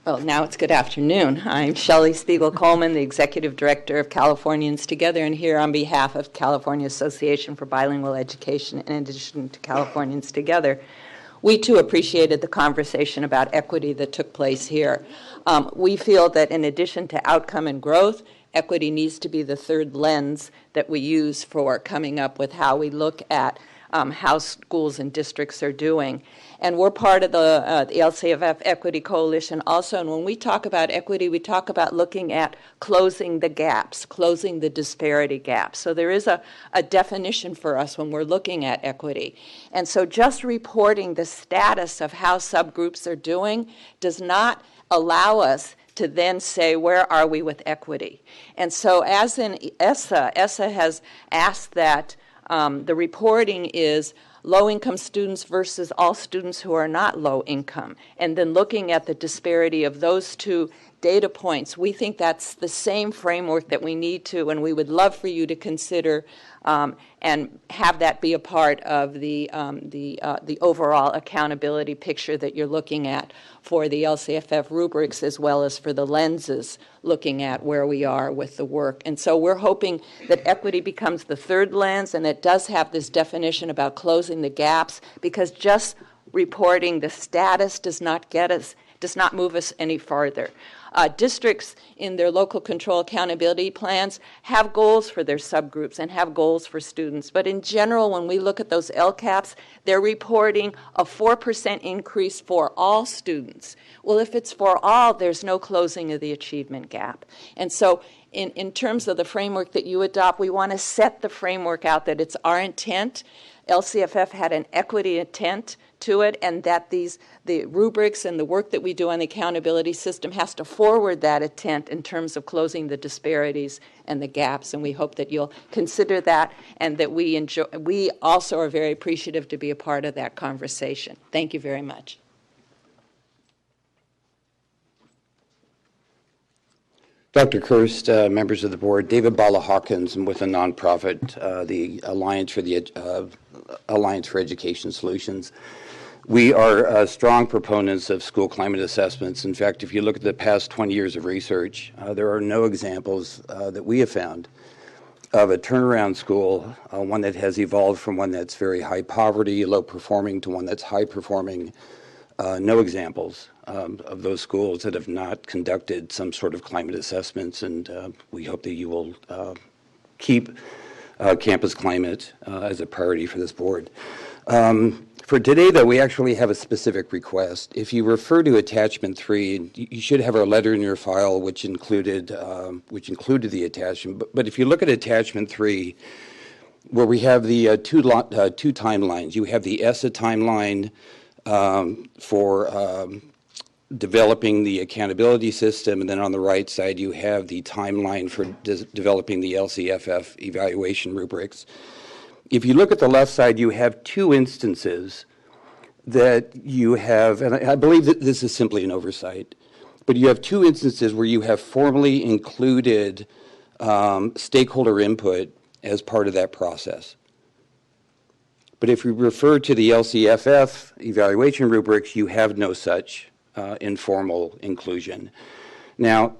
Well, now it's good afternoon. I'm Shelley Spiegel-Coleman, the Executive Director of Californians Together, and here on behalf of California Association for Bilingual Education, in addition to Californians Together. We, too, appreciated the conversation about equity that took place here. We feel that in addition to outcome and growth, equity needs to be the third lens that we use for coming up with how we look at how schools and districts are doing. And we're part of the LCFF Equity Coalition also. And when we talk about equity, we talk about looking at closing the gaps, closing the disparity gaps. So there is a definition for us when we're looking at equity. And so just reporting the status of how subgroups are doing does not allow us to then say, where are we with equity? And so as in ESSA has asked that the reporting is low-income students versus all students who are not low income, and then looking at the disparity of those two data points. We think that's the same framework that we need to, and we would love for you to consider and have that be a part of the overall accountability picture that you're looking at for the LCFF rubrics, as well as for the lenses looking at where we are with the work. And so we're hoping that equity becomes the third lens, and it does have this definition about closing the gaps, because just reporting the status does not move us any farther. Districts in their local control accountability plans have goals for their subgroups and have goals for students. But in general, when we look at those LCAPs, they're reporting a 4% increase for all students. Well, if it's for all, there's no closing of the achievement gap. And so in terms of the framework that you adopt, we want to set the framework out that it's our intent. LCFF had an equity intent to it, and that the rubrics and the work that we do on the accountability system has to forward that intent in terms of closing the disparities and the gaps. And we hope that you'll consider that, and that we also are very appreciative to be a part of that conversation. Thank you very much. Dr. Kirst, members of the board, David Bala Hawkins, I'm with a nonprofit, the Alliance for Education Solutions. We are strong proponents of school climate assessments. In fact, if you look at the past 20 years of research, there are no examples that we have found of a turnaround school, one that has evolved from one that's very high poverty, low performing, to one that's high performing. No examples of those schools that have not conducted some sort of climate assessments, and we hope that you will keep campus climate as a priority for this board. For today, though, we actually have a specific request. If you refer to attachment 3, you should have our letter in your file, which included the attachment. But if you look at attachment 3, where we have the two timelines, you have the ESSA timeline for developing the accountability system, and then on the right side you have the timeline for developing the LCFF evaluation rubrics. If you look at the left side, you have two instances that you have, and I believe that this is simply an oversight, but you have two instances where you have formally included stakeholder input as part of that process. But if we refer to the LCFF evaluation rubrics, you have no such informal inclusion. Now,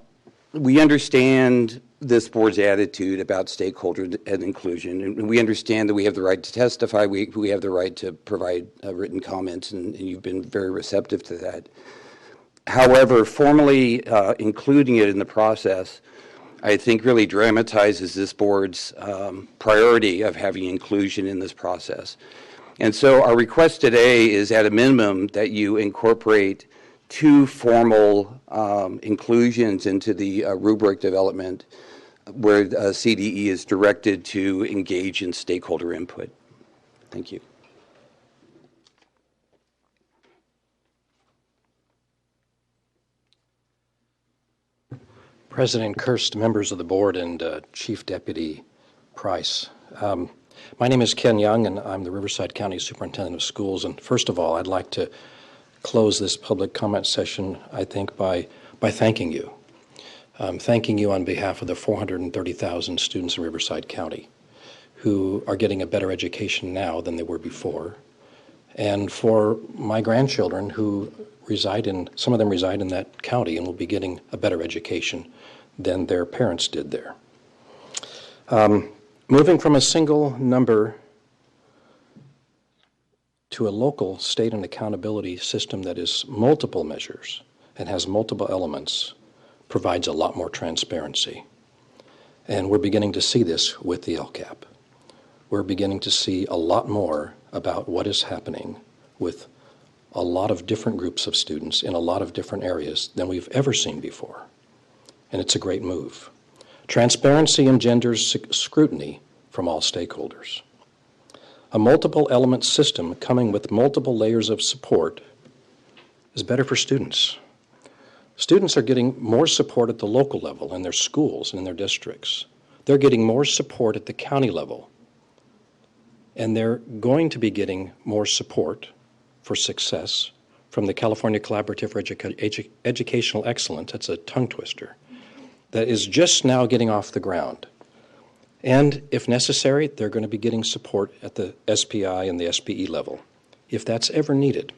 we understand this board's attitude about stakeholder and inclusion, and we understand that we have the right to testify, we have the right to provide written comments, and you've been very receptive to that. However, formally including it in the process, I think, really dramatizes this board's priority of having inclusion in this process. And so our request today is, at a minimum, that you incorporate two formal inclusions into the rubric development, where CDE is directed to engage in stakeholder input. Thank you. President Kirst, members of the board, and Chief Deputy Price. My name is Ken Young, and I'm the Riverside County Superintendent of Schools. And first of all, I'd like to close this public comment session, I think, by thanking you. Thanking you on behalf of the 430,000 students in Riverside County who are getting a better education now than they were before. And for my grandchildren who some of them reside in that county and will be getting a better education than their parents did there. Moving from a single number to a local state and accountability system that is multiple measures and has multiple elements provides a lot more transparency. And we're beginning to see this with the LCAP. We're beginning to see a lot more about what is happening with a lot of different groups of students in a lot of different areas than we've ever seen before. And it's a great move. Transparency engenders scrutiny from all stakeholders. A multiple element system coming with multiple layers of support is better for students. Students are getting more support at the local level in their schools and in their districts. They're getting more support at the county level. And they're going to be getting more support for success from the California Collaborative for Educational Excellence. That's a tongue twister. That is just now getting off the ground. And if necessary, they're going to be getting support at the SPI and the SPE level, if that's ever needed.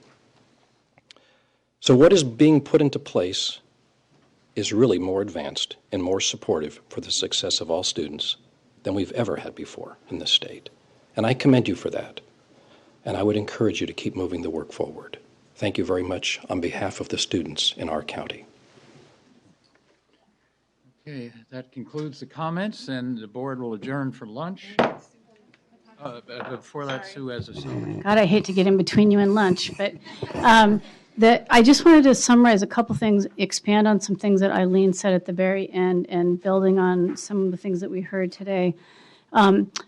So what is being put into place is really more advanced and more supportive for the success of all students than we've ever had before in this state. And I commend you for that. and I would encourage you to keep moving the work forward. Thank you very much on behalf of the students in our county. Okay, that concludes the comments, and the board will adjourn for lunch. Before that, Sue has a summary. God, I hate to get in between you and lunch, but I just wanted to summarize a couple things, expand on some things that Eileen said at the very end, and building on some of the things that we heard today.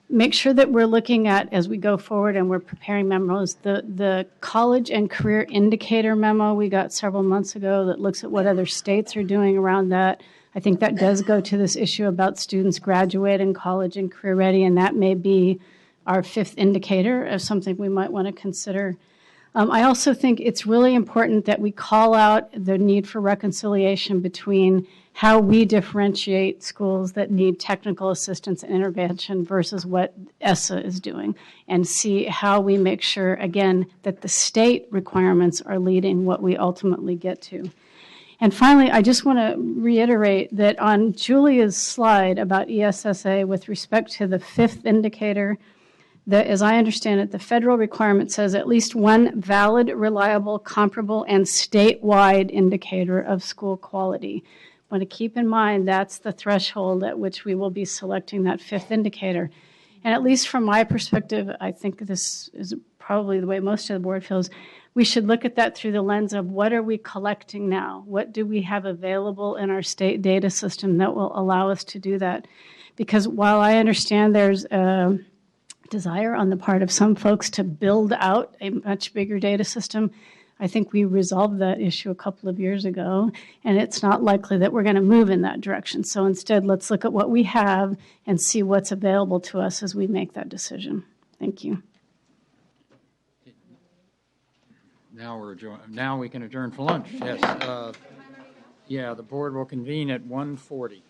Make sure that we're looking at, as we go forward and we're preparing memos, the college and career indicator memo we got several months ago that looks at what other states are doing around that. I think that does go to this issue about students graduating college and career ready, and that may be our fifth indicator of something we might want to consider. I also think it's really important that we call out the need for reconciliation between how we differentiate schools that need technical assistance and intervention versus what ESSA is doing, and see how we make sure, again, that the state requirements are leading what we ultimately get to. And finally, I just want to reiterate that on Julia's slide about ESSA with respect to the fifth indicator, as I understand it, the federal requirement says at least one valid, reliable, comparable, and statewide indicator of school quality. I want to keep in mind that's the threshold at which we will be selecting that fifth indicator. And at least from my perspective, I think this is probably the way most of the board feels, we should look at that through the lens of what are we collecting now? What do we have available in our state data system that will allow us to do that? Because while I understand there's a desire on the part of some folks to build out a much bigger data system, I think we resolved that issue a couple of years ago, and it's not likely that we're going to move in that direction. So instead, let's look at what we have and see what's available to us as we make that decision. Thank you. Now we can adjourn for lunch. Yes. Yeah, the board will convene at 1:40.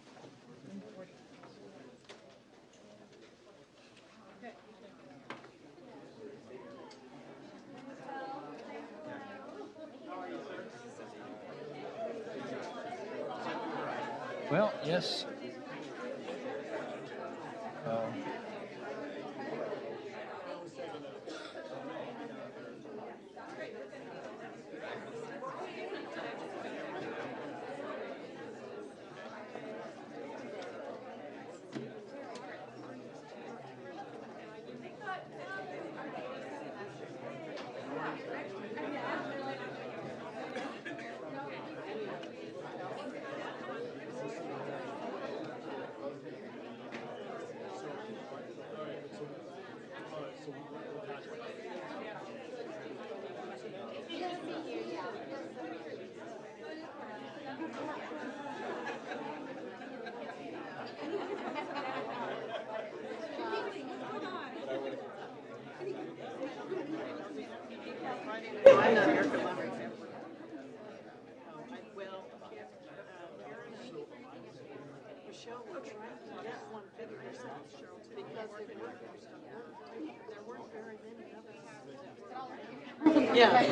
Well, yes. Yeah.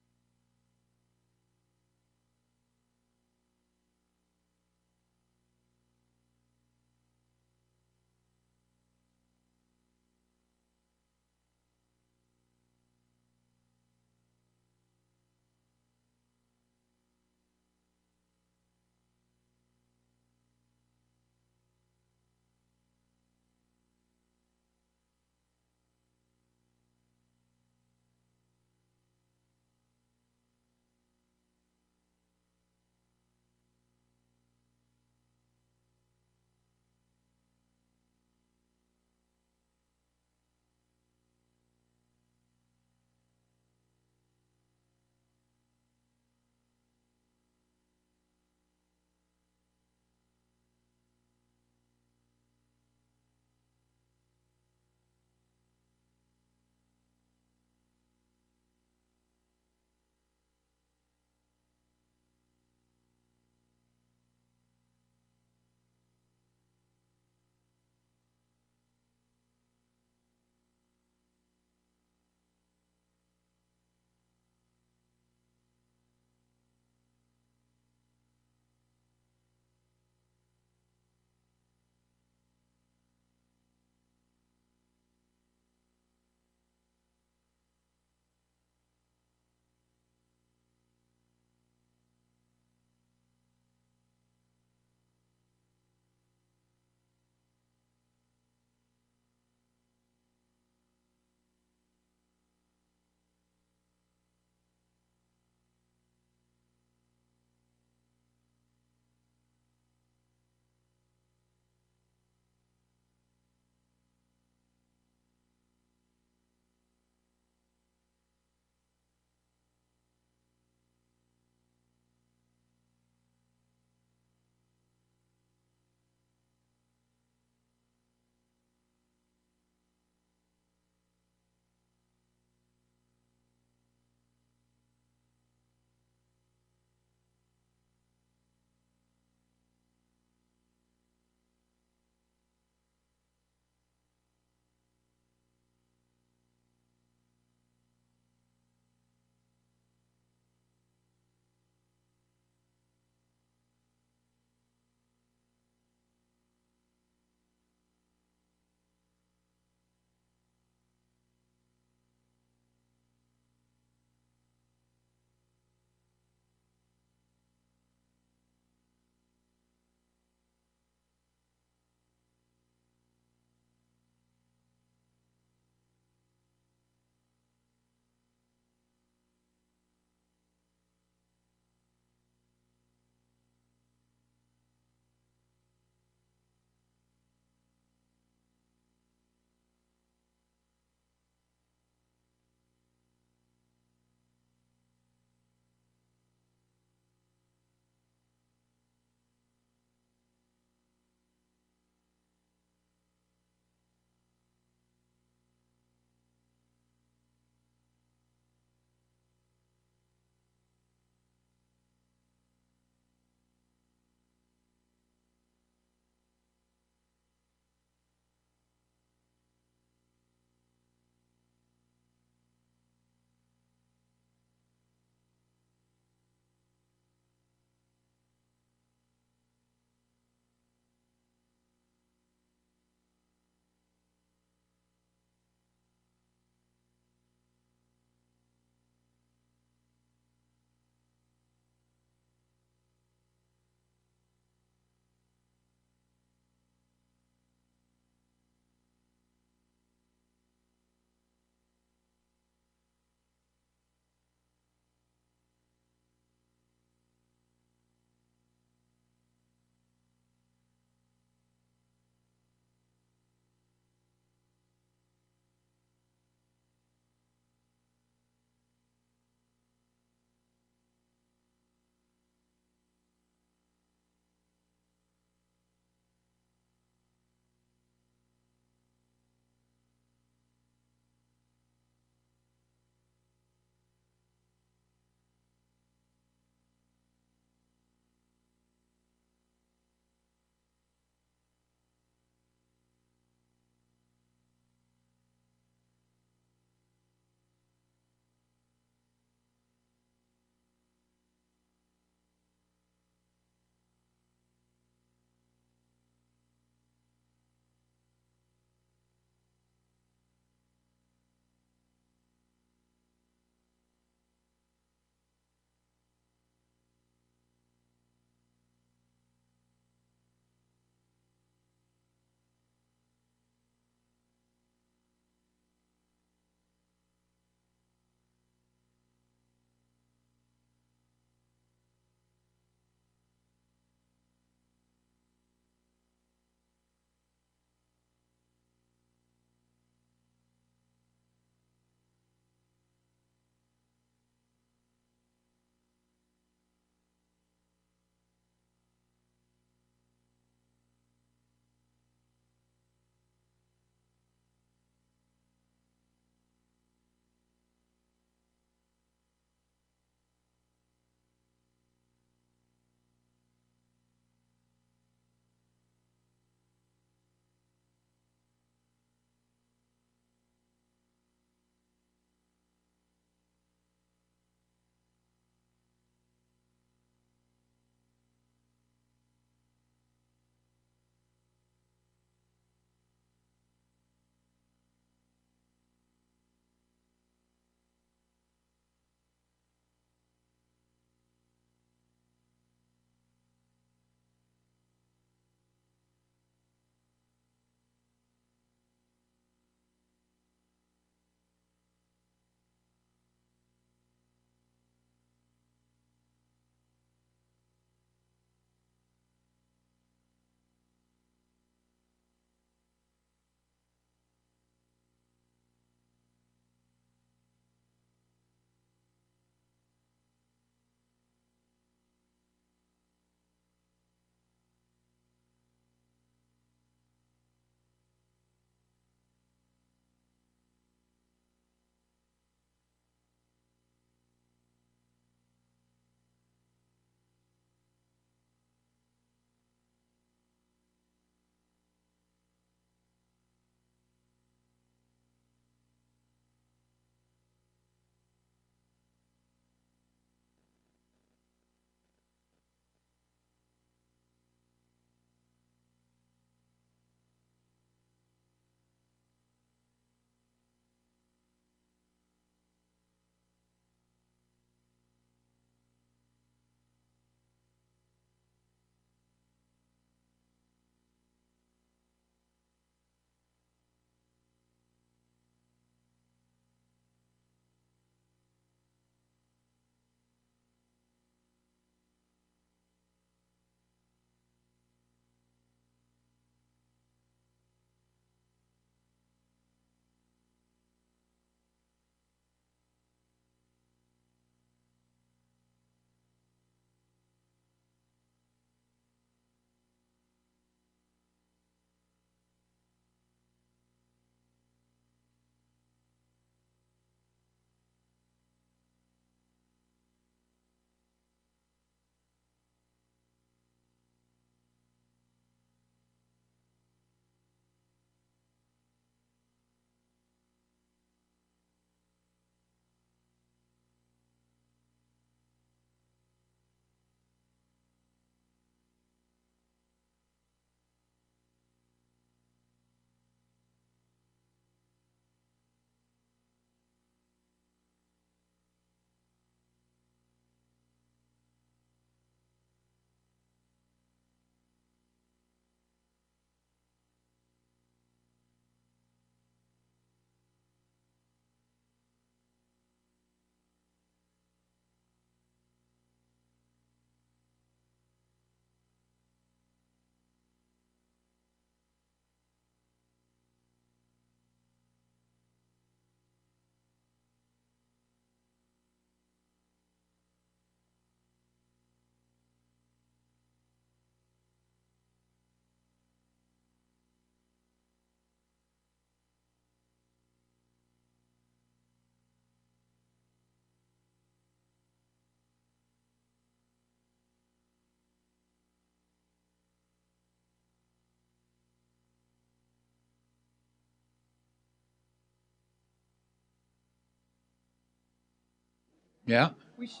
Yeah? Let's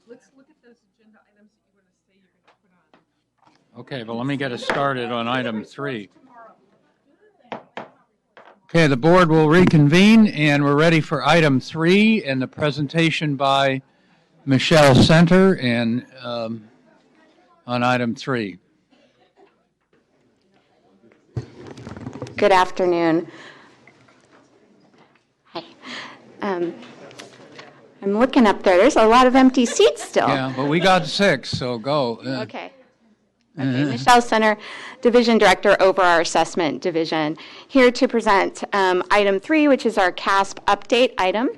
look at those agenda items that you want to say you're going to put on. Okay, well, let me get us started on item 3. Okay, the board will reconvene, and we're ready for item 3 and the presentation by Michelle Center and on item 3. Good afternoon. Hi. I'm looking up there. There's a lot of empty seats still. Yeah, but we got 6, so go. Okay. Okay, Michelle Center, Division Director over our Assessment Division, here to present item 3, which is our CASP update item.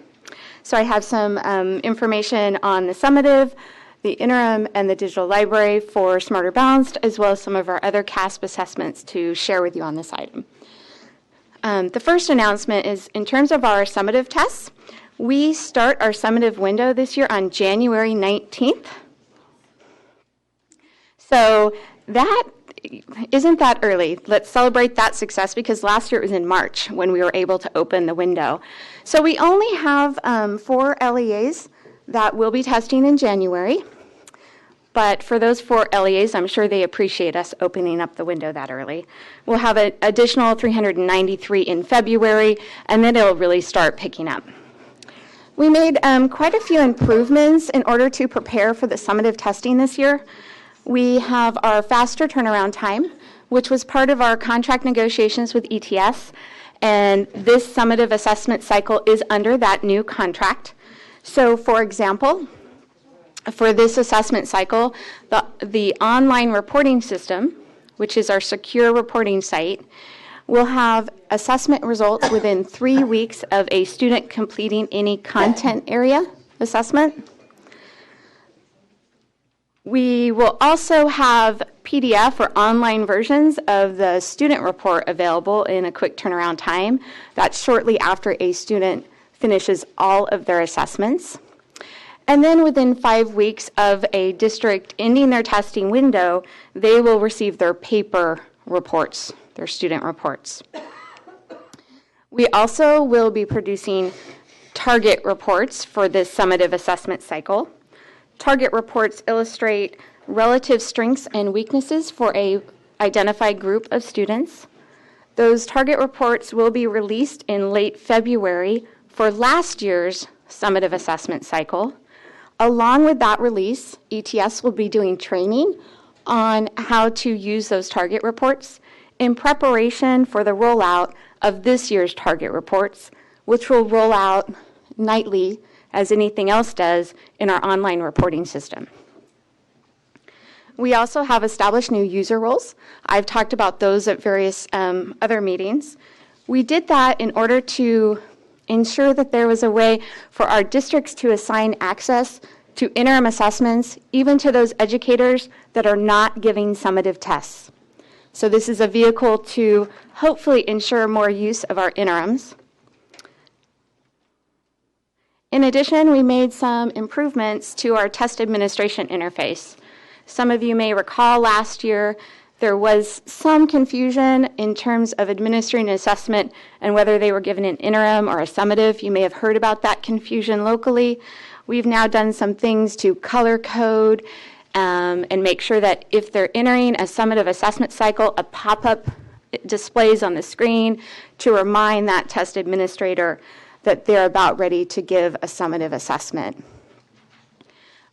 So I have some information on the summative, the interim, and the digital library for Smarter Balanced, as well as some of our other CASP assessments to share with you on this item. The first announcement is in terms of our summative tests, we start our summative window this year on January 19th. So that isn't that early. Let's celebrate that success because last year it was in March when we were able to open the window. So we only have 4 LEAs that will be testing in January. But for those 4 LEAs, I'm sure they appreciate us opening up the window that early. We'll have an additional 393 in February, and then it'll really start picking up. We made quite a few improvements in order to prepare for the summative testing this year. We have our faster turnaround time, which was part of our contract negotiations with ETS, and this summative assessment cycle is under that new contract. So, for example, for this assessment cycle, the online reporting system, which is our secure reporting site, will have assessment results within 3 weeks of a student completing any content area assessment. We will also have PDF or online versions of the student report available in a quick turnaround time. That's shortly after a student finishes all of their assessments. And then within 5 weeks of a district ending their testing window, they will receive their paper reports, their student reports. We also will be producing target reports for this summative assessment cycle. Target reports illustrate relative strengths and weaknesses for a identified group of students. Those target reports will be released in late February for last year's summative assessment cycle. Along with that release, ETS will be doing training on how to use those target reports in preparation for the rollout of this year's target reports, which will roll out nightly as anything else does in our online reporting system. We also have established new user roles. I've talked about those at various other meetings. We did that in order to ensure that there was a way for our districts to assign access to interim assessments, even to those educators that are not giving summative tests. So this is a vehicle to hopefully ensure more use of our interims. In addition, we made some improvements to our test administration interface. Some of you may recall last year there was some confusion in terms of administering an assessment and whether they were given an interim or a summative. You may have heard about that confusion locally. We've now done some things to color code and make sure that if they're entering a summative assessment cycle, a pop-up displays on the screen to remind that test administrator that they're about ready to give a summative assessment.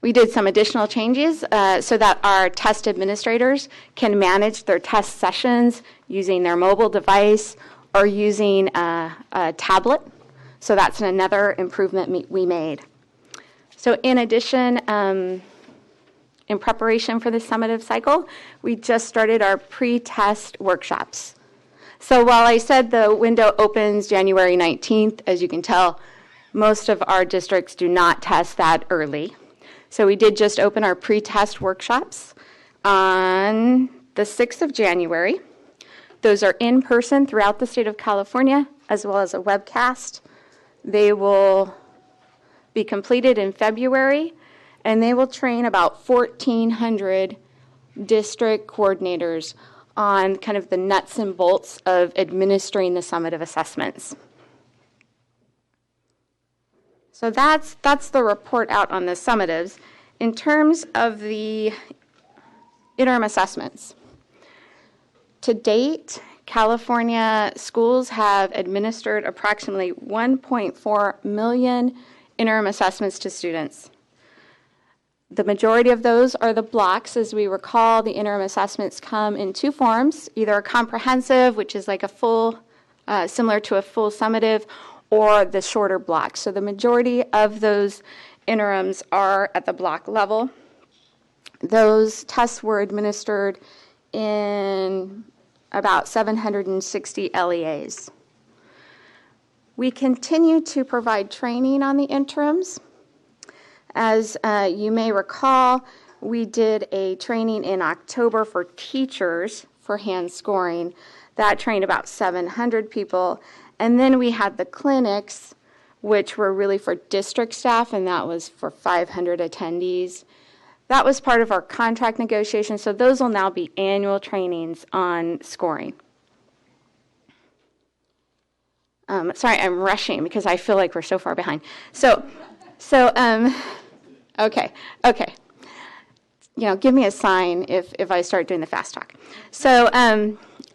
We did some additional changes so that our test administrators can manage their test sessions using their mobile device or using a tablet. So that's another improvement we made. So in addition, in preparation for the summative cycle, we just started our pre-test workshops. So while I said the window opens January 19th, as you can tell, most of our districts do not test that early. So we did just open our pre-test workshops on the 6th of January. Those are in person throughout the state of California, as well as a webcast. They will be completed in February, and they will train about 1,400 district coordinators on kind of the nuts and bolts of administering the summative assessments. So that's the report out on the summatives. In terms of the interim assessments, to date, California schools have administered approximately 1.4 million interim assessments to students. The majority of those are the blocks. As we recall, the interim assessments come in two forms, either a comprehensive, which is like a full, similar to a full summative, or the shorter blocks. So the majority of those interims are at the block level. Those tests were administered in about 760 LEAs. We continue to provide training on the interims. As you may recall, we did a training in October for teachers for hand scoring. That trained about 700 people. And then we had the clinics, which were really for district staff, and that was for 500 attendees. That was part of our contract negotiation, so those will now be annual trainings on scoring. Sorry, I'm rushing because I feel like we're so far behind. Okay. You know, give me a sign if I start doing the fast talk. So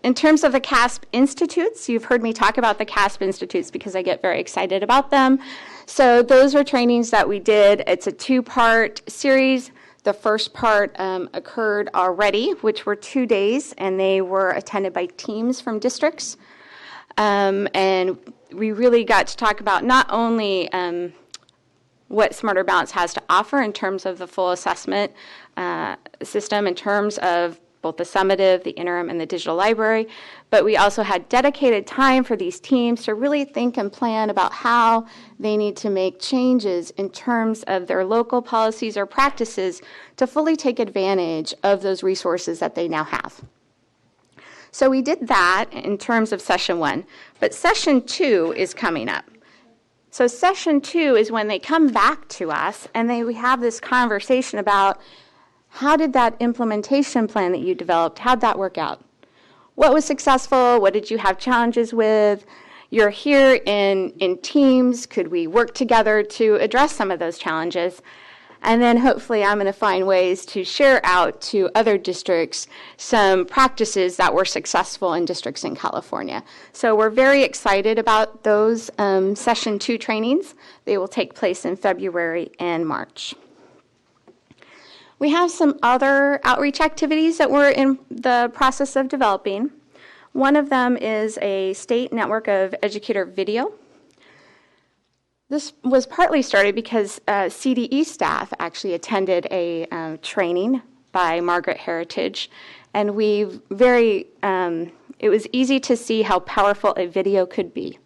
in terms of the CASP Institutes, you've heard me talk about the CASP Institutes because I get very excited about them. So those are trainings that we did. It's a two-part series. The first part occurred already, which were 2 days, and they were attended by teams from districts. And we really got to talk about not only what Smarter Balance has to offer in terms of the full assessment system, in terms of both the summative, the interim, and the digital library, but we also had dedicated time for these teams to really think and plan about how they need to make changes in terms of their local policies or practices to fully take advantage of those resources that they now have. So we did that in terms of session 1, but session 2 is coming up. So session 2 is when they come back to us and we have this conversation about how did that implementation plan that you developed, how'd that work out? What was successful? What did you have challenges with? You're here in teams. Could we work together to address some of those challenges? And then hopefully I'm going to find ways to share out to other districts some practices that were successful in districts in California. So we're very excited about those session 2 trainings. They will take place in February and March. We have some other outreach activities that we're in the process of developing. One of them is a state network of educator video. This was partly started because CDE staff actually attended a training by Margaret Heritage, and it was easy to see how powerful a video could be.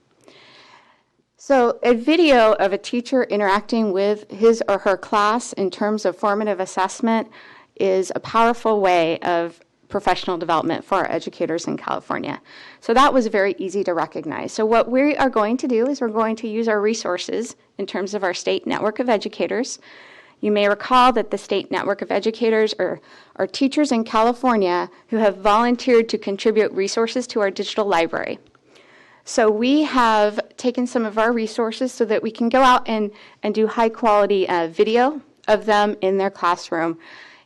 So a video of a teacher interacting with his or her class in terms of formative assessment is a powerful way of professional development for our educators in California. So that was very easy to recognize. So what we are going to do is we're going to use our resources in terms of our state network of educators. You may recall that the state network of educators are teachers in California who have volunteered to contribute resources to our digital library. So we have taken some of our resources so that we can go out and do high-quality video of them in their classroom,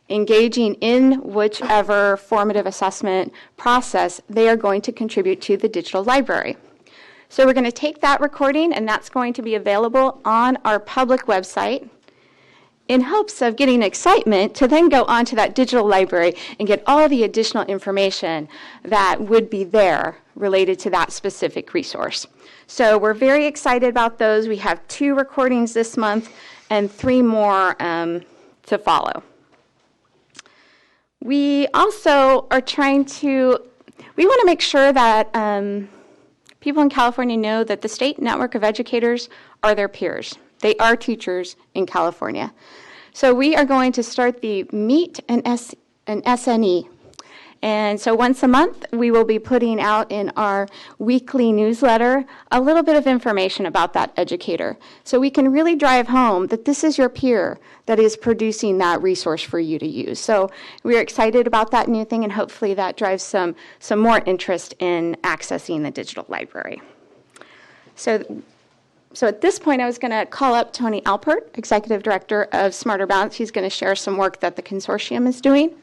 engaging in whichever formative assessment process they are going to contribute to the digital library. So we're going to take that recording, and that's going to be available on our public website in hopes of getting excitement to then go onto that digital library and get all the additional information that would be there related to that specific resource. So we're very excited about those. We have 2 recordings this month and 3 more to follow. We also are we want to make sure that people in California know that the state network of educators are their peers. They are teachers in California. So we are going to start the Meet an SNE. And so once a month, we will be putting out in our weekly newsletter a little bit of information about that educator. So we can really drive home that this is your peer that is producing that resource for you to use. So we're excited about that new thing, and hopefully that drives some more interest in accessing the digital library. So So at this point, I was going to call up Tony Alpert, Executive Director of Smarter Balance. He's going to share some work that the consortium is doing.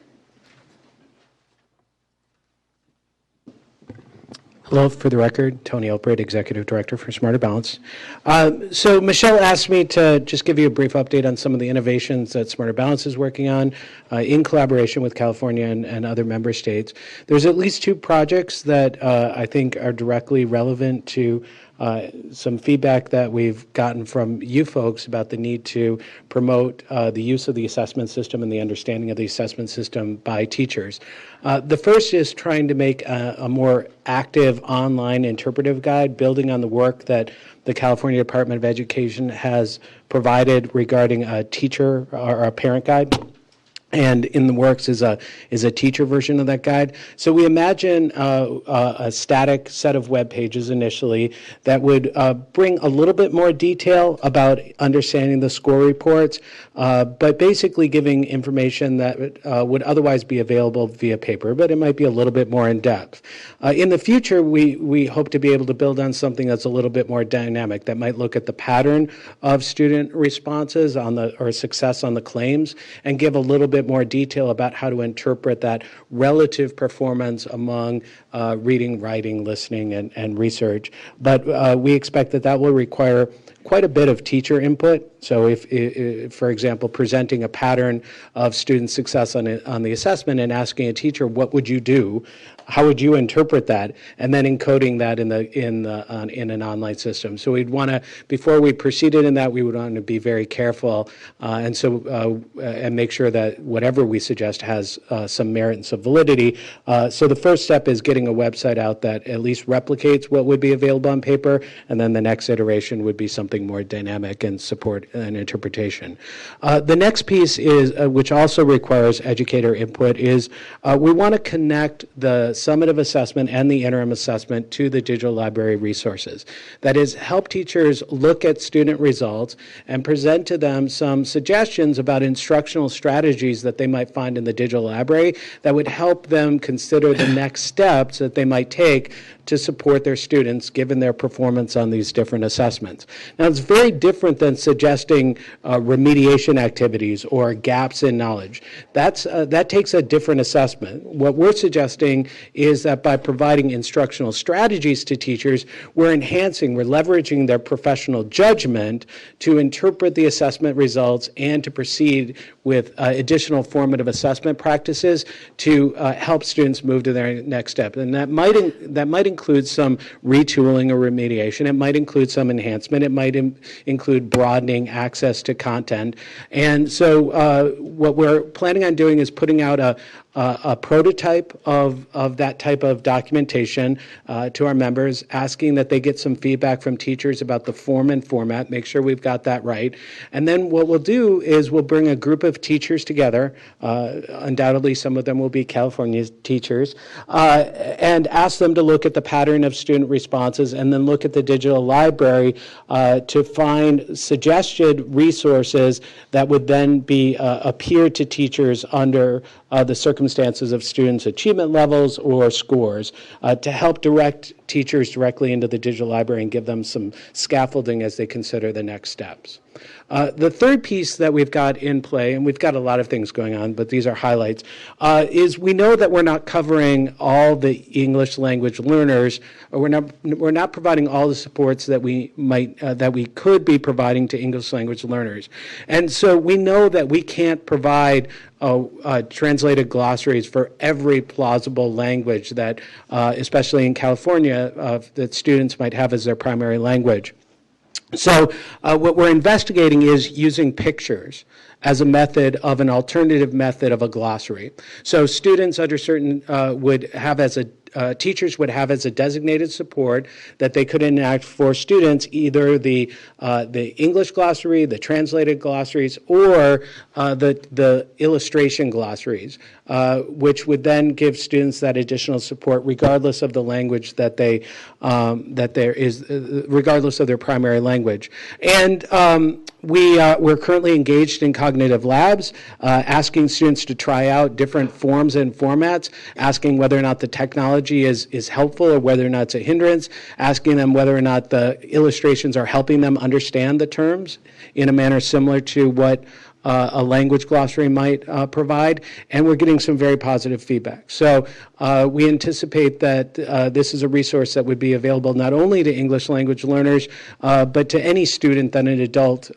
Hello, for the record, Tony Alpert, Executive Director for Smarter Balance. So Michelle asked me to just give you a brief update on some of the innovations that Smarter Balance is working on in collaboration with California and other member states. There's at least 2 projects that I think are directly relevant to some feedback that we've gotten from you folks about the need to promote the use of the assessment system and the understanding of the assessment system by teachers. The first is trying to make a more active online interpretive guide, building on the work that the California Department of Education has provided regarding a teacher or a parent guide. And in the works is a teacher version of that guide. So we imagine a static set of web pages initially that would bring a little bit more detail about understanding the score reports, but basically giving information that would otherwise be available via paper, but it might be a little bit more in depth. In the future, we hope to be able to build on something that's a little bit more dynamic, that might look at the pattern of student responses or success on the claims and give a little bit more detail about how to interpret that relative performance among reading, writing, listening, and research. But we expect that will require quite a bit of teacher input. So if, for example, presenting a pattern of student success on the assessment and asking a teacher, what would you do? How would you interpret that? And then encoding that in an online system. So we'd want to, before we proceeded in that, we would want to be very careful and make sure that whatever we suggest has some merit and some validity. So the first step is getting a website out that at least replicates what would be available on paper, and then the next iteration would be something more dynamic and support and interpretation. The next piece is, which also requires educator input, is we want to connect the summative assessment and the interim assessment to the digital library resources. That is, help teachers look at student results and present to them some suggestions about instructional strategies that they might find in the digital library that would help them consider the next steps that they might take to support their students given their performance on these different assessments. Now, it's very different than suggesting remediation activities or gaps in knowledge. That takes a different assessment. What we're suggesting is that by providing instructional strategies to teachers, we're leveraging their professional judgment to interpret the assessment results and to proceed with additional formative assessment practices to help students move to their next step. And that might include some retooling or remediation. It might include some enhancement. It might include broadening access to content. And so what we're planning on doing is putting out a prototype of that type of documentation to our members, asking that they get some feedback from teachers about the form and format, make sure we've got that right. And then what we'll do is we'll bring a group of teachers together, undoubtedly some of them will be California teachers, and ask them to look at the pattern of student responses and then look at the digital library to find suggested resources that would then be appear to teachers under the circumstances of students' achievement levels or scores to help direct teachers directly into the digital library and give them some scaffolding as they consider the next steps. The third piece that we've got in play, and we've got a lot of things going on, but these are highlights, is we know that we're not covering all the English language learners, or we're not providing all the supports that we could be providing to English language learners. And so we know that we can't provide translated glossaries for every plausible language that, especially in California, that students might have as their primary language. So what we're investigating is using pictures as a method of an alternative method of a glossary. So students under certain teachers would have as a designated support that they could enact for students either the English glossary, the translated glossaries, or the illustration glossaries, which would then give students that additional support regardless of the language that regardless of their primary language. And We're currently engaged in cognitive labs, asking students to try out different forms and formats, asking whether or not the technology is helpful or whether or not it's a hindrance, asking them whether or not the illustrations are helping them understand the terms in a manner similar to what a language glossary might provide, and we're getting some very positive feedback. So we anticipate that this is a resource that would be available not only to English language learners, but to any student that an adult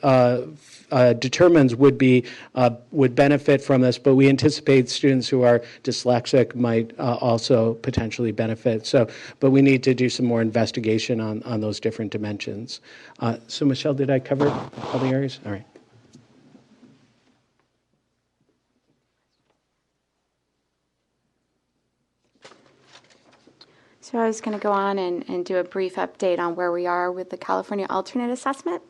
determines would benefit from this, but we anticipate students who are dyslexic might also potentially benefit. So, but we need to do some more investigation on those different dimensions. So Michelle, did I cover all the areas? All right. So I was going to go on and do a brief update on where we are with the California Alternate Assessment.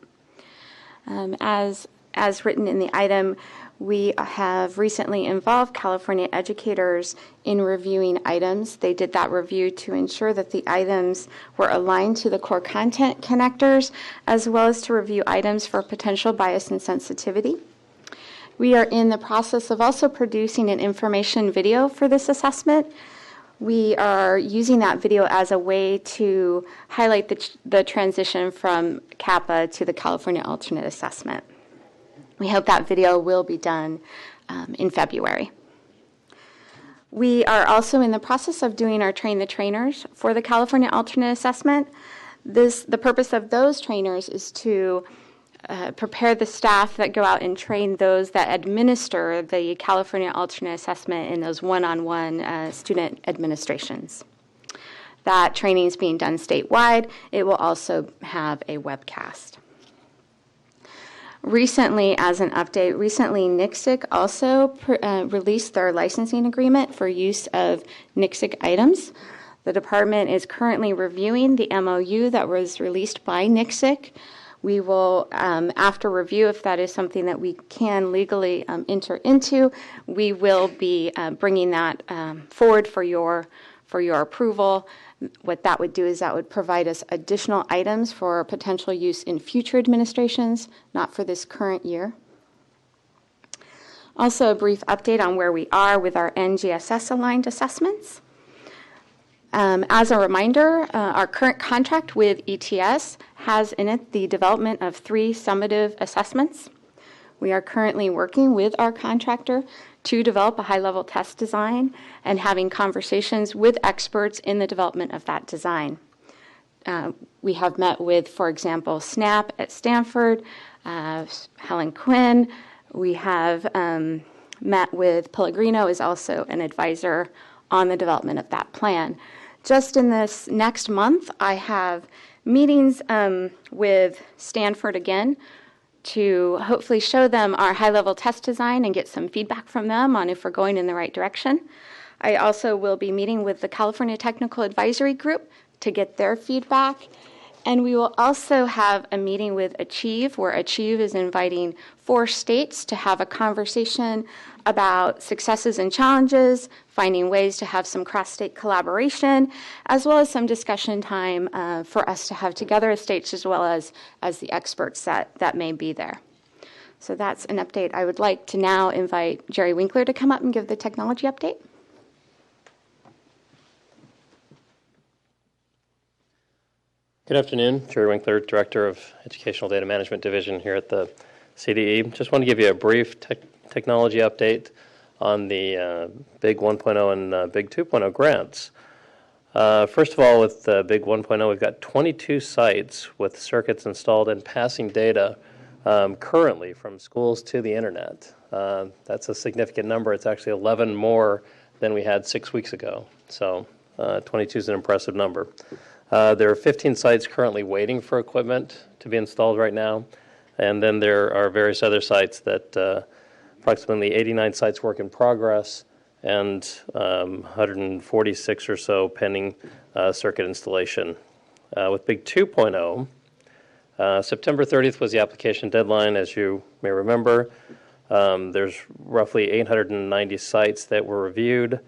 As written in the item, we have recently involved California educators in reviewing items. They did that review to ensure that the items were aligned to the core content connectors, as well as to review items for potential bias and sensitivity. We are in the process of also producing an information video for this assessment. We are using that video as a way to highlight the transition from CAPA to the California Alternate Assessment. We hope that video will be done in February. We are also in the process of doing our Train the Trainers for the California Alternate Assessment. The purpose of those trainers is to prepare the staff that go out and train those that administer the California Alternate Assessment in those one-on-one student administrations. That training is being done statewide. It will also have a webcast. Recently, as an update, NCSIC also released their licensing agreement for use of NCSIC items. The department is currently reviewing the MOU that was released by NCSIC. We will, after review, if that is something that we can legally enter into, we will be bringing that forward for your approval. What that would do is that would provide us additional items for potential use in future administrations, not for this current year. Also, a brief update on where we are with our NGSS-aligned assessments. As a reminder, our current contract with ETS has in it the development of 3 summative assessments. We are currently working with our contractor to develop a high-level test design and having conversations with experts in the development of that design. We have met with, for example, SNAP at Stanford, Helen Quinn. We have met with Pellegrino, is also an advisor on the development of that plan. Just in this next month, I have meetings with Stanford again to hopefully show them our high-level test design and get some feedback from them on if we're going in the right direction. I also will be meeting with the California Technical Advisory Group to get their feedback. And we will also have a meeting with Achieve, where Achieve is inviting 4 states to have a conversation about successes and challenges, finding ways to have some cross-state collaboration, as well as some discussion time for us to have together as states, as well as the experts that may be there. So that's an update. I would like to now invite Jerry Winkler to come up and give the technology update. Good afternoon. Jerry Winkler, Director of Educational Data Management Division here at the CDE. Just want to give you a brief technology update on the Big 1.0 and Big 2.0 grants. First of all, with Big 1.0, we've got 22 sites with circuits installed and passing data currently from schools to the internet. That's a significant number. It's actually 11 more than we had 6 weeks ago. So 22 is an impressive number. There are 15 sites currently waiting for equipment to be installed right now, and then there are various other sites that approximately 89 sites work in progress and 146 or so pending circuit installation. With Big 2.0, September 30th was the application deadline, as you may remember. There's roughly 890 sites that were reviewed.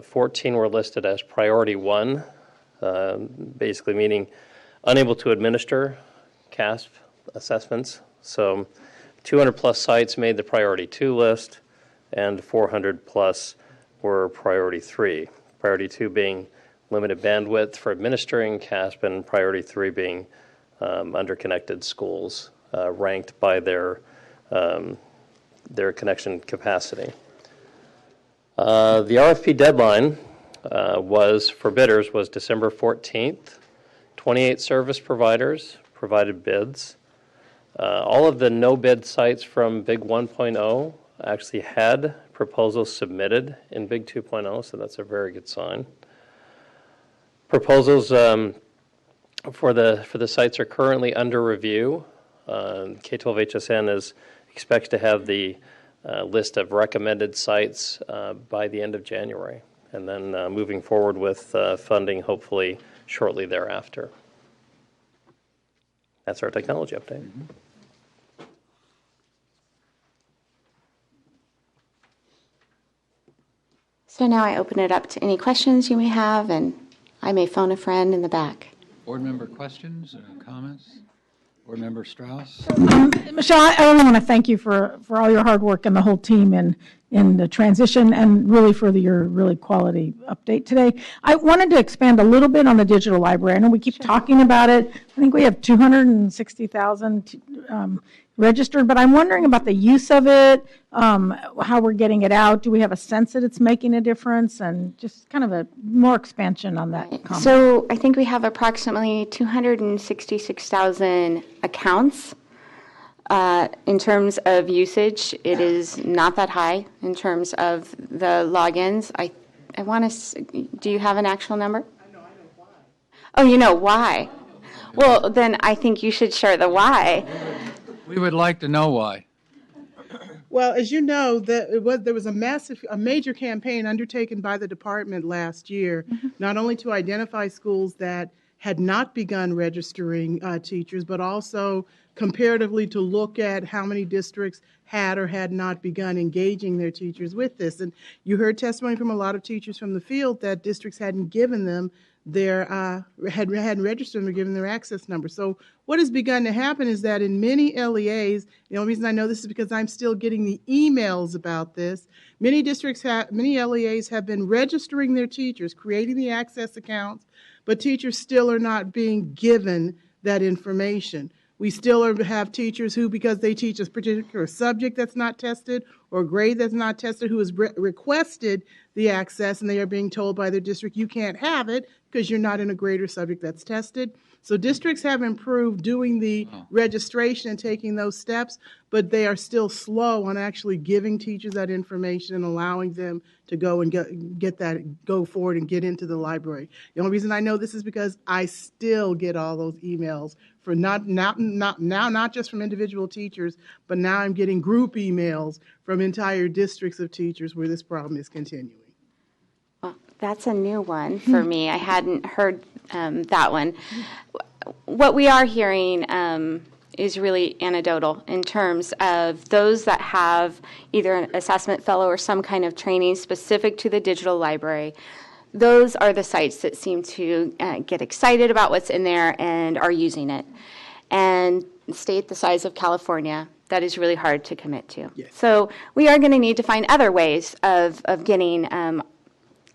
14 were listed as priority 1. Basically meaning unable to administer CASP assessments So 200 plus sites made the priority 2 list, and 400 plus were priority 3. Priority 2 being limited bandwidth for administering CASP, and priority 3 being underconnected schools, ranked by their connection capacity. The RFP deadline for bidders was December 14th. 28 service providers provided bids. All of the no-bid sites from Big 1.0 actually had proposals submitted in Big 2.0, so that's a very good sign. Proposals for the sites are currently under review. K-12 HSN expects to have the list of recommended sites by the end of January, and then moving forward with funding hopefully shortly thereafter. That's our technology update. So now I open it up to any questions you may have, and I may phone a friend in the back. Board member questions or comments? Board member Strauss? Michelle, I only want to thank you for all your hard work and the whole team in the transition, and really for your really quality update today. I wanted to expand a little bit on the digital library. I know we keep talking about it. I think we have 260,000 registered, but I'm wondering about the use of it, how we're getting it out. Do we have a sense that it's making a difference? And just kind of a more expansion on that comment. So I think we have approximately 266,000 accounts. In terms of usage, it is not that high in terms of the logins. I want to, do you have an actual number? I know why. Oh, you know why? Well, then I think you should share the why. We would like to know why. Well, as you know, there was a major campaign undertaken by the department last year, not only to identify schools that had not begun registering teachers, but also comparatively to look at how many districts had or had not begun engaging their teachers with this. And you heard testimony from a lot of teachers from the field that districts hadn't given them hadn't registered them or given their access number. So what has begun to happen is that in many LEAs, the only reason I know this is because I'm still getting the emails about this, many LEAs have been registering their teachers, creating the access accounts, but teachers still are not being given that information. We still have teachers who, because they teach a particular subject that's not tested or grade that's not tested, who has requested the access, and they are being told by their district, you can't have it because you're not in a grade or subject that's tested. So districts have improved doing the registration and taking those steps, but they are still slow on actually giving teachers that information and allowing them to go and go forward and get into the library. The only reason I know this is because I still get all those emails for not just from individual teachers, but now I'm getting group emails from entire districts of teachers where this problem is continuing. Well, that's a new one for me. I hadn't heard that one. What we are hearing is really anecdotal in terms of those that have either an assessment fellow or some kind of training specific to the digital library. Those are the sites that seem to get excited about what's in there and are using it. And a state the size of California, that is really hard to commit to. Yes. So we are going to need to find other ways of getting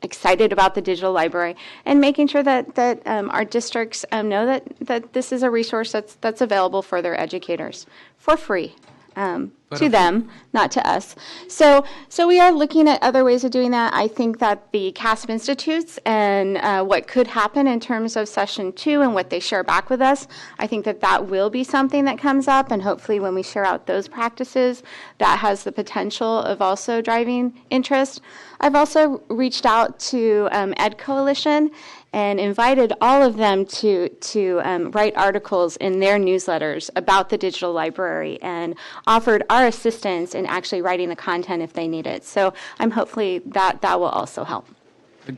excited about the digital library and making sure that our districts know that this is a resource that's available for their educators for free. To them, not to us. So we are looking at other ways of doing that. I think that the CASP Institutes and what could happen in terms of session 2 and what they share back with us, I think that will be something that comes up, and hopefully when we share out those practices, that has the potential of also driving interest. I've also reached out to Ed Coalition and invited all of them to write articles in their newsletters about the digital library and offered our assistance in actually writing the content if they need it. So I'm hopefully that will also help.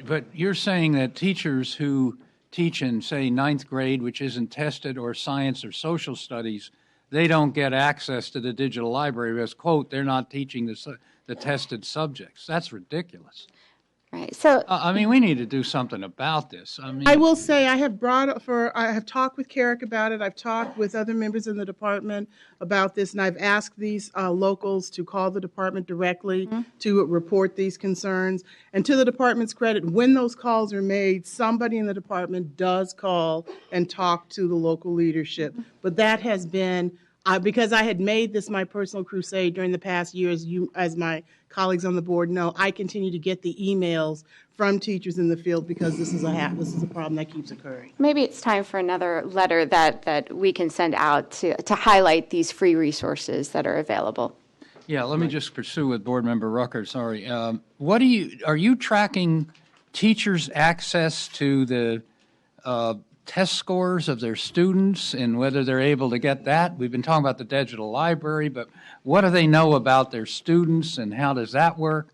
But you're saying that teachers who teach in, say, 9th grade, which isn't tested, or science or social studies, they don't get access to the digital library because, quote, they're not teaching the tested subjects. That's ridiculous. Right. So I mean, we need to do something about this. I mean, I will say I have talked with Carrick about it. I've talked with other members in the department about this, and I've asked these locals to call the department directly to report these concerns. And to the department's credit, when those calls are made, somebody in the department does call and talk to the local leadership. But that has been because I had made this my personal crusade during the past years. As my colleagues on the board know, I continue to get the emails from teachers in the field because this is a problem that keeps occurring. maybe it's time for another letter that we can send out to highlight these free resources that are available. yeah, let me just pursue with Board Member Rucker. Sorry. Are you tracking teachers' access to the test scores of their students and whether they're able to get that? We've been talking about the digital library, but what do they know about their students and how does that work?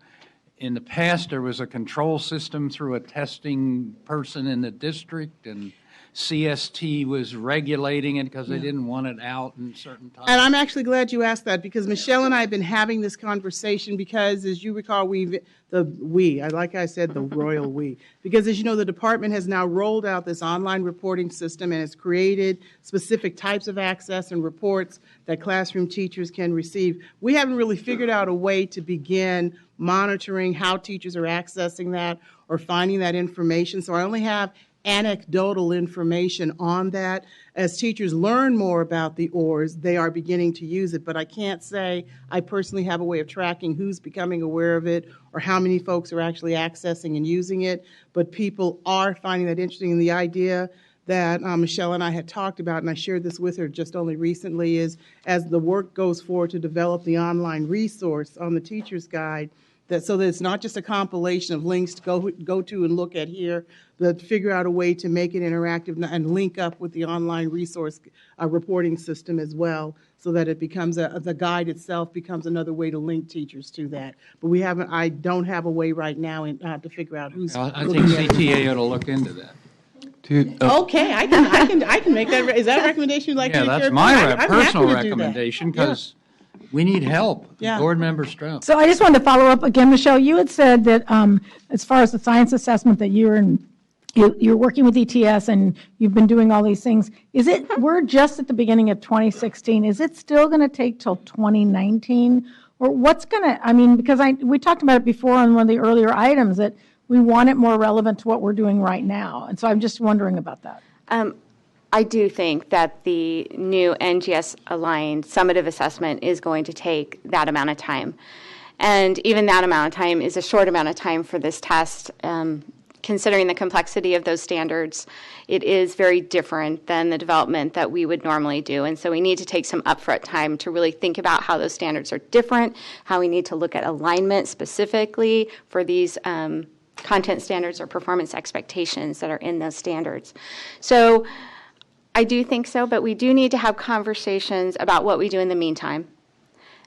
In the past, there was a control system through a testing person in the district, and CST was regulating it because they didn't want it out in certain times. And I'm actually glad you asked that because Michelle and I have been having this conversation because, as you recall, like I said, the royal we. Because, as you know, the department has now rolled out this online reporting system and has created specific types of access and reports that classroom teachers can receive. We haven't really figured out a way to begin monitoring how teachers are accessing that or finding that information. So I only have anecdotal information on that. As teachers learn more about the ORs, they are beginning to use it, but I can't say I personally have a way of tracking who's becoming aware of it or how many folks are actually accessing and using it, but people are finding that interesting. And the idea that Michelle and I had talked about, and I shared this with her just only recently, is as the work goes forward to develop the online resource on the teacher's guide, so that it's not just a compilation of links to go to and look at here, but figure out a way to make it interactive and link up with the online resource reporting system as well, so that it becomes the guide itself becomes another way to link teachers to that. But I don't have a way right now to figure out who's. I think CTA ought to look into that. Okay, I can make that. Is that a recommendation you'd like me to share? Yeah, that's my I'm personal happy to do that. recommendation because we need help. Yeah. Board Member Stroh. So I just wanted to follow up again, Michelle. You had said that as far as the science assessment that you're working with ETS and you've been doing all these things. We're just at the beginning of 2016. Is it still going to take till 2019? Or what's going to, because we talked about it before on one of the earlier items that we want it more relevant to what we're doing right now. And so I'm just wondering about that. I do think that the new NGS-aligned summative assessment is going to take that amount of time. And even that amount of time is a short amount of time for this test. Considering the complexity of those standards, it is very different than the development that we would normally do. And so we need to take some upfront time to really think about how those standards are different, how we need to look at alignment specifically for these content standards or performance expectations that are in those standards. So I do think so, but we do need to have conversations about what we do in the meantime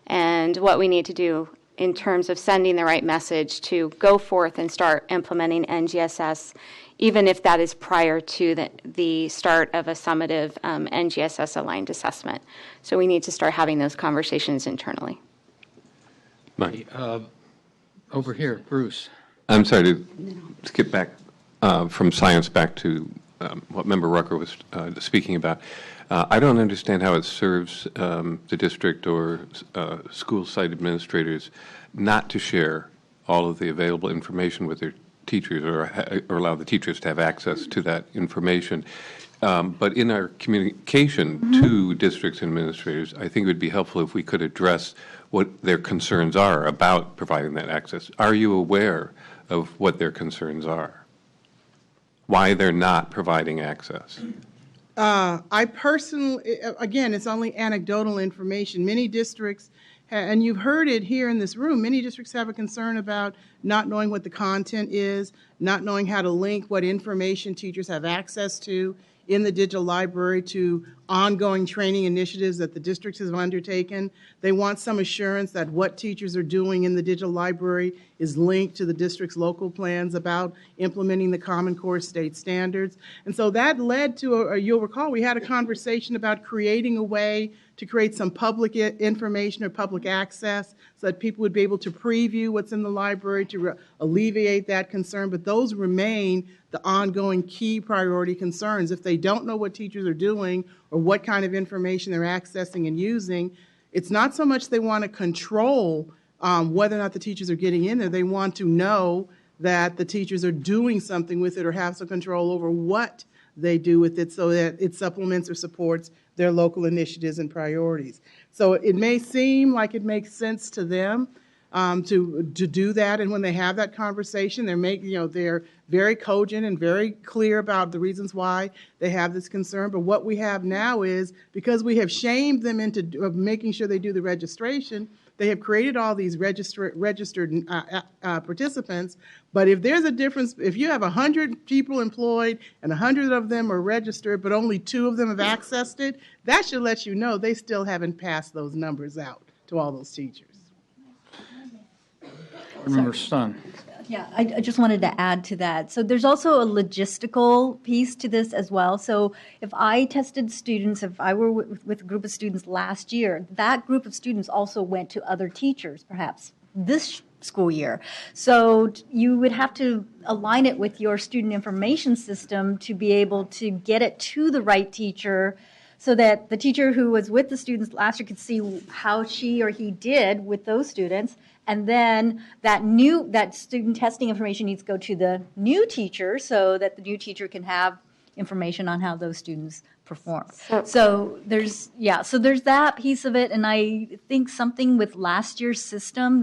and what we need to do in terms of sending the right message to go forth and start implementing NGSS, even if that is prior to the start of a summative NGSS-aligned assessment. So we need to start having those conversations internally. Mike. Over here, Bruce. I'm sorry to skip back from science back to what Member Rucker was speaking about. I don't understand how it serves the district or school site administrators not to share all of the available information with their teachers or allow the teachers to have access to that information. But in our communication to districts and administrators, I think it would be helpful if we could address what their concerns are about providing that access. Are you aware of what their concerns are? Why they're not providing access? I personally, again, it's only anecdotal information. Many districts, and you've heard it here in this room, many districts have a concern about not knowing what the content is, not knowing how to link what information teachers have access to in the digital library to ongoing training initiatives that the districts have undertaken. They want some assurance that what teachers are doing in the digital library is linked to the district's local plans about implementing the Common Core state standards. And so that led to, you'll recall, we had a conversation about creating a way to create some public information or public access so that people would be able to preview what's in the library to alleviate that concern. But those remain the ongoing key priority concerns. If they don't know what teachers are doing or what kind of information they're accessing and using, it's not so much they want to control whether or not the teachers are getting in there. They want to know that the teachers are doing something with it or have some control over what they do with it so that it supplements or supports their local initiatives and priorities. So it may seem like it makes sense to them to do that, and when they have that conversation, they're very cogent and very clear about the reasons why they have this concern. But what we have now is, because we have shamed them into making sure they do the registration, they have created all these registered participants. But if there's a difference, if you have 100 people employed and 100 of them are registered, but only 2 of them have accessed it, that should let you know they still haven't passed those numbers out to all those teachers. Member Sun. Yeah, I just wanted to add to that. So there's also a logistical piece to this as well. So if I tested students, if I were with a group of students last year, that group of students also went to other teachers, perhaps this school year. So you would have to align it with your student information system to be able to get it to the right teacher, so that the teacher who was with the students last year could see how she or he did with those students. And then that student testing information needs to go to the new teacher so that the new teacher can have information on how those students perform. So there's that piece of it. And I think something with last year's system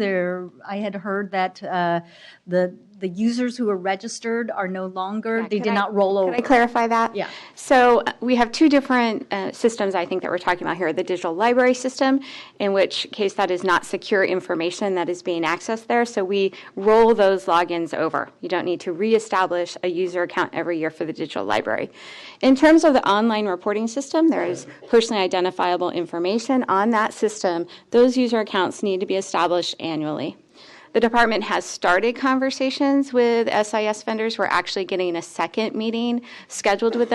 I had heard that the users who were registered are no longer, they did not roll over. Can I clarify that? Yeah. So we have 2 different systems, I think, that we're talking about here. The digital library system, in which case that is not secure information that is being accessed there. So we roll those logins over. You don't need to reestablish a user account every year for the digital library. In terms of the online reporting system, there is personally identifiable information on that system. Those user accounts need to be established annually. The department has started conversations with SIS vendors. We're actually getting a second meeting scheduled with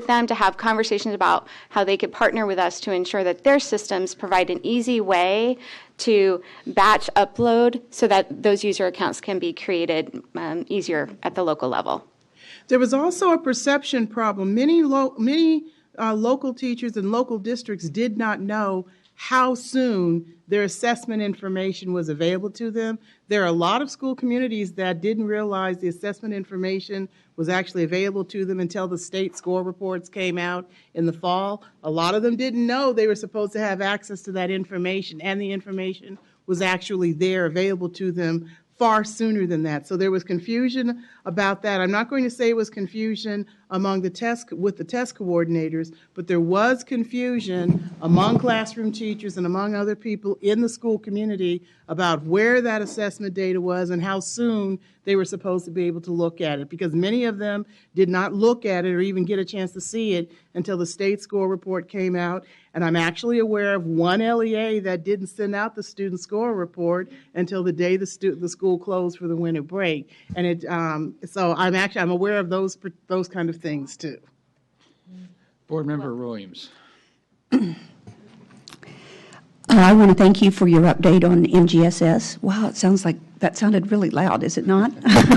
them to have conversations about how they could partner with us to ensure that their systems provide an easy way to batch upload so that those user accounts can be created easier at the local level. There was also a perception problem. Many local teachers and local districts did not know how soon their assessment information was available to them. There are a lot of school communities that didn't realize the assessment information was actually available to them until the state score reports came out in the fall. A lot of them didn't know they were supposed to have access to that information, and the information was actually there available to them far sooner than that. So there was confusion about that. I'm not going to say it was confusion among the test coordinators, but there was confusion among classroom teachers and among other people in the school community about where that assessment data was and how soon they were supposed to be able to look at it, because many of them did not look at it or even get a chance to see it until the state score report came out. And I'm actually aware of one LEA that didn't send out the student score report until the day the school closed for the winter break. And so I'm aware of those kind of things too. Board Member Williams. I want to thank you for your update on MGSS. Wow, it sounds like that sounded really loud, is it not?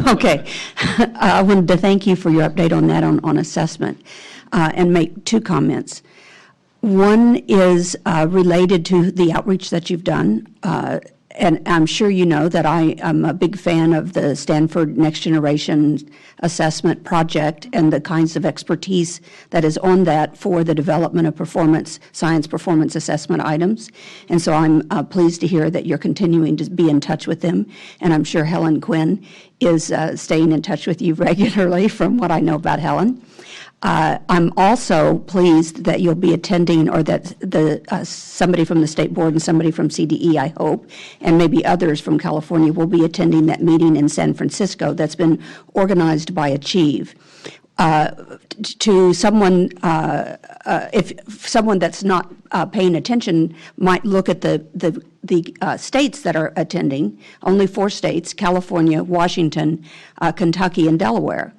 Okay. I wanted to thank you for your update on that on assessment and make 2 comments. One is related to the outreach that you've done. And I'm sure you know that I am a big fan of the Stanford Next Generation Assessment Project and the kinds of expertise that is on that for the development of science performance assessment items. And so I'm pleased to hear that you're continuing to be in touch with them. And I'm sure Helen Quinn is staying in touch with you regularly from what I know about Helen. I'm also pleased that you'll be attending, or that somebody from the State Board and somebody from CDE, I hope, and maybe others from California will be attending that meeting in San Francisco that's been organized by Achieve. To someone, if someone that's not paying attention might look at the states that are attending, only 4 states, California, Washington, Kentucky, and Delaware,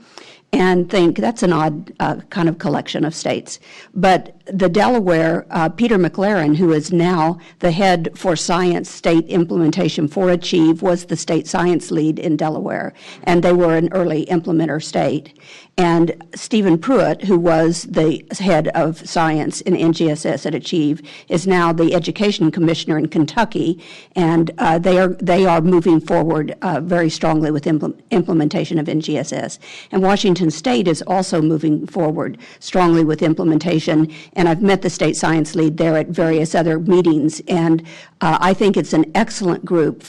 and think that's an odd kind of collection of states. But the Delaware, Peter McLaren, who is now the head for science state implementation for Achieve, was the state science lead in Delaware, and they were an early implementer state. And Stephen Pruitt, who was the head of science in NGSS at Achieve, is now the education commissioner in Kentucky, and they are moving forward very strongly with implementation of NGSS. And Washington State is also moving forward strongly with implementation, and I've met the state science lead there at various other meetings, and I think it's an excellent group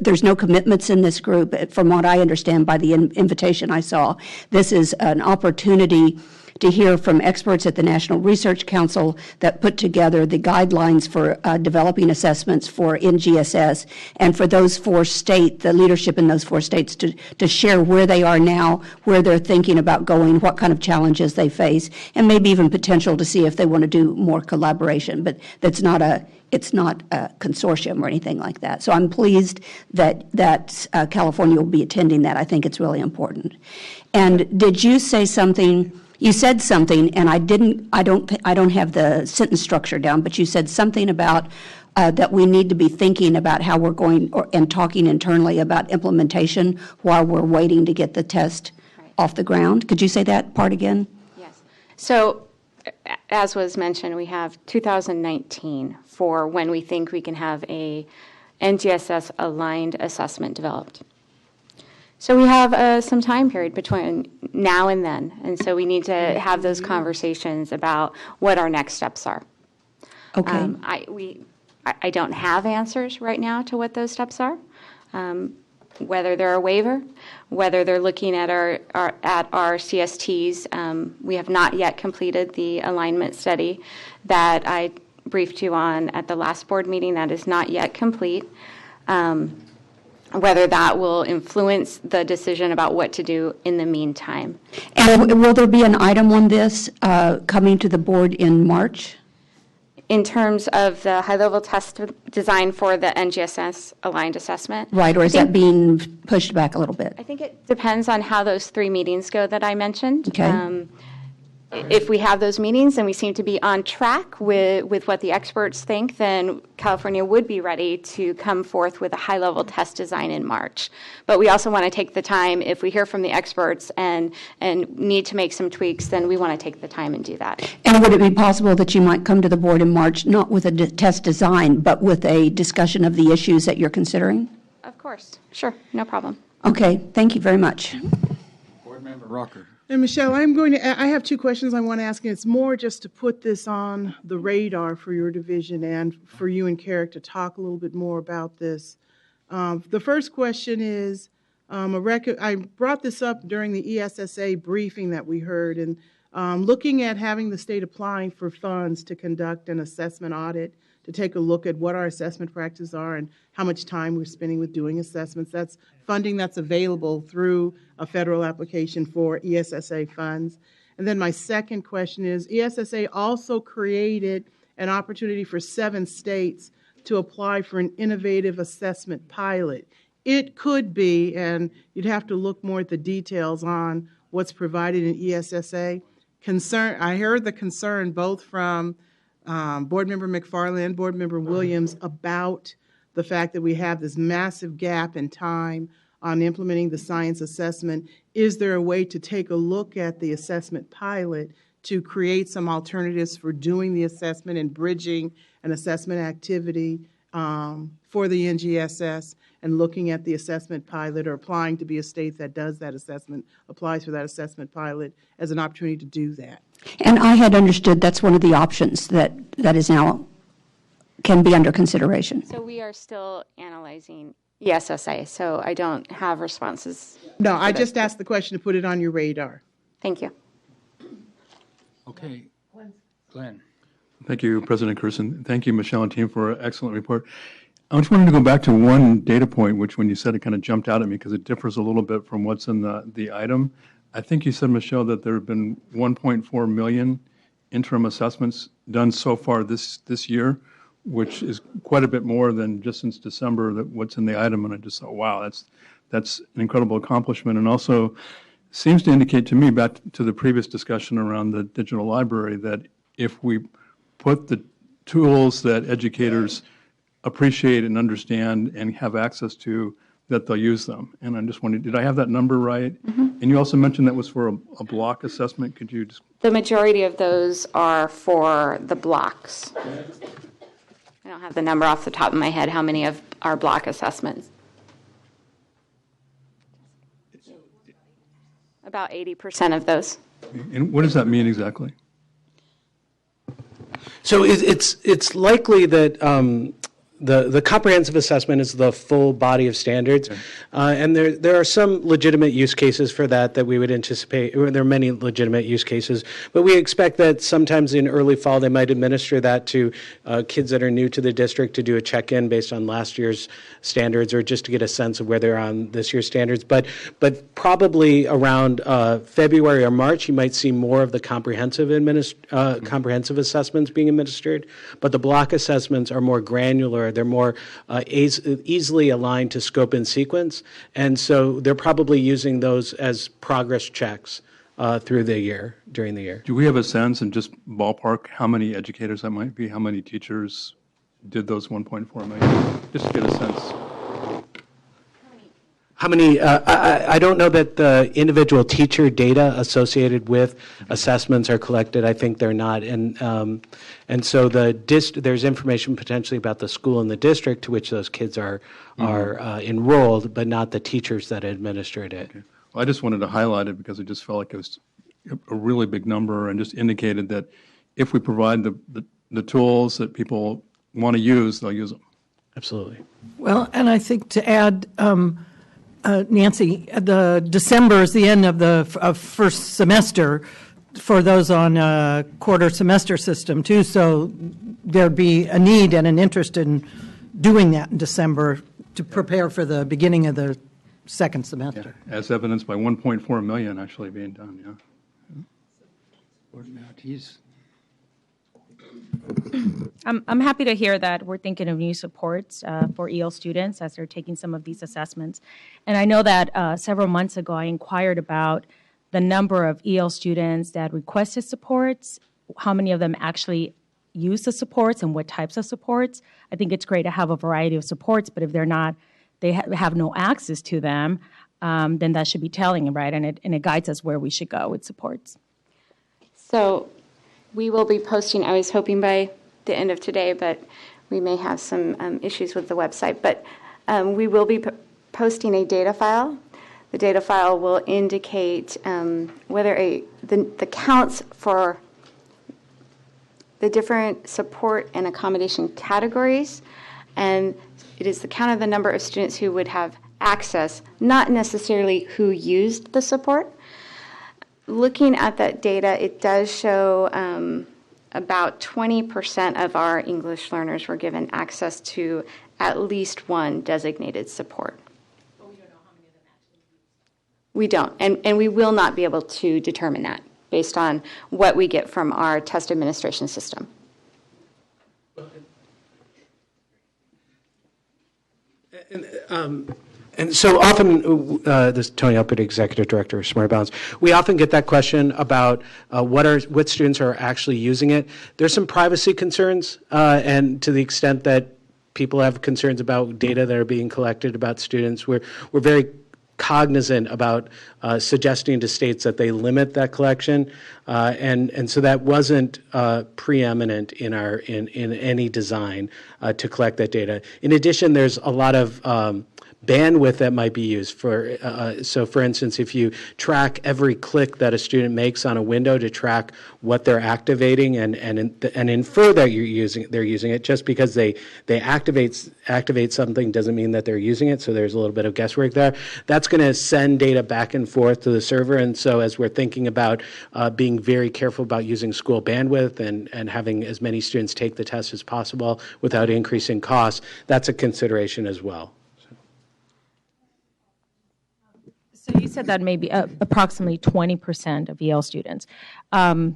there's no commitments in this group, from what I understand by the invitation I saw. This is an opportunity to hear from experts at the National Research Council that put together the guidelines for developing assessments for NGSS, and for those 4 states, the leadership in those 4 states, to share where they are now, where they're thinking about going, what kind of challenges they face, and maybe even potential to see if they want to do more collaboration. But it's not a consortium or anything like that. So I'm pleased that California will be attending that. I think it's really important. And did you say something? You said something, and I don't have the sentence structure down, but you said something about that we need to be thinking about how we're going and talking internally about implementation while we're waiting to get the test off the ground. Could you say that part again? Yes. So, as was mentioned, we have 2019 for when we think we can have a NGSS aligned assessment developed. So we have some time period between now and then, and so we need to have those conversations about what our next steps are. Okay. I don't have answers right now to what those steps are, whether they're a waiver, whether they're looking at our CSTs. We have not yet completed the alignment study that I briefed you on at the last board meeting. That is not yet complete. Whether that will influence the decision about what to do in the meantime. And will there be an item on this coming to the board in March? In terms of the high-level test design for the NGSS aligned assessment? Right, or is that being pushed back a little bit? I think it depends on how those 3 meetings go that I mentioned. Okay. If we have those meetings and we seem to be on track with what the experts think, then California would be ready to come forth with a high-level test design in March. But we also want to take the time, if we hear from the experts and need to make some tweaks, then we want to take the time and do that. And would it be possible that you might come to the board in March, not with a test design, but with a discussion of the issues that you're considering? Of course. Sure. No problem. Okay. Thank you very much. Board Member Rucker. And Michelle, I have 2 questions I want to ask, and it's more just to put this on the radar for your division and for you and Carrick to talk a little bit more about this. The first question is, I brought this up during the ESSA briefing that we heard, and looking at having the state applying for funds to conduct an assessment audit, to take a look at what our assessment practices are and how much time we're spending with doing assessments. That's funding that's available through a federal application for ESSA funds. And then my second question is, ESSA also created an opportunity for 7 states to apply for an innovative assessment pilot. It could be, and you'd have to look more at the details on what's provided in ESSA. I heard the concern both from Board Member McFarland and Board Member Williams about the fact that we have this massive gap in time on implementing the science assessment. Is there a way to take a look at the assessment pilot to create some alternatives for doing the assessment and bridging an assessment activity for the NGSS, and looking at the assessment pilot or applying to be a state that does that assessment, applies for that assessment pilot as an opportunity to do that? And I had understood that's one of the options that is now can be under consideration. So we are still analyzing ESSA, so I don't have responses. No, I just asked the question to put it on your radar. Thank you. Okay. Glenn. Thank you, President Kirsten. Thank you, Michelle and team, for an excellent report. I just wanted to go back to one data point, which when you said it kind of jumped out at me because it differs a little bit from what's in the item. I think you said, Michelle, that there have been 1.4 million interim assessments done so far this year, which is quite a bit more than just since December that what's in the item. And I just thought, wow, that's an incredible accomplishment. And also seems to indicate to me, back to the previous discussion around the digital library, that if we put the tools that educators appreciate and understand and have access to, that they'll use them. And I'm just wondering, did I have that number right? And you also mentioned that was for a block assessment. Could you just... The majority of those are for the blocks. I don't have the number off the top of my head, how many of our block assessments. About 80% of those. And what does that mean exactly? So it's likely that the comprehensive assessment is the full body of standards, and there are some legitimate use cases for that we would anticipate. There are many legitimate use cases, but we expect that sometimes in early fall they might administer that to kids that are new to the district to do a check-in based on last year's standards, or just to get a sense of where they're on this year's standards. But probably around February or March, you might see more of the comprehensive assessments being administered. But the block assessments are more granular. They're more easily aligned to scope and sequence, and so they're probably using those as progress checks during the year. Do we have a sense, and just ballpark, how many educators that might be? How many teachers did those 1.4 million? Just to get a sense. How many? I don't know that the individual teacher data associated with assessments are collected. I think they're not, and so there's information potentially about the school and the district to which those kids are enrolled, but not the teachers that administered it. Okay. Well, I just wanted to highlight it because it just felt like it was a really big number, and just indicated that if we provide the tools that people want to use, they'll use them. Absolutely. Well, and I think to add. Nancy, the December is the end of the first semester for those on a quarter semester system too, so there'd be a need and an interest in doing that in December to prepare for the beginning of the second semester. Yeah, as evidenced by 1.4 million actually being done, I'm happy to hear that we're thinking of new supports for EL students as they're taking some of these assessments. And I know that several months ago I inquired about the number of EL students that requested supports, how many of them actually use the supports and what types of supports. I think it's great to have a variety of supports, but if they're not, they have no access to them, then that should be telling, right? And it guides us where we should go with supports. So we will be posting, I was hoping by the end of today, but we may have some issues with the website. But we will be posting a data file. The data file will indicate whether the counts for the different support and accommodation categories, and it is the count of the number of students who would have access, not necessarily who used the support. Looking at that data, it does show about 20% of our English learners were given access to at least one designated support. But we don't know how many of them actually use. We don't, and we will not be able to determine that based on what we get from our test administration system. And so often, this is Tony Alpert, Executive Director of Smart Balance, we often get that question about what students are actually using it. There's some privacy concerns, and to the extent that people have concerns about data that are being collected about students, we're very cognizant about suggesting to states that they limit that collection, and so that wasn't preeminent in any design to collect that data. In addition, there's a lot of bandwidth that might be used for, so for instance, if you track every click that a student makes on a window to track what they're activating and infer that they're using it, just because they activate something doesn't mean that they're using it, so there's a little bit of guesswork there. That's going to send data back and forth to the server, and so as we're thinking about being very careful about using school bandwidth and having as many students take the test as possible without increasing costs, that's a consideration as well. So you said that maybe approximately 20% of EL students. That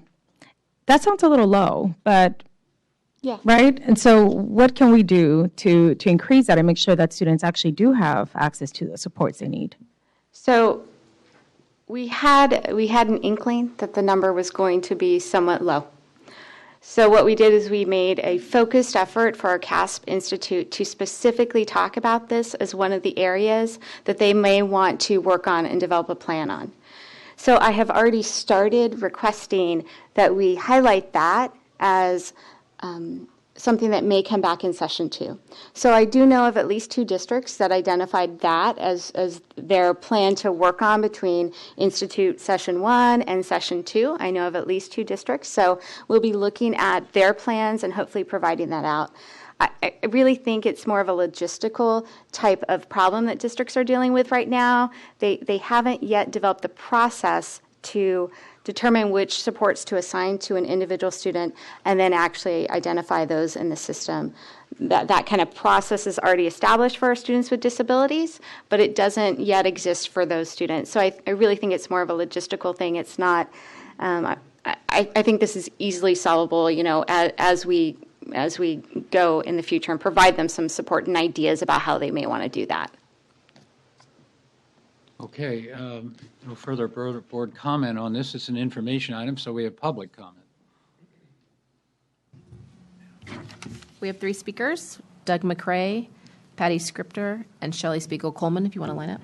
sounds a little low, but yeah, right? And so what can we do to increase that and make sure that students actually do have access to the supports they need? So we had an inkling that the number was going to be somewhat low. So what we did is we made a focused effort for our CASP Institute to specifically talk about this as one of the areas that they may want to work on and develop a plan on. So I have already started requesting that we highlight that as something that may come back in session 2. So I do know of at least 2 districts that identified that as their plan to work on between Institute session 1 and session 2. I know of at least 2 districts. So we'll be looking at their plans and hopefully providing that out. I really think it's more of a logistical type of problem that districts are dealing with right now. They haven't yet developed the process to determine which supports to assign to an individual student and then actually identify those in the system. That kind of process is already established for our students with disabilities, but it doesn't yet exist for those students. So I really think it's more of a logistical thing. It's not, I think this is easily solvable, you know, as we go in the future and provide them some support and ideas about how they may want to do that. Okay, no further board comment on this. It's an information item, so we have public comment. We have 3 speakers, Doug McRae, Patty Scripter, and Shelley Spiegel-Coleman, if you want to line up.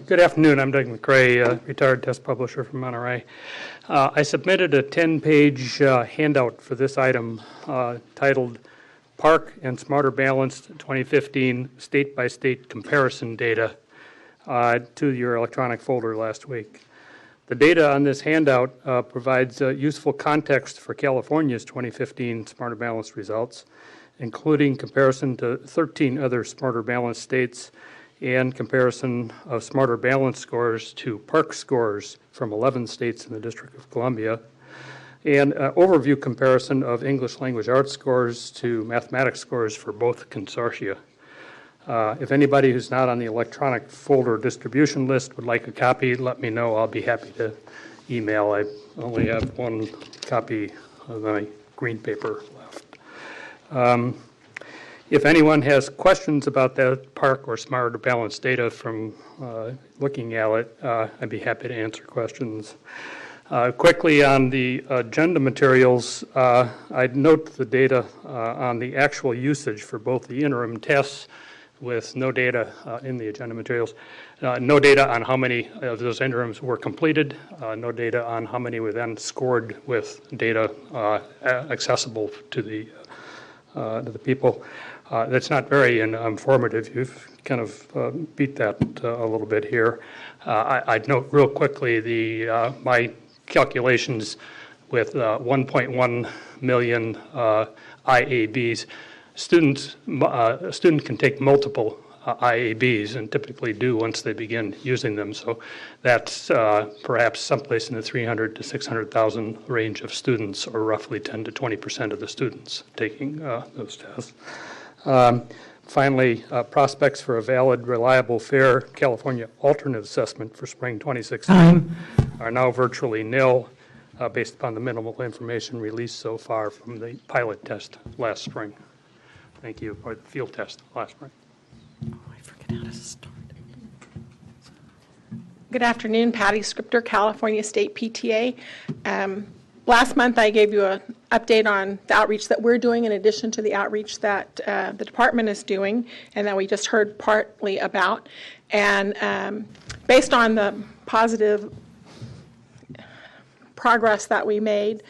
Good afternoon. I'm Doug McRae, retired test publisher from Monterey. I submitted a 10-page handout for this item titled Park and Smarter Balanced 2015 State-by-State Comparison Data to your electronic folder last week. The data on this handout provides useful context for California's 2015 Smarter Balanced results, including comparison to 13 other Smarter Balanced states and comparison of Smarter Balance scores to PARCC scores from 11 states in the District of Columbia, and overview comparison of English language arts scores to mathematics scores for both consortia. If anybody who's not on the electronic folder distribution list would like a copy, let me know. I'll be happy to email. I only have 1 copy of my green paper left. If anyone has questions about that PARCC or Smarter Balanced data from looking at it, I'd be happy to answer questions. Quickly on the agenda materials, I'd note the data on the actual usage for both the interim tests with no data in the agenda materials, no data on how many of those interims were completed, no data on how many were then scored with data accessible to the people. That's not very informative. You've kind of beat that a little bit here. I'd note real quickly my calculations with 1.1 million IABs. A student can take multiple IABs and typically do once they begin using them. So that's perhaps someplace in the 300 to 600,000 range of students, or roughly 10 to 20% of the students taking those tests. Finally, prospects for a valid, reliable, fair California alternate assessment for spring 2016 are now virtually nil based upon the minimal information released so far from the pilot test last spring. Thank you, or the field test last spring. Oh, I forget how to start. Good afternoon, Patty Scripter, California State PTA. Last month I gave you an update on the outreach that we're doing in addition to the outreach that the department is doing and that we just heard partly about. And based on the positive progress that we made,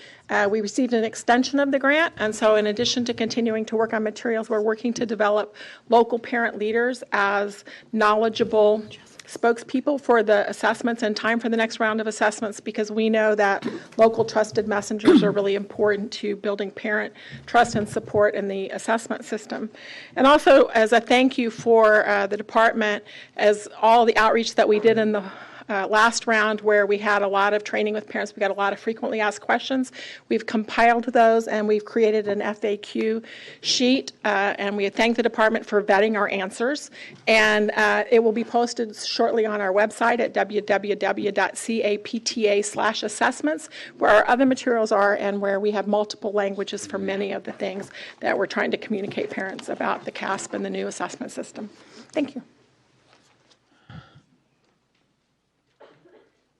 we received an extension of the grant, and so in addition to continuing to work on materials, we're working to develop local parent leaders as knowledgeable spokespeople for the assessments and time for the next round of assessments, because we know that local trusted messengers are really important to building parent trust and support in the assessment system. And also, as a thank you for the department, as all the outreach that we did in the last round where we had a lot of training with parents. We got a lot of frequently asked questions. We've compiled those and we've created an FAQ sheet, and we thank the department for vetting our answers. And it will be posted shortly on our website at www.capta/assessments, where our other materials are and where we have multiple languages for many of the things that we're trying to communicate parents about the CASP and the new assessment system. Thank you.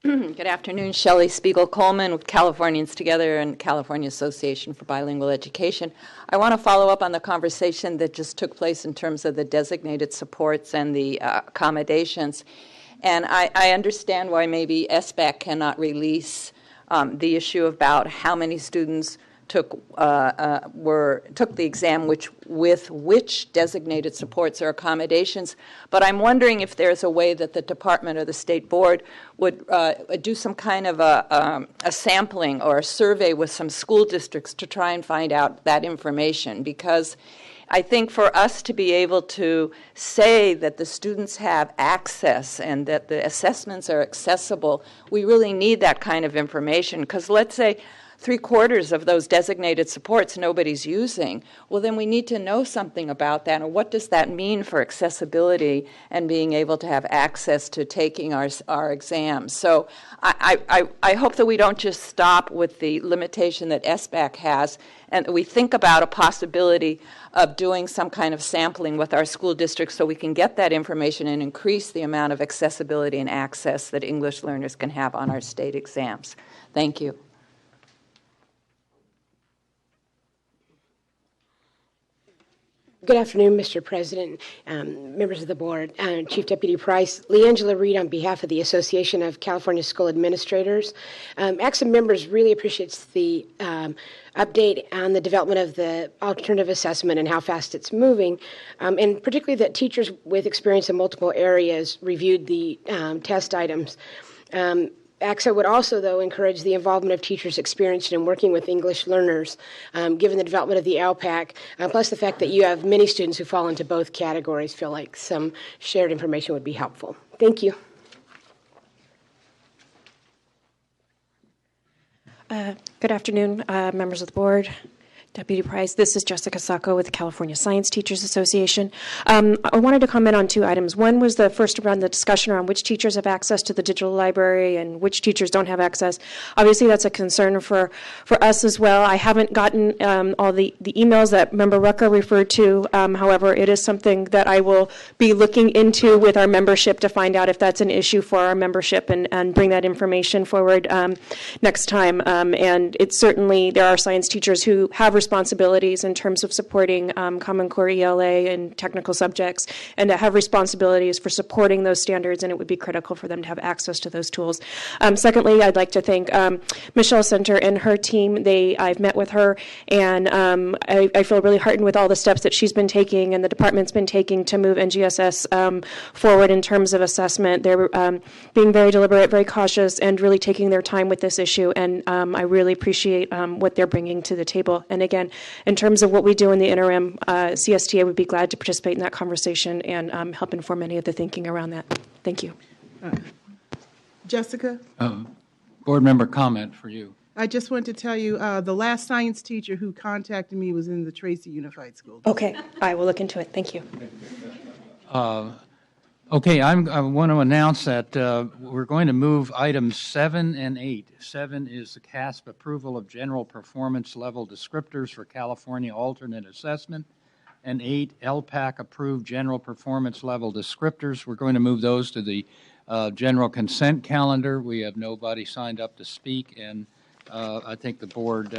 Good afternoon, Shelley Spiegel-Coleman with Californians Together and California Association for Bilingual Education. I want to follow up on the conversation that just took place in terms of the designated supports and the accommodations. And I understand why maybe SBAC cannot release the issue about how many students took the exam, with which designated supports or accommodations. But I'm wondering if there's a way that the department or the state board would do some kind of a sampling or a survey with some school districts to try and find out that information. Because I think for us to be able to say that the students have access and that the assessments are accessible, we really need that kind of information. Because let's say 3/4 of those designated supports nobody's using, well, then we need to know something about that, and what does that mean for accessibility and being able to have access to taking our exams. So I hope that we don't just stop with the limitation that SBAC has, and we think about a possibility of doing some kind of sampling with our school districts so we can get that information and increase the amount of accessibility and access that English learners can have on our state exams. Thank you. Good afternoon, Mr. President, members of the board, Chief Deputy Price. Leangela Reed on behalf of the Association of California School Administrators. ACSA members really appreciates the update on the development of the alternative assessment and how fast it's moving, and particularly that teachers with experience in multiple areas reviewed the test items. ACSA would also, though, encourage the involvement of teachers experienced in working with English learners, given the development of the LPAC, plus the fact that you have many students who fall into both categories, feel like some shared information would be helpful. Thank you. Good afternoon, members of the board. Deputy Price, this is Jessica Sacco with the California Science Teachers Association. I wanted to comment on two items. One was the first around the discussion around which teachers have access to the digital library and which teachers don't have access. Obviously, that's a concern for us as well. I haven't gotten all the emails that Member Rucker referred to. However, it is something that I will be looking into with our membership to find out if that's an issue for our membership and bring that information forward next time. And it's certainly, there are science teachers who have responsibilities in terms of supporting Common Core ELA and technical subjects, and to have responsibilities for supporting those standards, and it would be critical for them to have access to those tools. Secondly, I'd like to thank Michelle Center and her team. I've met with her, and I feel really heartened with all the steps that she's been taking and the department's been taking to move NGSS forward in terms of assessment. They're being very deliberate, very cautious, and really taking their time with this issue, and I really appreciate what they're bringing to the table. And again, in terms of what we do in the interim, CSTA would be glad to participate in that conversation and help inform any of the thinking around that. Thank you. Jessica? Board member comment for you. I just want to tell you, the last science teacher who contacted me was in the Tracy Unified School. Okay, I will look into it. Thank you. Okay, I want to announce that we're going to move items 7 and 8. 7 is the CASP approval of general performance level descriptors for California alternate assessment, and 8 LPAC approved general performance level descriptors. We're going to move those to the general consent calendar. We have nobody signed up to speak, and I think the board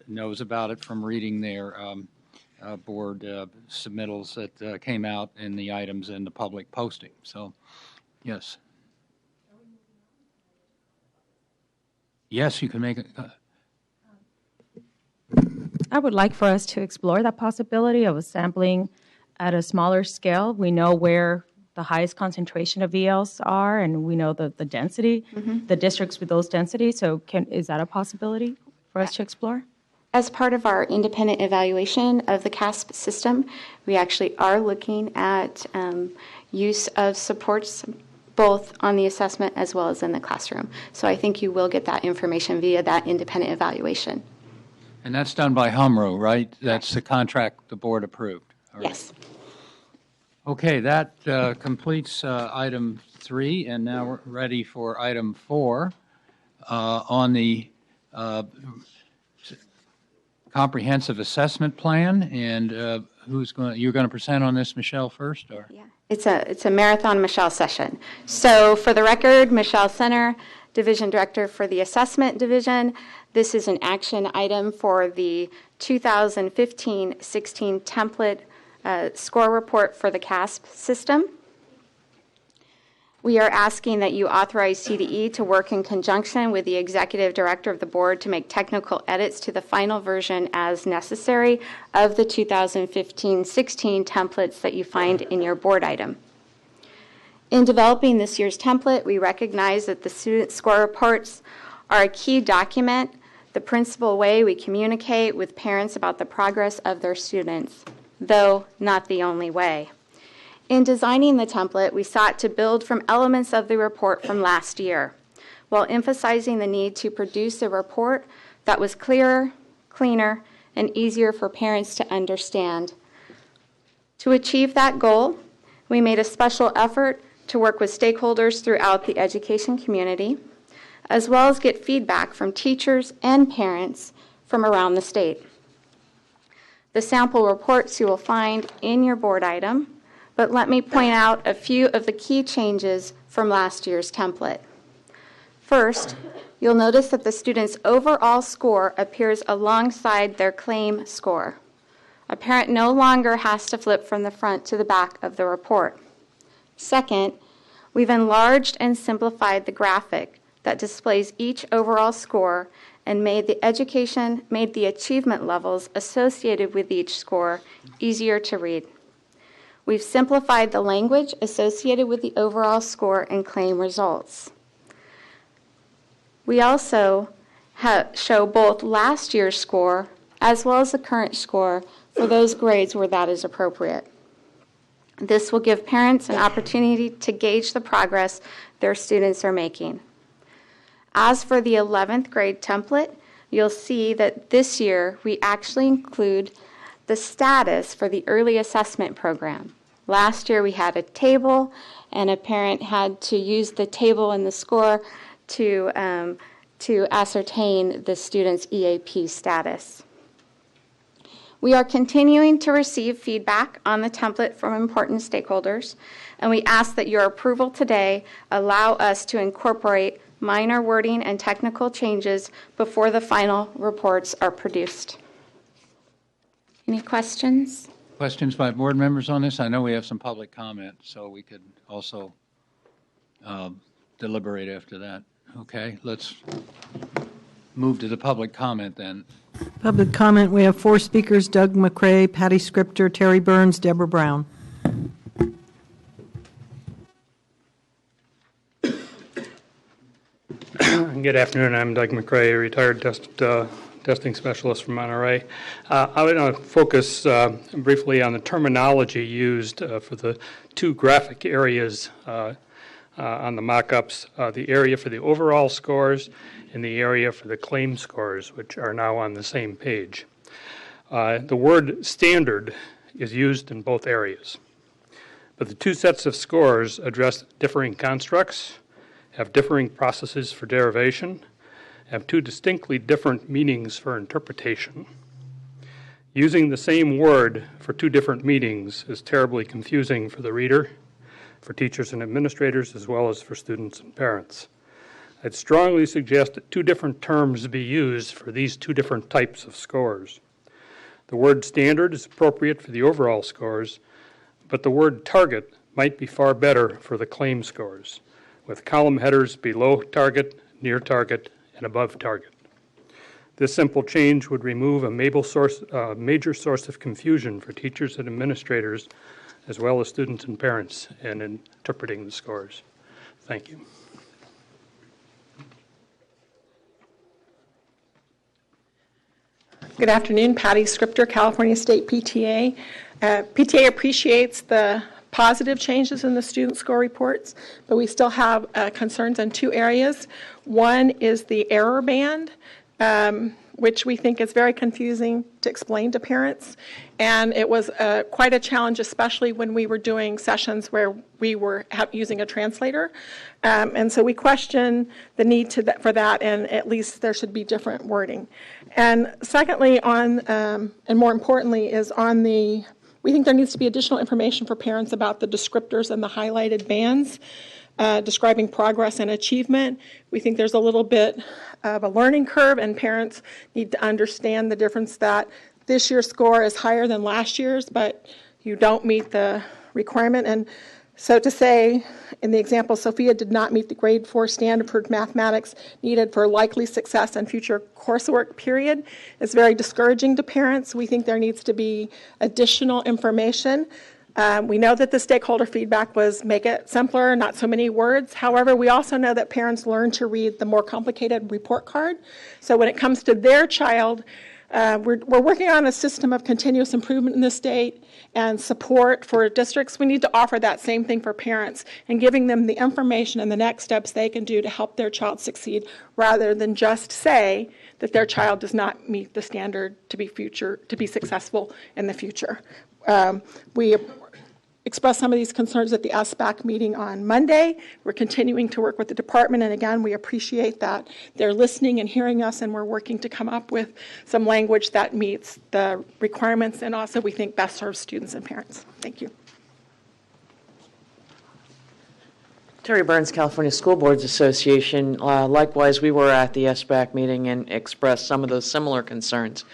knows about it from reading their board submittals that came out in the items in the public posting. So, yes. Yes, you can make it. I would like for us to explore that possibility of a sampling at a smaller scale. We know where the highest concentration of ELs are, and we know the density, the districts with those densities. So is that a possibility for us to explore? As part of our independent evaluation of the CASP system, we actually are looking at use of supports both on the assessment as well as in the classroom. So I think you will get that information via that independent evaluation. And that's done by HUMRO, right? That's the contract the board approved. All right. Yes. Okay, that completes item 3, and now we're ready for item 4 on the comprehensive assessment plan. And you're going to present on this, Michelle, first, or? Yeah. It's a marathon Michelle session. So for the record, Michelle Center, Division Director for the Assessment Division. This is an action item for the 2015-16 template score report for the CASP system. We are asking that you authorize CDE to work in conjunction with the Executive Director of the Board to make technical edits to the final version as necessary of the 2015-16 templates that you find in your board item. In developing this year's template, we recognize that the student score reports are a key document, the principal way we communicate with parents about the progress of their students, though not the only way. In designing the template, we sought to build from elements of the report from last year, while emphasizing the need to produce a report that was clearer, cleaner, and easier for parents to understand. To achieve that goal, we made a special effort to work with stakeholders throughout the education community, as well as get feedback from teachers and parents from around the state. The sample reports you will find in your board item, but let me point out a few of the key changes from last year's template. First, you'll notice that the student's overall score appears alongside their claim score. A parent no longer has to flip from the front to the back of the report. Second, we've enlarged and simplified the graphic that displays each overall score and made the achievement levels associated with each score easier to read. We've simplified the language associated with the overall score and claim results. We also show both last year's score as well as the current score for those grades where that is appropriate. This will give parents an opportunity to gauge the progress their students are making. As for the 11th grade template, you'll see that this year we actually include the status for the early assessment program. Last year we had a table, and a parent had to use the table and the score to ascertain the student's EAP status. We are continuing to receive feedback on the template from important stakeholders, and we ask that your approval today allow us to incorporate minor wording and technical changes before the final reports are produced. Any questions? Questions by board members on this? I know we have some public comment, so we could also deliberate after that. Okay, let's move to the public comment then. Public comment, we have 4 speakers: Doug McCrae, Patty Scripter, Terry Burns, Deborah Brown. Good afternoon. I'm Doug McCrae, retired testing specialist from Monterey. I want to focus briefly on the terminology used for the 2 graphic areas on the mock-ups, the area for the overall scores and the area for the claim scores, which are now on the same page. The word standard is used in both areas, but the 2 sets of scores address differing constructs, have differing processes for derivation, have 2 distinctly different meanings for interpretation. Using the same word for 2 different meanings is terribly confusing for the reader, for teachers and administrators, as well as for students and parents. I'd strongly suggest that 2 different terms be used for these 2 different types of scores. The word standard is appropriate for the overall scores, but the word target might be far better for the claim scores, with column headers below target, near target, and above target. This simple change would remove a major source of confusion for teachers and administrators, as well as students and parents, in interpreting the scores. Thank you. Good afternoon, Patty Scripter, California State PTA. PTA appreciates the positive changes in the student score reports, but we still have concerns in two areas. One is the error band, which we think is very confusing to explain to parents. And it was quite a challenge, especially when we were doing sessions where we were using a translator. And so we question the need for that, and at least there should be different wording. And secondly, and more importantly, is on we think there needs to be additional information for parents about the descriptors and the highlighted bands describing progress and achievement. We think there's a little bit of a learning curve, and parents need to understand the difference that this year's score is higher than last year's, but you don't meet the requirement. And so to say, in the example, Sophia did not meet the grade 4 standard for mathematics needed for likely success in future coursework, period, is very discouraging to parents. We think there needs to be additional information. We know that the stakeholder feedback was make it simpler, not so many words. However, we also know that parents learn to read the more complicated report card. So when it comes to their child, we're working on a system of continuous improvement in the state and support for districts. We need to offer that same thing for parents and giving them the information and the next steps they can do to help their child succeed, rather than just say that their child does not meet the standard to be successful in the future. We expressed some of these concerns at the SBAC meeting on Monday. We're continuing to work with the department, and again, we appreciate that they're listening and hearing us, and we're working to come up with some language that meets the requirements and also we think best serves students and parents. Thank you. Terry Burns, California School Boards Association. Likewise, we were at the SBAC meeting and expressed some of those similar concerns.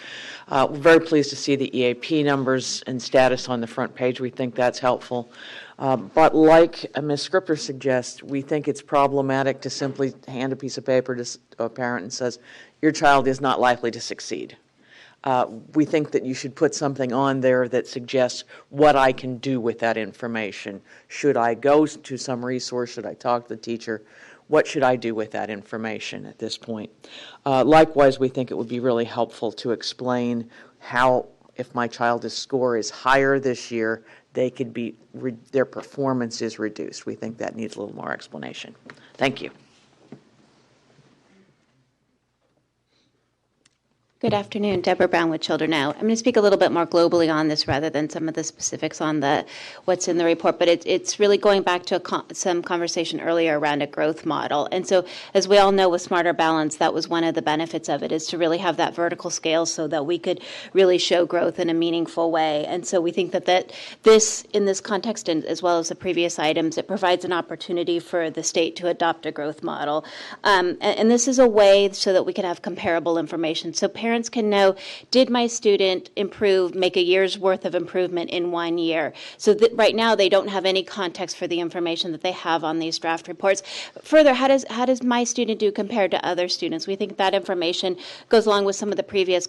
We're very pleased to see the EAP numbers and status on the front page. We think that's helpful. But like Ms. Scripter suggests, we think it's problematic to simply hand a piece of paper to a parent and says, your child is not likely to succeed. We think that you should put something on there that suggests what I can do with that information. Should I go to some resource? Should I talk to the teacher? What should I do with that information at this point? Likewise, we think it would be really helpful to explain how, if my child's score is higher this year, their performance is reduced. We think that needs a little more explanation. Thank you. Good afternoon, Deborah Brown with Children Now. I'm going to speak a little bit more globally on this rather than some of the specifics on what's in the report, but it's really going back to some conversation earlier around a growth model. And so, as we all know, with Smarter Balance, that was one of the benefits of it, is to really have that vertical scale so that we could really show growth in a meaningful way. And so we think that this, in this context, and as well as the previous items, it provides an opportunity for the state to adopt a growth model. And this is a way so that we can have comparable information. So parents can know, did my student make a year's worth of improvement in 1 year? So right now they don't have any context for the information that they have on these draft reports. Further, how does my student do compared to other students? We think that information goes along with some of the previous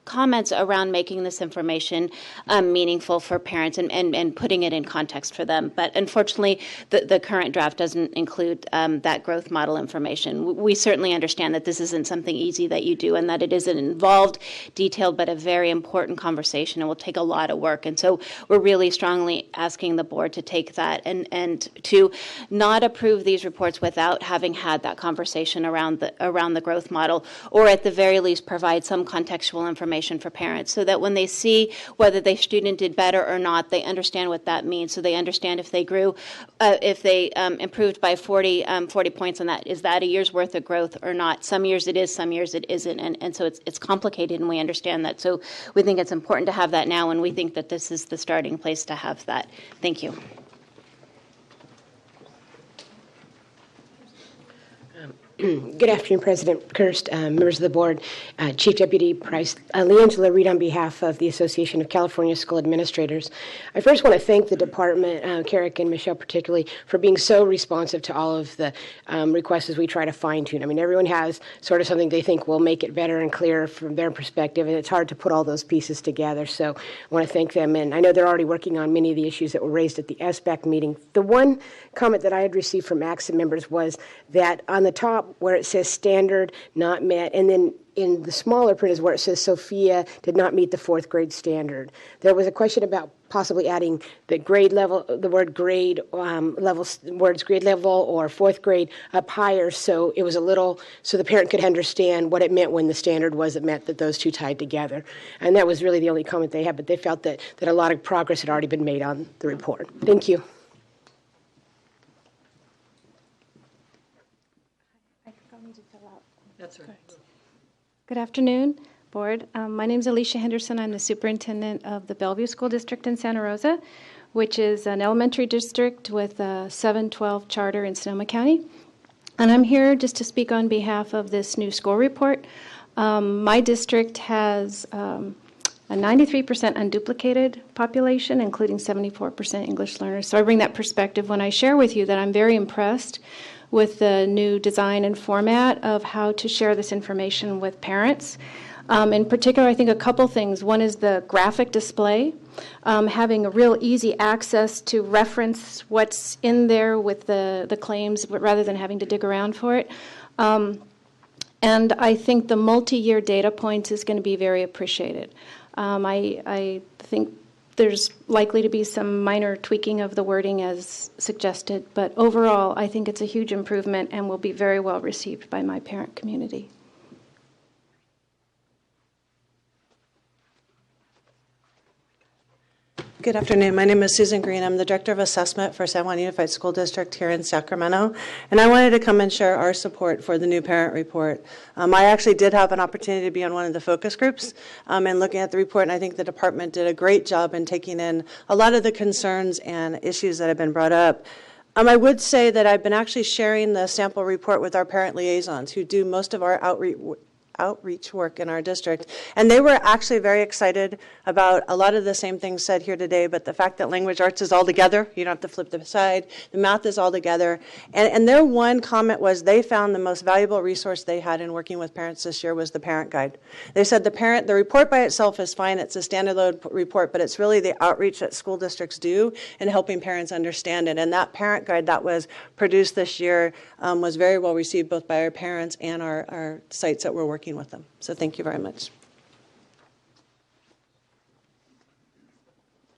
comments around making this information meaningful for parents and putting it in context for them. But unfortunately, the current draft doesn't include that growth model information. We certainly understand that this isn't something easy that you do and that it is an involved, detailed, but a very important conversation and will take a lot of work. And so we're really strongly asking the board to take that and to not approve these reports without having had that conversation around the growth model, or at the very least provide some contextual information for parents so that when they see whether their student did better or not, they understand what that means. So they understand if they grew, if they improved by 40 points on that, is that a year's worth of growth or not? Some years it is, some years it isn't. And so it's complicated, and we understand that. So we think it's important to have that now, and we think that this is the starting place to have that. Thank you. Good afternoon, President Kirst, members of the board, Chief Deputy Price, Leangela Reed on behalf of the Association of California School Administrators. I first want to thank the department, Carrick and Michelle particularly, for being so responsive to all of the requests as we try to fine tune. I mean, everyone has sort of something they think will make it better and clearer from their perspective, and it's hard to put all those pieces together. So I want to thank them, and I know they're already working on many of the issues that were raised at the SBAC meeting. The one comment that I had received from AXA members was that on the top, where it says standard not met, and then in the smaller print is where it says Sophia did not meet the 4th grade standard. There was a question about possibly adding the grade level, the word grade words grade level or fourth grade up higher, so it was so the parent could understand what it meant when the standard was it meant that those two tied together. And that was really the only comment they had, but they felt that a lot of progress had already been made on the report. Thank you. That's right. Good afternoon, Board. My name is Alicia Henderson. I'm the Superintendent of the Bellevue School District in Santa Rosa, which is an elementary district with a 712 charter in Sonoma County. And I'm here just to speak on behalf of this new school report. My district has a 93% unduplicated population, including 74% English learners. So I bring that perspective when I share with you that I'm very impressed with the new design and format of how to share this information with parents. In particular, I think a couple things. One is the graphic display, having a real easy access to reference what's in there with the claims rather than having to dig around for it. And I think the multi-year data points is going to be very appreciated. I think there's likely to be some minor tweaking of the wording as suggested, but overall, I think it's a huge improvement and will be very well received by my parent community. Good afternoon. My name is Susan Green. I'm the Director of Assessment for San Juan Unified School District here in Sacramento. And I wanted to come and share our support for the new parent report. I actually did have an opportunity to be on one of the focus groups and looking at the report, and I think the department did a great job in taking in a lot of the concerns and issues that have been brought up. I would say that I've been actually sharing the sample report with our parent liaisons who do most of our outreach work in our district, and they were actually very excited about a lot of the same things said here today, but the fact that language arts is all together, you don't have to flip the side, the math is all together, and their one comment was they found the most valuable resource they had in working with parents this year was the parent guide. They said the report by itself is fine, it's a standalone report, but it's really the outreach that school districts do in helping parents understand it, and that parent guide that was produced this year was very well received both by our parents and our sites that we're working with them. So thank you very much.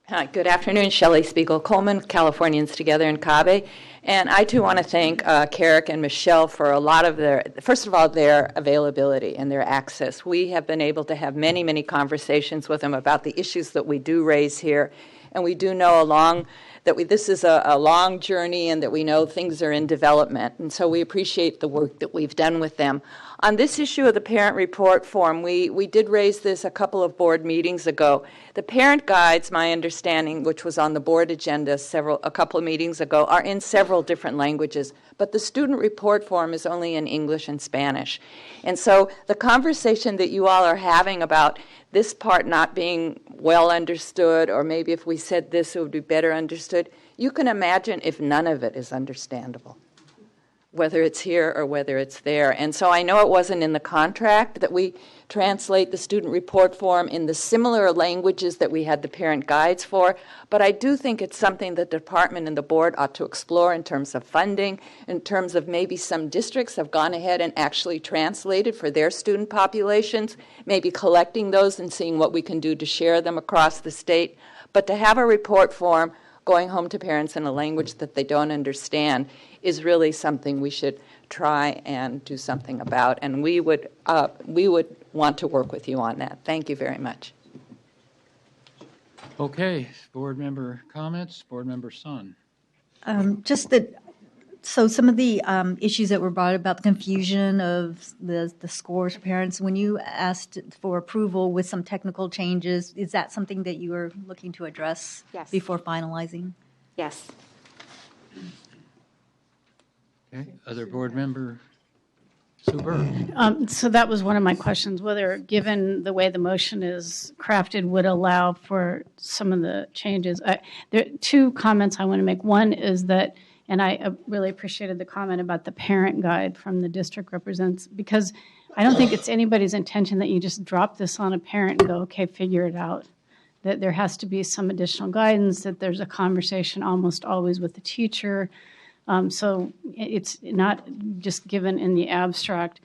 Hi, good afternoon. Shelley Spiegel-Coleman, Californians Together in Cave. And I too want to thank Carrick and Michelle for a lot of first of all, their availability and their access. We have been able to have many, many conversations with them about the issues that we do raise here. And we do know this is a long journey and that we know things are in development. And so we appreciate the work that we've done with them. On this issue of the parent report form, we did raise this a couple of board meetings ago. The parent guides, my understanding, which was on the board agenda a couple of meetings ago, are in several different languages, but the student report form is only in English and Spanish. And so the conversation that you all are having about this part not being well understood, or maybe if we said this, it would be better understood, you can imagine if none of it is understandable, whether it's here or whether it's there. And so I know it wasn't in the contract that we translate the student report form in the similar languages that we had the parent guides for, but I do think it's something that the department and the board ought to explore in terms of funding, in terms of maybe some districts have gone ahead and actually translated for their student populations, maybe collecting those and seeing what we can do to share them across the state. But to have a report form going home to parents in a language that they don't understand is really something we should try and do something about, and we would want to work with you on that. Thank you very much. Okay, board member comments. Board member Sun. So some of the issues that were brought about, the confusion of the scores for parents, when you asked for approval with some technical changes, is that something that you are looking to address before finalizing? Yes. Okay, other board member, Sue Burke. So that was one of my questions, whether, given the way the motion is crafted, would allow for some of the changes. There are two comments I want to make. One is that, and I really appreciated the comment about the parent guide from the district representatives, because I don't think it's anybody's intention that you just drop this on a parent and go, okay, figure it out. That there has to be some additional guidance, that there's a conversation almost always with the teacher. So it's not just given in the abstract.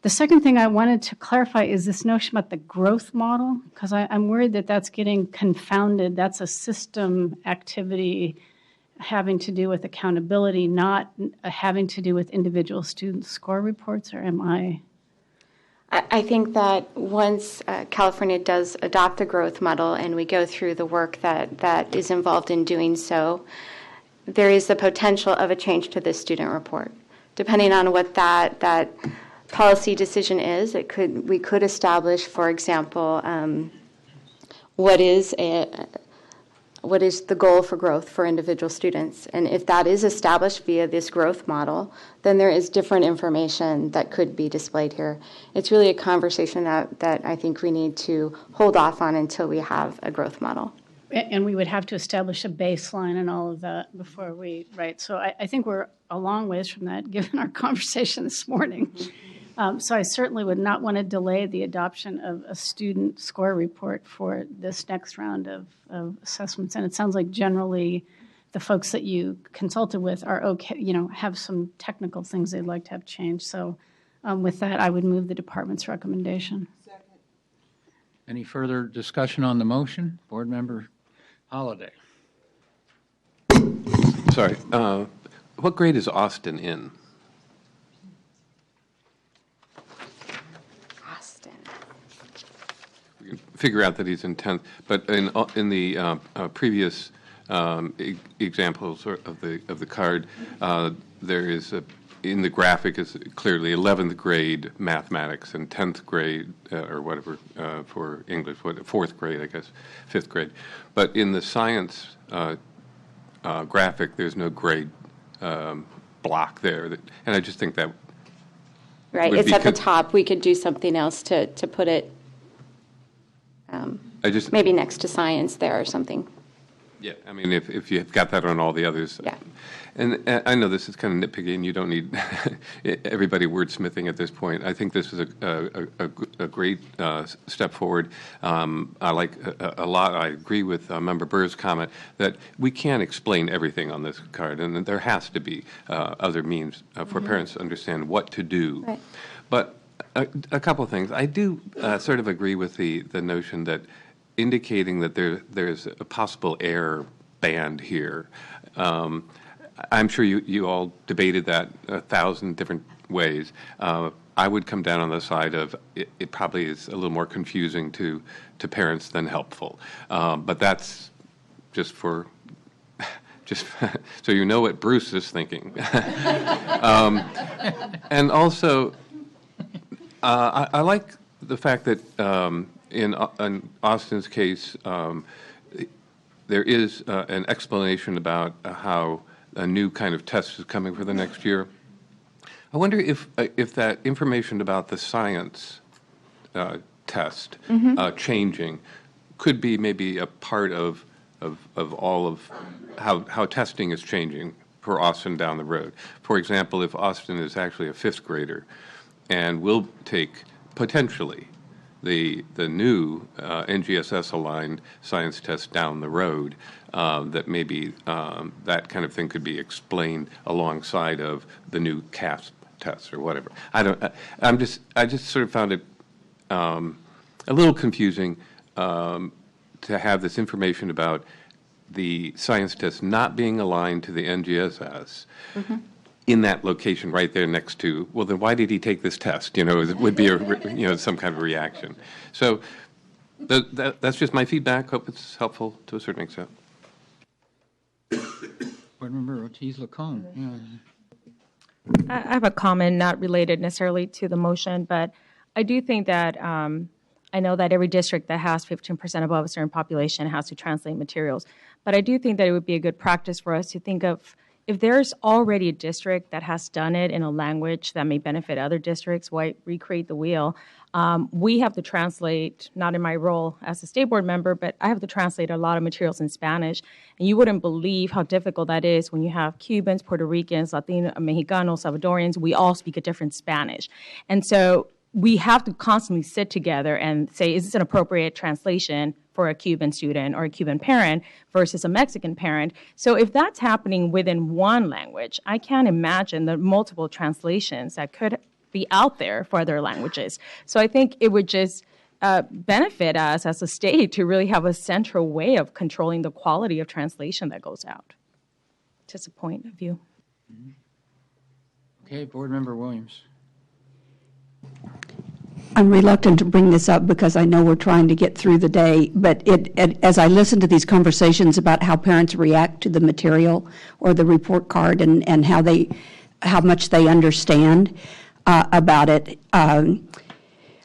The second thing I wanted to clarify is this notion about the growth model, because I'm worried that that's getting confounded. That's a system activity having to do with accountability, not having to do with individual student score reports, or am I? I think that once California does adopt a growth model and we go through the work that is involved in doing so, there is the potential of a change to this student report. Depending on what that policy decision is, we could establish, for example, what is the goal for growth for individual students. And if that is established via this growth model, then there is different information that could be displayed here. It's really a conversation that I think we need to hold off on until we have a growth model. And we would have to establish a baseline and all of that before we, right? So I think we're a long ways from that, given our conversation this morning. So I certainly would not want to delay the adoption of a student score report for this next round of assessments. And it sounds like generally the folks that you consulted with are okay, have some technical things they'd like to have changed. So with that, I would move the department's recommendation. Any further discussion on the motion? Board Member Holliday. Sorry. What grade is Austin in? Figure out that he's in 10th, but in the previous examples of the card, there is in the graphic is clearly 11th grade mathematics and 10th grade or whatever for English, 4th grade, I guess, 5th grade. But in the science graphic, there's no grade block there, and I just think that right. It's at the top. We could do something else to put it. Maybe next to science there or something. Yeah, I mean, if you've got that on all the others. Yeah. And I know this is kind of nitpicky, and you don't need everybody wordsmithing at this point. I think this is a great step forward. I like a lot. I agree with Member Burr's comment that we can't explain everything on this card, and there has to be other means for parents to understand what to do. Right. But a couple of things. I do sort of agree with the notion that indicating that there's a possible error band here. I'm sure you all debated that 1,000 different ways. I would come down on the side of it probably is a little more confusing to parents than helpful. But that's just so you know what Bruce is thinking. And also, I like the fact that in Austin's case, there is an explanation about how a new kind of test is coming for the next year. I wonder if that information about the science test changing could be maybe a part of all of how testing is changing for Austin down the road. For example, if Austin is actually a 5th grader and will take potentially the new NGSS-aligned science test down the road, that maybe that kind of thing could be explained alongside of the new CASP tests or whatever. I just sort of found it a little confusing to have this information about the science test not being aligned to the NGSS. In that location right there next to, well, then why did he take this test? It would be some kind of reaction. So that's just my feedback. Hope it's helpful to a certain extent. Board Member Ortiz-Lacombe. Yeah. I have a comment not related necessarily to the motion, but I do think that I know that every district that has 15% above a certain population has to translate materials. But I do think that it would be a good practice for us to think of if there's already a district that has done it in a language that may benefit other districts, why recreate the wheel? We have to translate, not in my role as a state board member, but I have to translate a lot of materials in Spanish. And you wouldn't believe how difficult that is when you have Cubans, Puerto Ricans, Latino, Mexicanos, Salvadorians. We all speak a different Spanish. And so we have to constantly sit together and say, is this an appropriate translation for a Cuban student or a Cuban parent versus a Mexican parent? So if that's happening within one language, I can't imagine the multiple translations that could be out there for other languages. So I think it would just benefit us as a state to really have a central way of controlling the quality of translation that goes out. Just a point of view. Okay, Board Member Williams. I'm reluctant to bring this up because I know we're trying to get through the day, but as I listen to these conversations about how parents react to the material or the report card and how much they understand about it,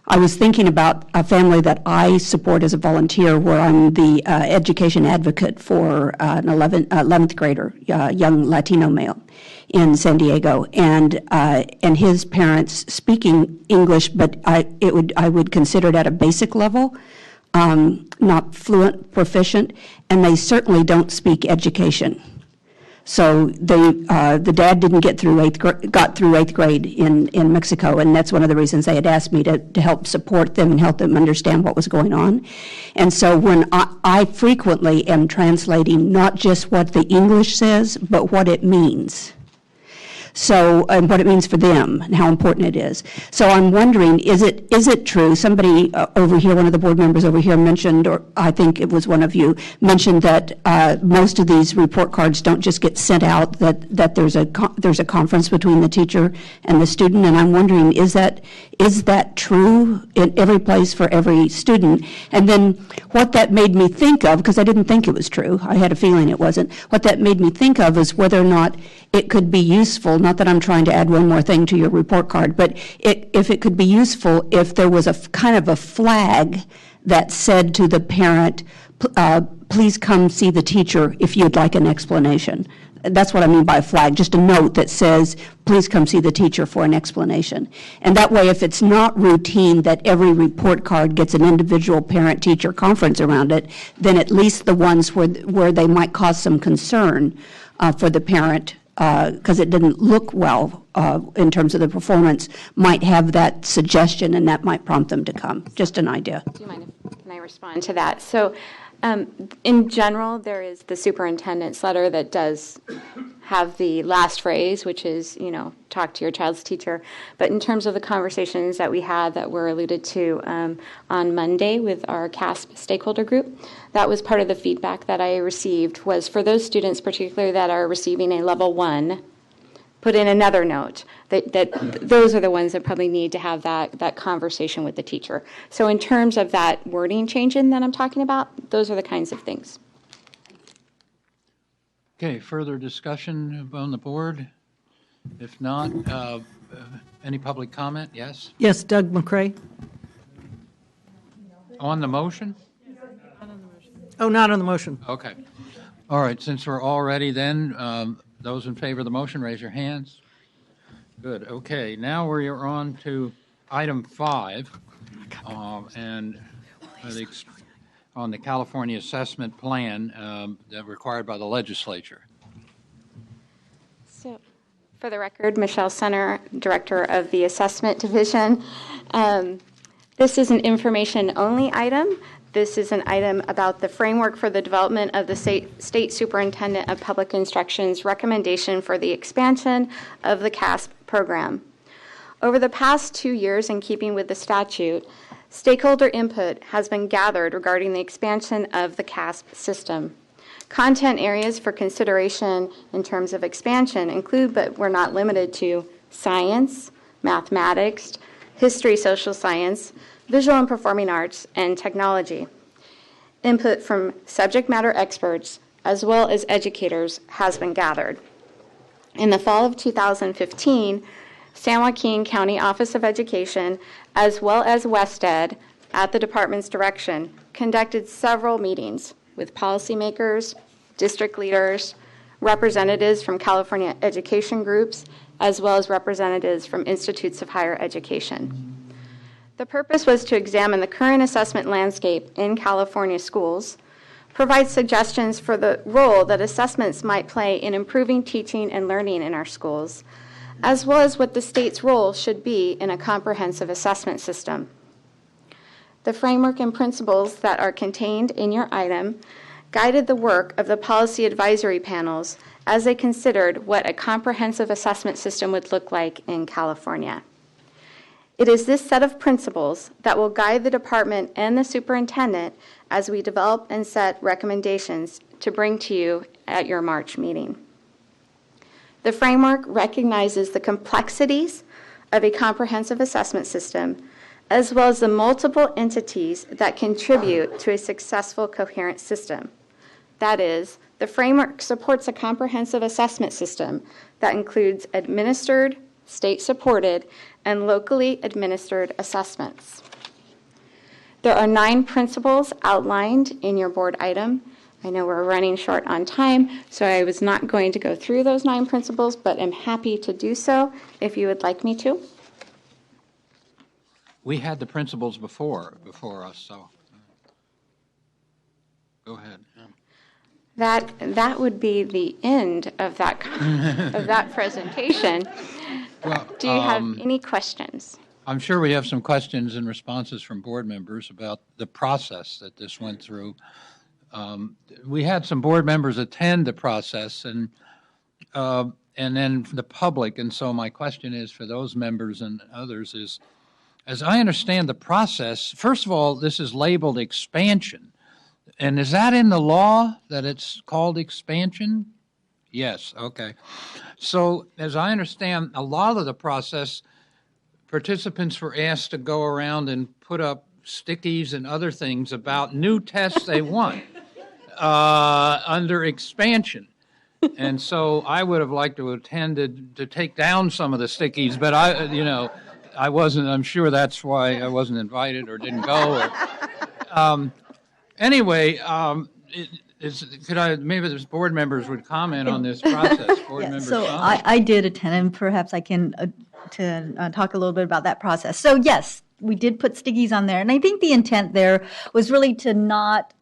I was thinking about a family that I support as a volunteer where I'm the education advocate for an 11th grader, young Latino male in San Diego, and his parents speaking English, but I would consider it at a basic level, not fluent, proficient, and they certainly don't speak education. So the dad didn't got through eighth grade in Mexico, and that's one of the reasons they had asked me to help support them and help them understand what was going on. And so when I frequently am translating not just what the English says, but what it means. So, and what it means for them and how important it is. So I'm wondering, is it true? Somebody over here, one of the board members over here mentioned, or I think it was one of you, mentioned that most of these report cards don't just get sent out, that there's a conference between the teacher and the student, and I'm wondering, is that true in every place for every student? And then what that made me think of, because I didn't think it was true, I had a feeling it wasn't, what that made me think of is whether or not it could be useful, not that I'm trying to add one more thing to your report card, but if it could be useful if there was a kind of a flag that said to the parent, please come see the teacher if you'd like an explanation. That's what I mean by a flag, just a note that says, please come see the teacher for an explanation. And that way, if it's not routine that every report card gets an individual parent-teacher conference around it, then at least the ones where they might cause some concern for the parent, because it didn't look well in terms of the performance, might have that suggestion, and that might prompt them to come. Just an idea. Do you mind if can I respond to that? So in general, there is the superintendent's letter that does have the last phrase, which is, talk to your child's teacher. But in terms of the conversations that we had that were alluded to on Monday with our CASP stakeholder group, that was part of the feedback that I received, was for those students particularly that are receiving a level 1, put in another note that those are the ones that probably need to have that conversation with the teacher. So in terms of that wording changing that I'm talking about, those are the kinds of things. Okay, further discussion on the board? If not, any public comment? Yes? Yes, Doug McCray. On the motion? Oh, not on the motion. Okay. All right, since we're all ready then, those in favor of the motion, raise your hands. Good. Okay, now we're on to item 5, and on the California assessment plan that required by the legislature. So, for the record, Michelle Senner, Director of the Assessment Division. This is an information-only item. This is an item about the framework for the development of the State Superintendent of Public Instruction's recommendation for the expansion of the CASP program. Over the past 2 years, in keeping with the statute, stakeholder input has been gathered regarding the expansion of the CASP system. Content areas for consideration in terms of expansion include, but were not limited to, science, mathematics, history, social science, visual and performing arts, and technology. Input from subject matter experts as well as educators has been gathered. In the fall of 2015, San Joaquin County Office of Education, as well as WestEd, at the department's direction, conducted several meetings with policymakers, district leaders, representatives from California education groups, as well as representatives from institutes of higher education. The purpose was to examine the current assessment landscape in California schools, provide suggestions for the role that assessments might play in improving teaching and learning in our schools, as well as what the state's role should be in a comprehensive assessment system. The framework and principles that are contained in your item guided the work of the policy advisory panels as they considered what a comprehensive assessment system would look like in California. It is this set of principles that will guide the department and the superintendent as we develop and set recommendations to bring to you at your March meeting. The framework recognizes the complexities of a comprehensive assessment system, as well as the multiple entities that contribute to a successful, coherent system. That is, the framework supports a comprehensive assessment system that includes administered, state-supported, and locally administered assessments. There are 9 principles outlined in your board item. I know we're running short on time, so I was not going to go through those 9 principles, but am happy to do so if you would like me to. We had the principles before us, so go ahead. That would be the end of that of that presentation. Well, do you have any questions? I'm sure we have some questions and responses from board members about the process that this went through. We had some board members attend the process and then the public, and so my question is for those members and others is, as I understand the process, first of all, this is labeled expansion. And is that in the law that it's called expansion? Yes, okay. So as I understand, a lot of the process, participants were asked to go around and put up stickies and other things about new tests they want under expansion. And so I would have liked to have attended to take down some of the stickies, but I wasn't. I'm sure that's why I wasn't invited or didn't go. Anyway, maybe the board members would comment on this process. So I did attend, and perhaps I can talk a little bit about that process. So yes, we did put stickies on there, and I think the intent there was really to not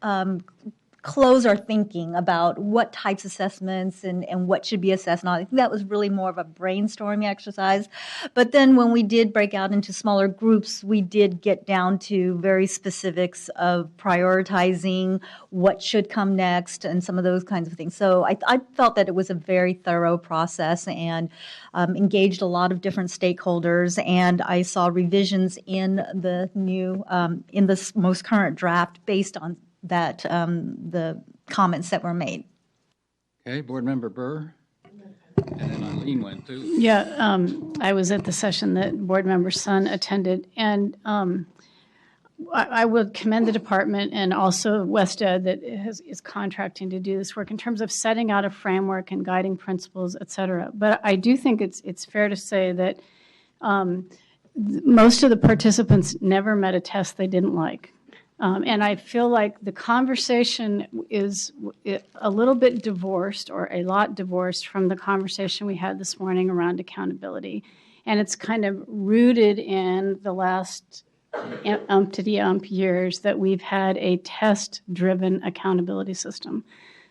close our thinking about what types of assessments and what should be assessed. And I think that was really more of a brainstorming exercise. But then when we did break out into smaller groups, we did get down to very specifics of prioritizing what should come next and some of those kinds of things. So I felt that it was a very thorough process and engaged a lot of different stakeholders. And I saw revisions in the new, in the most current draft based on that the comments that were made. Okay, Board Member Burr, and then Eileen went too. Yeah, I was at the session that Board Member Sun attended, and I would commend the department and also WestEd that is contracting to do this work in terms of setting out a framework and guiding principles, et cetera. But I do think it's fair to say that most of the participants never met a test they didn't like. And I feel like the conversation is a little bit divorced or a lot divorced from the conversation we had this morning around accountability. And it's kind of rooted in the last years that we've had a test-driven accountability system.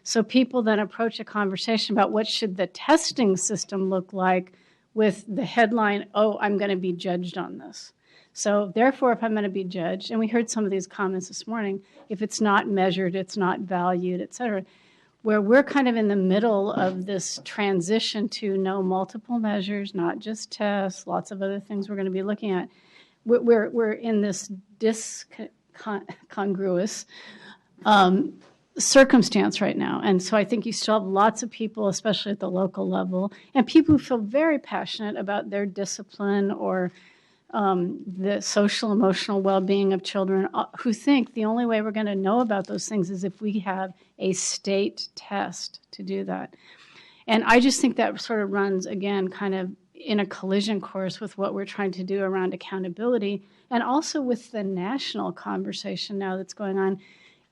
So people then approach a conversation about what should the testing system look like with the headline, oh, I'm going to be judged on this. So therefore, if I'm going to be judged, and we heard some of these comments this morning, if it's not measured, it's not valued, et cetera, where we're kind of in the middle of this transition to no multiple measures, not just tests, lots of other things we're going to be looking at. We're in this discongruous circumstance right now. And so I think you still have lots of people, especially at the local level, and people who feel very passionate about their discipline or the social, emotional well-being of children, who think the only way we're going to know about those things is if we have a state test to do that. And I just think that sort of runs, again, kind of in a collision course with what we're trying to do around accountability and also with the national conversation now that's going on.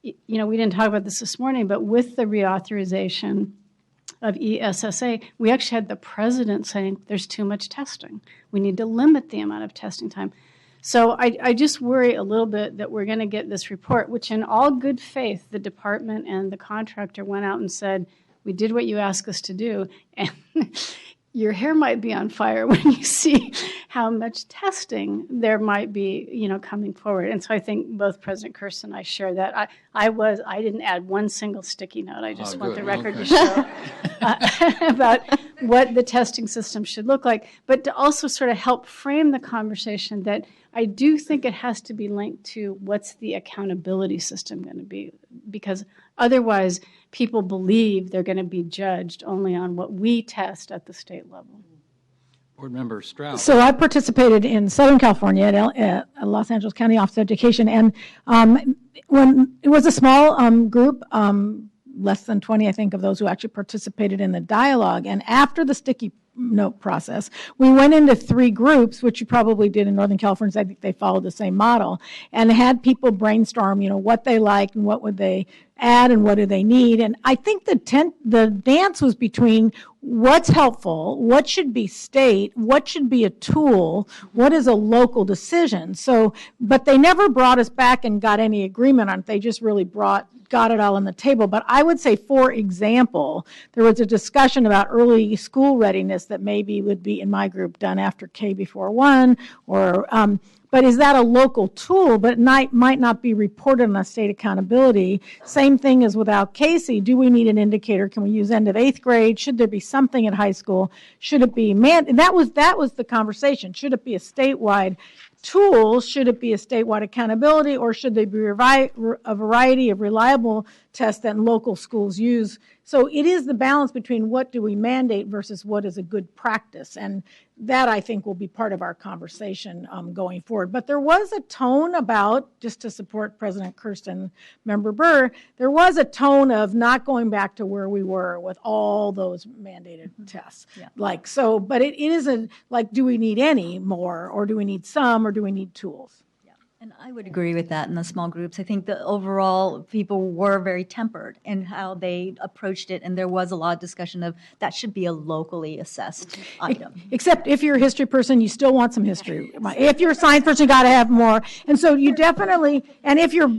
We didn't talk about this morning, but with the reauthorization of ESSA, we actually had the president saying there's too much testing. We need to limit the amount of testing time. So I just worry a little bit that we're going to get this report, which in all good faith, the department and the contractor went out and said, we did what you asked us to do. And your hair might be on fire when you see how much testing there might be, coming forward. And so I think both President Kirsten and I share that. I didn't add one single sticky note. I just want the record to show about what the testing system should look like, but to also sort of help frame the conversation that I do think it has to be linked to what's the accountability system going to be, because otherwise people believe they're going to be judged only on what we test at the state level. Board Member Strauss. So I participated in Southern California at Los Angeles County Office of Education, and when it was a small group, less than 20, I think, of those who actually participated in the dialogue. And after the sticky note process, we went into 3 groups, which you probably did in Northern California. I think they followed the same model, and had people brainstorm, what they liked and what would they add and what do they need. And I think the dance was between what's helpful, what should be state, what should be a tool, what is a local decision. So, but they never brought us back and got any agreement on it. They just really got it all on the table. But I would say, for example, there was a discussion about early school readiness that maybe would be in my group done after K before 1, or but is that a local tool, but it might not be reported on a state accountability? Same thing as without Casey. Do we need an indicator? Can we use end of 8th grade? Should there be something at high school? Should it be that was the conversation. Should it be a statewide tool? Should it be a statewide accountability, or should they be a variety of reliable tests that local schools use? So it is the balance between what do we mandate versus what is a good practice, and that, I think, will be part of our conversation going forward. But there was a tone about, just to support President Kirsten, Member Burr, there was a tone of not going back to where we were with all those mandated tests. Yeah. But it isn't like, do we need any more, or do we need some, or do we need tools? And I would agree with that in the small groups. I think the overall people were very tempered in how they approached it, and there was a lot of discussion of that should be a locally assessed item. Except if you're a history person, you still want some history. If you're a science person, you got to have more. And so you definitely, and if you're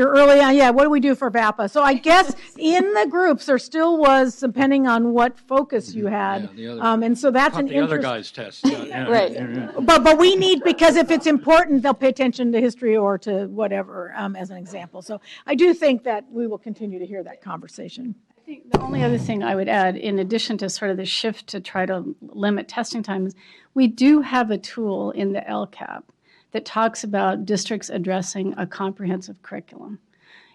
early on, what do we do for VAPA? So I guess in the groups there still was, depending on what focus you had, and so that's an the other guy's test. Right. But we need, because if it's important, they'll pay attention to history or to whatever, as an example. So I do think that we will continue to hear that conversation. I think the only other thing I would add, in addition to sort of the shift to try to limit testing times, we do have a tool in the LCAP that talks about districts addressing a comprehensive curriculum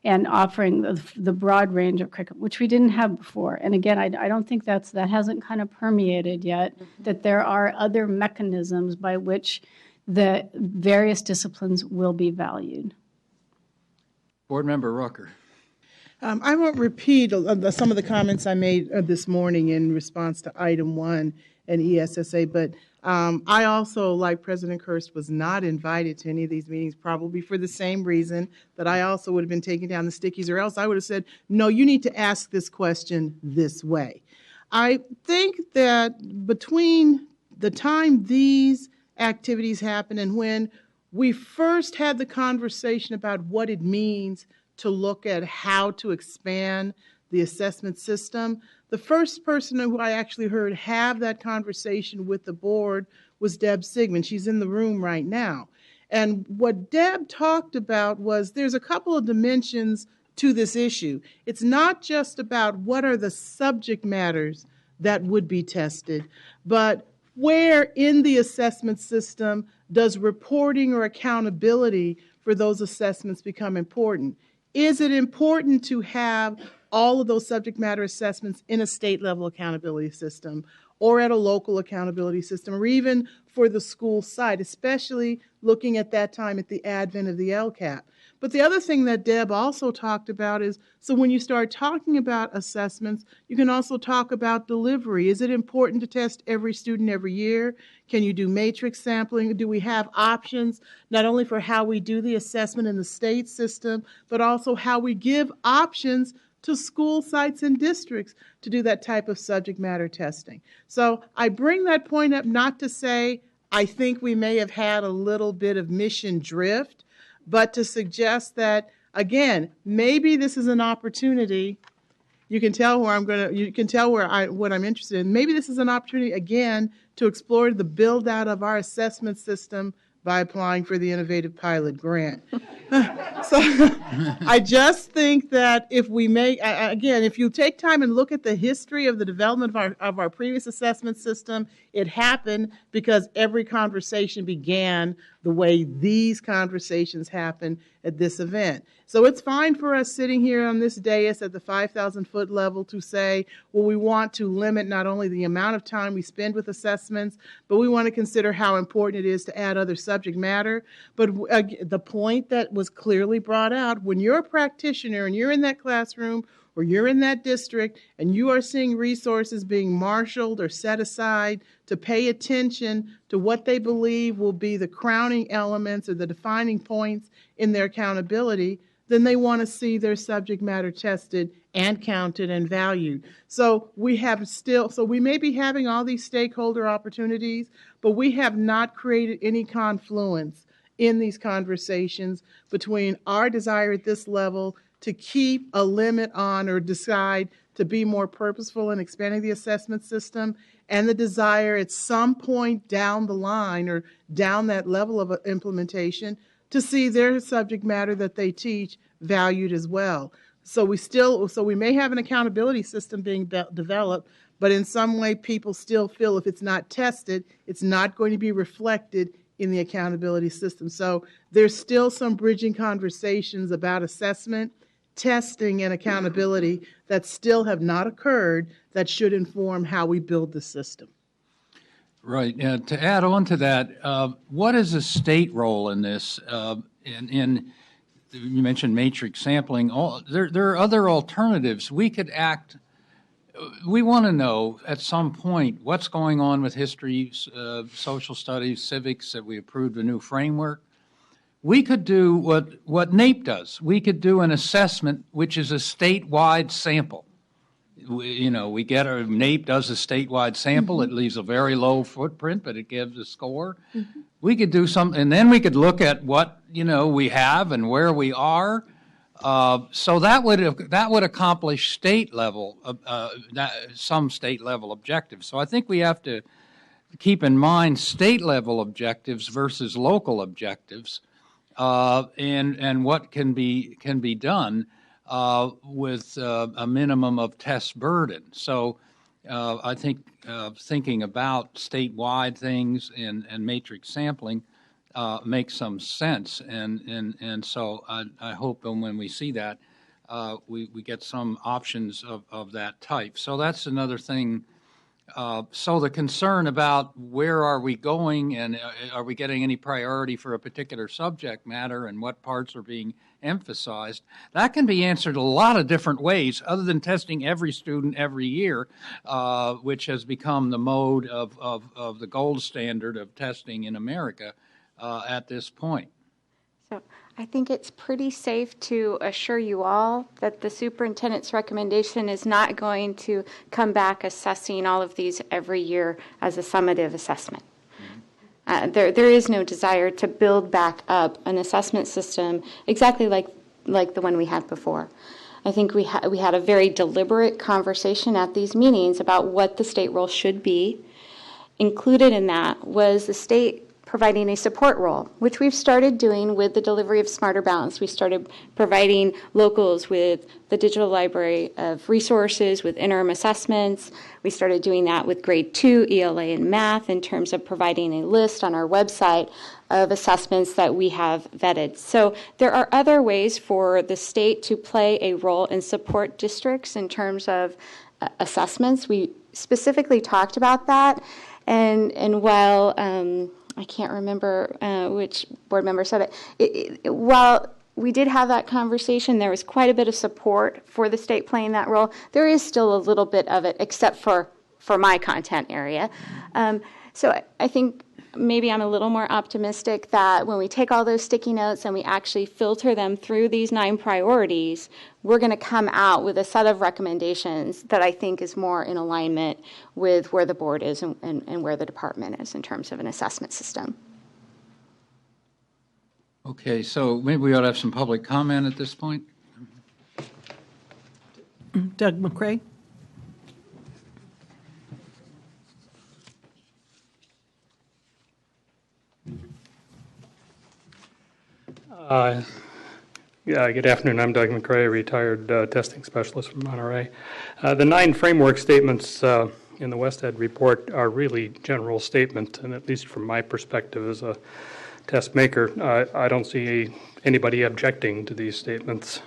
and offering the broad range of curriculum, which we didn't have before. And again, I don't think that hasn't kind of permeated yet, that there are other mechanisms by which the various disciplines will be valued. Board Member Rucker. I won't repeat some of the comments I made this morning in response to item 1 and ESSA, but I also, like President Kirst, was not invited to any of these meetings, probably for the same reason that I also would have been taking down the stickies, or else I would have said, no, you need to ask this question this way. I think that between the time these activities happen and when we first had the conversation about what it means to look at how to expand the assessment system, the first person who I actually heard have that conversation with the board was Deb Sigmund. She's in the room right now. And what Deb talked about was there's a couple of dimensions to this issue. It's not just about what are the subject matters that would be tested, but where in the assessment system does reporting or accountability for those assessments become important? Is it important to have all of those subject matter assessments in a state level accountability system, or at a local accountability system, or even for the school site, especially looking at that time at the advent of the LCAP? But the other thing that Deb also talked about is, so when you start talking about assessments, you can also talk about delivery. Is it important to test every student every year? Can you do matrix sampling? Do we have options not only for how we do the assessment in the state system, but also how we give options to school sites and districts to do that type of subject matter testing? So I bring that point up not to say I think we may have had a little bit of mission drift, but to suggest that, again, maybe this is an opportunity. You can tell where what I'm interested in. Maybe this is an opportunity, again, to explore the build-out of our assessment system by applying for the Innovative Pilot Grant. So I just think that if we make, again, if you take time and look at the history of the development of our previous assessment system, it happened because every conversation began the way these conversations happen at this event. So it's fine for us sitting here on this dais at the 5,000-foot level to say, well, we want to limit not only the amount of time we spend with assessments, but we want to consider how important it is to add other subject matter. But the point that was clearly brought out, when you're a practitioner and you're in that classroom or you're in that district and you are seeing resources being marshaled or set aside to pay attention to what they believe will be the crowning elements or the defining points in their accountability, then they want to see their subject matter tested and counted and valued. So we may be having all these stakeholder opportunities, but we have not created any confluence in these conversations between our desire at this level to keep a limit on or decide to be more purposeful in expanding the assessment system and the desire at some point down the line or down that level of implementation to see their subject matter that they teach valued as well. So we may have an accountability system being developed, but in some way people still feel if it's not tested, it's not going to be reflected in the accountability system. So there's still some bridging conversations about assessment, testing, and accountability that still have not occurred that should inform how we build the system. Right. To add on to that, what is the state role in this? You mentioned matrix sampling. There are other alternatives. We could act. We want to know at some point what's going on with history, social studies, civics, that we approved a new framework. We could do what NAEP does. We could do an assessment, which is a statewide sample. NAEP does a statewide sample. It leaves a very low footprint, but it gives a score. We could do something, and then we could look at what we have and where we are. So that would accomplish state level, some state level objectives. So I think we have to keep in mind state level objectives versus local objectives, and what can be done with a minimum of test burden. So I think thinking about statewide things and matrix sampling makes some sense, and so I hope when we see that we get some options of that type. So that's another thing. So the concern about where are we going and are we getting any priority for a particular subject matter and what parts are being emphasized, that can be answered a lot of different ways other than testing every student every year, which has become the mode of the gold standard of testing in America at this point. So I think it's pretty safe to assure you all that the superintendent's recommendation is not going to come back assessing all of these every year as a summative assessment. There is no desire to build back up an assessment system exactly like the one we had before. I think we had a very deliberate conversation at these meetings about what the state role should be. Included in that was the state providing a support role, which we've started doing with the delivery of Smarter Balance. We started providing locals with the digital library of resources, with interim assessments. We started doing that with grade 2 ELA and math in terms of providing a list on our website of assessments that we have vetted. So there are other ways for the state to play a role and support districts in terms of assessments. We specifically talked about that, and while I can't remember which board member said it. While we did have that conversation, there was quite a bit of support for the state playing that role. There is still a little bit of it, except for my content area. So I think maybe I'm a little more optimistic that when we take all those sticky notes and we actually filter them through these 9 priorities, we're going to come out with a set of recommendations that I think is more in alignment with where the board is and where the department is in terms of an assessment system. Okay, so maybe we ought to have some public comment at this point. Doug McCray. Yeah, good afternoon. I'm Doug McCrae, retired testing specialist from Monterey. The 9 framework statements in the WestEd report are really general statement, and at least from my perspective as a test maker, I don't see anybody objecting to these statements.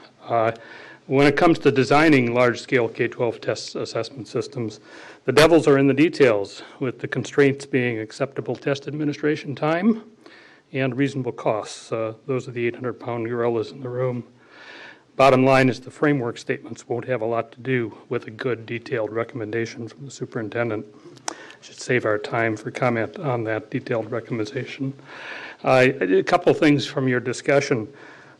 When it comes to designing large-scale K-12 test assessment systems, the devils are in the details, with the constraints being acceptable test administration time and reasonable costs. Those are the 800-pound gorillas in the room. Bottom line is the framework statements won't have a lot to do with a good detailed recommendation from the superintendent. Should save our time for comment on that detailed recommendation. A couple things from your discussion.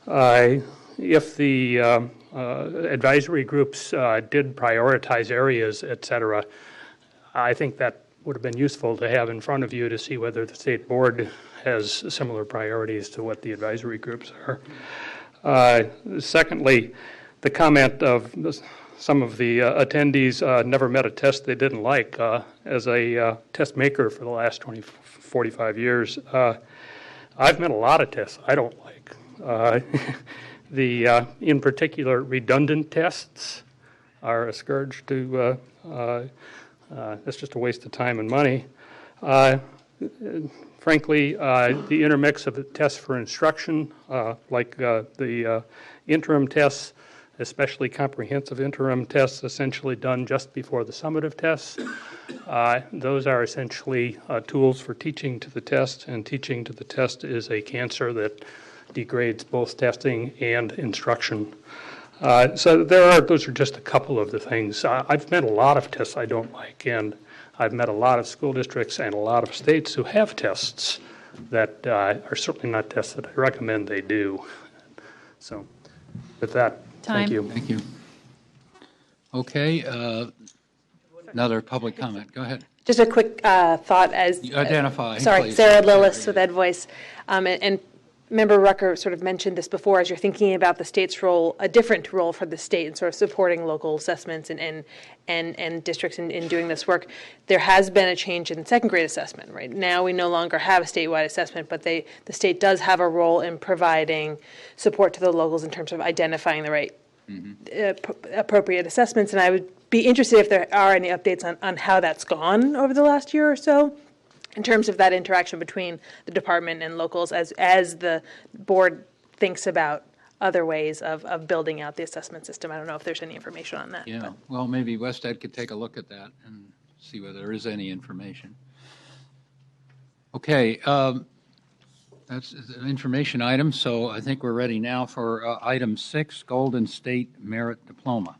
If the advisory groups did prioritize areas, et cetera, I think that would have been useful to have in front of you to see whether the state board has similar priorities to what the advisory groups are. Secondly, the comment of some of the attendees never met a test they didn't like. As a test maker for the last 45 years, I've met a lot of tests I don't like. In particular, redundant tests are a scourge to, it's just a waste of time and money. Frankly, the intermix of tests for instruction, like the interim tests, especially comprehensive interim tests essentially done just before the summative tests, those are essentially tools for teaching to the test, and teaching to the test is a cancer that degrades both testing and instruction. So those are just a couple of the things. I've met a lot of tests I don't like, and I've met a lot of school districts and a lot of states who have tests that are certainly not tests that I recommend they do. So with that, thank you. Thank you. Okay, another public comment. Go ahead. Just a quick thought as... Identify, Sorry, please. Sarah Lillis with Ed Voice. And Member Rucker sort of mentioned this before, as you're thinking about the state's role, a different role for the state in sort of supporting local assessments and districts in doing this work. There has been a change in second grade assessment. Right now we no longer have a statewide assessment, but the state does have a role in providing support to the locals in terms of identifying the right appropriate assessments. And I would be interested if there are any updates on how that's gone over the last year or so, in terms of that interaction between the department and locals as the board thinks about other ways of building out the assessment system. I don't know if there's any information on that. Yeah, well, maybe WestEd could take a look at that and see whether there is any information. Okay, that's an information item, so I think we're ready now for item 6, Golden State Merit Diploma.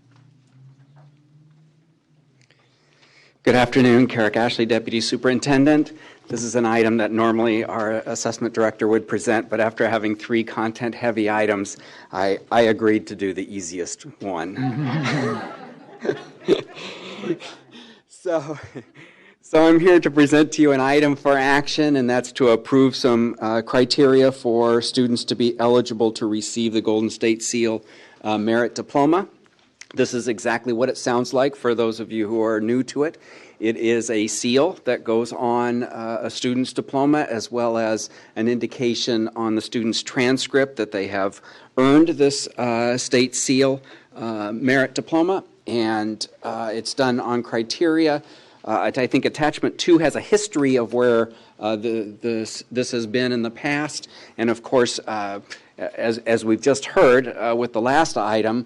Good afternoon, Carrick Ashley, Deputy Superintendent. This is an item that normally our assessment director would present, but after having 3 content-heavy items, I agreed to do the easiest one. So I'm here to present to you an item for action, and that's to approve some criteria for students to be eligible to receive the Golden State Seal Merit Diploma. This is exactly what it sounds like for those of you who are new to it. It is a seal that goes on a student's diploma, as well as an indication on the student's transcript that they have earned this state seal merit diploma, and it's done on criteria. I think attachment 2 has a history of where this has been in the past, and of course, as we've just heard with the last item,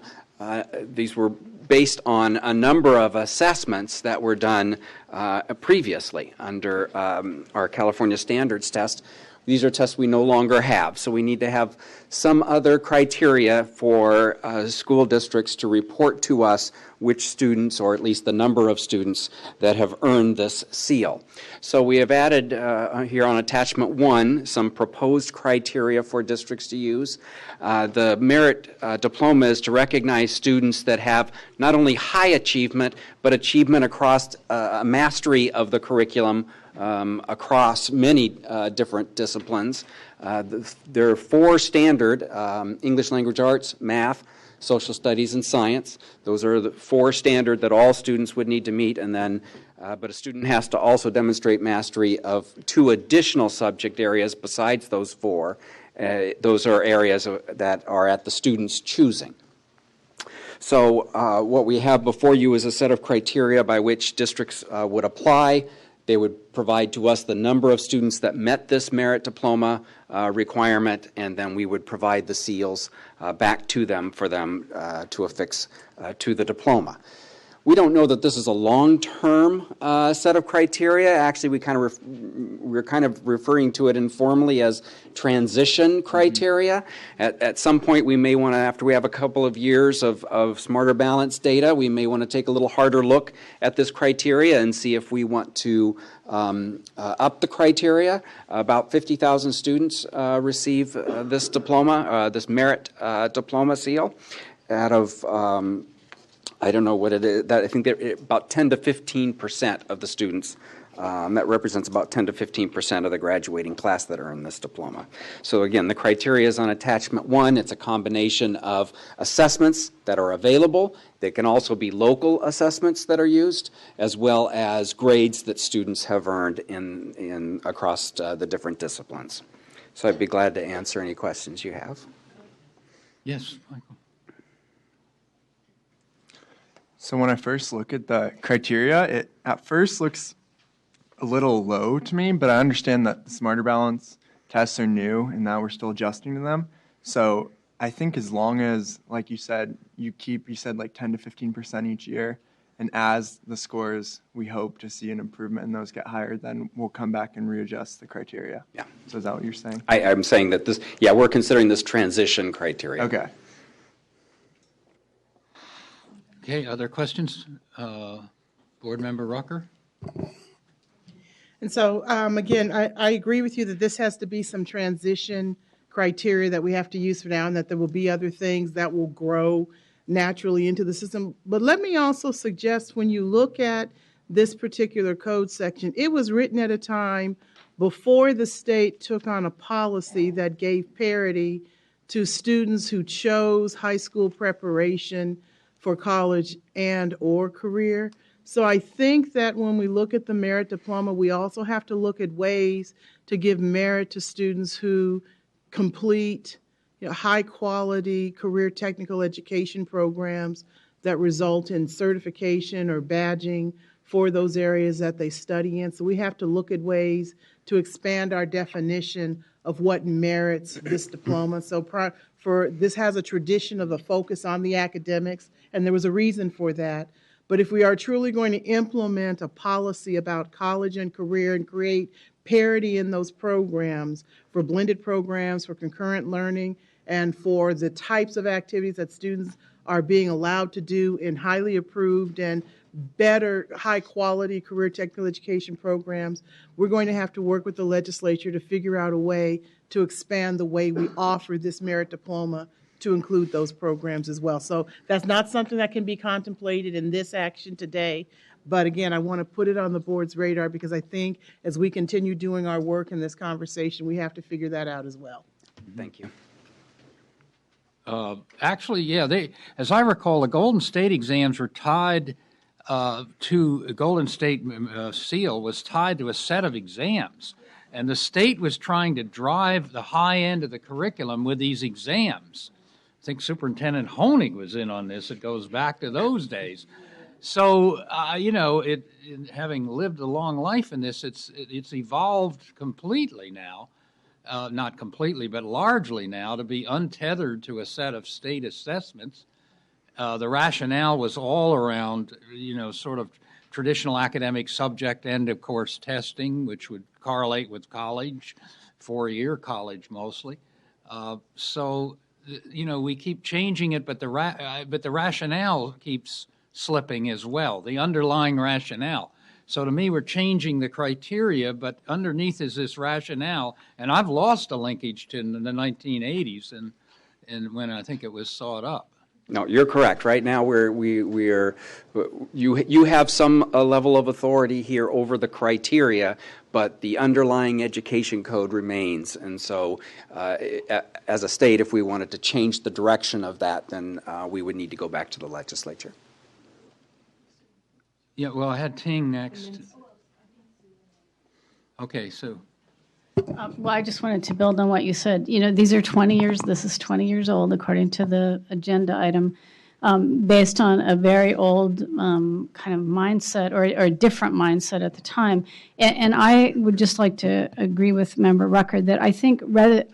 these were based on a number of assessments that were done previously under our California Standards test. These are tests we no longer have, so we need to have some other criteria for school districts to report to us which students, or at least the number of students, that have earned this seal. So we have added here on attachment 1 some proposed criteria for districts to use. The merit diploma is to recognize students that have not only high achievement, but achievement across mastery of the curriculum across many different disciplines. There are 4 standard, English language arts, math, social studies, and science. Those are the 4 standard that all students would need to meet, and then but a student has to also demonstrate mastery of 2 additional subject areas besides those 4. Those are areas that are at the student's choosing. So what we have before you is a set of criteria by which districts would apply. They would provide to us the number of students that met this merit diploma requirement, and then we would provide the seals back to them for them to affix to the diploma. We don't know that this is a long-term set of criteria. Actually, we're kind of referring to it informally as transition criteria. At some point, we may want to, after we have a couple of years of Smarter Balance data, we may want to take a little harder look at this criteria and see if we want to up the criteria. About 50,000 students receive this diploma, this merit diploma seal, out of I don't know what it is. I think about 10 to 15% of the students. That represents about 10 to 15% of the graduating class that are in this diploma. So again, the criteria is on attachment 1. It's a combination of assessments that are available. They can also be local assessments that are used, as well as grades that students have earned in across the different disciplines. So I'd be glad to answer any questions you have. Yes, Michael. So when I first look at the criteria, it at first looks a little low to me, but I understand that the Smarter Balance tests are new and now we're still adjusting to them. So I think as long as, like you said, you said like 10 to 15% each year, and as the scores, we hope to see an improvement and those get higher, then we'll come back and readjust the criteria. Yeah. So is that what you're saying? I'm saying that this, yeah, we're considering this transition criteria. Okay. Okay, other questions? Board Member Rucker? And so, again, I agree with you that this has to be some transition criteria that we have to use for now, and that there will be other things that will grow naturally into the system. But let me also suggest, when you look at this particular code section, it was written at a time before the state took on a policy that gave parity to students who chose high school preparation for college and or career. So I think that when we look at the merit diploma, we also have to look at ways to give merit to students who complete high quality career technical education programs that result in certification or badging for those areas that they study in. So we have to look at ways to expand our definition of what merits this diploma. So this has a tradition of a focus on the academics, and there was a reason for that. But if we are truly going to implement a policy about college and career and create parity in those programs, for blended programs, for concurrent learning, and for the types of activities that students are being allowed to do in highly approved and better high quality career technical education programs, we're going to have to work with the legislature to figure out a way to expand the way we offer this merit diploma to include those programs as well. So that's not something that can be contemplated in this action today. But again, I want to put it on the board's radar because I think as we continue doing our work in this conversation, we have to figure that out as well. Thank you. Actually, yeah, as I recall, the Golden State exams were tied to Golden State seal was tied to a set of exams. And the state was trying to drive the high end of the curriculum with these exams. I think Superintendent Honig was in on this. It goes back to those days. So, having lived a long life in this, it's evolved completely now. Not completely, but largely now, to be untethered to a set of state assessments. The rationale was all around, sort of traditional academic subject end of course testing, which would correlate with college, 4-year college mostly. We keep changing it, but the rationale keeps slipping as well, the underlying rationale. So to me, we're changing the criteria, but underneath is this rationale, and I've lost a linkage to the 1980s and when I think it was sought up. No, you're correct. Right now, you have some level of authority here over the criteria, but the underlying education code remains. And so, as a state, if we wanted to change the direction of that, then we would need to go back to the legislature. Yeah, well, I had Ting next. Okay, so Well, I just wanted to build on what you said. You know, these are 20 years, this is 20 years old, according to the agenda item, based on a very old kind of mindset or a different mindset at the time. And I would just like to agree with Member Rucker that I think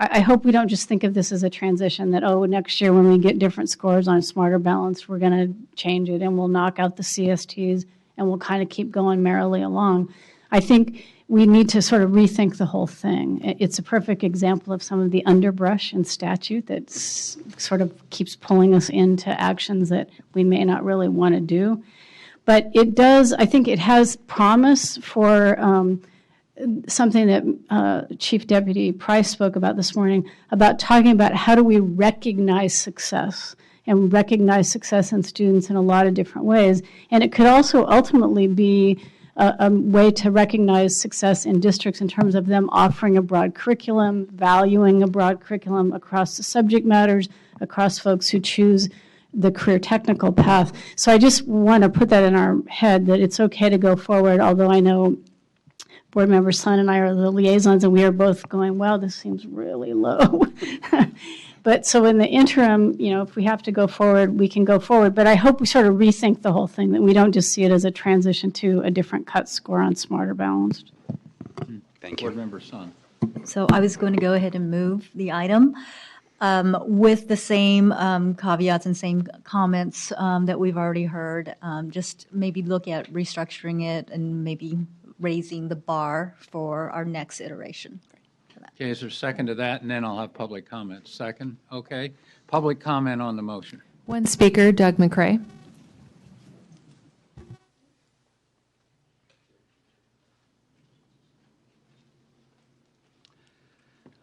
I hope we don't just think of this as a transition that, oh, next year when we get different scores on Smarter Balanced, we're going to change it and we'll knock out the CSTs and we'll kind of keep going merrily along. I think we need to sort of rethink the whole thing. It's a perfect example of some of the underbrush in statute that sort of keeps pulling us into actions that we may not really want to do. But it does, I think it has promise for something that Chief Deputy Price spoke about this morning, about talking about how do we recognize success and recognize success in students in a lot of different ways. And it could also ultimately be a way to recognize success in districts in terms of them offering a broad curriculum, valuing a broad curriculum across the subject matters, across folks who choose the career technical path. So I just want to put that in our head that it's okay to go forward, although I know Board Member Sun and I are the liaisons and we are both going, wow, this seems really low. But so in the interim, you know, if we have to go forward, we can go forward. But I hope we sort of rethink the whole thing, that we don't just see it as a transition to a different cut score on Smarter Balanced. Thank you. Board Member Sun. So I was going to go ahead and move the item with the same caveats and same comments that we've already heard. Just maybe look at restructuring it and maybe raising the bar for our next iteration. Okay, is there a second to that? And then I'll have public comment. Second, okay. Public comment on the motion. One speaker, Doug McCrae.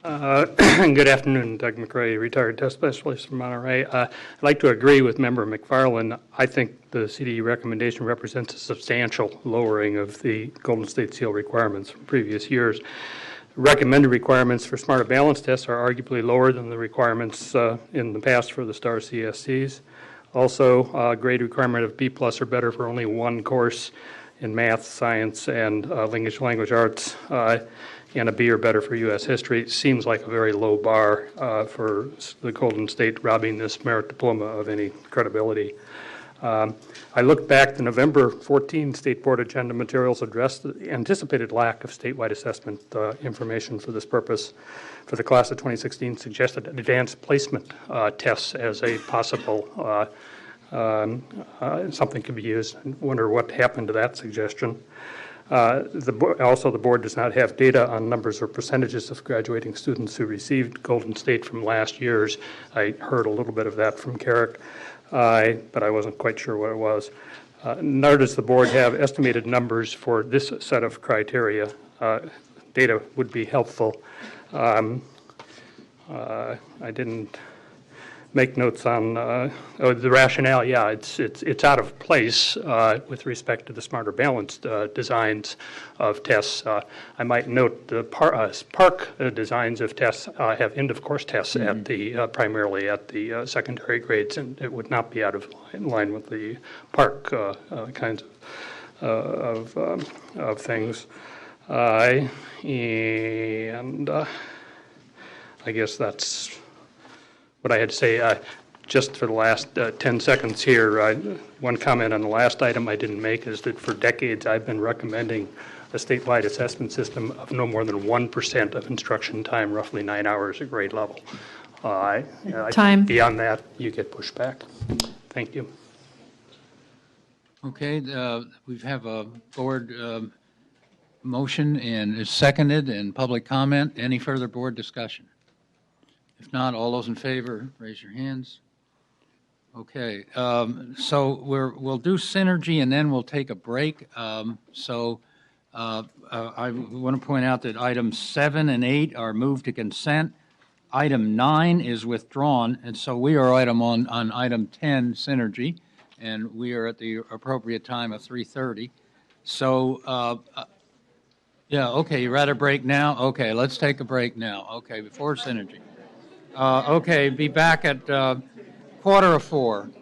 Good afternoon, Doug McCrae, retired test specialist from Monterey. I'd like to agree with Member McFarland. I think the CDE recommendation represents a substantial lowering of the Golden State Seal requirements from previous years. Recommended requirements for Smarter Balance tests are arguably lower than the requirements in the past for the STAR CSCs. Also, grade requirement of B+ or better for only one course in math, science, and language arts, and a B or better for U.S. history seems like a very low bar for the Golden State robbing this merit diploma of any credibility. I looked back, the November 14 State Board agenda materials addressed the anticipated lack of statewide assessment information for this purpose. For the class of 2016, suggested advanced placement tests as a possible something could be used. I wonder what happened to that suggestion. Also, the board does not have data on numbers or percentages of graduating students who received Golden State from last year's. I heard a little bit of that from Carrick, but I wasn't quite sure what it was. Nor does the board have estimated numbers for this set of criteria. Data would be helpful. I didn't make notes on the rationale. Yeah, it's out of place with respect to the Smarter Balanced designs of tests. I might note the PARC designs of tests have end-of-course tests at the primarily at the secondary grades, and it would not be out of line with the PARC kinds of things. And I guess that's what I had to say. Just for the last 10 seconds here, one comment on the last item I didn't make is that for decades I've been recommending a statewide assessment system of no more than 1% of instruction time, roughly 9 hours at grade level. Time. Beyond that, you get pushback. Thank you. Okay, we have a board motion and is seconded and public comment. Any further board discussion? If not, all those in favor, raise your hands. Okay, so we'll do synergy and then we'll take a break. I want to point out that items 7 and 8 are moved to consent. Item 9 is withdrawn, and so we are on item 10, synergy, and we are at the appropriate time of 3:30. So, yeah, okay, you rather break now? Okay, let's take a break now. Okay, before synergy. Okay, be back at 3:45.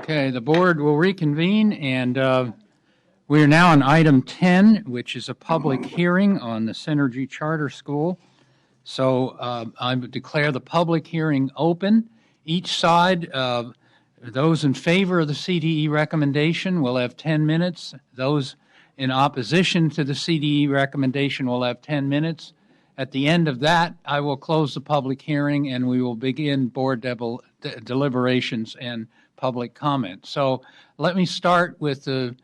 Okay, the board will reconvene, and we are now on item 10, which is a public hearing on the Synergy Charter School. So I would declare the public hearing open. Each side, those in favor of the CDE recommendation will have 10 minutes. Those in opposition to the CDE recommendation will have 10 minutes. At the end of that, I will close the public hearing, and we will begin board deliberations and public comment. So let me start with the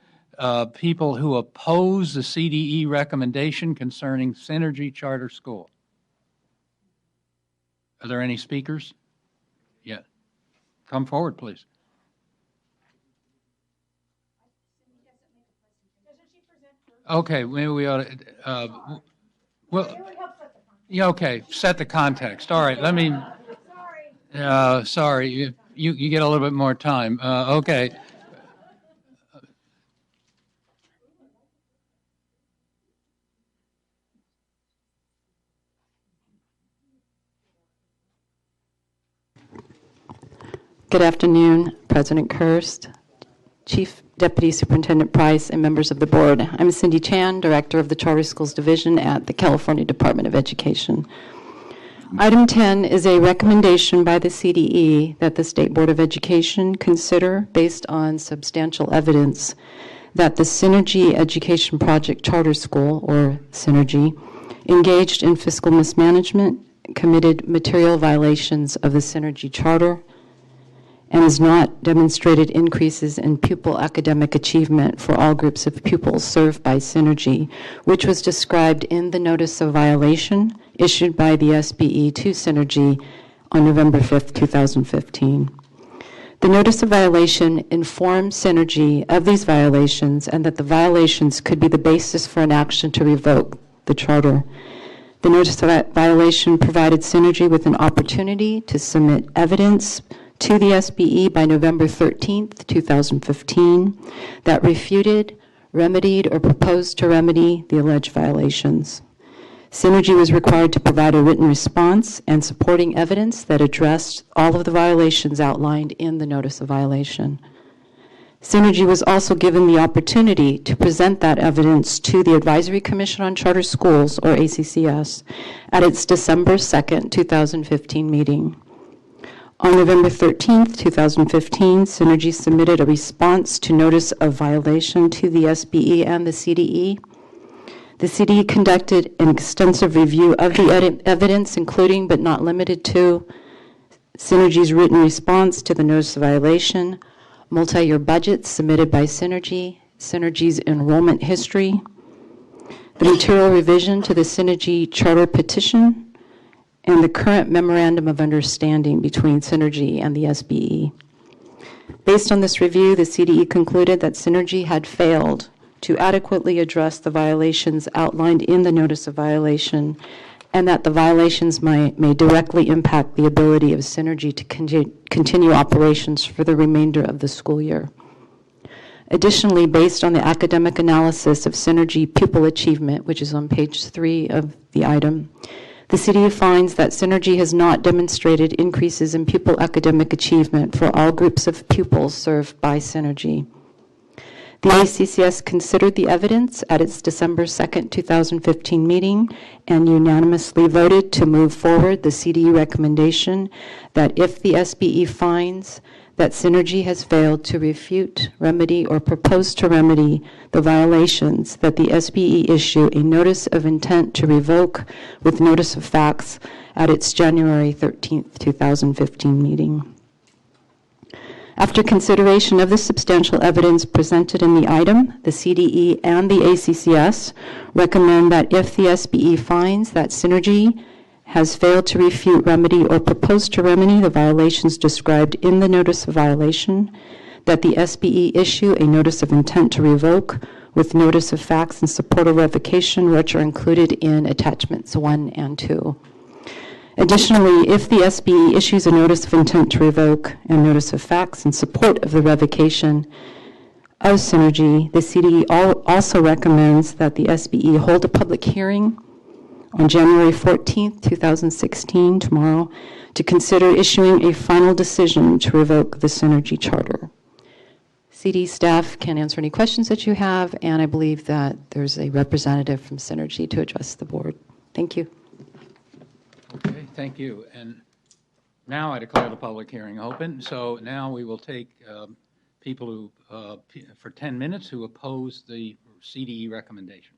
people who oppose the CDE recommendation concerning Synergy Charter School. Are there any speakers? Yeah. Come forward, please. Okay, maybe we ought to, well, yeah, okay, set the context. All right, let me, sorry, you get a little bit more time. Okay. Good afternoon, President Kirst, Chief Deputy Superintendent Price, and members of the board. I'm Cindy Chan, Director of the Charter Schools Division at the California Department of Education. Item 10 is a recommendation by the CDE that the State Board of Education consider, based on substantial evidence, that the Synergy Education Project Charter School, or Synergy, engaged in fiscal mismanagement, committed material violations of the Synergy Charter, and has not demonstrated increases in pupil academic achievement for all groups of pupils served by Synergy, which was described in the notice of violation issued by the SBE to Synergy on November 5th, 2015. The notice of violation informed Synergy of these violations and that the violations could be the basis for an action to revoke the charter. The notice of violation provided Synergy with an opportunity to submit evidence to the SBE by November 13th, 2015, that refuted, remedied, or proposed to remedy the alleged violations. Synergy was required to provide a written response and supporting evidence that addressed all of the violations outlined in the notice of violation. Synergy was also given the opportunity to present that evidence to the Advisory Commission on Charter Schools, or ACCS, at its December 2nd, 2015 meeting. On November 13th, 2015, Synergy submitted a response to notice of violation to the SBE and the CDE. The CDE conducted an extensive review of the evidence, including but not limited to Synergy's written response to the notice of violation, multi-year budgets submitted by Synergy, Synergy's enrollment history, the material revision to the Synergy charter petition, and the current memorandum of understanding between Synergy and the SBE. Based on this review, the CDE concluded that Synergy had failed to adequately address the violations outlined in the notice of violation, and that the violations may directly impact the ability of Synergy to continue operations for the remainder of the school year. Additionally, based on the academic analysis of Synergy pupil achievement, which is on page 3 of the item, the CDE finds that Synergy has not demonstrated increases in pupil academic achievement for all groups of pupils served by Synergy. The ACCS considered the evidence at its December 2nd, 2015 meeting and unanimously voted to move forward the CDE recommendation that if the SBE finds that Synergy has failed to refute, remedy, or propose to remedy the violations, that the SBE issue a notice of intent to revoke with notice of facts at its January 13th, 2015 meeting. After consideration of the substantial evidence presented in the item, the CDE and the ACCS recommend that if the SBE finds that Synergy has failed to refute, remedy, or propose to remedy the violations described in the notice of violation, that the SBE issue a notice of intent to revoke with notice of facts in support of revocation, which are included in attachments 1 and 2. Additionally, if the SBE issues a notice of intent to revoke and notice of facts in support of the revocation of Synergy, the CDE also recommends that the SBE hold a public hearing on January 14th, 2016, tomorrow, to consider issuing a final decision to revoke the Synergy charter. CD staff can answer any questions that you have, and I believe that there's a representative from Synergy to address the board. Thank you. Okay, thank you. And now I declare the public hearing open. So now we will take people who, for 10 minutes, who oppose the CDE recommendation.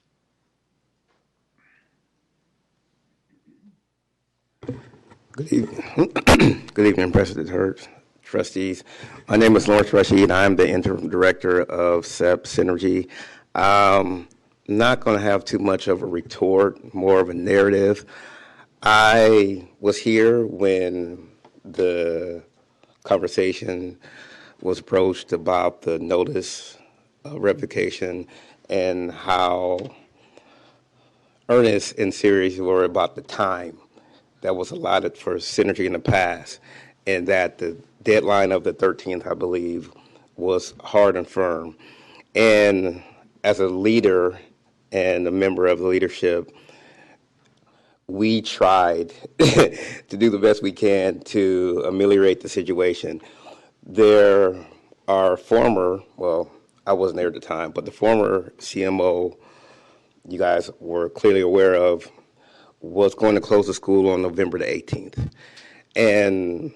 Good evening. Good evening, President Hurst, trustees. My name is Lawrence Rashid. I'm the interim director of SEP Synergy. Not going to have too much of a retort, more of a narrative. I was here when the conversation was approached about the notice of revocation and how earnest and serious you were about the time that was allotted for Synergy in the past, and that the deadline of the 13th, I believe, was hard and firm. And as a leader and a member of the leadership, we tried to do the best we can to ameliorate the situation. There are former, well, I wasn't there at the time, but the former CMO you guys were clearly aware of was going to close the school on November the 18th. And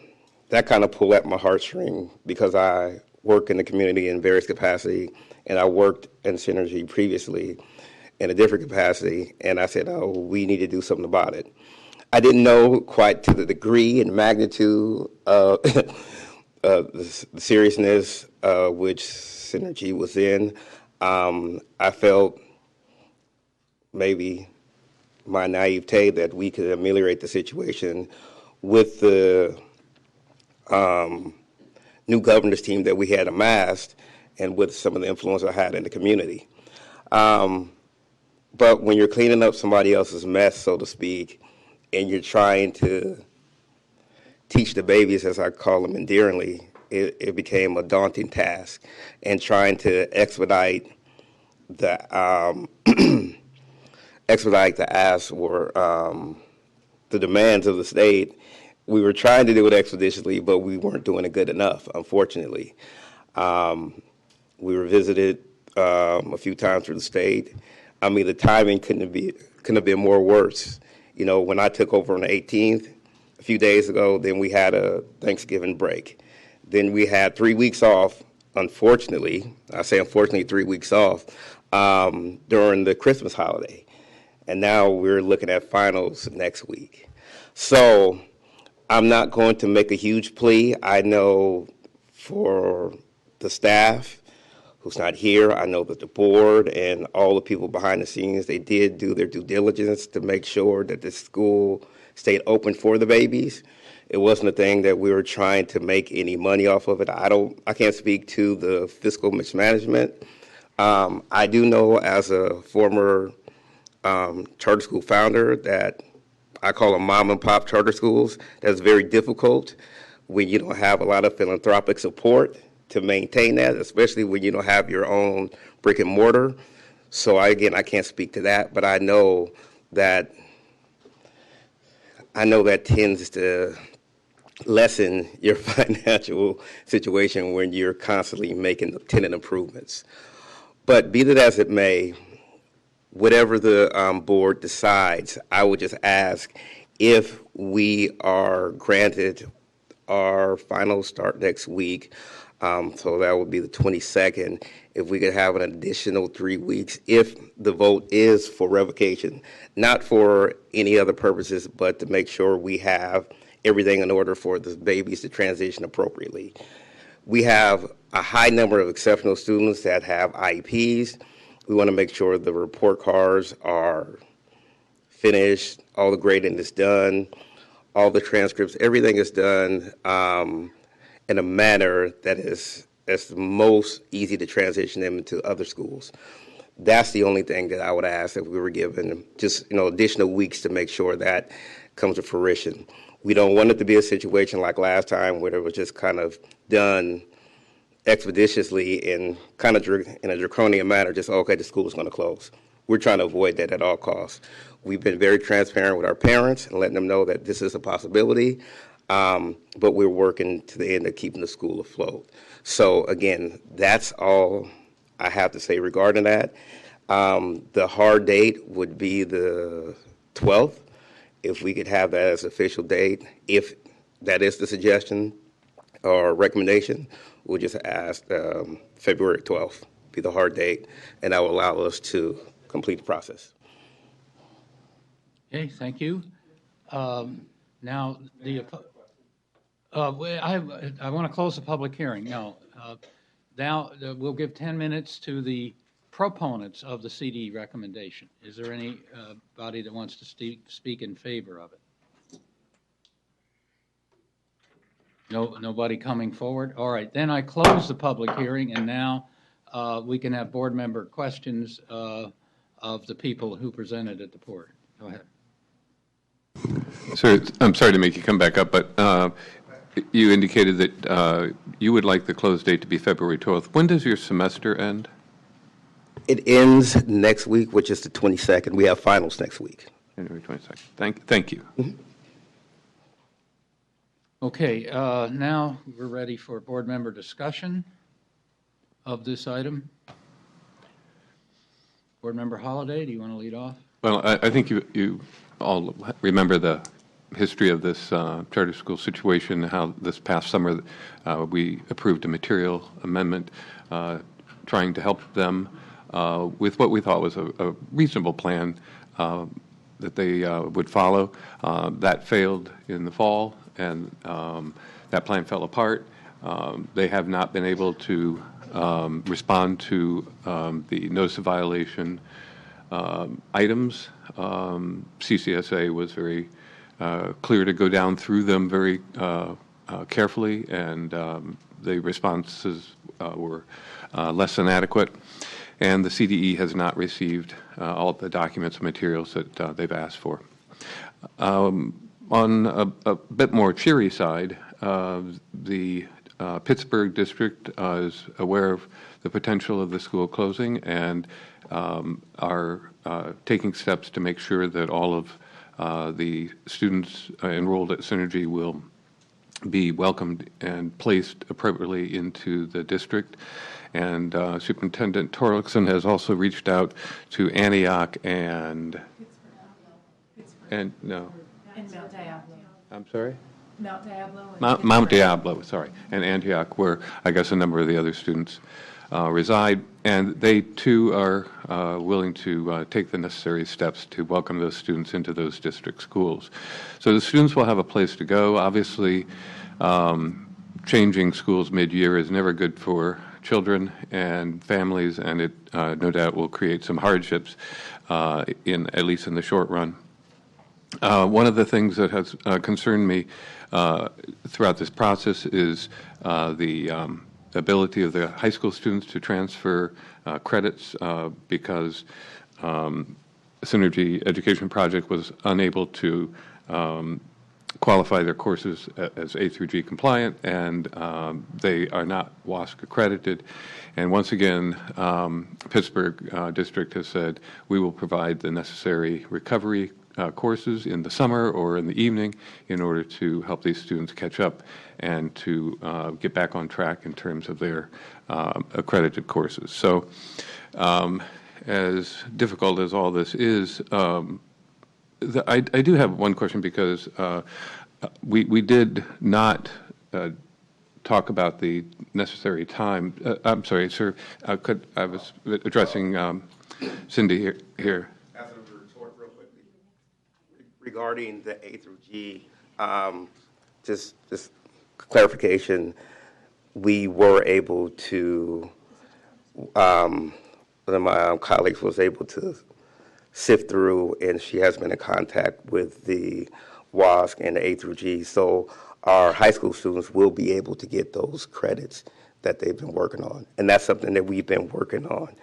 that kind of pulled at my heartstring because I work in the community in various capacity, and I worked in Synergy previously in a different capacity, and I said, oh, we need to do something about it. I didn't know quite to the degree and magnitude of the seriousness which Synergy was in. I felt maybe my naivete that we could ameliorate the situation with the new governor's team that we had amassed and with some of the influence I had in the community. But when you're cleaning up somebody else's mess, so to speak, and you're trying to teach the babies, as I call them endearingly, it became a daunting task. And trying to expedite the ask or the demands of the state, we were trying to do it expeditiously, but we weren't doing it good enough, unfortunately. We were visited a few times through the state. I mean, the timing couldn't have been more worse. You know, when I took over on the 18th, a few days ago, then we had a Thanksgiving break. Then we had 3 weeks off, unfortunately. I say unfortunately 3 weeks off during the Christmas holiday. And now we're looking at finals next week. So I'm not going to make a huge plea. I know for the staff who's not here, I know that the board and all the people behind the scenes, they did do their due diligence to make sure that the school stayed open for the babies. It wasn't a thing that we were trying to make any money off of it. I can't speak to the fiscal mismanagement. I do know as a former charter school founder that I call them mom and pop charter schools. That's very difficult when you don't have a lot of philanthropic support to maintain that, especially when you don't have your own brick and mortar. So I can't speak to that, but I know that tends to lessen your financial situation when you're constantly making tenant improvements. But be that as it may, whatever the board decides, I would just ask if we are granted our final start next week, so that would be the 22nd, if we could have an additional 3 weeks if the vote is for revocation, not for any other purposes, but to make sure we have everything in order for the babies to transition appropriately. We have a high number of exceptional students that have IEPs. We want to make sure the report cards are finished, all the grading is done, all the transcripts, everything is done in a manner that is most easy to transition them into other schools. That's the only thing that I would ask if we were given just additional weeks to make sure that comes to fruition. We don't want it to be a situation like last time where it was just kind of done expeditiously and kind of in a draconian manner, just, okay, the school is going to close. We're trying to avoid that at all costs. We've been very transparent with our parents and letting them know that this is a possibility. but we're working to the end of keeping the school afloat. So again, that's all I have to say regarding that. The hard date would be the 12th, if we could have that as official date. If that is the suggestion or recommendation, we'll just ask February 12th be the hard date, and that will allow us to complete the process. Okay, thank you. Now, I want to close the public hearing. Now, we'll give 10 minutes to the proponents of the CD recommendation. Is there anybody that wants to speak in favor of it? No, nobody coming forward? All right, then I close the public hearing, and now we can have board member questions of the people who presented at the board. Go ahead. Sir, I'm sorry to make you come back up, but you indicated that you would like the close date to be February 12th. When does your semester end? It ends next week, which is the 22nd. We have finals next week. January 22nd. Thank you. Mm-hmm. Okay, now we're ready for board member discussion of this item. Board member Holliday, do you want to lead off? Well, I think you all remember the history of this charter school situation, how this past summer we approved a material amendment trying to help them with what we thought was a reasonable plan that they would follow. That failed in the fall, and that plan fell apart. They have not been able to respond to the notice of violation items. CCSA was very clear to go down through them very carefully, and the responses were less than adequate. And the CDE has not received all the documents and materials that they've asked for. On a bit more cheery side, the Pittsburgh district is aware of the potential of the school closing and are taking steps to make sure that all of the students enrolled at Synergy will be welcomed and placed appropriately into the district. And Superintendent Torlakson has also reached out to Antioch and no. And Mount Diablo. I'm sorry? Mount Diablo. Mount Diablo, sorry, and Antioch, where I guess a number of the other students reside, and they too are willing to take the necessary steps to welcome those students into those district schools. So the students will have a place to go. Obviously, changing schools mid-year is never good for children and families, and it no doubt will create some hardships, at least in the short run. One of the things that has concerned me throughout this process is the ability of the high school students to transfer credits because Synergy Education Project was unable to qualify their courses as A through G compliant, and they are not WASC accredited. And once again, Pittsburgh District has said we will provide the necessary recovery courses in the summer or in the evening in order to help these students catch up and to get back on track in terms of their accredited courses. So as difficult as all this is, I do have one question because we did not talk about the necessary time. I'm sorry, sir. I was addressing Cindy here. Regarding the A through G, just clarification, we were able to, one of my colleagues was able to sift through, and she has been in contact with the WASC and the A through G. So our high school students will be able to get those credits that they've been working on. And that's something that we've been working on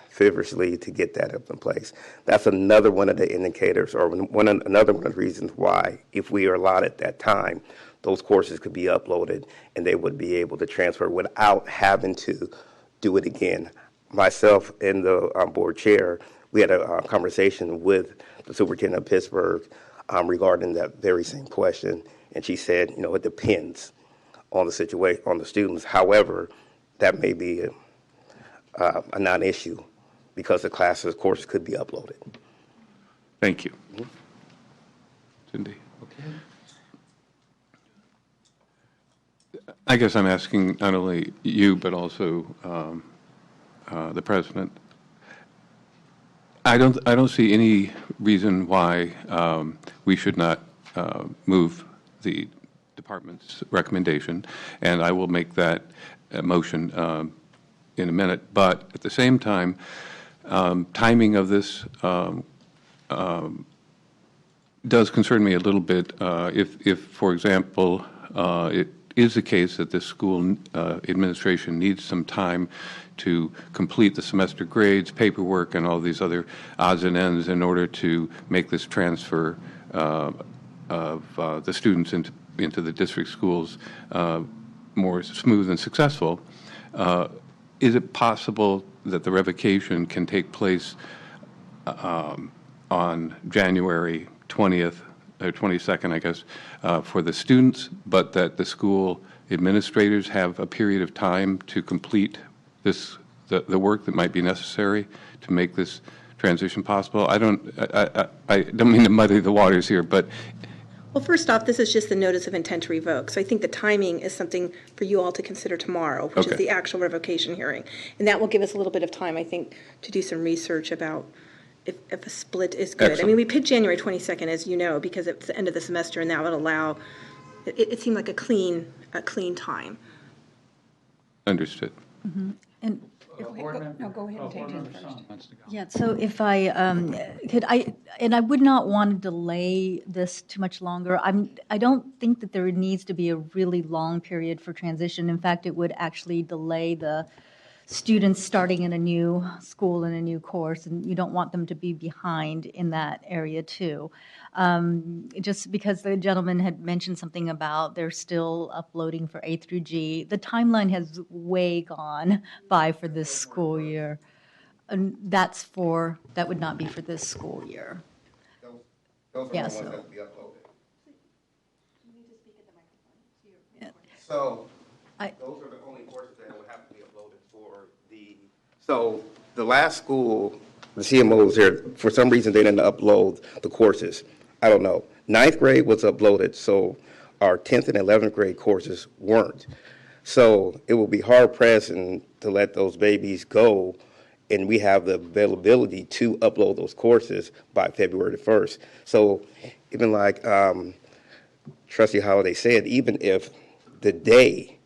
feverishly to get that up in place. That's another one of the indicators, or another one of the reasons why, if we are allotted that time, those courses could be uploaded and they would be able to transfer without having to do it again. Myself and the board chair, we had a conversation with the superintendent of Pittsburgh regarding that very same question, and she said, it depends on the situation, on the students. However, that may be a non-issue because the classes, courses could be uploaded. Thank you. Cindy? Okay. I guess I'm asking not only you, but also the president. I don't see any reason why we should not move the department's recommendation, and I will make that motion in a minute. But at the same time, timing of this does concern me a little bit. If, for example, it is the case that this school administration needs some time to complete the semester grades, paperwork, and all these other odds and ends in order to make this transfer of the students into the district schools more smooth and successful, is it possible that the revocation can take place on January 20th or 22nd, I guess, for the students, but that the school administrators have a period of time to complete the work that might be necessary to make this transition possible? I don't mean to muddy the waters here, but Well, first off, this is just the notice of intent to revoke. So I think the timing is something for you all to consider tomorrow, which is the actual revocation hearing. And that will give us a little bit of time, I think, to do some research about if a split is good. Excellent. I mean, we picked January 22nd, as you know, because it's the end of the semester, and that would allow, it seemed like a clean time. Understood. And go ahead and take it first. Yeah, so if I could, I would not want to delay this too much longer. I don't think that there needs to be a really long period for transition. In fact, it would actually delay the students starting in a new school and a new course, and you don't want them to be behind in that area too. Just because the gentleman had mentioned something about they're still uploading for A through G, the timeline has way gone by for this school year. And that would not be for this school year. Those are Yeah, the ones so- that will be uploaded. So those are the only courses that would have to be uploaded for so the last school, the CMOs here, for some reason they didn't upload the courses. I don't know. 9th grade was uploaded, so our 10th and 11th grade courses weren't. So it will be hard pressed to let those babies go, and we have the availability to upload those courses by February the 1st. So even like Trustee Holliday said, even if the day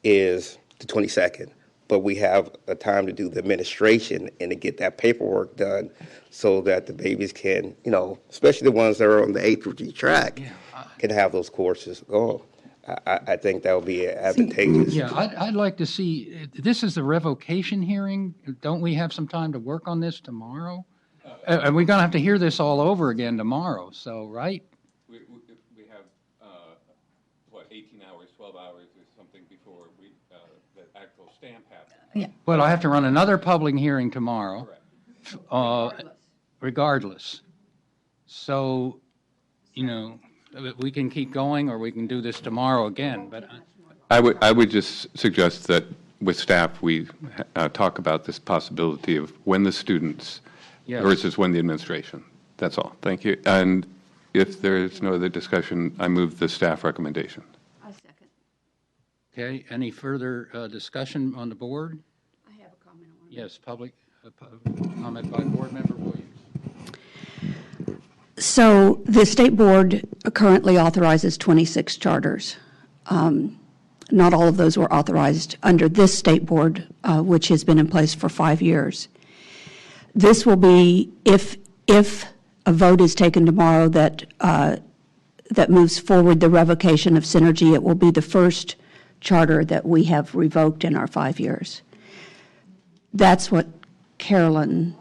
is the 22nd, but we have a time to do the administration and to get that paperwork done so that the babies can, especially the ones that are on the A through G track, can have those courses go. I think that would be advantageous. Yeah, I'd like to see, this is the revocation hearing. Don't we have some time to work on this tomorrow? And we're going to have to hear this all over again tomorrow, so, right? We have, 18 hours, 12 hours or something before the actual stamp happens. Yeah. Well, I have to run another public hearing tomorrow. Regardless. So, we can keep going, or we can do this tomorrow again, but. I would just suggest that with staff, we talk about this possibility of when the students versus when the administration. That's all. Thank you. And if there's no other discussion, I move the staff recommendation. I second. Okay, any further discussion on the board? I have a comment on it. Yes, public comment by board member Williams. So the state board currently authorizes 26 charters. Not all of those were authorized under this state board, which has been in place for 5 years. This will be, if a vote is taken tomorrow that moves forward the revocation of Synergy, it will be the first charter that we have revoked in our 5 years. That's what Carolyn.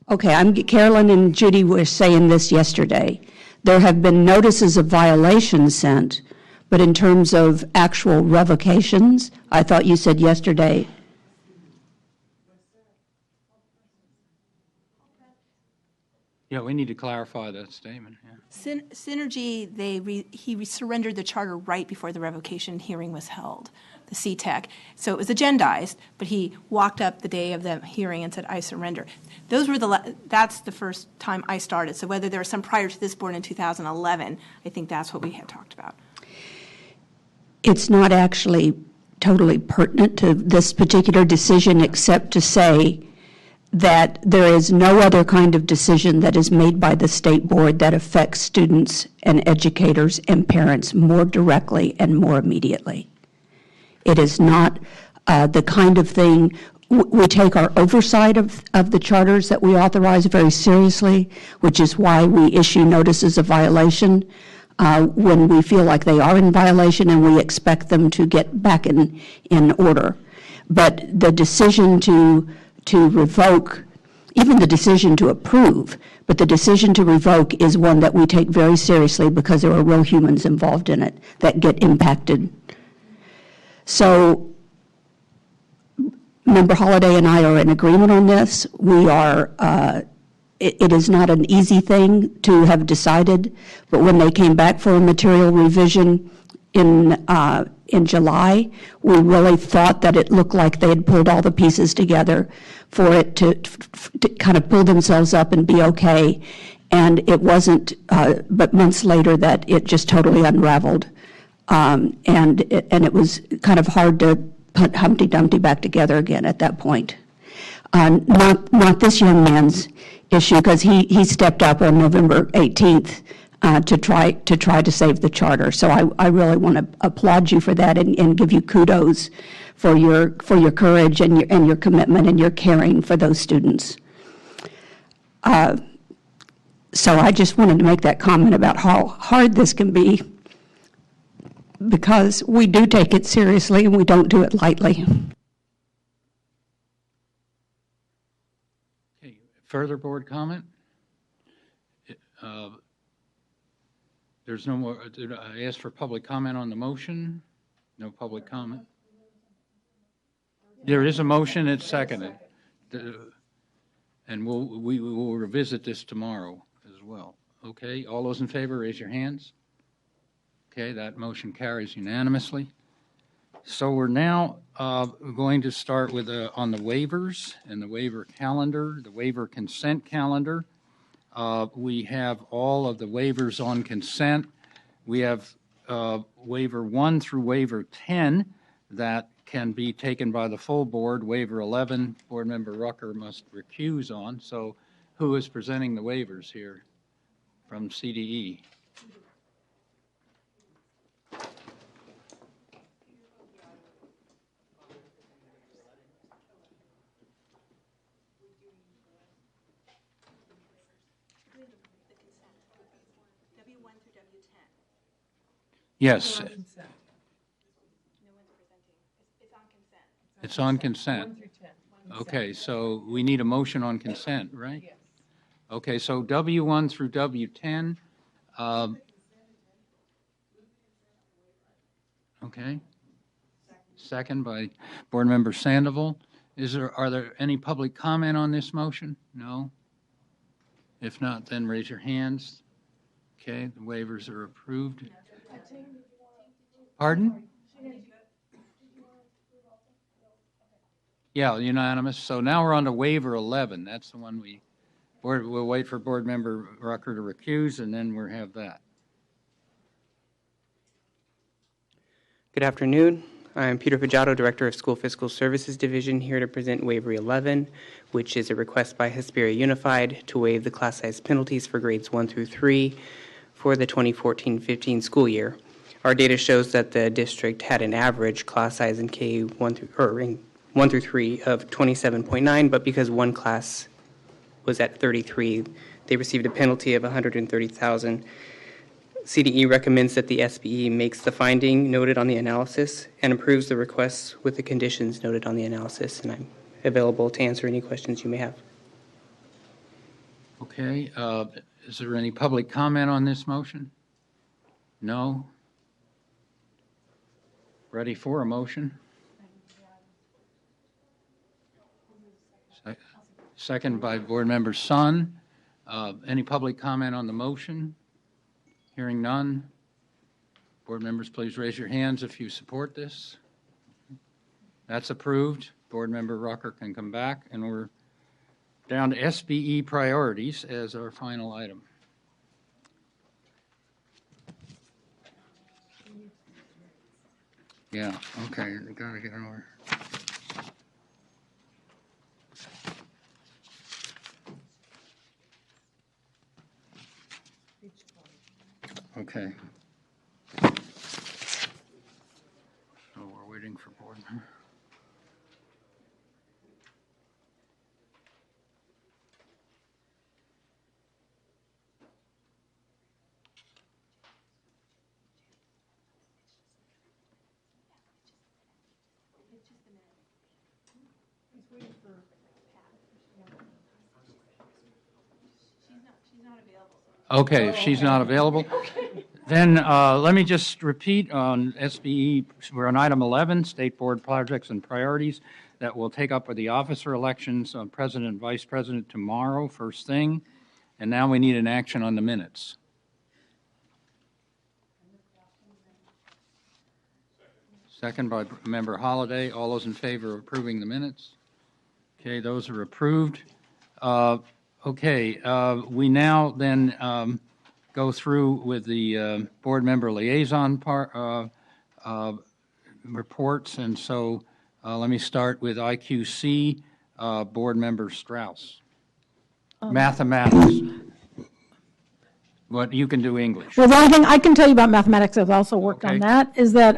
Okay, Carolyn and Judy were saying this yesterday. There have been notices of violations sent, but in terms of actual revocations, I thought you said yesterday. Yeah, we need to clarify that statement. Yeah. Synergy, he surrendered the charter right before the revocation hearing was held, the CTEC. So it was agendized, but he walked up the day of the hearing and said, I surrender. That's the first time I started. So whether there was some prior to this board in 2011, I think that's what we had talked about. It's not actually totally pertinent to this particular decision except to say that there is no other kind of decision that is made by the state board that affects students and educators and parents more directly and more immediately. It is not the kind of thing, we take our oversight of the charters that we authorize very seriously, which is why we issue notices of violation when we feel like they are in violation and we expect them to get back in order. But the decision to revoke, even the decision to approve, but the decision to revoke is one that we take very seriously because there are real humans involved in it that get impacted. So Member Holliday and I are in agreement on this. We are, it is not an easy thing to have decided, but when they came back for a material revision in July, we really thought that it looked like they had pulled all the pieces together for it to kind of pull themselves up and be okay. And it wasn't, but months later that it just totally unraveled. And it was kind of hard to put Humpty Dumpty back together again at that point. Not this young man's issue, because he stepped up on November 18th to try to save the charter. So I really want to applaud you for that and give you kudos for your courage and your commitment and your caring for those students. So I just wanted to make that comment about how hard this can be, because we do take it seriously and we don't do it lightly. Okay, further board comment? There's no more, did I ask for public comment on the motion? No public comment? There is a motion, it's seconded. And we will revisit this tomorrow as well. Okay, all those in favor, raise your hands. Okay, that motion carries unanimously. So we're now going to start with on the waivers and the waiver calendar, the waiver consent calendar. We have all of the waivers on consent. We have waiver 1 through waiver 10 that can be taken by the full board. Waiver 11, Board Member Rucker must recuse on. So who is presenting the waivers here from CDE? Yes. It's on consent. Okay, so we need a motion on consent, right? Yes. Okay, so W1 through W10. Okay. Second by Board Member Sandoval. Are there any public comment on this motion? No? If not, then raise your hands. Okay, the waivers are approved. Pardon? Yeah, unanimous. So now we're on to waiver 11. That's the one we'll wait for Board Member Rucker to recuse, and then we'll have that. Good afternoon. I'm Peter Fajato, Director of School Fiscal Services Division, here to present waiver 11, which is a request by Hesperia Unified to waive the class size penalties for grades 1 through 3 for the 2014-15 school year. Our data shows that the district had an average class size in K1 through 3 of 27.9, but because one class was at 33, they received a penalty of $130,000. CDE recommends that the SBE makes the finding noted on the analysis and approves the requests with the conditions noted on the analysis, and I'm available to answer any questions you may have. Okay, is there any public comment on this motion? No? Ready for a motion? Second by Board Member Sun. Any public comment on the motion? Hearing none. Board members, please raise your hands if you support this. That's approved. Board member Rucker can come back, and we're down to SBE priorities as our final item. Yeah, okay, we gotta get over. Okay. So we're waiting for board member. Okay, if she's not available, then let me just repeat on SBE, we're on item 11, State Board Projects and Priorities, that will take up with the officer elections on President and Vice President tomorrow, first thing, and now we need an action on the minutes. Second by Member Holliday. All those in favor of approving the minutes? Okay, those are approved. We now then go through with the board member liaison reports, and so let me start with IQC, board member Strauss. Mathematics. What you can do English. Well, the only thing I can tell you about mathematics, I've also worked on that, is that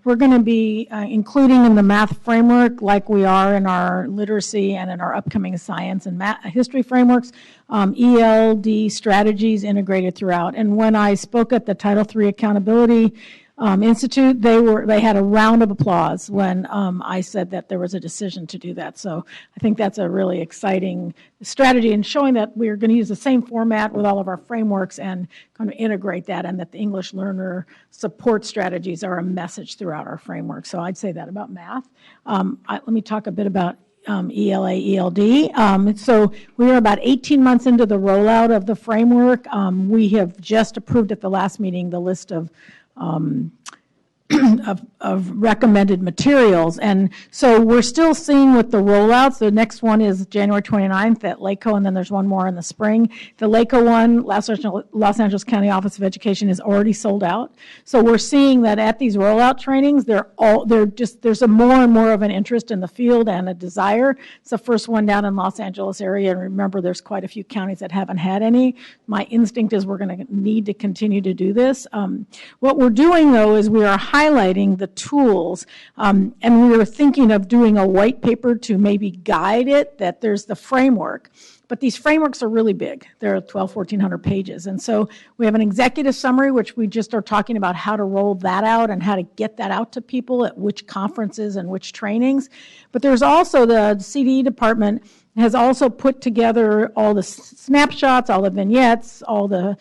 we're going to be including in the math framework, like we are in our literacy and in our upcoming science and history frameworks, ELD strategies integrated throughout. And when I spoke at the Title III Accountability Institute, they had a round of applause when I said that there was a decision to do that. So I think that's a really exciting strategy and showing that we're going to use the same format with all of our frameworks and kind of integrate that, and that the English learner support strategies are a message throughout our framework. So I'd say that about math. Let me talk a bit about ELA, ELD. So we are about 18 months into the rollout of the framework. We have just approved at the last meeting the list of recommended materials. And so we're still seeing with the rollouts. The next one is January 29th at LACO, and then there's one more in the spring. The LACO one, Los Angeles County Office of Education, is already sold out. So we're seeing that at these rollout trainings, there's a more and more of an interest in the field and a desire. It's the first one down in Los Angeles area, and remember, there's quite a few counties that haven't had any. My instinct is we're going to need to continue to do this. What we're doing, though, is we are highlighting the tools, and we were thinking of doing a white paper to maybe guide it, that there's the framework. But these frameworks are really big. They're 1,400 pages. And so we have an executive summary, which we just are talking about how to roll that out and how to get that out to people at which conferences and which trainings. But there's also the CDE department has also put together all the snapshots, all the vignettes, all the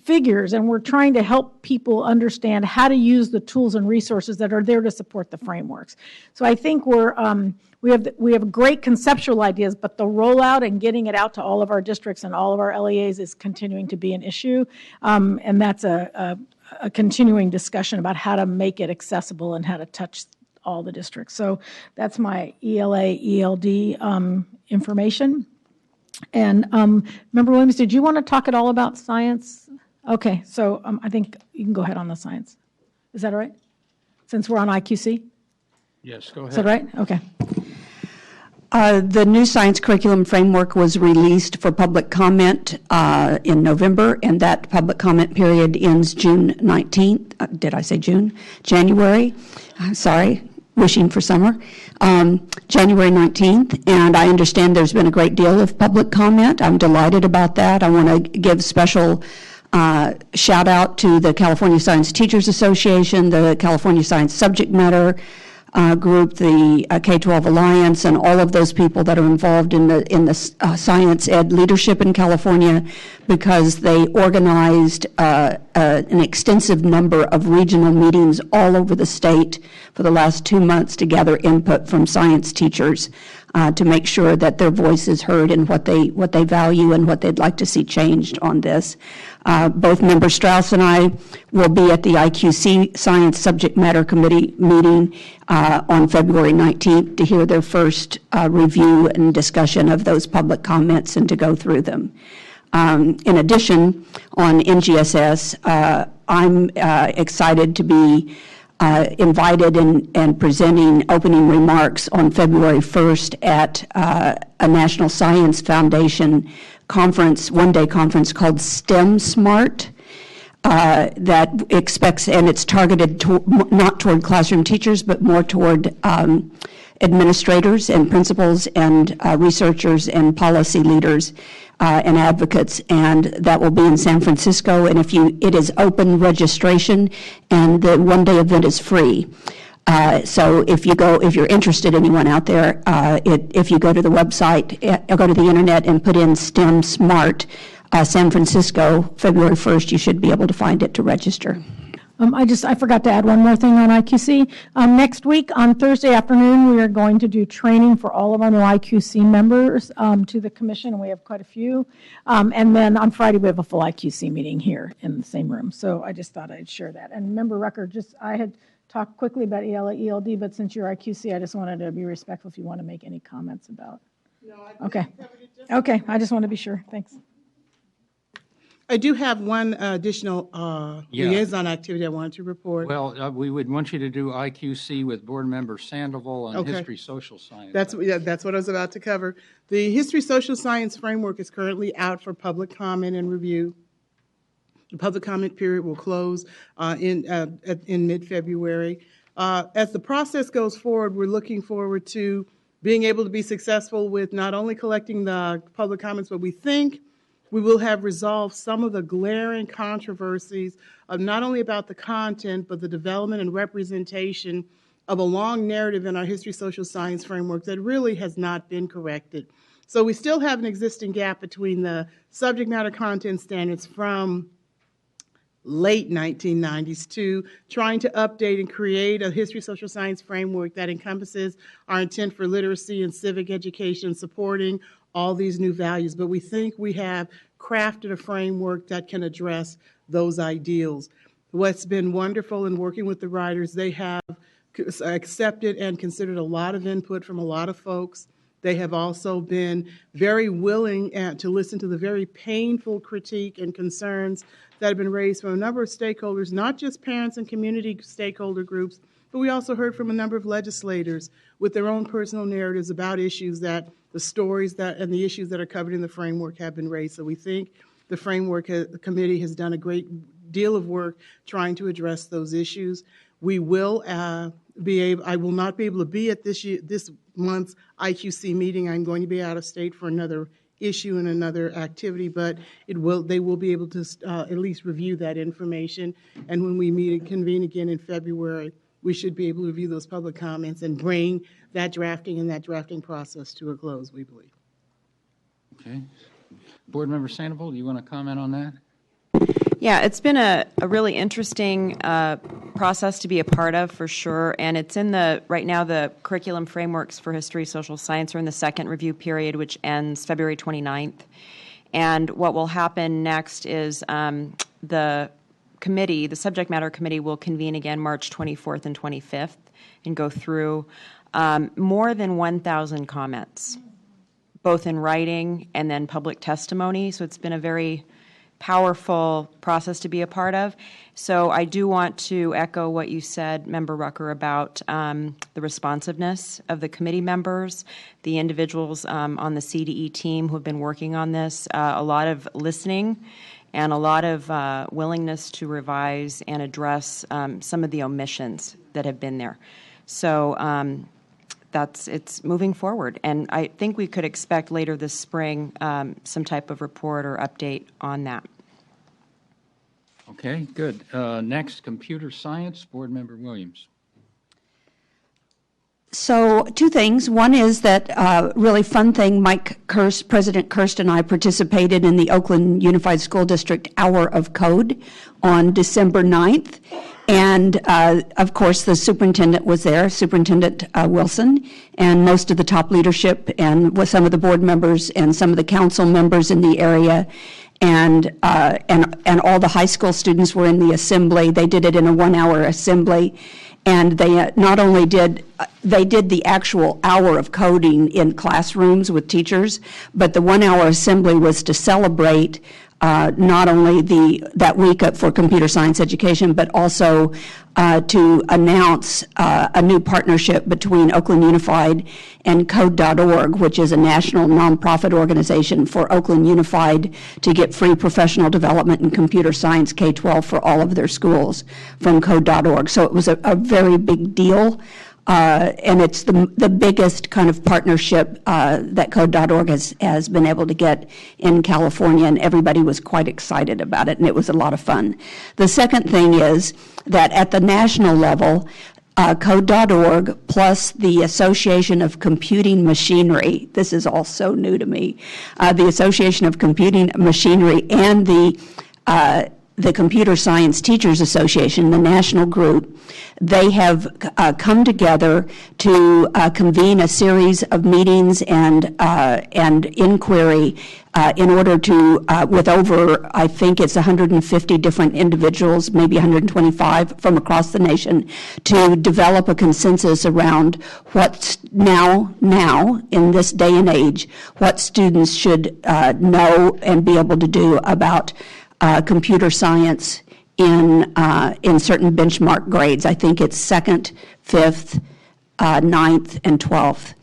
figures, and we're trying to help people understand how to use the tools and resources that are there to support the frameworks. So I think we have great conceptual ideas, but the rollout and getting it out to all of our districts and all of our LEAs is continuing to be an issue, and that's a continuing discussion about how to make it accessible and how to touch all the districts. So that's my ELA, ELD information. And Member Williams, did you want to talk at all about science? Okay, so I think you can go ahead on the science. Is that all right? Since we're on IQC? Yes, go ahead. Is that right? Okay. The new science curriculum framework was released for public comment in November, and that public comment period ends June 19th. Did I say June? January. Sorry. Wishing for summer, January 19th, and I understand there's been a great deal of public comment. I'm delighted about that. I want to give special shout out to the California Science Teachers Association, the California Science Subject Matter group, the K-12 Alliance, and all of those people that are involved in the science ed leadership in California, because they organized an extensive number of regional meetings all over the state for the last 2 months to gather input from science teachers. to make sure that their voice is heard and what they value and what they'd like to see changed on this. Both Member Strauss and I will be at the IQC Science Subject Matter Committee meeting on February 19th to hear their first review and discussion of those public comments and to go through them. In addition, on NGSS, I'm excited to be invited and presenting opening remarks on February 1st at a National Science Foundation conference, one-day conference called STEM Smart, that expects, and it's targeted not toward classroom teachers, but more toward administrators and principals and researchers and policy leaders and advocates, and that will be in San Francisco. And it is open registration, and the one-day event is free. So if you're interested, anyone out there, if you go to the website, go to the internet and put in STEM Smart San Francisco, February 1st, you should be able to find it to register. I forgot to add one more thing on IQC. Next week on Thursday afternoon, we are going to do training for all of our new IQC members to the commission, and we have quite a few. And then on Friday, we have a full IQC meeting here in the same room. So I just thought I'd share that. And Member Rucker, I had talked quickly about ELA, ELD, but since you're IQC, I just wanted to be respectful if you want to make any comments about. No, okay. Okay, I just want to be sure. Thanks. I do have one additional liaison activity I wanted to report. Well, we would want you to do IQC with Board Member Sandoval on History Social Science. That's what I was about to cover. The History Social Science framework is currently out for public comment and review. The public comment period will close in mid-February. As the process goes forward, we're looking forward to being able to be successful with not only collecting the public comments, but we think we will have resolved some of the glaring controversies of not only about the content, but the development and representation of a long narrative in our history social science framework that really has not been corrected. So we still have an existing gap between the subject matter content standards from late 1990s to trying to update and create a history social science framework that encompasses our intent for literacy and civic education, supporting all these new values. But we think we have crafted a framework that can address those ideals. What's been wonderful in working with the writers, they have accepted and considered a lot of input from a lot of folks. They have also been very willing to listen to the very painful critique and concerns that have been raised from a number of stakeholders, not just parents and community stakeholder groups, but we also heard from a number of legislators with their own personal narratives about issues that the stories that and the issues that are covered in the framework have been raised. So we think the framework committee has done a great deal of work trying to address those issues. We will I will not be able to be at this month's IQC meeting. I'm going to be out of state for another issue and another activity, but they will be able to at least review that information. And when we convene again in February, we should be able to review those public comments and bring that drafting process to a close, we believe. Okay. Board Member Sandoval, do you want to comment on that? Yeah, it's been a really interesting process to be a part of, for sure. And it's right now the curriculum frameworks for history, social science are in the second review period, which ends February 29th. And what will happen next is the subject matter committee will convene again March 24th and 25th and go through more than 1,000 comments, both in writing and then public testimony. So it's been a very powerful process to be a part of. So I do want to echo what you said, Member Rucker, about the responsiveness of the committee members, the individuals on the CDE team who have been working on this, a lot of listening and a lot of willingness to revise and address some of the omissions that have been there. So it's moving forward. And I think we could expect later this spring some type of report or update on that. Okay, good. Next, computer science, Board Member Williams. So 2 things. One is that really fun thing, President Kirst and I participated in the Oakland Unified School District Hour of Code on December 9th. And of course, the superintendent was there, Superintendent Wilson, and most of the top leadership, and with some of the board members and some of the council members in the area, and all the high school students were in the assembly. They did it in a 1-hour assembly, and they not only did they did the actual hour of coding in classrooms with teachers, but the 1-hour assembly was to celebrate not only that week for computer science education, but also to announce a new partnership between Oakland Unified and Code.org, which is a national nonprofit organization for Oakland Unified to get free professional development in computer science K-12 for all of their schools from Code.org. So it was a very big deal. And it's the biggest kind of partnership that Code.org has been able to get in California, and everybody was quite excited about it, and it was a lot of fun. The second thing is that at the national level, Code.org plus the Association of Computing Machinery, this is all so new to me, the Association of Computing Machinery and the Computer Science Teachers Association, the national group, they have come together to convene a series of meetings and inquiry in order to, with over, I think it's 150 different individuals, maybe 125 from across the nation, to develop a consensus around what's now in this day and age, what students should know and be able to do about computer science in certain benchmark grades. I think it's 2nd, 5th, 9th, and 12th.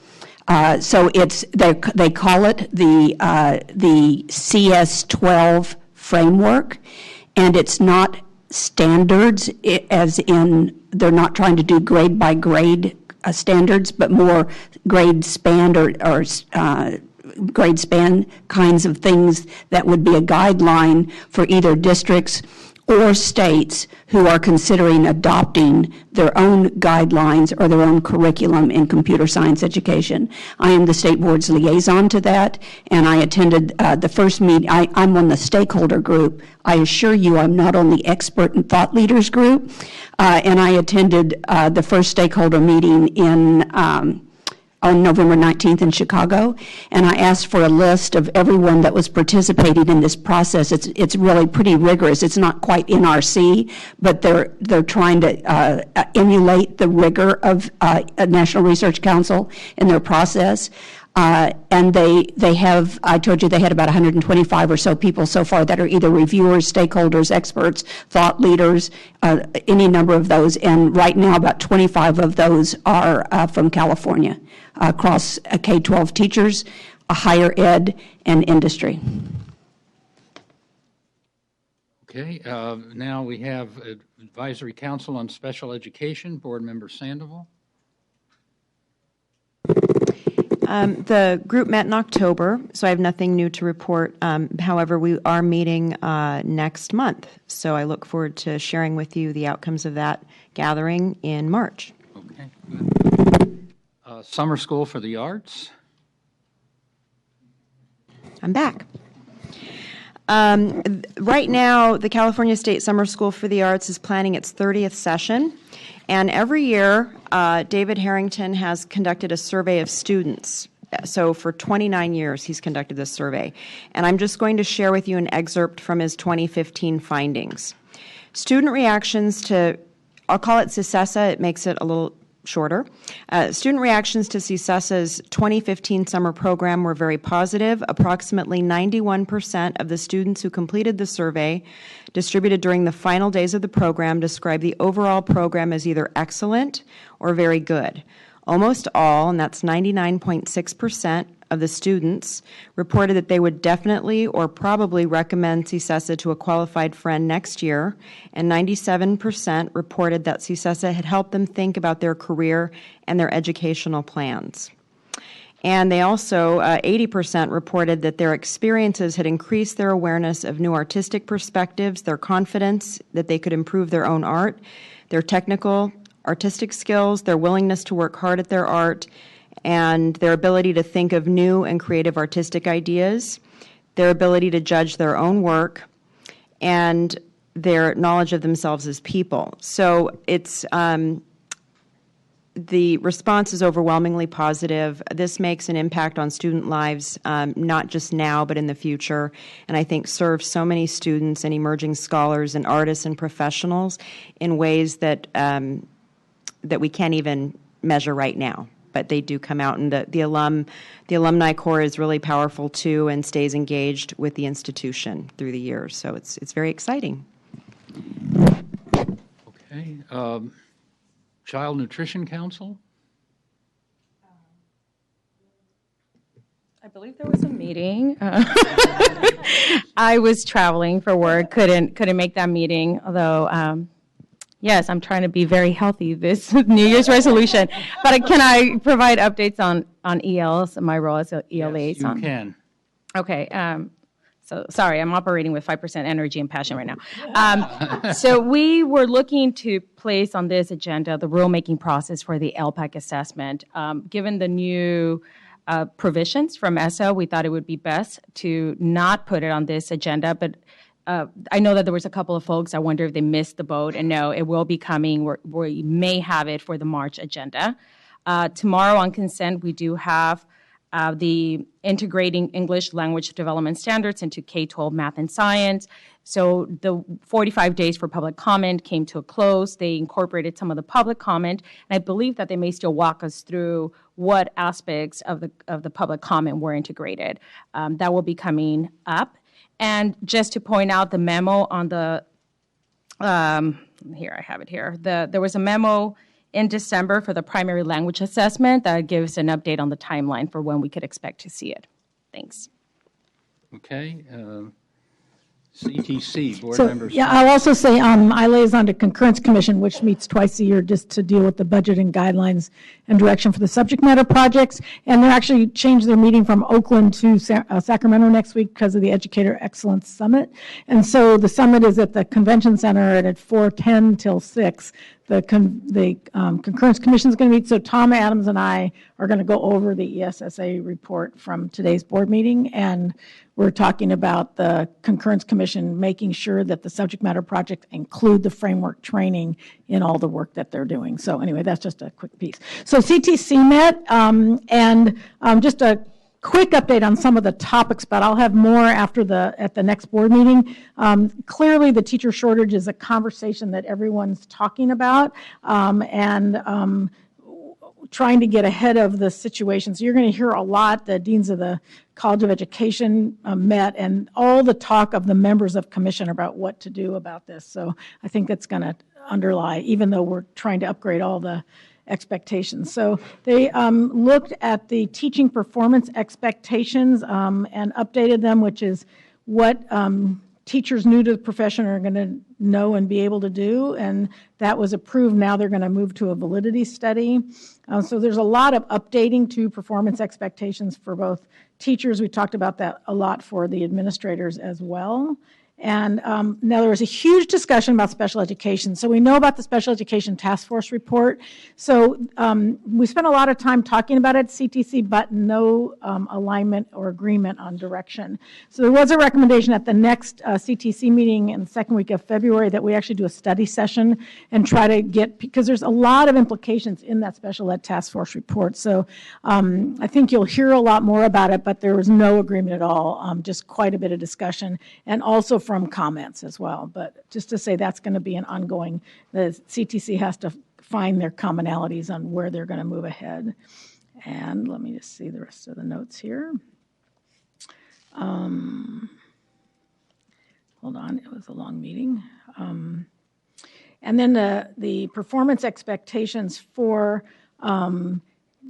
So they call it the CS12 framework, and it's not standards, as in they're not trying to do grade by grade standards, but more grade span or grade span kinds of things that would be a guideline for either districts or states who are considering adopting their own guidelines or their own curriculum in computer science education. I am the state board's liaison to that, and I attended the first meeting. I'm on the stakeholder group. I assure you I'm not on the expert and thought leaders group, and I attended the first stakeholder meeting on November 19th in Chicago, and I asked for a list of everyone that was participating in this process. It's really pretty rigorous. It's not quite NRC, but they're trying to emulate the rigor of a National Research Council in their process. And they have, I told you they had about 125 or so people so far that are either reviewers, stakeholders, experts, thought leaders, any number of those. And right now about 25 of those are from California, across K-12 teachers, higher ed, and industry. Okay, now we have Advisory Council on Special Education, Board Member Sandoval. The group met in October, so I have nothing new to report. However, we are meeting next month, so I look forward to sharing with you the outcomes of that gathering in March. Okay, good. Summer School for the Arts. I'm back. Right now, the California State Summer School for the Arts is planning its 30th session. And every year, David Harrington has conducted a survey of students. So for 29 years, he's conducted this survey. And I'm just going to share with you an excerpt from his 2015 findings. Student reactions to, I'll call it CISESA, it makes it a little shorter. Student reactions to CISESA's 2015 summer program were very positive. Approximately 91% of the students who completed the survey distributed during the final days of the program described the overall program as either excellent or very good. Almost all, and that's 99.6% of the students, reported that they would definitely or probably recommend CISESA to a qualified friend next year, and 97% reported that CISESA had helped them think about their career and their educational plans. And they also, 80% reported that their experiences had increased their awareness of new artistic perspectives, their confidence that they could improve their own art, their technical artistic skills, their willingness to work hard at their art, and their ability to think of new and creative artistic ideas, their ability to judge their own work, and their knowledge of themselves as people. So it's the response is overwhelmingly positive. This makes an impact on student lives, not just now, but in the future, and I think serves so many students and emerging scholars and artists and professionals in ways that that we can't even measure right now. But they do come out, and the alumni corps is really powerful too, and stays engaged with the institution through the years. So it's very exciting. Okay. Child Nutrition Council? I believe there was a meeting. I was traveling for work, couldn't make that meeting, although yes, I'm trying to be very healthy this New Year's resolution. But can I provide updates on ELs, my role as an EL liaison? You can. Okay. So sorry, I'm operating with 5% energy and passion right now. So we were looking to place on this agenda the rulemaking process for the LPAC assessment. Given the new provisions from ESSA, we thought it would be best to not put it on this agenda, but I know that there was a couple of folks, I wonder if they missed the boat, and no, it will be coming. We may have it for the March agenda. Tomorrow on consent, we do have the integrating English language development standards into K-12 math and science. So the 45 days for public comment came to a close. They incorporated some of the public comment, and I believe that they may still walk us through what aspects of the public comment were integrated. That will be coming up. And just to point out the memo on the, here I have it here. There was a memo in December for the primary language assessment that gives an update on the timeline for when we could expect to see it. Thanks. Okay. CTC, board So, members. yeah, I'll also say I liaison to Concurrence Commission, which meets twice a year just to deal with the budget and guidelines and direction for the subject matter projects. And they're actually changed their meeting from Oakland to Sacramento next week because of the Educator Excellence Summit. And so the summit is at the Convention Center at 4:10 till 6. The Concurrence Commission is going to meet, so Tom Adams and I are going to go over the ESSA report from today's board meeting, and we're talking about the Concurrence Commission making sure that the subject matter projects include the framework training in all the work that they're doing. So anyway, that's just a quick piece. So CTC met, and just a quick update on some of the topics, but I'll have more at the next board meeting. Clearly, the teacher shortage is a conversation that everyone's talking about, and trying to get ahead of the situation. So you're going to hear a lot. The deans of the College of Education met, and all the talk of the members of commission about what to do about this. So I think that's going to underlie, even though we're trying to upgrade all the expectations. So they looked at the teaching performance expectations and updated them, which is what teachers new to the profession are going to know and be able to do, and that was approved. Now they're going to move to a validity study. So there's a lot of updating to performance expectations for both teachers. We talked about that a lot for the administrators as well. And now there was a huge discussion about special education. So we know about the Special Education Task Force report. So we spent a lot of time talking about it at CTC, but no alignment or agreement on direction. So there was a recommendation at the next CTC meeting in the second week of February that we actually do a study session and try to get, because there's a lot of implications in that Special Ed Task Force report. So I think you'll hear a lot more about it, but there was no agreement at all, just quite a bit of discussion, and also from comments as well. But just to say that's going to be an ongoing, the CTC has to find their commonalities on where they're going to move ahead. And let me just see the rest of the notes here. Hold on, it was a long meeting. And then the performance expectations for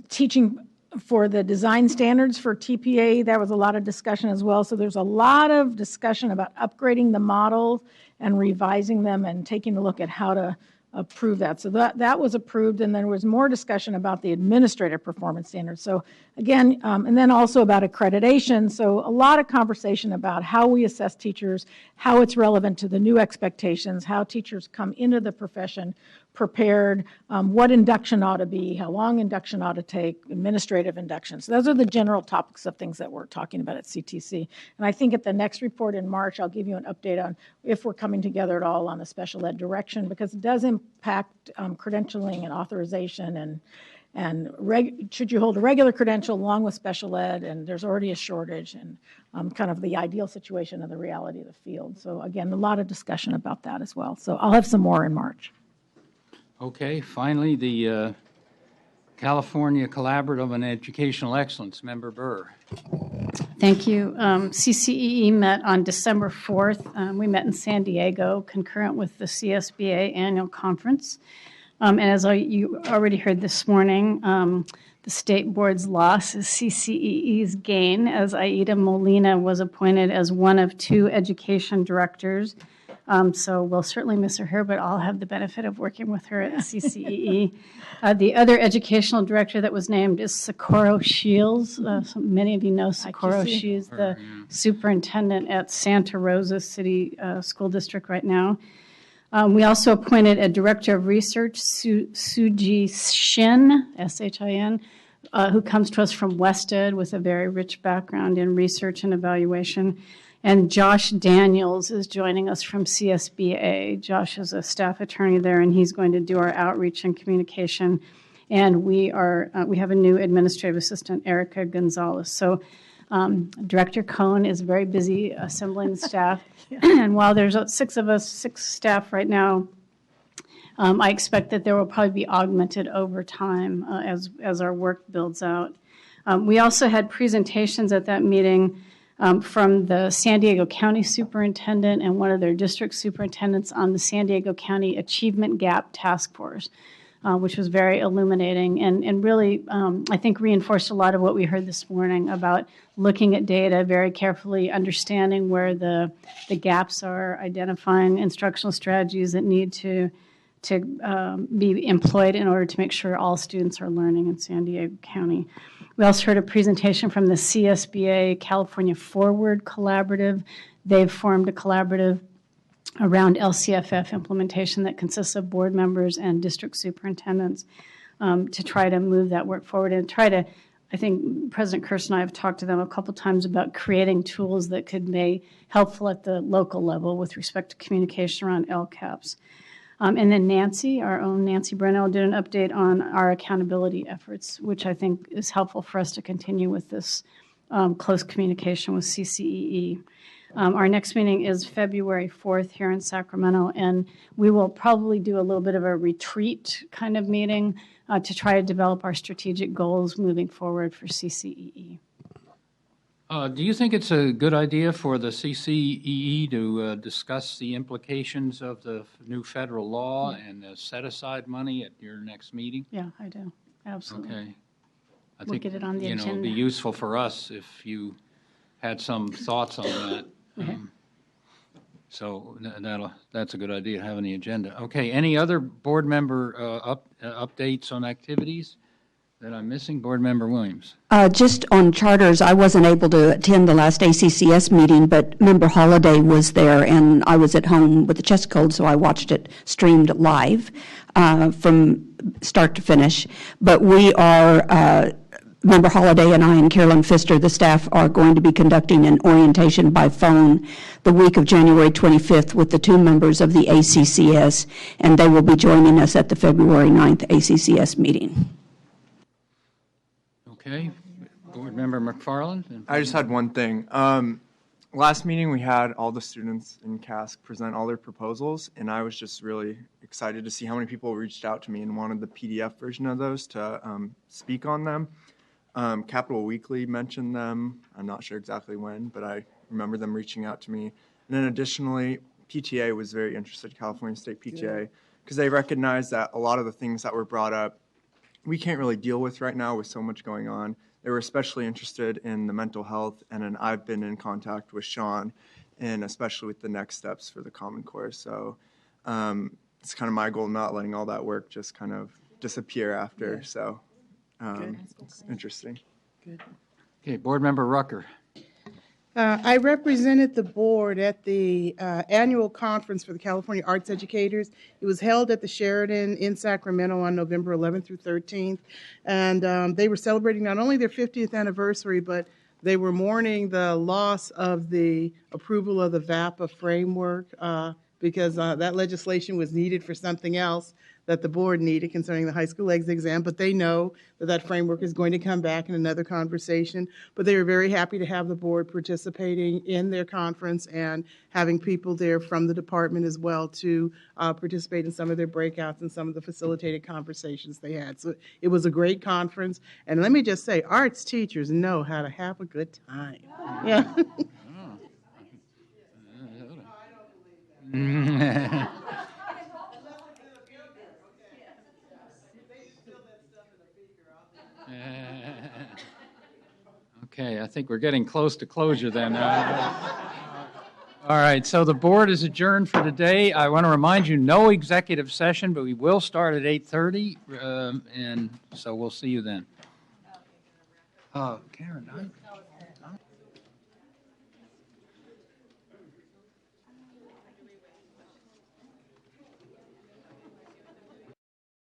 teaching for the design standards for TPA, there was a lot of discussion as well. So there's a lot of discussion about upgrading the models and revising them and taking a look at how to approve that. So that was approved, and there was more discussion about the administrative performance standards. So again, and then also about accreditation. So a lot of conversation about how we assess teachers, how it's relevant to the new expectations, how teachers come into the profession prepared, what induction ought to be, how long induction ought to take, administrative induction. So those are the general topics of things that we're talking about at CTC. And I think at the next report in March, I'll give you an update on if we're coming together at all on a special ed direction, because it does impact credentialing and authorization and should you hold a regular credential along with special ed, and there's already a shortage, and kind of the ideal situation and the reality of the field. So again, a lot of discussion about that as well. So I'll have some more in March. Okay, finally, the California Collaborative on Educational Excellence, Member Burr. Thank you. CCEE met on December 4th. We met in San Diego, concurrent with the CSBA annual conference. And as you already heard this morning, the state board's loss is CCEE's gain, as Aida Molina was appointed as one of 2 education directors. So we'll certainly miss her here, but I'll have the benefit of working with her at CCEE. The other educational director that was named is Socorro Shields. So many of you know Socorro. She's the superintendent at Santa Rosa City School District right now. We also appointed a director of research, Suji Shin, S-H-I-N, who comes to us from Wested with a very rich background in research and evaluation. And Josh Daniels is joining us from CSBA. Josh is a staff attorney there, and he's going to do our outreach and communication. And we have a new administrative assistant, Erica Gonzalez. So Director Cohn is very busy assembling staff. And while there's 6 staff right now, I expect that there will probably be augmented over time as our work builds out. We also had presentations at that meeting from the San Diego County Superintendent and one of their district superintendents on the San Diego County Achievement Gap Task Force, which was very illuminating and really, I think, reinforced a lot of what we heard this morning about looking at data very carefully, understanding where the gaps are, identifying instructional strategies that need to be employed in order to make sure all students are learning in San Diego County. We also heard a presentation from the CSBA California Forward Collaborative. They've formed a collaborative around LCFF implementation that consists of board members and district superintendents to try to move that work forward and I think President Kirst and I have talked to them a couple times about creating tools that could be helpful at the local level with respect to communication around LCAPs. And then Nancy, our own Nancy Brunell, did an update on our accountability efforts, which I think is helpful for us to continue with this close communication with CCEE. Our next meeting is February 4th here in Sacramento, and we will probably do a little bit of a retreat kind of meeting to try to develop our strategic goals moving forward for CCEE. Do you think it's a good idea for the CCEE to discuss the implications of the new federal law and set aside money at your next meeting? Yeah, I do. Absolutely. Okay. We'll get it on the agenda. It'd be useful for us if you had some thoughts on that. Okay. So that's a good idea to have on the agenda. Okay, any other board member updates on activities that I'm missing? Board Member Williams. Just on charters, I wasn't able to attend the last ACCS meeting, but Member Holliday was there, and I was at home with the chest cold, so I watched it streamed live from start to finish. But we are, Member Holliday and I and Carolyn Pfister, the staff, are going to be conducting an orientation by phone the week of January 25th with the 2 members of the ACCS, and they will be joining us at the February 9th ACCS meeting. Okay, Board Member McFarland. I just had one thing. Last meeting we had all the students in CASC present all their proposals, and I was just really excited to see how many people reached out to me and wanted the PDF version of those to speak on them. Capital Weekly mentioned them. I'm not sure exactly when, but I remember them reaching out to me. And then additionally, PTA was very interested, California State PTA, because they recognized that a lot of the things that were brought up we can't really deal with right now with so much going on. They were especially interested in the mental health, and then I've been in contact with Sean, and especially with the next steps for the Common Core. So it's kind of my goal, not letting all that work just kind of disappear after. Yeah. So it's interesting. Good. Okay, Board Member Rucker. I represented the board at the annual conference for the California Arts Educators. It was held at the Sheraton in Sacramento on November 11th through 13th. And they were celebrating not only their 50th anniversary, but they were mourning the loss of the approval of the VAPA framework because that legislation was needed for something else that the board needed concerning the high school exit exam, but they know that that framework is going to come back in another conversation. But they were very happy to have the board participating in their conference and having people there from the department as well to participate in some of their breakouts and some of the facilitated conversations they had. So it was a great conference. And let me just say, arts teachers know how to have a good time. Yeah. Okay, I think we're getting close to closure then. All right, so the board is adjourned for today. I want to remind you, no executive session, but we will start at 8:30, and so we'll see you then. Karen,